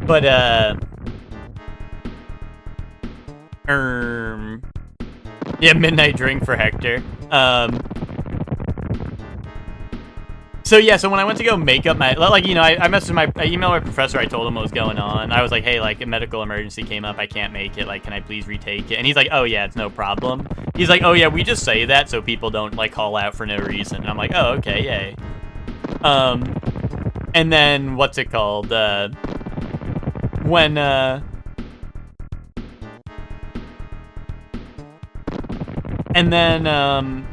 but yeah, midnight drink for Hector. So yeah, so when I went to go make up my, like, you know, I emailed my professor, I told him what was going on. I was like, hey, like, a medical emergency came up, I can't make it, like, can I please retake it? And he's like, oh yeah, it's no problem. He's like, oh yeah, we just say that so people don't, like, call out for no reason. And I'm like, oh, okay, yay. And then, what's it called? When, and then,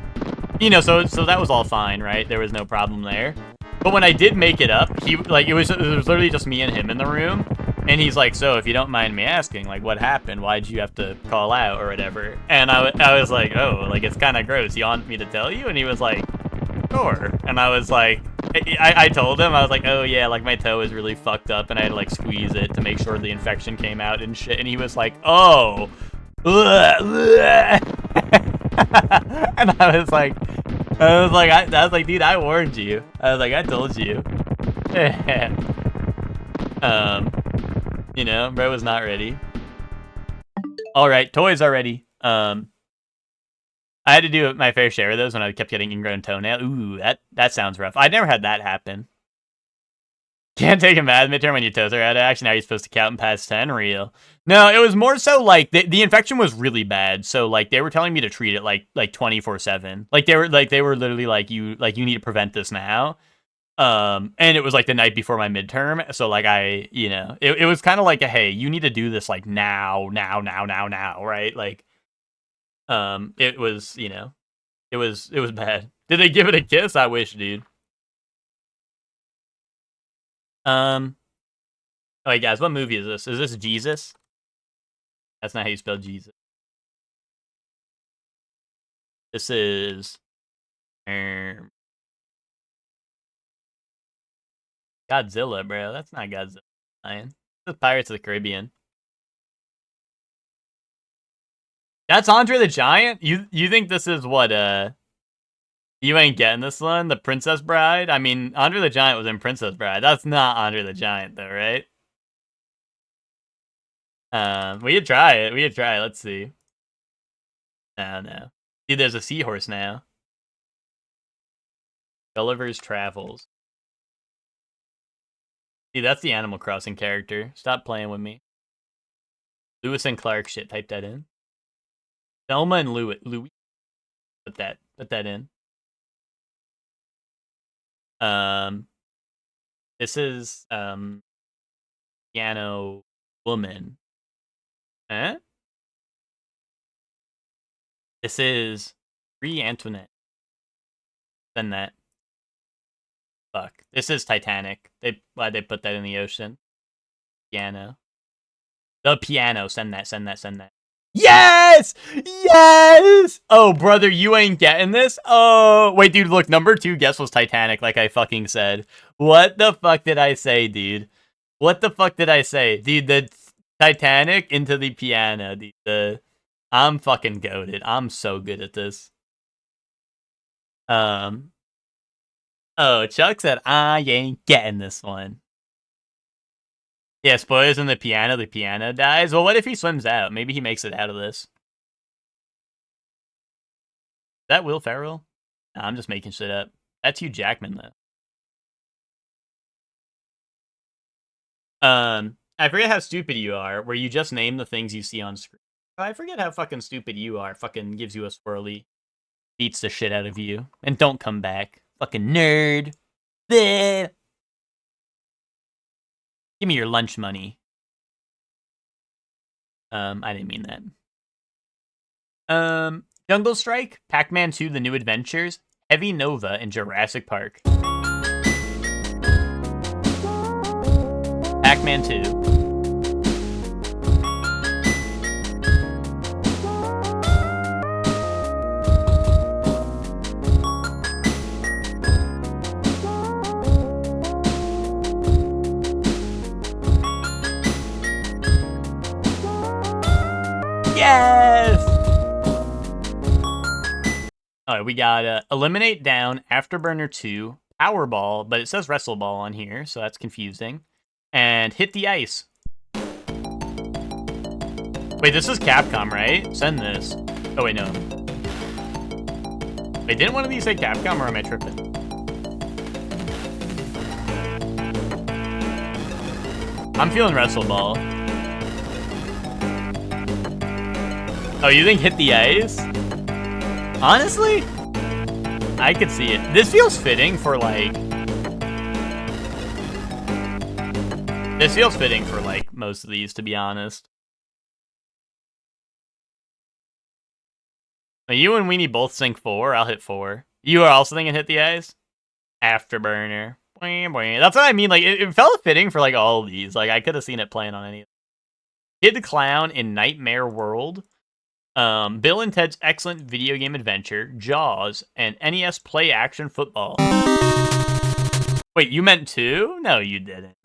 you know, so that was all fine, right? There was no problem there. But when I did make it up, he, like, it was literally just me and him in the room. And he's like, so if you don't mind me asking, like, what happened? Why'd you have to call out or whatever? And I was like, oh, like, it's kind of gross. You want me to tell you? And he was like, sure. And I was like, I told him, I was like, oh yeah, like, my toe is really fucked up and I had to, like, squeeze it to make sure the infection came out and shit. And he was like, oh. And I was like, dude, I warned you. I was like, I told you. You know, bro was not ready. All right, toys are ready. I had to do my fair share of those when I kept getting ingrown toenail. Ooh, that sounds rough. I never had that happen. Can't take a math midterm when your toes are out of action. Now you're supposed to count and pass 10. Real. No, it was more so like the infection was really bad. So like they were telling me to treat it like 24/7. Like they were literally like you need to prevent this now. And it was like the night before my midterm. So like I, you know, it was kind of like a, hey, you need to do this like now, right? Like it was, you know, it was bad. Did they give it a kiss? I wish, dude. Oh, hey guys, what movie is this? Is this Jesus? That's not how you spell Jesus. This is Godzilla, bro. That's not Godzilla. This is Pirates of the Caribbean. That's Andre the Giant? You think this is what, you ain't getting this one? The Princess Bride? I mean, Andre the Giant was in Princess Bride. That's not Andre the Giant, though, right? We could try it. Let's see. No. See, there's a seahorse now. Gulliver's Travels. See, that's the Animal Crossing character. Stop playing with me. Lewis and Clark shit. Type that in. Thelma and Louis. Put that in. This is Piano Woman. Eh? This is Marie Antoinette. Send that. Fuck. This is Titanic. Why'd they put that in the ocean? Piano. The piano. Send that, send that, send that. Yes! Yes! Oh, brother, you ain't getting this? Oh, wait, dude, look, number 2 guess was Titanic, like I fucking said. What the fuck did I say, dude? What the fuck did I say? Dude, the Titanic into the piano, dude. I'm fucking goated. I'm so good at this. Oh, Chuck said, I ain't getting this one. Yeah, spoilers in the piano dies. Well, what if he swims out? Maybe he makes it out of this. Is that Will Ferrell? No, I'm just making shit up. That's Hugh Jackman, though. I forget how stupid you are, where you just name the things you see on screen. I forget how fucking stupid you are. Fucking gives you a swirly. Beats the shit out of you. And don't come back. Fucking nerd. Bleh. Give me your lunch money. I didn't mean that. Jungle Strike, Pac-Man 2: The New Adventures, Heavy Nova, and Jurassic Park. Pac-Man 2. Yes! Alright, we got Eliminate Down, Afterburner 2, Powerball, but it says Wrestle Ball on here, so that's confusing. And Hit the Ice. Wait, this is Capcom, right? Send this. Oh, wait, no. Wait, didn't one of these say Capcom, or am I tripping? I'm feeling Wrestle Ball. Oh, you think Hit the Ice? Honestly, I could see it. This feels fitting for, like... This feels fitting for, like, most of these, to be honest. You and Weenie both think 4. I'll hit 4. You are also thinking Hit the Ice? Afterburner. That's what I mean. Like, it felt fitting for, like, all of these. Like, I could have seen it playing on any. Kid Clown in Nightmare World. Bill and Ted's Excellent Video Game Adventure, Jaws, and NES Play Action Football. Wait, you meant 2? No, you didn't.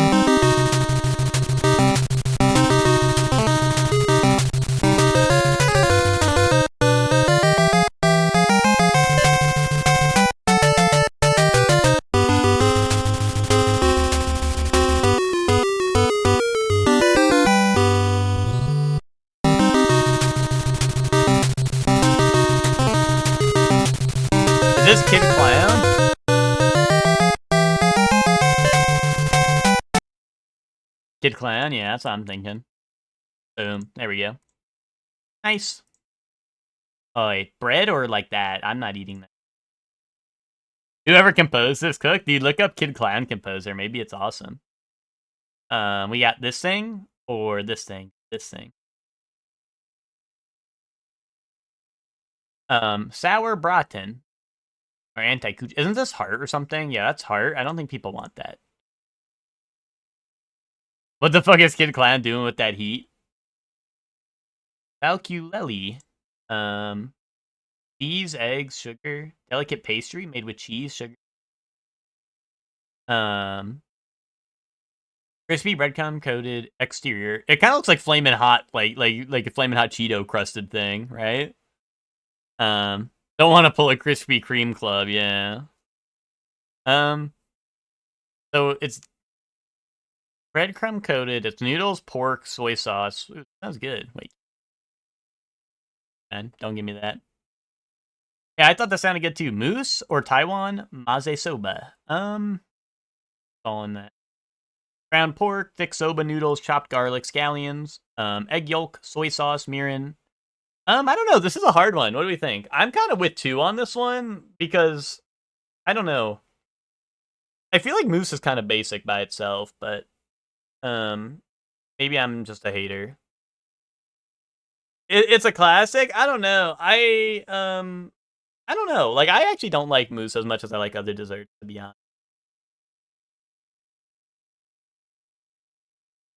Is this Kid Clown? Kid Clown, yeah, that's what I'm thinking. Boom, there we go. Nice. Oh, wait, bread or like that? I'm not eating that. Whoever composed this, Cook, dude, look up Kid Clown composer. Maybe it's awesome. We got this thing or this thing? This thing. Sour Braten. Or anti-cooch. Isn't this heart or something? Yeah, that's heart. I don't think people want that. What the fuck is Kid Clown doing with that heat? Falculelli. Cheese, eggs, sugar. Delicate pastry made with cheese, sugar. Crispy breadcrumb coated exterior. It kind of looks like flaming hot, like a flaming hot Cheeto crusted thing, right? Don't want to pull a Krispy Kreme club, yeah. So it's breadcrumb coated. It's noodles, pork, soy sauce. Ooh, sounds good. Wait. And don't give me that. Yeah, I thought that sounded good too. Moose or Taiwan maze soba. All in that. Ground pork, thick soba noodles, chopped garlic, scallions, egg yolk, soy sauce, mirin. I don't know. This is a hard one. What do we think? I'm kind of with 2 on this one because I don't know. I feel like Moose is kind of basic by itself, but maybe I'm just a hater. It's a classic. I don't know. I don't know. Like, I actually don't like mousse as much as I like other desserts, to be honest.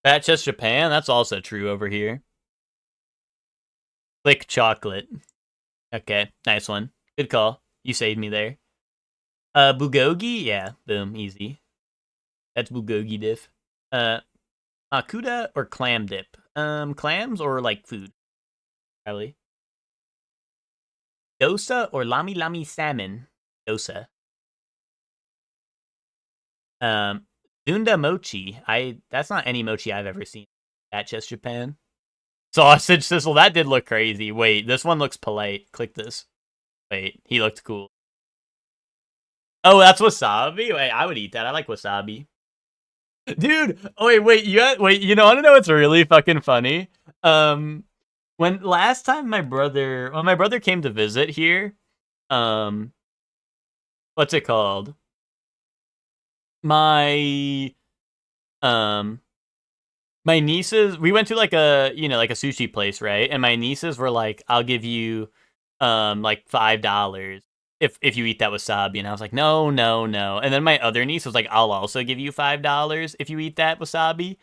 That's just Japan. That's also true over here. Click chocolate. Okay, nice one. Good call. You saved me there. Bulgogi? Yeah, boom, easy. That's bulgogi diff. Makuta or clam dip? Clams or like food? Probably. Dosa or lami lami salmon? Dosa. Dunda mochi. That's not any mochi I've ever seen. That's just Japan. Sausage sizzle. That did look crazy. Wait, this one looks polite. Click this. Wait, he looked cool. Oh, that's wasabi? Wait, I would eat that. I like wasabi. Dude, oh wait, you know, I don't know what's really fucking funny. When last time my brother came to visit here, um, what's it called? My um my nieces, we went to like a, you know, like a sushi place, right? And my nieces were like, I'll give you like $5 if you eat that wasabi. And I was like, no, no, no. And then my other niece was like, I'll also give you $5 if you eat that wasabi.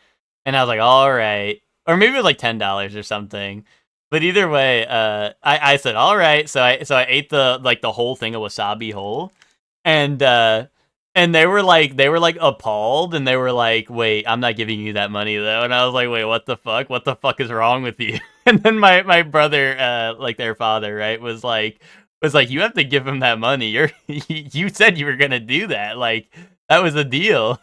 And I was like, all right. Or maybe it was like $10 or something. But either way, I said, all right. So I ate the whole thing of wasabi whole. And and they were like appalled, and they were like, "Wait, I'm not giving you that money though." And I was like, "Wait, what the fuck? What the fuck is wrong with you?" And then my brother, like their father, right, was like, "You have to give him that money. You said you were gonna do that. Like that was a deal."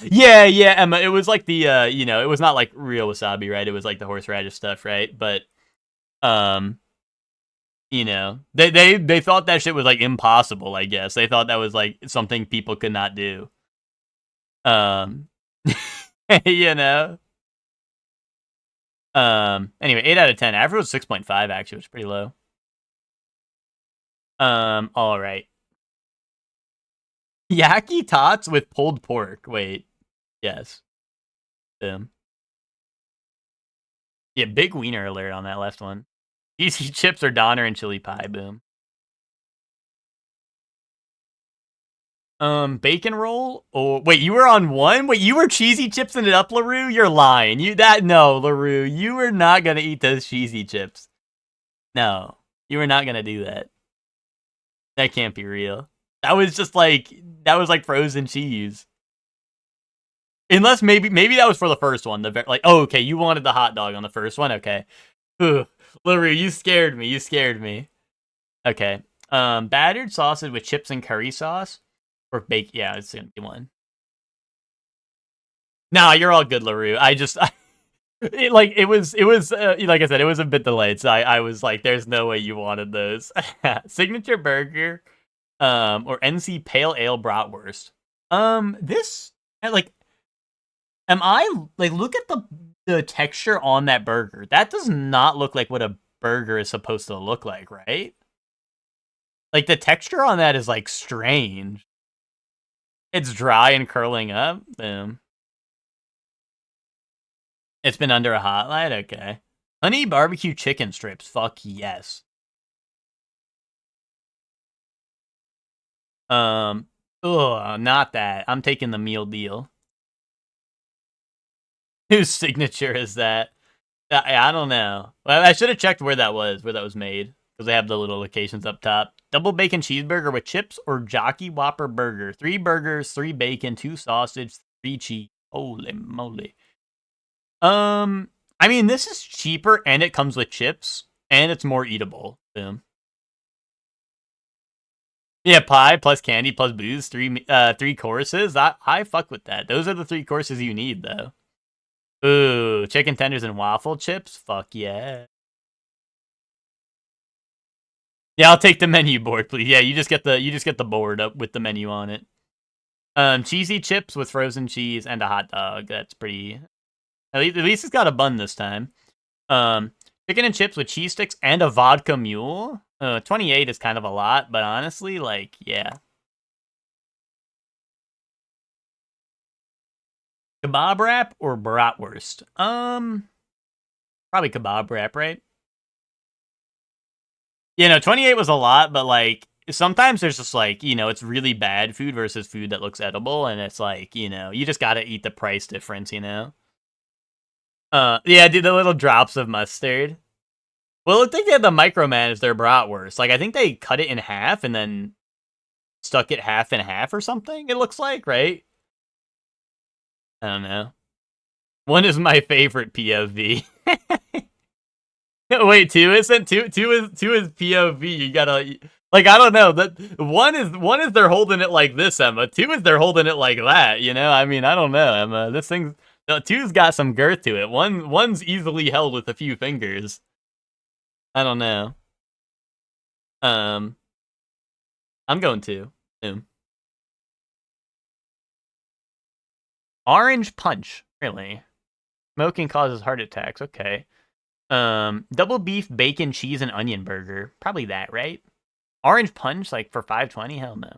Yeah, yeah, Emma. It was like the you know, it was not like real wasabi, right? It was like the horseradish stuff, right? But um you know, they thought that shit was like impossible. I guess they thought that was like something people could not do. Um, you know. Anyway, 8 out of 10. Average was 6.5. Actually, which is pretty low. All right. Yaki tots with pulled pork. Wait, yes. Boom. Yeah, big wiener alert on that last one. Easy chips or Donner and chili pie. Boom. Bacon roll? Or wait, you were on one? Wait, you were cheesy chips in it up, LaRue? You're lying. No, LaRue, you were not gonna eat those cheesy chips. No, you were not gonna do that. That can't be real. That was like frozen cheese. Unless maybe that was for the first one. Like, oh, okay, you wanted the hot dog on the first one. Okay. Ooh, LaRue, you scared me. You scared me. Okay. Battered sausage with chips and curry sauce. Or bake. Yeah, it's gonna be one. Nah, you're all good, LaRue. It was like I said, it was a bit delayed, so I was like, there's no way you wanted those. Signature burger, or NC Pale Ale Bratwurst. This like, am I like, look at the texture on that burger. That does not look like what a burger is supposed to look like, right? Like the texture on that is like strange. It's dry and curling up. Boom. It's been under a hot light? Okay. Honey barbecue chicken strips. Fuck yes. Not that. I'm taking the meal deal. Whose signature is that? I don't know. Well, I should have checked where that was made, because they have the little locations up top. Double bacon cheeseburger with chips or Jockey Whopper burger. 3 burgers, 3 bacon, 2 sausage, 3 cheese. Holy moly. I mean, this is cheaper and it comes with chips and it's more eatable. Boom. Yeah, pie plus candy plus booze, 3 courses. I fuck with that. Those are the 3 courses you need though. Ooh, chicken tenders and waffle chips. Fuck yeah. Yeah, I'll take the menu board, please. Yeah, you just get the board up with the menu on it. Cheesy chips with frozen cheese and a hot dog. That's pretty. At least it's got a bun this time. Chicken and chips with cheese sticks and a vodka mule. 28 is kind of a lot, but honestly, like, yeah. Kebab wrap or bratwurst? Probably kebab wrap, right? You know, 28 was a lot, but like sometimes there's just like, you know, it's really bad food versus food that looks edible, and it's like, you know, you just gotta eat the price difference, you know? Yeah, dude, the little drops of mustard. Well, I think they had the micromanage their bratwurst. Like, I think they cut it in half and then stuck it half and half or something, it looks like, right? I don't know. One is my favorite POV. Wait, two isn't? Two is POV. You gotta like I don't know. That one is they're holding it like this, Emma. Two is they're holding it like that, you know? I mean, I don't know, Emma. This thing two's got some girth to it. One's easily held with a few fingers. I don't know. I'm going to. Orange punch, really? Smoking causes heart attacks. Okay. Double beef, bacon, cheese, and onion burger. Probably that, right? Orange punch, like for 520? Hell no.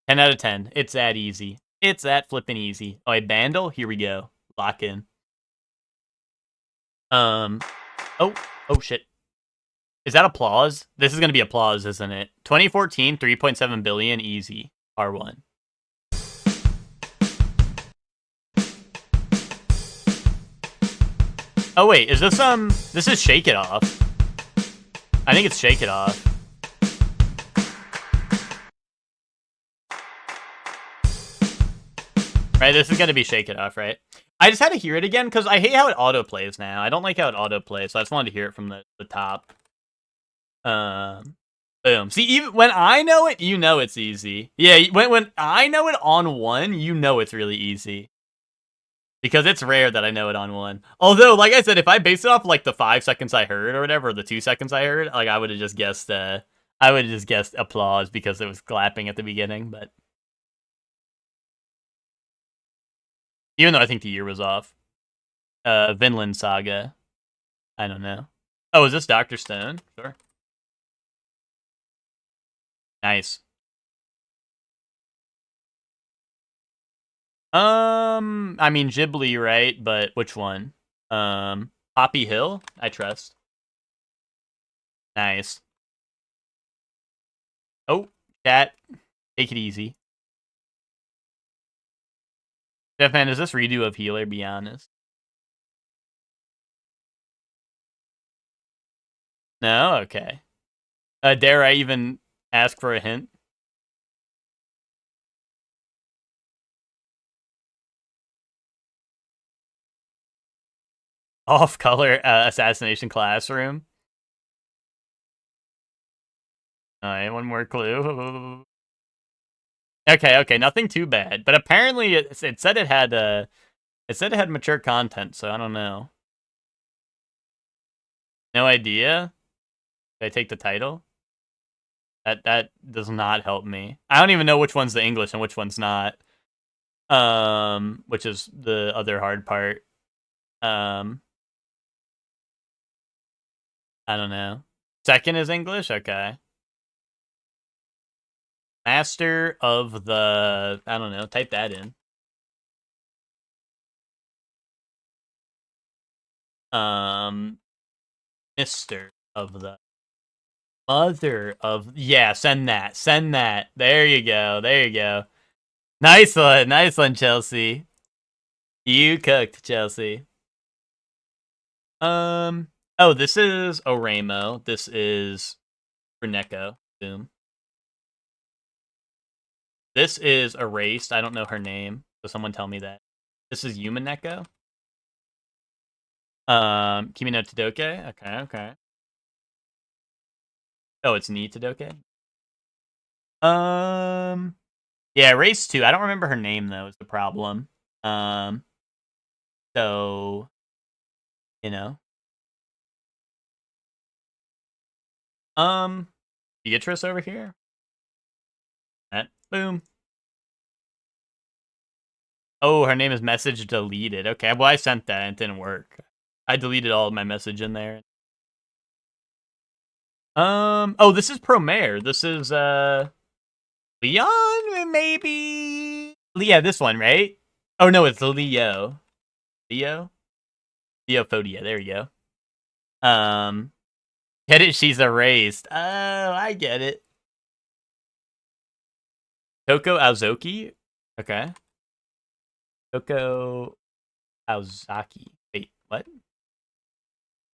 10 out of 10. It's that easy. It's that flippin' easy. Oh, a bandle? Here we go. Lock in. Oh shit. Is that applause? This is gonna be applause, isn't it? 2014, 3.7 billion, easy. R1. Oh wait, is this this is Shake It Off. I think it's Shake It Off. Right, this is gonna be Shake It Off, right? I just had to hear it again because I hate how it auto plays now. I don't like how it auto plays, so I just wanted to hear it from the top. Boom. See, even when I know it, you know it's easy. Yeah, when I know it on one, you know it's really easy. Because it's rare that I know it on one. Although, like I said, if I base it off like the 5 seconds I heard or whatever, or the 2 seconds I heard, like I would have just guessed applause because it was clapping at the beginning, but even though I think the year was off. Vinland Saga. I don't know. Oh, is this Dr. Stone? Sure. Nice. I mean Ghibli, right? But which one? Poppy Hill? I trust. Nice. Oh, chat. Take it easy. Stefan, is this redo of Healer? Be honest. No? Okay. Dare I even ask for a hint? Off-color assassination classroom. Alright, one more clue. Okay, nothing too bad. But apparently it said it had mature content, so I don't know. No idea? Did I take the title? That does not help me. I don't even know which one's the English and which one's not. Which is the other hard part. I don't know. Second is English? Okay. Master of the... I don't know. Type that in. Mister of the... Mother of... Yeah, send that. Send that. There you go. There you go. Nice one. Nice one, Chelsea. You cooked, Chelsea. Oh, this is Oremo. This is Runeko. Boom. This is Erased. I don't know her name, so someone tell me that. This is Yumineko. Kimi no Todoke. Okay. Oh, it's Ni Todoke. Yeah, Race 2. I don't remember her name though, is the problem. So you know. Beatrice over here. That boom. Oh, her name is message deleted. Okay, well I sent that and it didn't work. I deleted all of my message in there. Oh, this is Promare. This is Leon, maybe? Yeah, this one, right? Oh no, it's Leo. Leophodia, there you go. Get it? She's erased. Oh, I get it. Toko Aozoki? Okay. Toko Aozaki. Wait, what?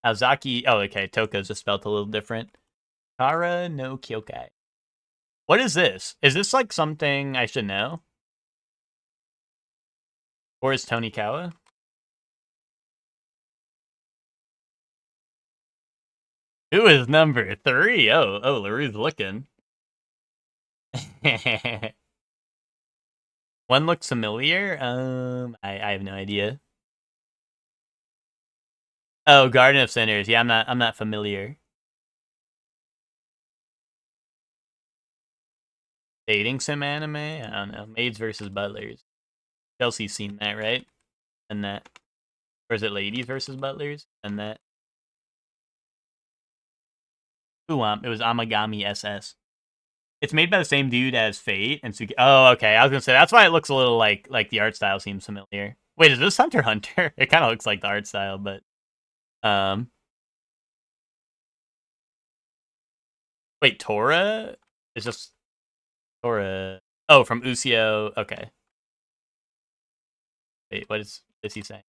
Aozaki. Oh, okay. Toko's just spelled a little different. Kara no Kyokai. What is this? Is this like something I should know? Or is Tonikawa? Who is number 3? Oh, LaRue's looking. One looks familiar. I have no idea. Oh, Garden of Sinners. Yeah, I'm not familiar. Dating sim anime? I don't know. Maids versus Butlers. Chelsea's seen that, right? And that. Or is it Ladies versus Butlers? And that. Ooh, it was Amagami SS. It's made by the same dude as Fate and Suki. Oh, okay. I was gonna say that's why it looks a little like the art style seems familiar. Wait, is this Hunter x Hunter? It kind of looks like the art style, but wait, Tora is just Tora. Oh, from Usio. Okay. Wait, what is he saying?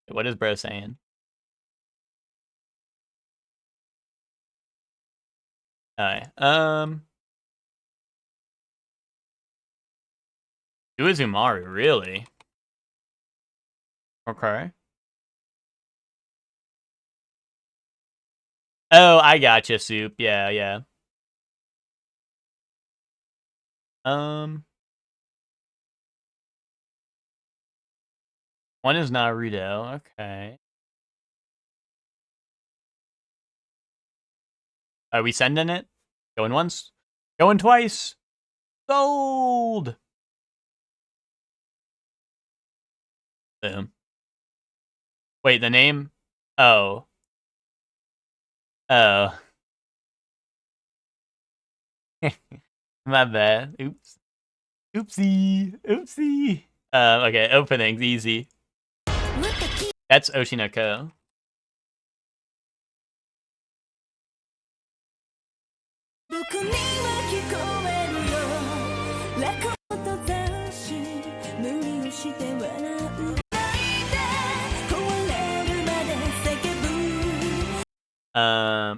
What is bro saying? Alright. Uezumaru, really? Okay. Oh, I gotcha, Soup. Yeah, yeah. One is Naruto. Okay. Are we sending it? Going once? Going twice? Sold! Boom. Wait, the name? Oh. Oh. My bad. Oops. Oopsie. Oopsie. Okay, openings, easy. That's Oshinoko.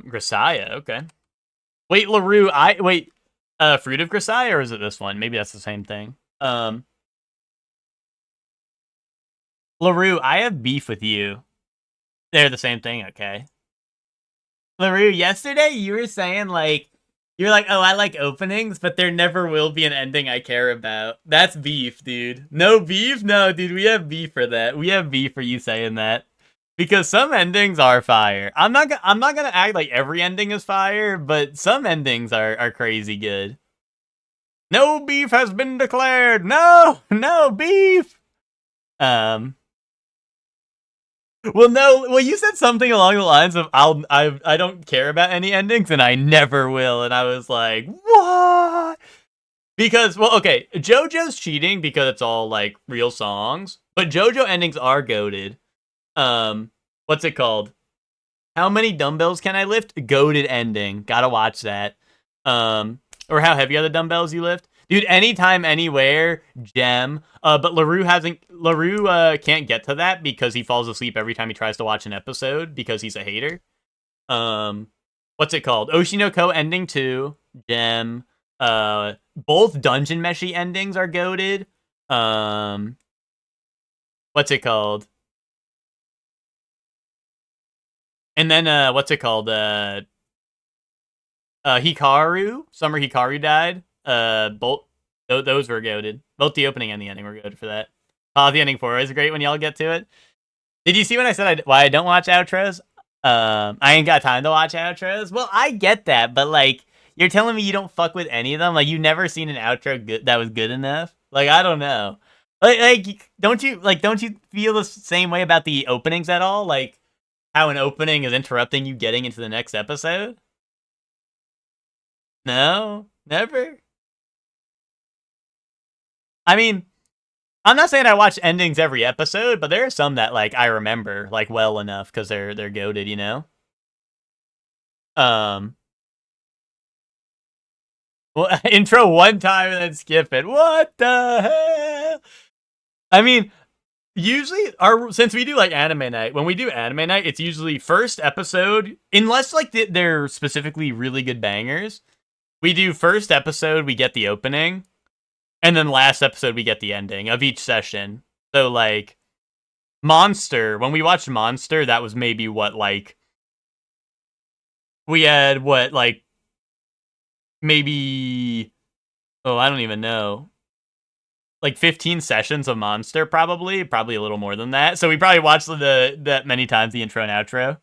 Grisaya, okay. Wait, LaRue, Fruit of Grisaya, or is it this one? Maybe that's the same thing. LaRue, I have beef with you. They're the same thing, okay. LaRue, yesterday you were saying, like, you're like, oh, I like openings, but there never will be an ending I care about. That's beef, dude. No beef? No, dude, we have beef for that. We have beef for you saying that. Because some endings are fire. I'm not gonna act like every ending is fire, but some endings are crazy good. No beef has been declared. No beef. Well, you said something along the lines of I don't care about any endings and I never will, and I was like, what? Because, well, okay, JoJo's cheating because it's all like real songs, but JoJo endings are goated. What's it called? How many dumbbells can I lift? Goated ending. Gotta watch that. Or how heavy are the dumbbells you lift? Dude, anytime, anywhere, gem. But LaRue can't get to that because he falls asleep every time he tries to watch an episode because he's a hater. What's it called? Oshinoko ending 2, gem. Both Dungeon Meshi endings are goated. What's it called? And then what's it called? Hikaru, Summer Hikaru died. Both those were goated. Both the opening and the ending were goated for that. The ending 4 is great when y'all get to it. Did you see when I said why I don't watch outros? I ain't got time to watch outros. Well, I get that, but like, you're telling me you don't fuck with any of them? Like, you've never seen an outro that was good enough? Like, I don't know. Like, don't you feel the same way about the openings at all? Like, how an opening is interrupting you getting into the next episode? No, never. I mean, I'm not saying I watch endings every episode, but there are some that like I remember like well enough because they're goated, you know. Um, well, intro one time and then skip it. What the hell? I mean, usually since we do like anime night, when we do anime night, it's usually first episode, unless like they're specifically really good bangers. We do first episode, we get the opening, and then last episode we get the ending of each session. So like Monster, when we watched Monster, that was maybe what like we had what like maybe I don't even know. Like 15 sessions of Monster, probably a little more than that. So we probably watched that many times, the intro and outro.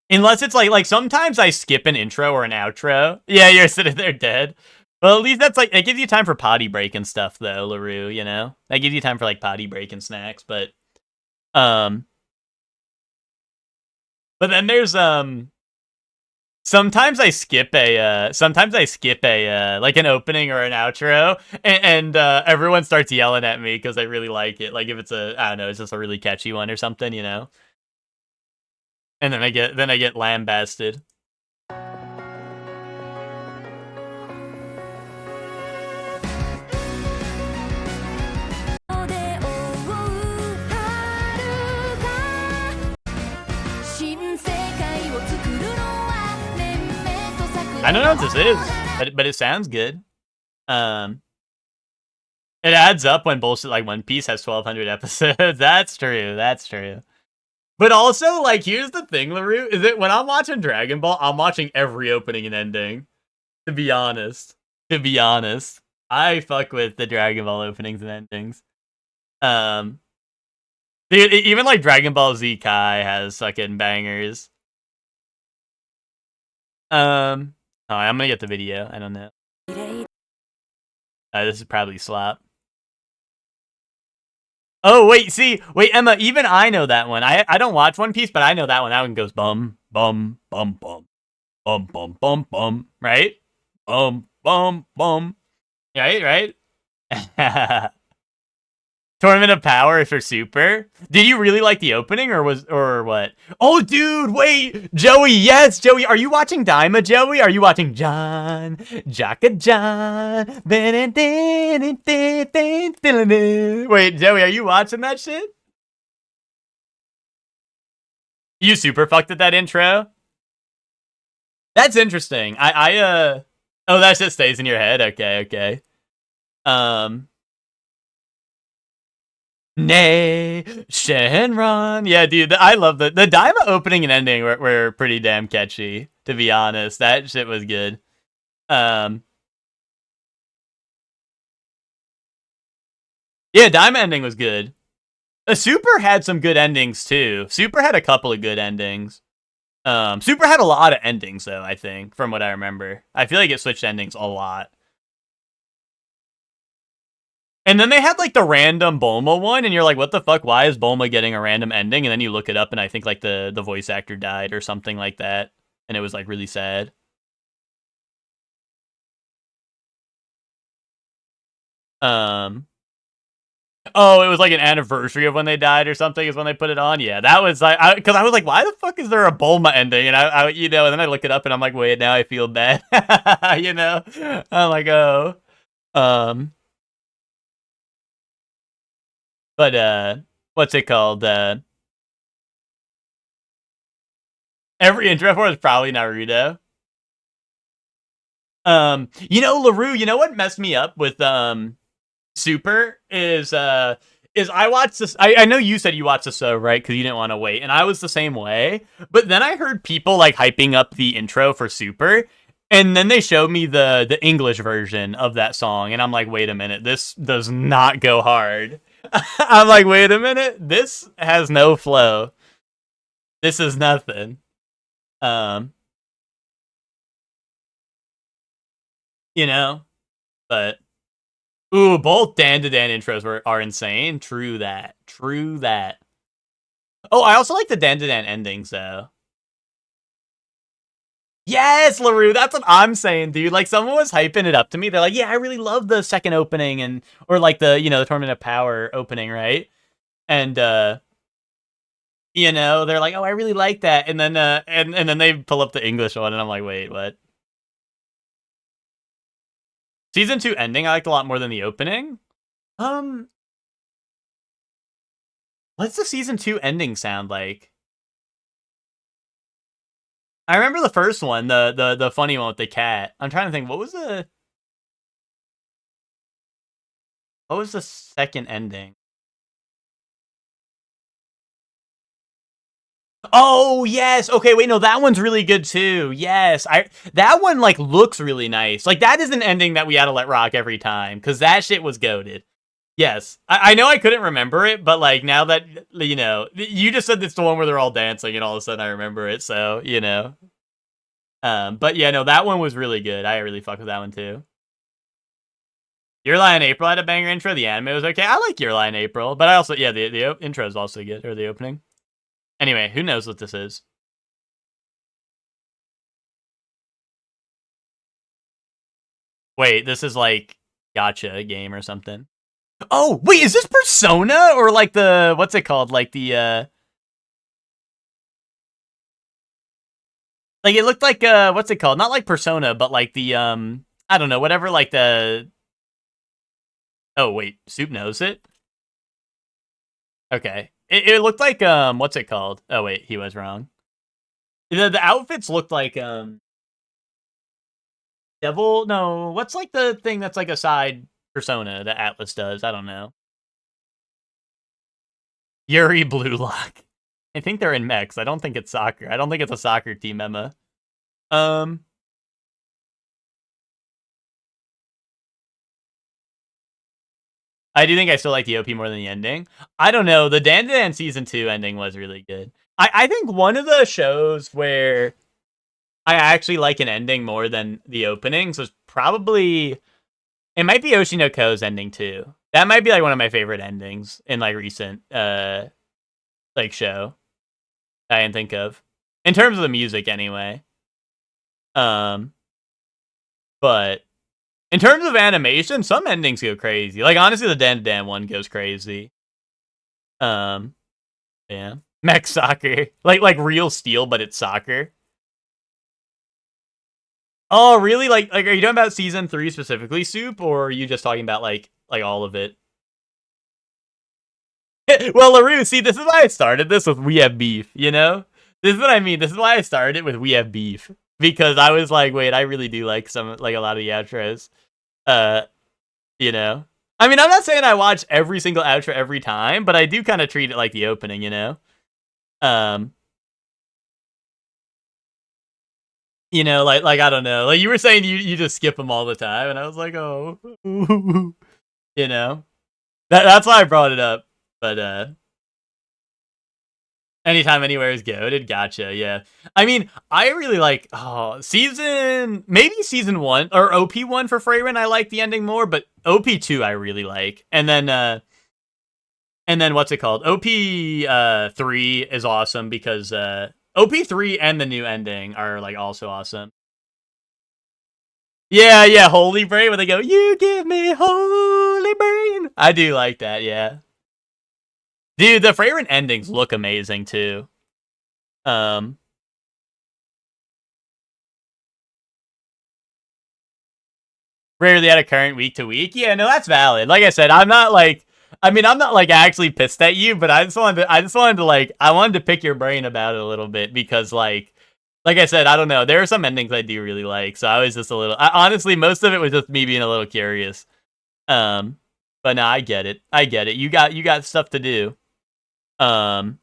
Unless it's like sometimes I skip an intro or an outro. Yeah, you're sitting there dead. Well, at least that's like, it gives you time for potty break and stuff though, LaRue, you know? That gives you time for like potty break and snacks, but then there's sometimes I skip a like an opening or an outro, and everyone starts yelling at me because they really like it. Like if it's I don't know, it's just a really catchy one or something, you know. And then I get lambasted. I don't know what this is, but it sounds good. It adds up when bullshit like One Piece has 1,200 episodes. That's true. That's true. But also, like, here's the thing, LaRue, is that when I'm watching Dragon Ball, I'm watching every opening and ending. To be honest. I fuck with the Dragon Ball openings and endings. Dude, even like Dragon Ball Z Kai has fucking bangers. I'm gonna get the video. I don't know. This is probably slop. Oh, wait, Emma, even I know that one. I don't watch One Piece, but I know that one. That one goes bum, bum, bum, bum, bum, bum, bum, bum, right? Bum, bum, bum. Right? Tournament of Power for Super. Did you really like the opening or what? Oh, dude, wait, Joey, yes, Joey, are you watching Daima, Joey? Are you watching John, Jaka John? Wait, Joey, are you watching that shit? You super fucked at that intro? That's interesting. Oh, that shit stays in your head. Okay. Nay, Shenron. Yeah, dude, I love the Daima opening and ending were pretty damn catchy, to be honest. That shit was good. Yeah, Daima ending was good. Super had some good endings too. Super had a couple of good endings. Super had a lot of endings though, I think, from what I remember. I feel like it switched endings a lot. And then they had like the random Bulma one, and you're like, what the fuck? Why is Bulma getting a random ending? And then you look it up, and I think like the voice actor died or something like that, and it was like really sad. Oh, it was like an anniversary of when they died or something is when they put it on. Yeah, that was like, because I was like, why the fuck is there a Bulma ending? And I and then I look it up and I'm like, wait, now I feel bad. You know, I'm like, oh, but what's it called? Every intro for it is probably Naruto. LaRue, you know what messed me up with Super is I watched this. I know you said you watched this show, right? Because you didn't want to wait, and I was the same way. But then I heard people like hyping up the intro for Super, and then they showed me the English version of that song, and I'm like, wait a minute, this does not go hard. I'm like, wait a minute, this has no flow. This is nothing. You know, but ooh, both Dan to Dan intros are insane. True that. Oh, I also like the Dan to Dan endings though. Yes, LaRue, that's what I'm saying, dude. Like, someone was hyping it up to me. They're like, yeah, I really love the second opening or like the, the Tournament of Power opening, right? And, they're like, oh, I really like that. And then, and then they pull up the English one and I'm like, wait, what? Season 2 ending I liked a lot more than the opening. What's the season 2 ending sound like? I remember the first one, the funny one with the cat. I'm trying to think, what was the second ending? Oh, yes. Okay, wait, no, that one's really good too. Yes. That one like looks really nice. Like that is an ending that we had to let rock every time cuz that shit was goated. Yes. I know I couldn't remember it, but like now that you just said it's the one where they're all dancing and all of a sudden I remember it. So, but yeah, no, that one was really good. I really fuck with that one too. Your Lie in April had a banger intro. The anime was okay. I like Your Lie in April, but I also the intro is also good, or the opening. Anyway, who knows what this is? Wait, this is like gotcha game or something. Oh, wait, is this Persona or like the what's it called? Like the like it looked like what's it called? Not like Persona, but like the I don't know, whatever like the oh wait, Soup knows it? Okay. It looked like what's it called? Oh wait, he was wrong. The outfits looked like Devil no, what's like the thing that's like a side persona that Atlas does? I don't know. Yuri Blue Lock. I think they're in mechs. I don't think it's soccer. I don't think it's a soccer team, Emma. I do think I still like the OP more than the ending. I don't know. The Dan Dan season 2 ending was really good. I think one of the shows where I actually like an ending more than the openings was probably it might be Oshinoko's ending too. That might be like one of my favorite endings in like recent like show I can think of. In terms of the music anyway. But in terms of animation, some endings go crazy. Like honestly, the Dan Dan one goes crazy. Yeah. Mech soccer. Like real steel, but it's soccer. Oh, really? Like are you talking about season 3 specifically, Soup, or are you just talking about like all of it? Well, LaRue, see, this is why I started this with We Have Beef, This is what I mean. This is why I started with We Have Beef. Because I was like, wait, I really do like a lot of the outros. I mean, I'm not saying I watch every single outro every time, but I do kind of treat it like the opening, like I don't know. Like you were saying you just skip them all the time, and I was like, oh. That's why I brought it up. But anytime anywhere is goated. Gotcha. Yeah. I mean, I really like maybe season 1 or OP1 for Freyrin. I like the ending more, but OP2 I really like. And then what's it called? OP3 is awesome because OP3 and the new ending are like also awesome. Yeah, Holy Brain, when they go, you give me Holy Brain. I do like that, yeah. Dude, the Freyrin endings look amazing too. Rarely at a current week to week. Yeah, no, that's valid. Like I said, I'm not like actually pissed at you, but I wanted to pick your brain about it a little bit because like I said, I don't know. There are some endings I do really like, so I was just honestly, most of it was just me being a little curious. But no, I get it. You got stuff to do. And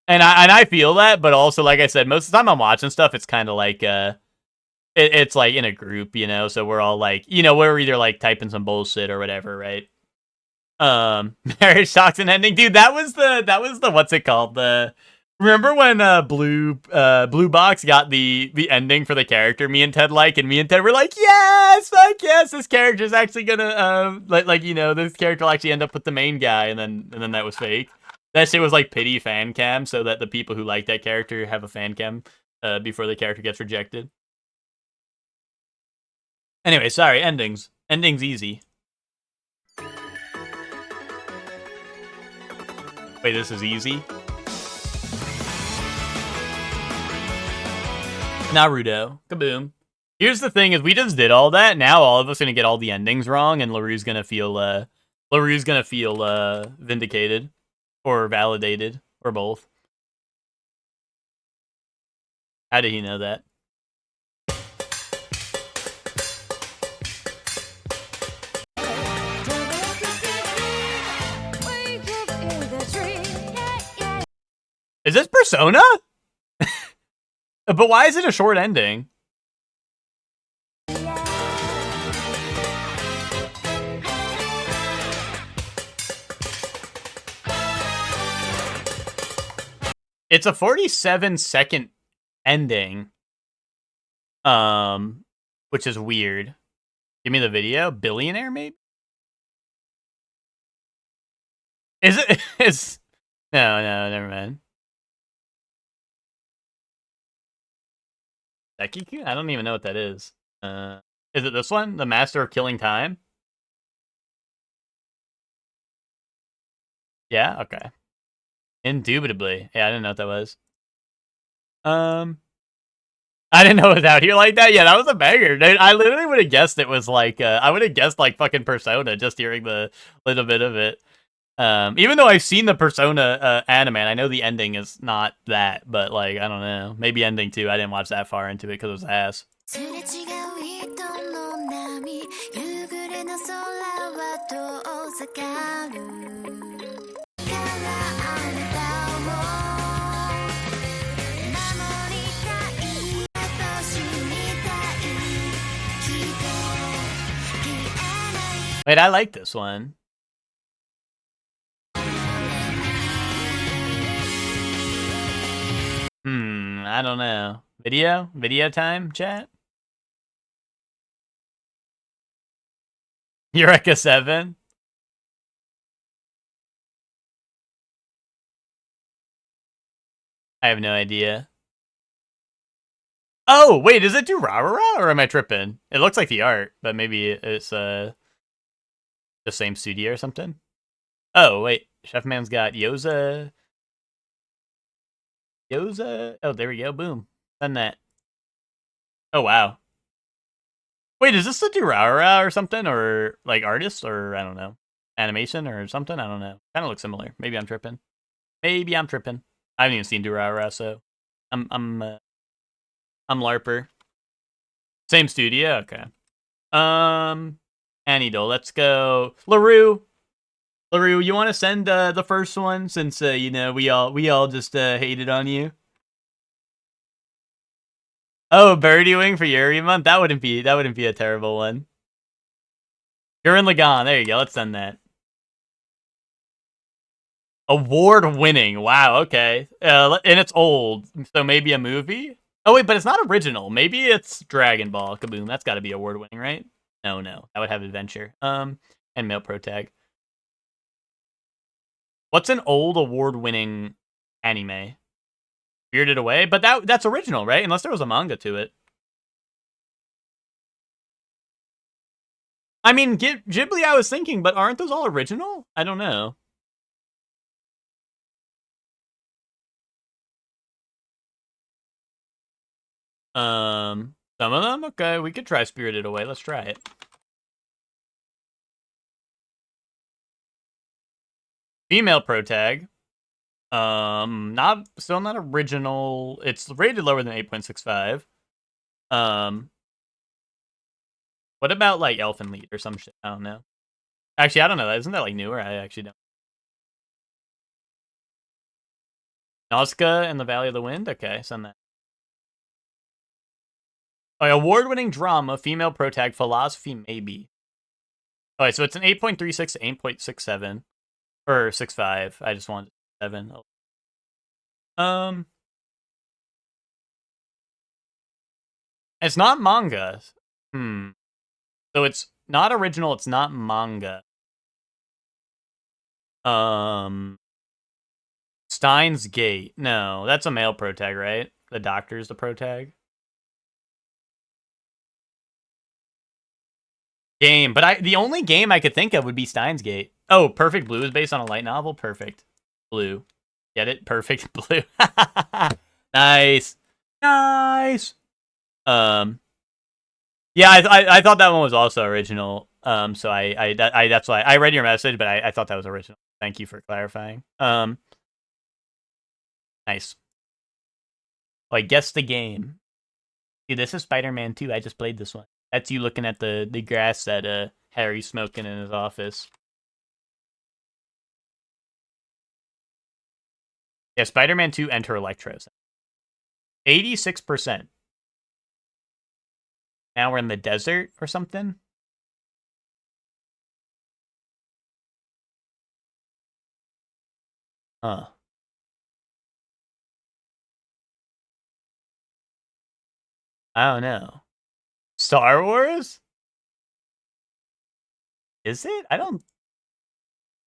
I feel that, but also like I said, most of the time I'm watching stuff, it's kind of like it's like in a group, so we're all like, we're either like typing some bullshit or whatever, right? Marriage talks and ending, dude. That was the what's it called? Remember when Blue Box got the ending for the character me and Ted and me and Ted were like, yes, fuck yes, this character's actually gonna this character will actually end up with the main guy, and then that was fake. That shit was like pity fan cam, so that the people who like that character have a fan cam before the character gets rejected. Anyway, sorry, endings. Endings easy. Wait, this is easy? Naruto. Kaboom. Here's the thing: is we just did all that. Now all of us are gonna get all the endings wrong, and LaRue's gonna feel vindicated or validated or both. How did he know that? Is this Persona? But why is it a short ending? It's a 47-second ending. Which is weird. Give me the video. Billionaire, maybe? Is it? Is no, never mind. Sekiku? I don't even know what that is. Is it this one? The Master of Killing Time? Yeah, okay. Indubitably. Yeah, I didn't know what that was. I didn't know it was out here like that. Yeah, that was a banger, dude. I literally would have guessed it was like, I would have guessed like fucking Persona just hearing the little bit of it. Even though I've seen the Persona anime, and I know the ending is not that, but like, I don't know. Maybe ending too. I didn't watch that far into it because it was ass. Wait, I like this one. I don't know. Video time, chat? Eureka 7? I have no idea. Oh, wait, is it Durarara, or am I tripping? It looks like the art, but maybe it's the same studio or something. Oh, wait, Chef Man's got Yoza. Oh, there we go, boom. Done that. Oh, wow. Wait, is this the Durarara or something, or like artist, or I don't know, animation or something? I don't know. Kind of looks similar. Maybe I'm tripping. Maybe I'm tripping. I haven't even seen Durarara, so I'm LARPer. Same studio, okay. Anidol, let's go. LaRue, you want to send the first one since you know we all just hated on you. Oh, Birdie Wing for Yuri month. That wouldn't be a terrible one. Gurren Lagann. There you go. Let's send that. Award winning. Wow. Okay. And it's old, so maybe a movie. Oh wait, but it's not original. Maybe it's Dragon Ball. Kaboom. That's got to be award winning, right? No. That would have adventure. And male pro tag. What's an old award winning anime? Spirited Away, but that's original, right? Unless there was a manga to it. I mean, Ghibli, I was thinking, but aren't those all original? I don't know. Some of them? Okay, we could try Spirited Away. Let's try it. Female pro tag. Still not original. It's rated lower than 8.65. What about like Elfen Lied or some shit? I don't know. Actually, I don't know. Isn't that like newer? I actually don't. Nausicaa and the Valley of the Wind? Okay, send that. Oh, award-winning drama, female pro tag, philosophy, maybe. Alright, so it's an 8.36 to 8.67. Or 6.5. I just wanted 7. It's not manga. So it's not original, it's not manga. Steins Gate. No, that's a male pro tag, right? the doctor's the pro tag. Game, but the only game I could think of would be Steins Gate. Oh, Perfect Blue is based on a light novel. Perfect Blue, get it? Perfect Blue. Nice, nice. Yeah, I thought that one was also original. So I that's why I read your message, but I thought that was original. Thank you for clarifying. Nice. Oh, I guessed the game. Dude, this is Spider-Man 2. I just played this one. That's you looking at the grass that Harry's smoking in his office. Yeah, Spider-Man 2 Enter Electros. 86%. Now we're in the desert or something? Huh. I don't know. Star Wars? Is it? I don't...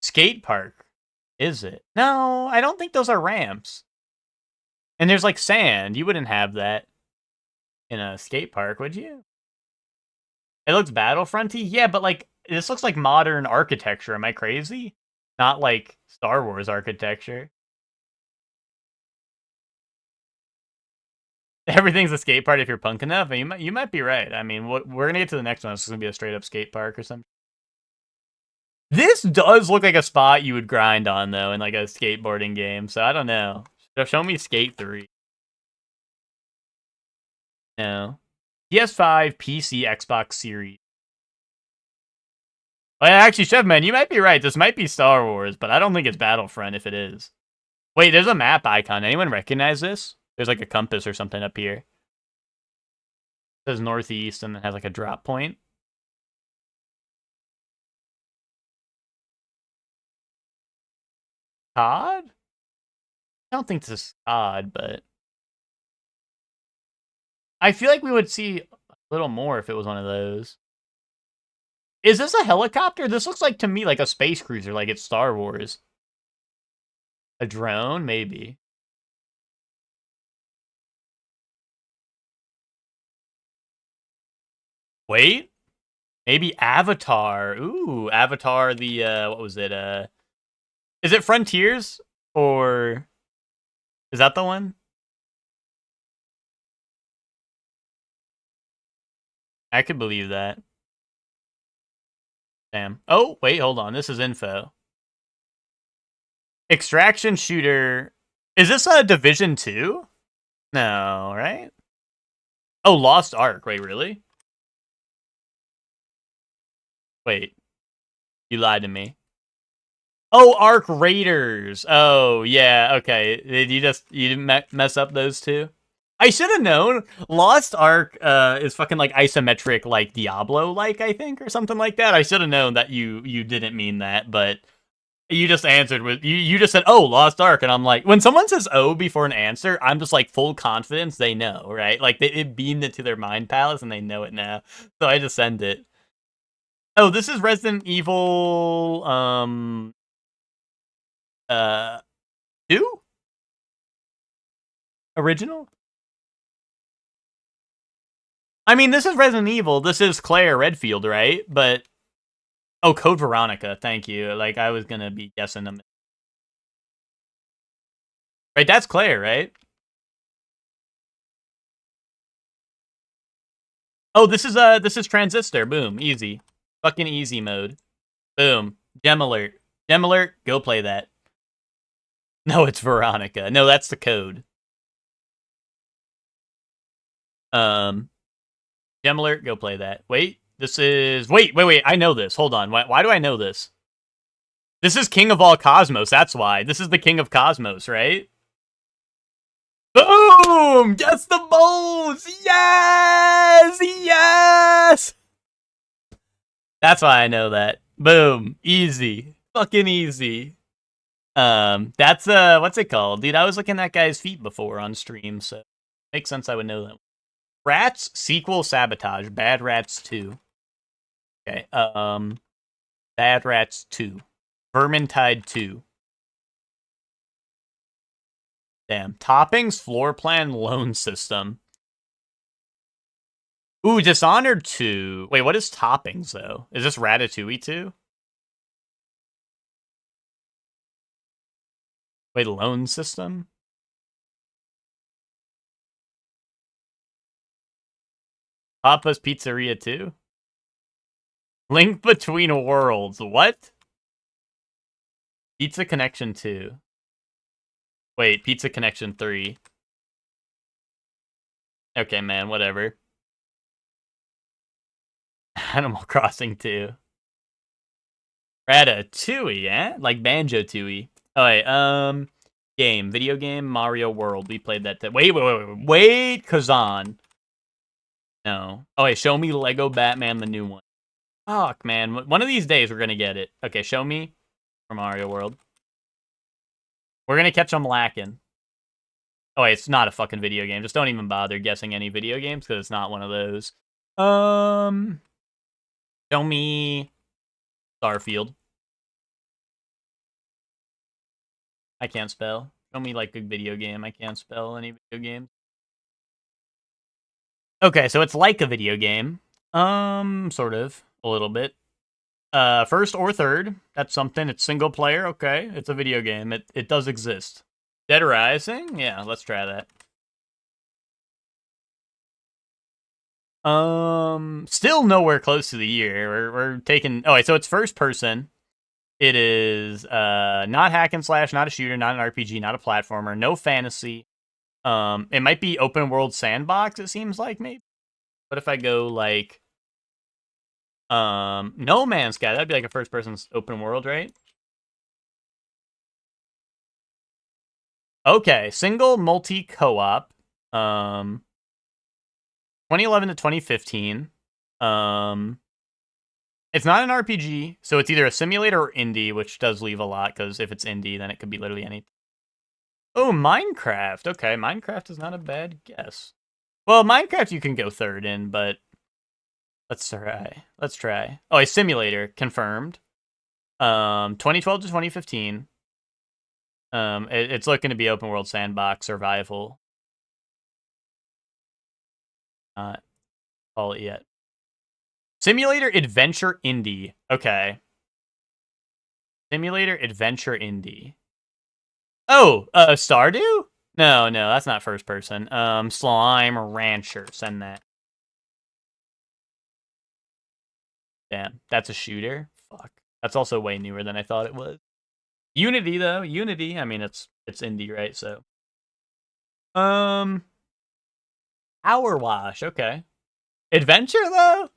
Skate park. Is it? No, I don't think those are ramps. And there's like sand. You wouldn't have that in a skate park, would you? It looks Battlefronty? Yeah, but like, this looks like modern architecture. Am I crazy? Not like Star Wars architecture. Everything's a skate park if you're punk enough. And you might be right. I mean, we're gonna get to the next one. It's gonna be a straight up skate park or something. This does look like a spot you would grind on though in like a skateboarding game. So I don't know. Show me Skate 3. No. PS5, PC, Xbox Series. Well, actually, Chefman, you might be right. This might be Star Wars, but I don't think it's Battlefront if it is. Wait, there's a map icon. Anyone recognize this? There's like a compass or something up here. It says northeast and it has like a drop point. COD? I don't think this is COD, but I feel like we would see a little more if it was one of those. Is this a helicopter? This looks like to me like a space cruiser, like it's Star Wars. A drone? Maybe. Wait? Maybe Avatar. Ooh, Avatar the, what was it? Is it Frontiers? Or is that the one? I could believe that. Damn. Oh, wait, hold on. This is info. Extraction shooter. Is this a Division 2? No, right? Oh, Lost Ark. Wait, really? Wait. You lied to me. Oh, Ark Raiders. Oh, yeah. Okay. Did you didn't mess up those two? I should have known. Lost Ark is fucking like isometric, like Diablo, like I think, or something like that. I should have known that you didn't mean that, but you just answered with you just said, "Oh, Lost Ark," and I'm like, when someone says "oh" before an answer, I'm just like full confidence they know, right? Like it beamed into their mind palace and they know it now, so I just send it. Oh, this is Resident Evil, 2 original. I mean, this is Resident Evil. This is Claire Redfield, right? But oh, Code Veronica. Thank you. Like I was gonna be guessing them. Right, that's Claire, right? Oh, this is Transistor. Boom, easy, fucking easy mode. Boom, Gem Alert. Gem Alert. Go play that. No, it's Veronica. No, that's the code. Gem Alert. Go play that. Wait, this is wait. I know this. Hold on. Why do I know this? This is King of all Cosmos. That's why. This is the King of Cosmos, right? Boom! Guess the moles! Yes! Yes! That's why I know that. Boom. Easy. Fucking easy. That's, what's it called? Dude, I was looking at that guy's feet before on stream, so makes sense I would know that. Rats, sequel, Sabotage. Bad Rats 2. Okay, Bad Rats 2. Vermintide 2. Damn. Toppings, floor plan, loan system. Ooh, Dishonored 2. Wait, what is toppings, though? Is this Ratatouille 2? Wait, loan system? Papa's Pizzeria 2? Link Between Worlds. What? Pizza Connection 2. Wait, Pizza Connection 3. Okay, man, whatever. Animal Crossing 2. Ratatouille, eh? Like Banjo-Tooie. Oh, wait, game. Video game, Mario World. We played that. Wait, Kazan. No. Oh, wait, show me Lego Batman, the new one. Fuck, man. One of these days, we're gonna get it. Okay, show me for Mario World. We're gonna catch them lacking. Oh, wait, it's not a fucking video game. Just don't even bother guessing any video games, because it's not one of those. Show me Starfield. I can't spell. Show me, like, a video game. I can't spell any video games. Okay, so it's like a video game. Sort of. A little bit. First or third. That's something. It's single player. Okay, it's a video game. It does exist. Dead Rising? Yeah, let's try that. Still nowhere close to the year. We're taking... Oh, wait, so it's first person. It is not hack and slash, not a shooter, not an RPG, not a platformer, no fantasy. It might be open world sandbox, it seems like, maybe. What if I go, like... No Man's Sky, that'd be like a first person open world, right? Okay, single multi co-op. 2011 to 2015. It's not an RPG, so it's either a simulator or indie, which does leave a lot, because if it's indie, then it could be literally anything. Oh, Minecraft. Okay, Minecraft is not a bad guess. Well, Minecraft you can go third in, but let's try. Let's try. Oh, a simulator confirmed. 2012 to 2015. It's looking to be open world sandbox survival. Not call it yet. Simulator adventure indie. Okay. Simulator adventure indie. Oh, Stardew? No, that's not first person. Slime Rancher. Send that. Damn, that's a shooter? Fuck. That's also way newer than I thought it was. Unity, though. Unity. I mean, it's indie, right? So. Power Wash. Okay. Adventure, though?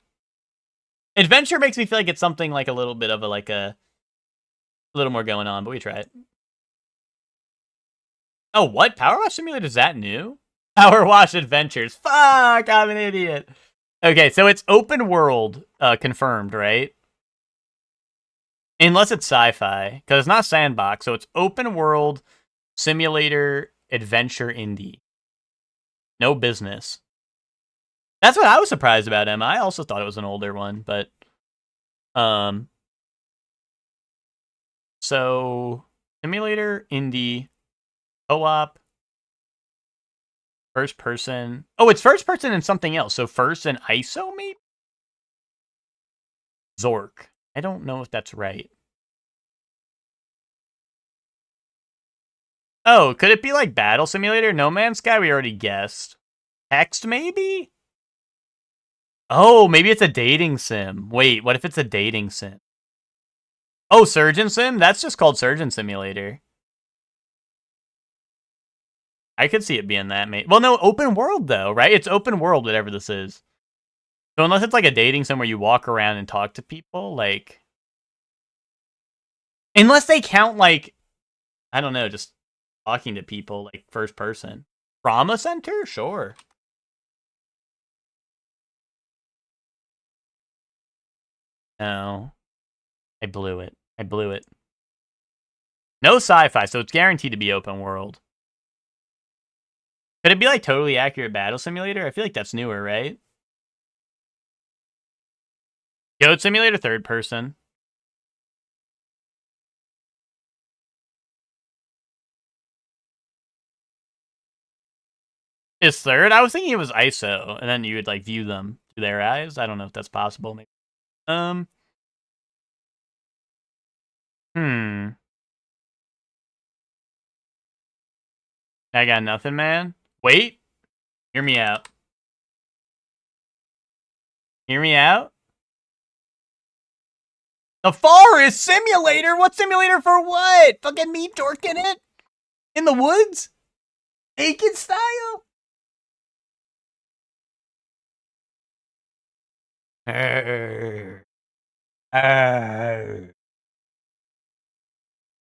Adventure makes me feel like it's something like a little bit of a little more going on, but we try it. Oh, what? Power Wash Simulator, is that new? Power Wash Adventures. Fuck, I'm an idiot. Okay, so it's open world, confirmed, right? Unless it's sci-fi, because it's not sandbox, so it's open world, simulator, adventure, indie. No business. That's what I was surprised about, Emma. I also thought it was an older one, but... So... Simulator, indie, co-op, first person... Oh, it's first person and something else. So first and ISO, maybe? Zork. I don't know if that's right. Oh, could it be like Battle Simulator? No Man's Sky, we already guessed. Text, maybe? Oh, maybe it's a dating sim. Wait, what if it's a dating sim? Oh, Surgeon Sim? That's just called Surgeon Simulator. I could see it being that, mate. Well, no, open world, though, right? It's open world, whatever this is. So unless it's like a dating sim where you walk around and talk to people, like... Unless they count, like... I don't know, just talking to people, like, first person. Trauma Center? Sure. No. I blew it. I blew it. No sci-fi, so it's guaranteed to be open world. Could it be like Totally Accurate Battle Simulator? I feel like that's newer, right? Goat Simulator, third person. Is third? I was thinking it was ISO, and then you would like view them through their eyes. I don't know if that's possible. Maybe. Hmm. I got nothing, man. Wait. Hear me out. Hear me out. The Forest Simulator? What simulator for what? Fucking me torquing it? In the woods? Naked style?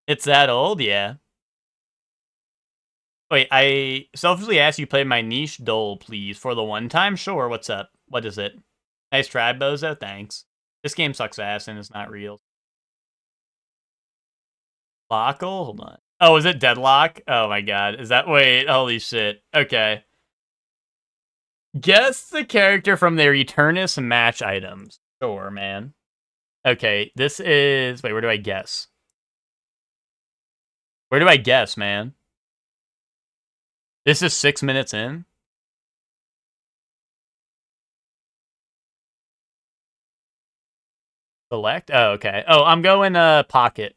It's that old? Yeah. Wait, I selfishly asked you play my niche dole, please, for the one time? Sure, what's up? What is it? Nice try, Bozo, thanks. This game sucks ass and it's not real. Lockle? Hold on. Oh, is it Deadlock? Oh my god. Is that... Wait, holy shit. Okay. Guess the character from their Eternus match items. Sure, man. Okay, this is... Wait, where do I guess? Where do I guess, man? This is 6 minutes in? Select? Oh, okay. Oh, I'm going Pocket.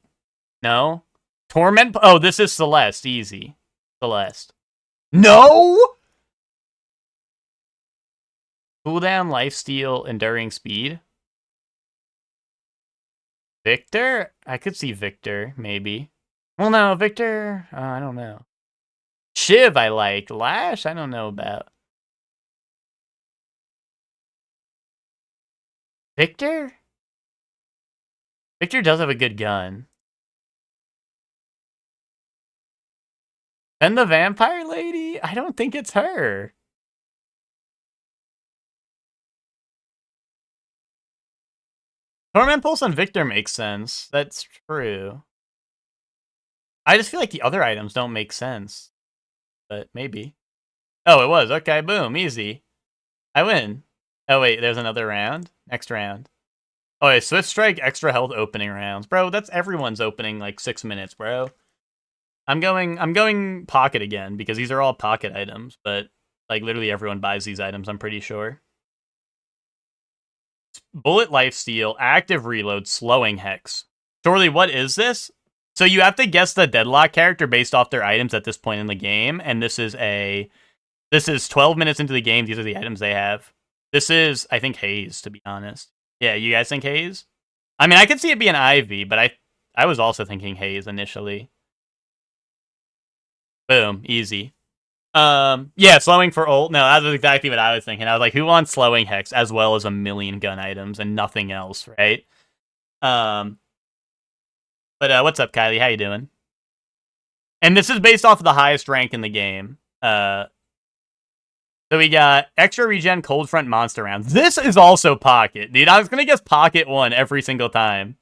No? Torment? Oh, this is Celeste. Easy. Celeste. No! Cooldown, lifesteal, enduring speed. Victor? I could see Victor, maybe. Well, no, Victor... I don't know. Shiv, I like. Lash, I don't know about. Victor? Victor does have a good gun. And the vampire lady? I don't think it's her. Torment Pulse on Victor makes sense. That's true. I just feel like the other items don't make sense. But maybe. Oh, it was. Okay, boom. Easy. I win. Oh, wait. There's another round? Next round. Oh, wait. Swift Strike, extra health opening rounds. Bro, that's everyone's opening like 6 minutes, bro. I'm going Pocket again because these are all Pocket items. But like literally everyone buys these items, I'm pretty sure. Bullet Lifesteal, Active Reload, Slowing Hex. Shorely, what is this? So you have to guess the Deadlock character based off their items at this point in the game, and this is 12 minutes into the game. These are the items they have. This is, I think, Haze, to be honest. Yeah, you guys think Haze? I mean, I could see it being Ivy, but I was also thinking Haze initially. Boom, easy. Yeah, slowing for ult. No, that was exactly what I was thinking. I was like, who wants slowing hex as well as a million gun items and nothing else, right? But what's up, Kylie? How you doing? And this is based off of the highest rank in the game. So we got extra regen, cold front monster rounds. This is also Pocket, dude. I was gonna guess Pocket 1 every single time.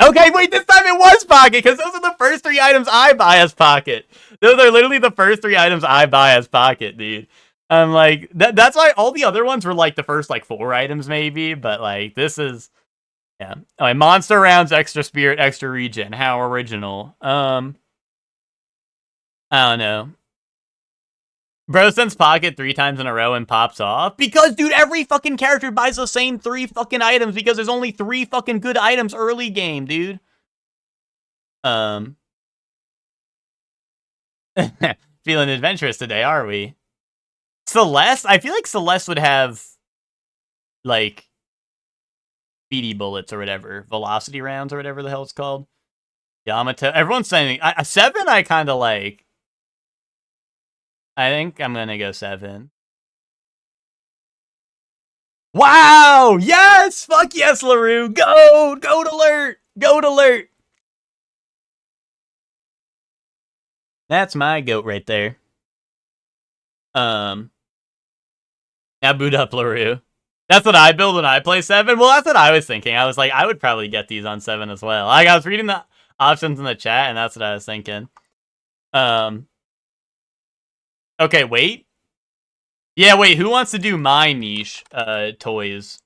Okay, wait, this time it was Pocket, because those are the first 3 items I buy as Pocket. Those are literally the first 3 items I buy as Pocket, dude. I'm like, that's why all the other ones were like the first like 4 items maybe, but like this is, yeah. Alright, monster rounds, extra spirit, extra regen. How original. I don't know. Bro sends Pocket 3 times in a row and pops off. Because, dude, every fucking character buys the same 3 fucking items because there's only 3 fucking good items early game, dude. Feeling adventurous today, are we? Celeste? I feel like Celeste would have, like, speedy bullets or whatever. Velocity rounds or whatever the hell it's called. Yamato. Everyone's saying... 7 I kind of like. I think I'm gonna go 7. Wow! Yes! Fuck yes, LaRue! Go! Goat alert! Goat alert! That's my goat right there. Now boot up LaRue. That's what I build when I play 7? Well, that's what I was thinking. I was like, I would probably get these on 7 as well. Like, I was reading the options in the chat, and that's what I was thinking. Okay, wait. Yeah, wait, who wants to do my niche toys?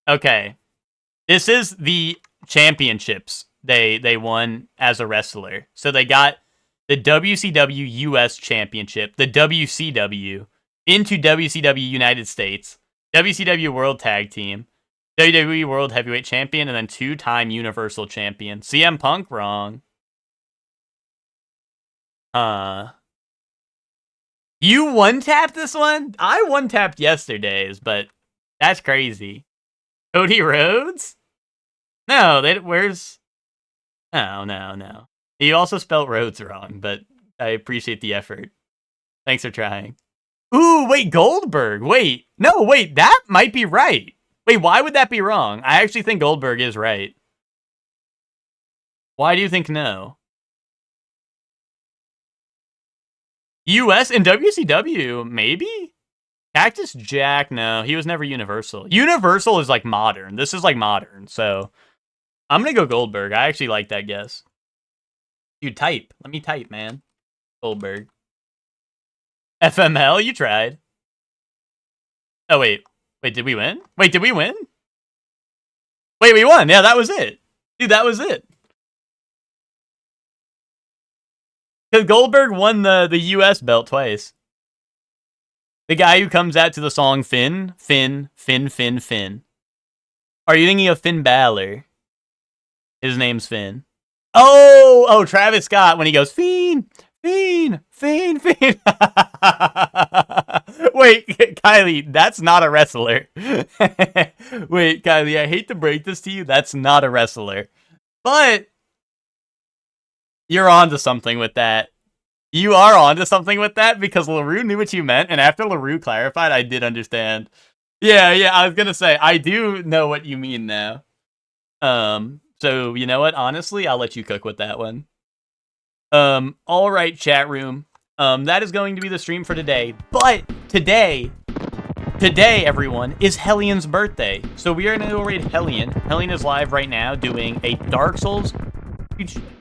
Okay. This is the championships they won as a wrestler. So they got the WCW US Championship, the WCW, into WCW United States, WCW World Tag Team, WWE World Heavyweight Champion, and then 2-time Universal Champion. CM Punk, wrong. You one-tapped this one? I one-tapped yesterday's, but that's crazy. Cody Rhodes? No, where's... No. You also spelled Rhodes wrong, but I appreciate the effort. Thanks for trying. Ooh, wait, Goldberg. Wait, that might be right. Wait, why would that be wrong? I actually think Goldberg is right. Why do you think no? US and WCW, maybe? Cactus Jack, no. He was never Universal. Universal is like modern. This is like modern, so I'm gonna go Goldberg. I actually like that guess. Dude, type. Let me type, man. Goldberg. FML, you tried. Oh, wait. Wait, did we win? Wait, did we win? Wait, we won. Yeah, that was it. Dude, that was it. Because Goldberg won the US belt twice. The guy who comes out to the song Finn. Are you thinking of Finn Balor? His name's Finn. Oh, Travis Scott when he goes, Fiend. Wait, Kylie, that's not a wrestler. Wait, Kylie, I hate to break this to you. That's not a wrestler. But you're onto something with that. You are onto something with that because LaRue knew what you meant, and after LaRue clarified, I did understand. Yeah, I was gonna say, I do know what you mean now. So, you know what? Honestly, I'll let you cook with that one. Alright, chat room. That is going to be the stream for today. But today, everyone, is Hellion's birthday. So we are going to go raid Hellion. Hellion is live right now doing a Dark Souls.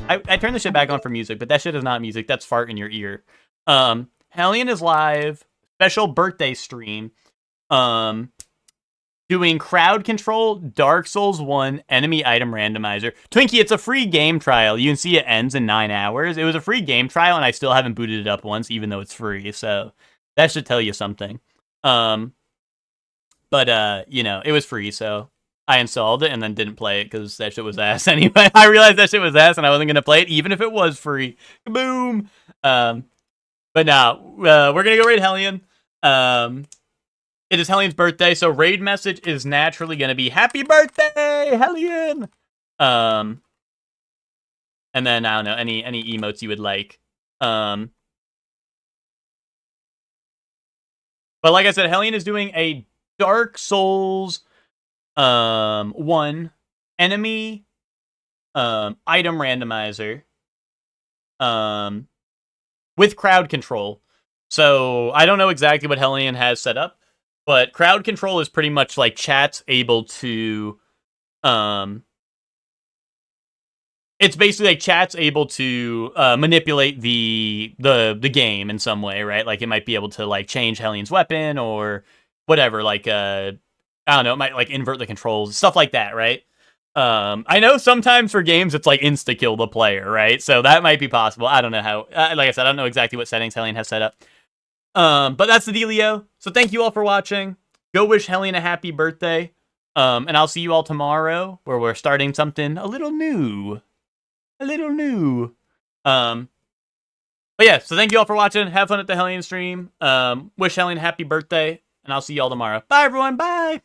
I turned the shit back on for music, but that shit is not music. That's fart in your ear. Hellion is live. Special birthday stream. Doing crowd control, Dark Souls 1, enemy item randomizer. Twinkie, it's a free game trial. You can see it ends in 9 hours. It was a free game trial, and I still haven't booted it up once, even though it's free. So that should tell you something. But it was free, so I installed it and then didn't play it because that shit was ass anyway. I realized that shit was ass, and I wasn't going to play it, even if it was free. Boom. But now, we're going to go raid Hellion. It is Hellion's birthday, so raid message is naturally going to be Happy Birthday, Hellion! And then, I don't know, any emotes you would like. But like I said, Hellion is doing a Dark Souls 1 enemy item randomizer with crowd control. So, I don't know exactly what Hellion has set up. But crowd control is pretty much like chat's able to, it's basically like chat's able to manipulate the game in some way, right? Like it might be able to like change Hellion's weapon or whatever. Like I don't know, it might like invert the controls, stuff like that, right? I know sometimes for games it's like insta kill the player, right? So that might be possible. I don't know how. Like I said, I don't know exactly what settings Hellion has set up. But that's the dealio. So thank you all for watching. Go wish Hellion a happy birthday. And I'll see you all tomorrow where we're starting something a little new. But yeah, so thank you all for watching. Have fun at the Hellion stream. Wish Hellion a happy birthday. And I'll see you all tomorrow. Bye, everyone. Bye.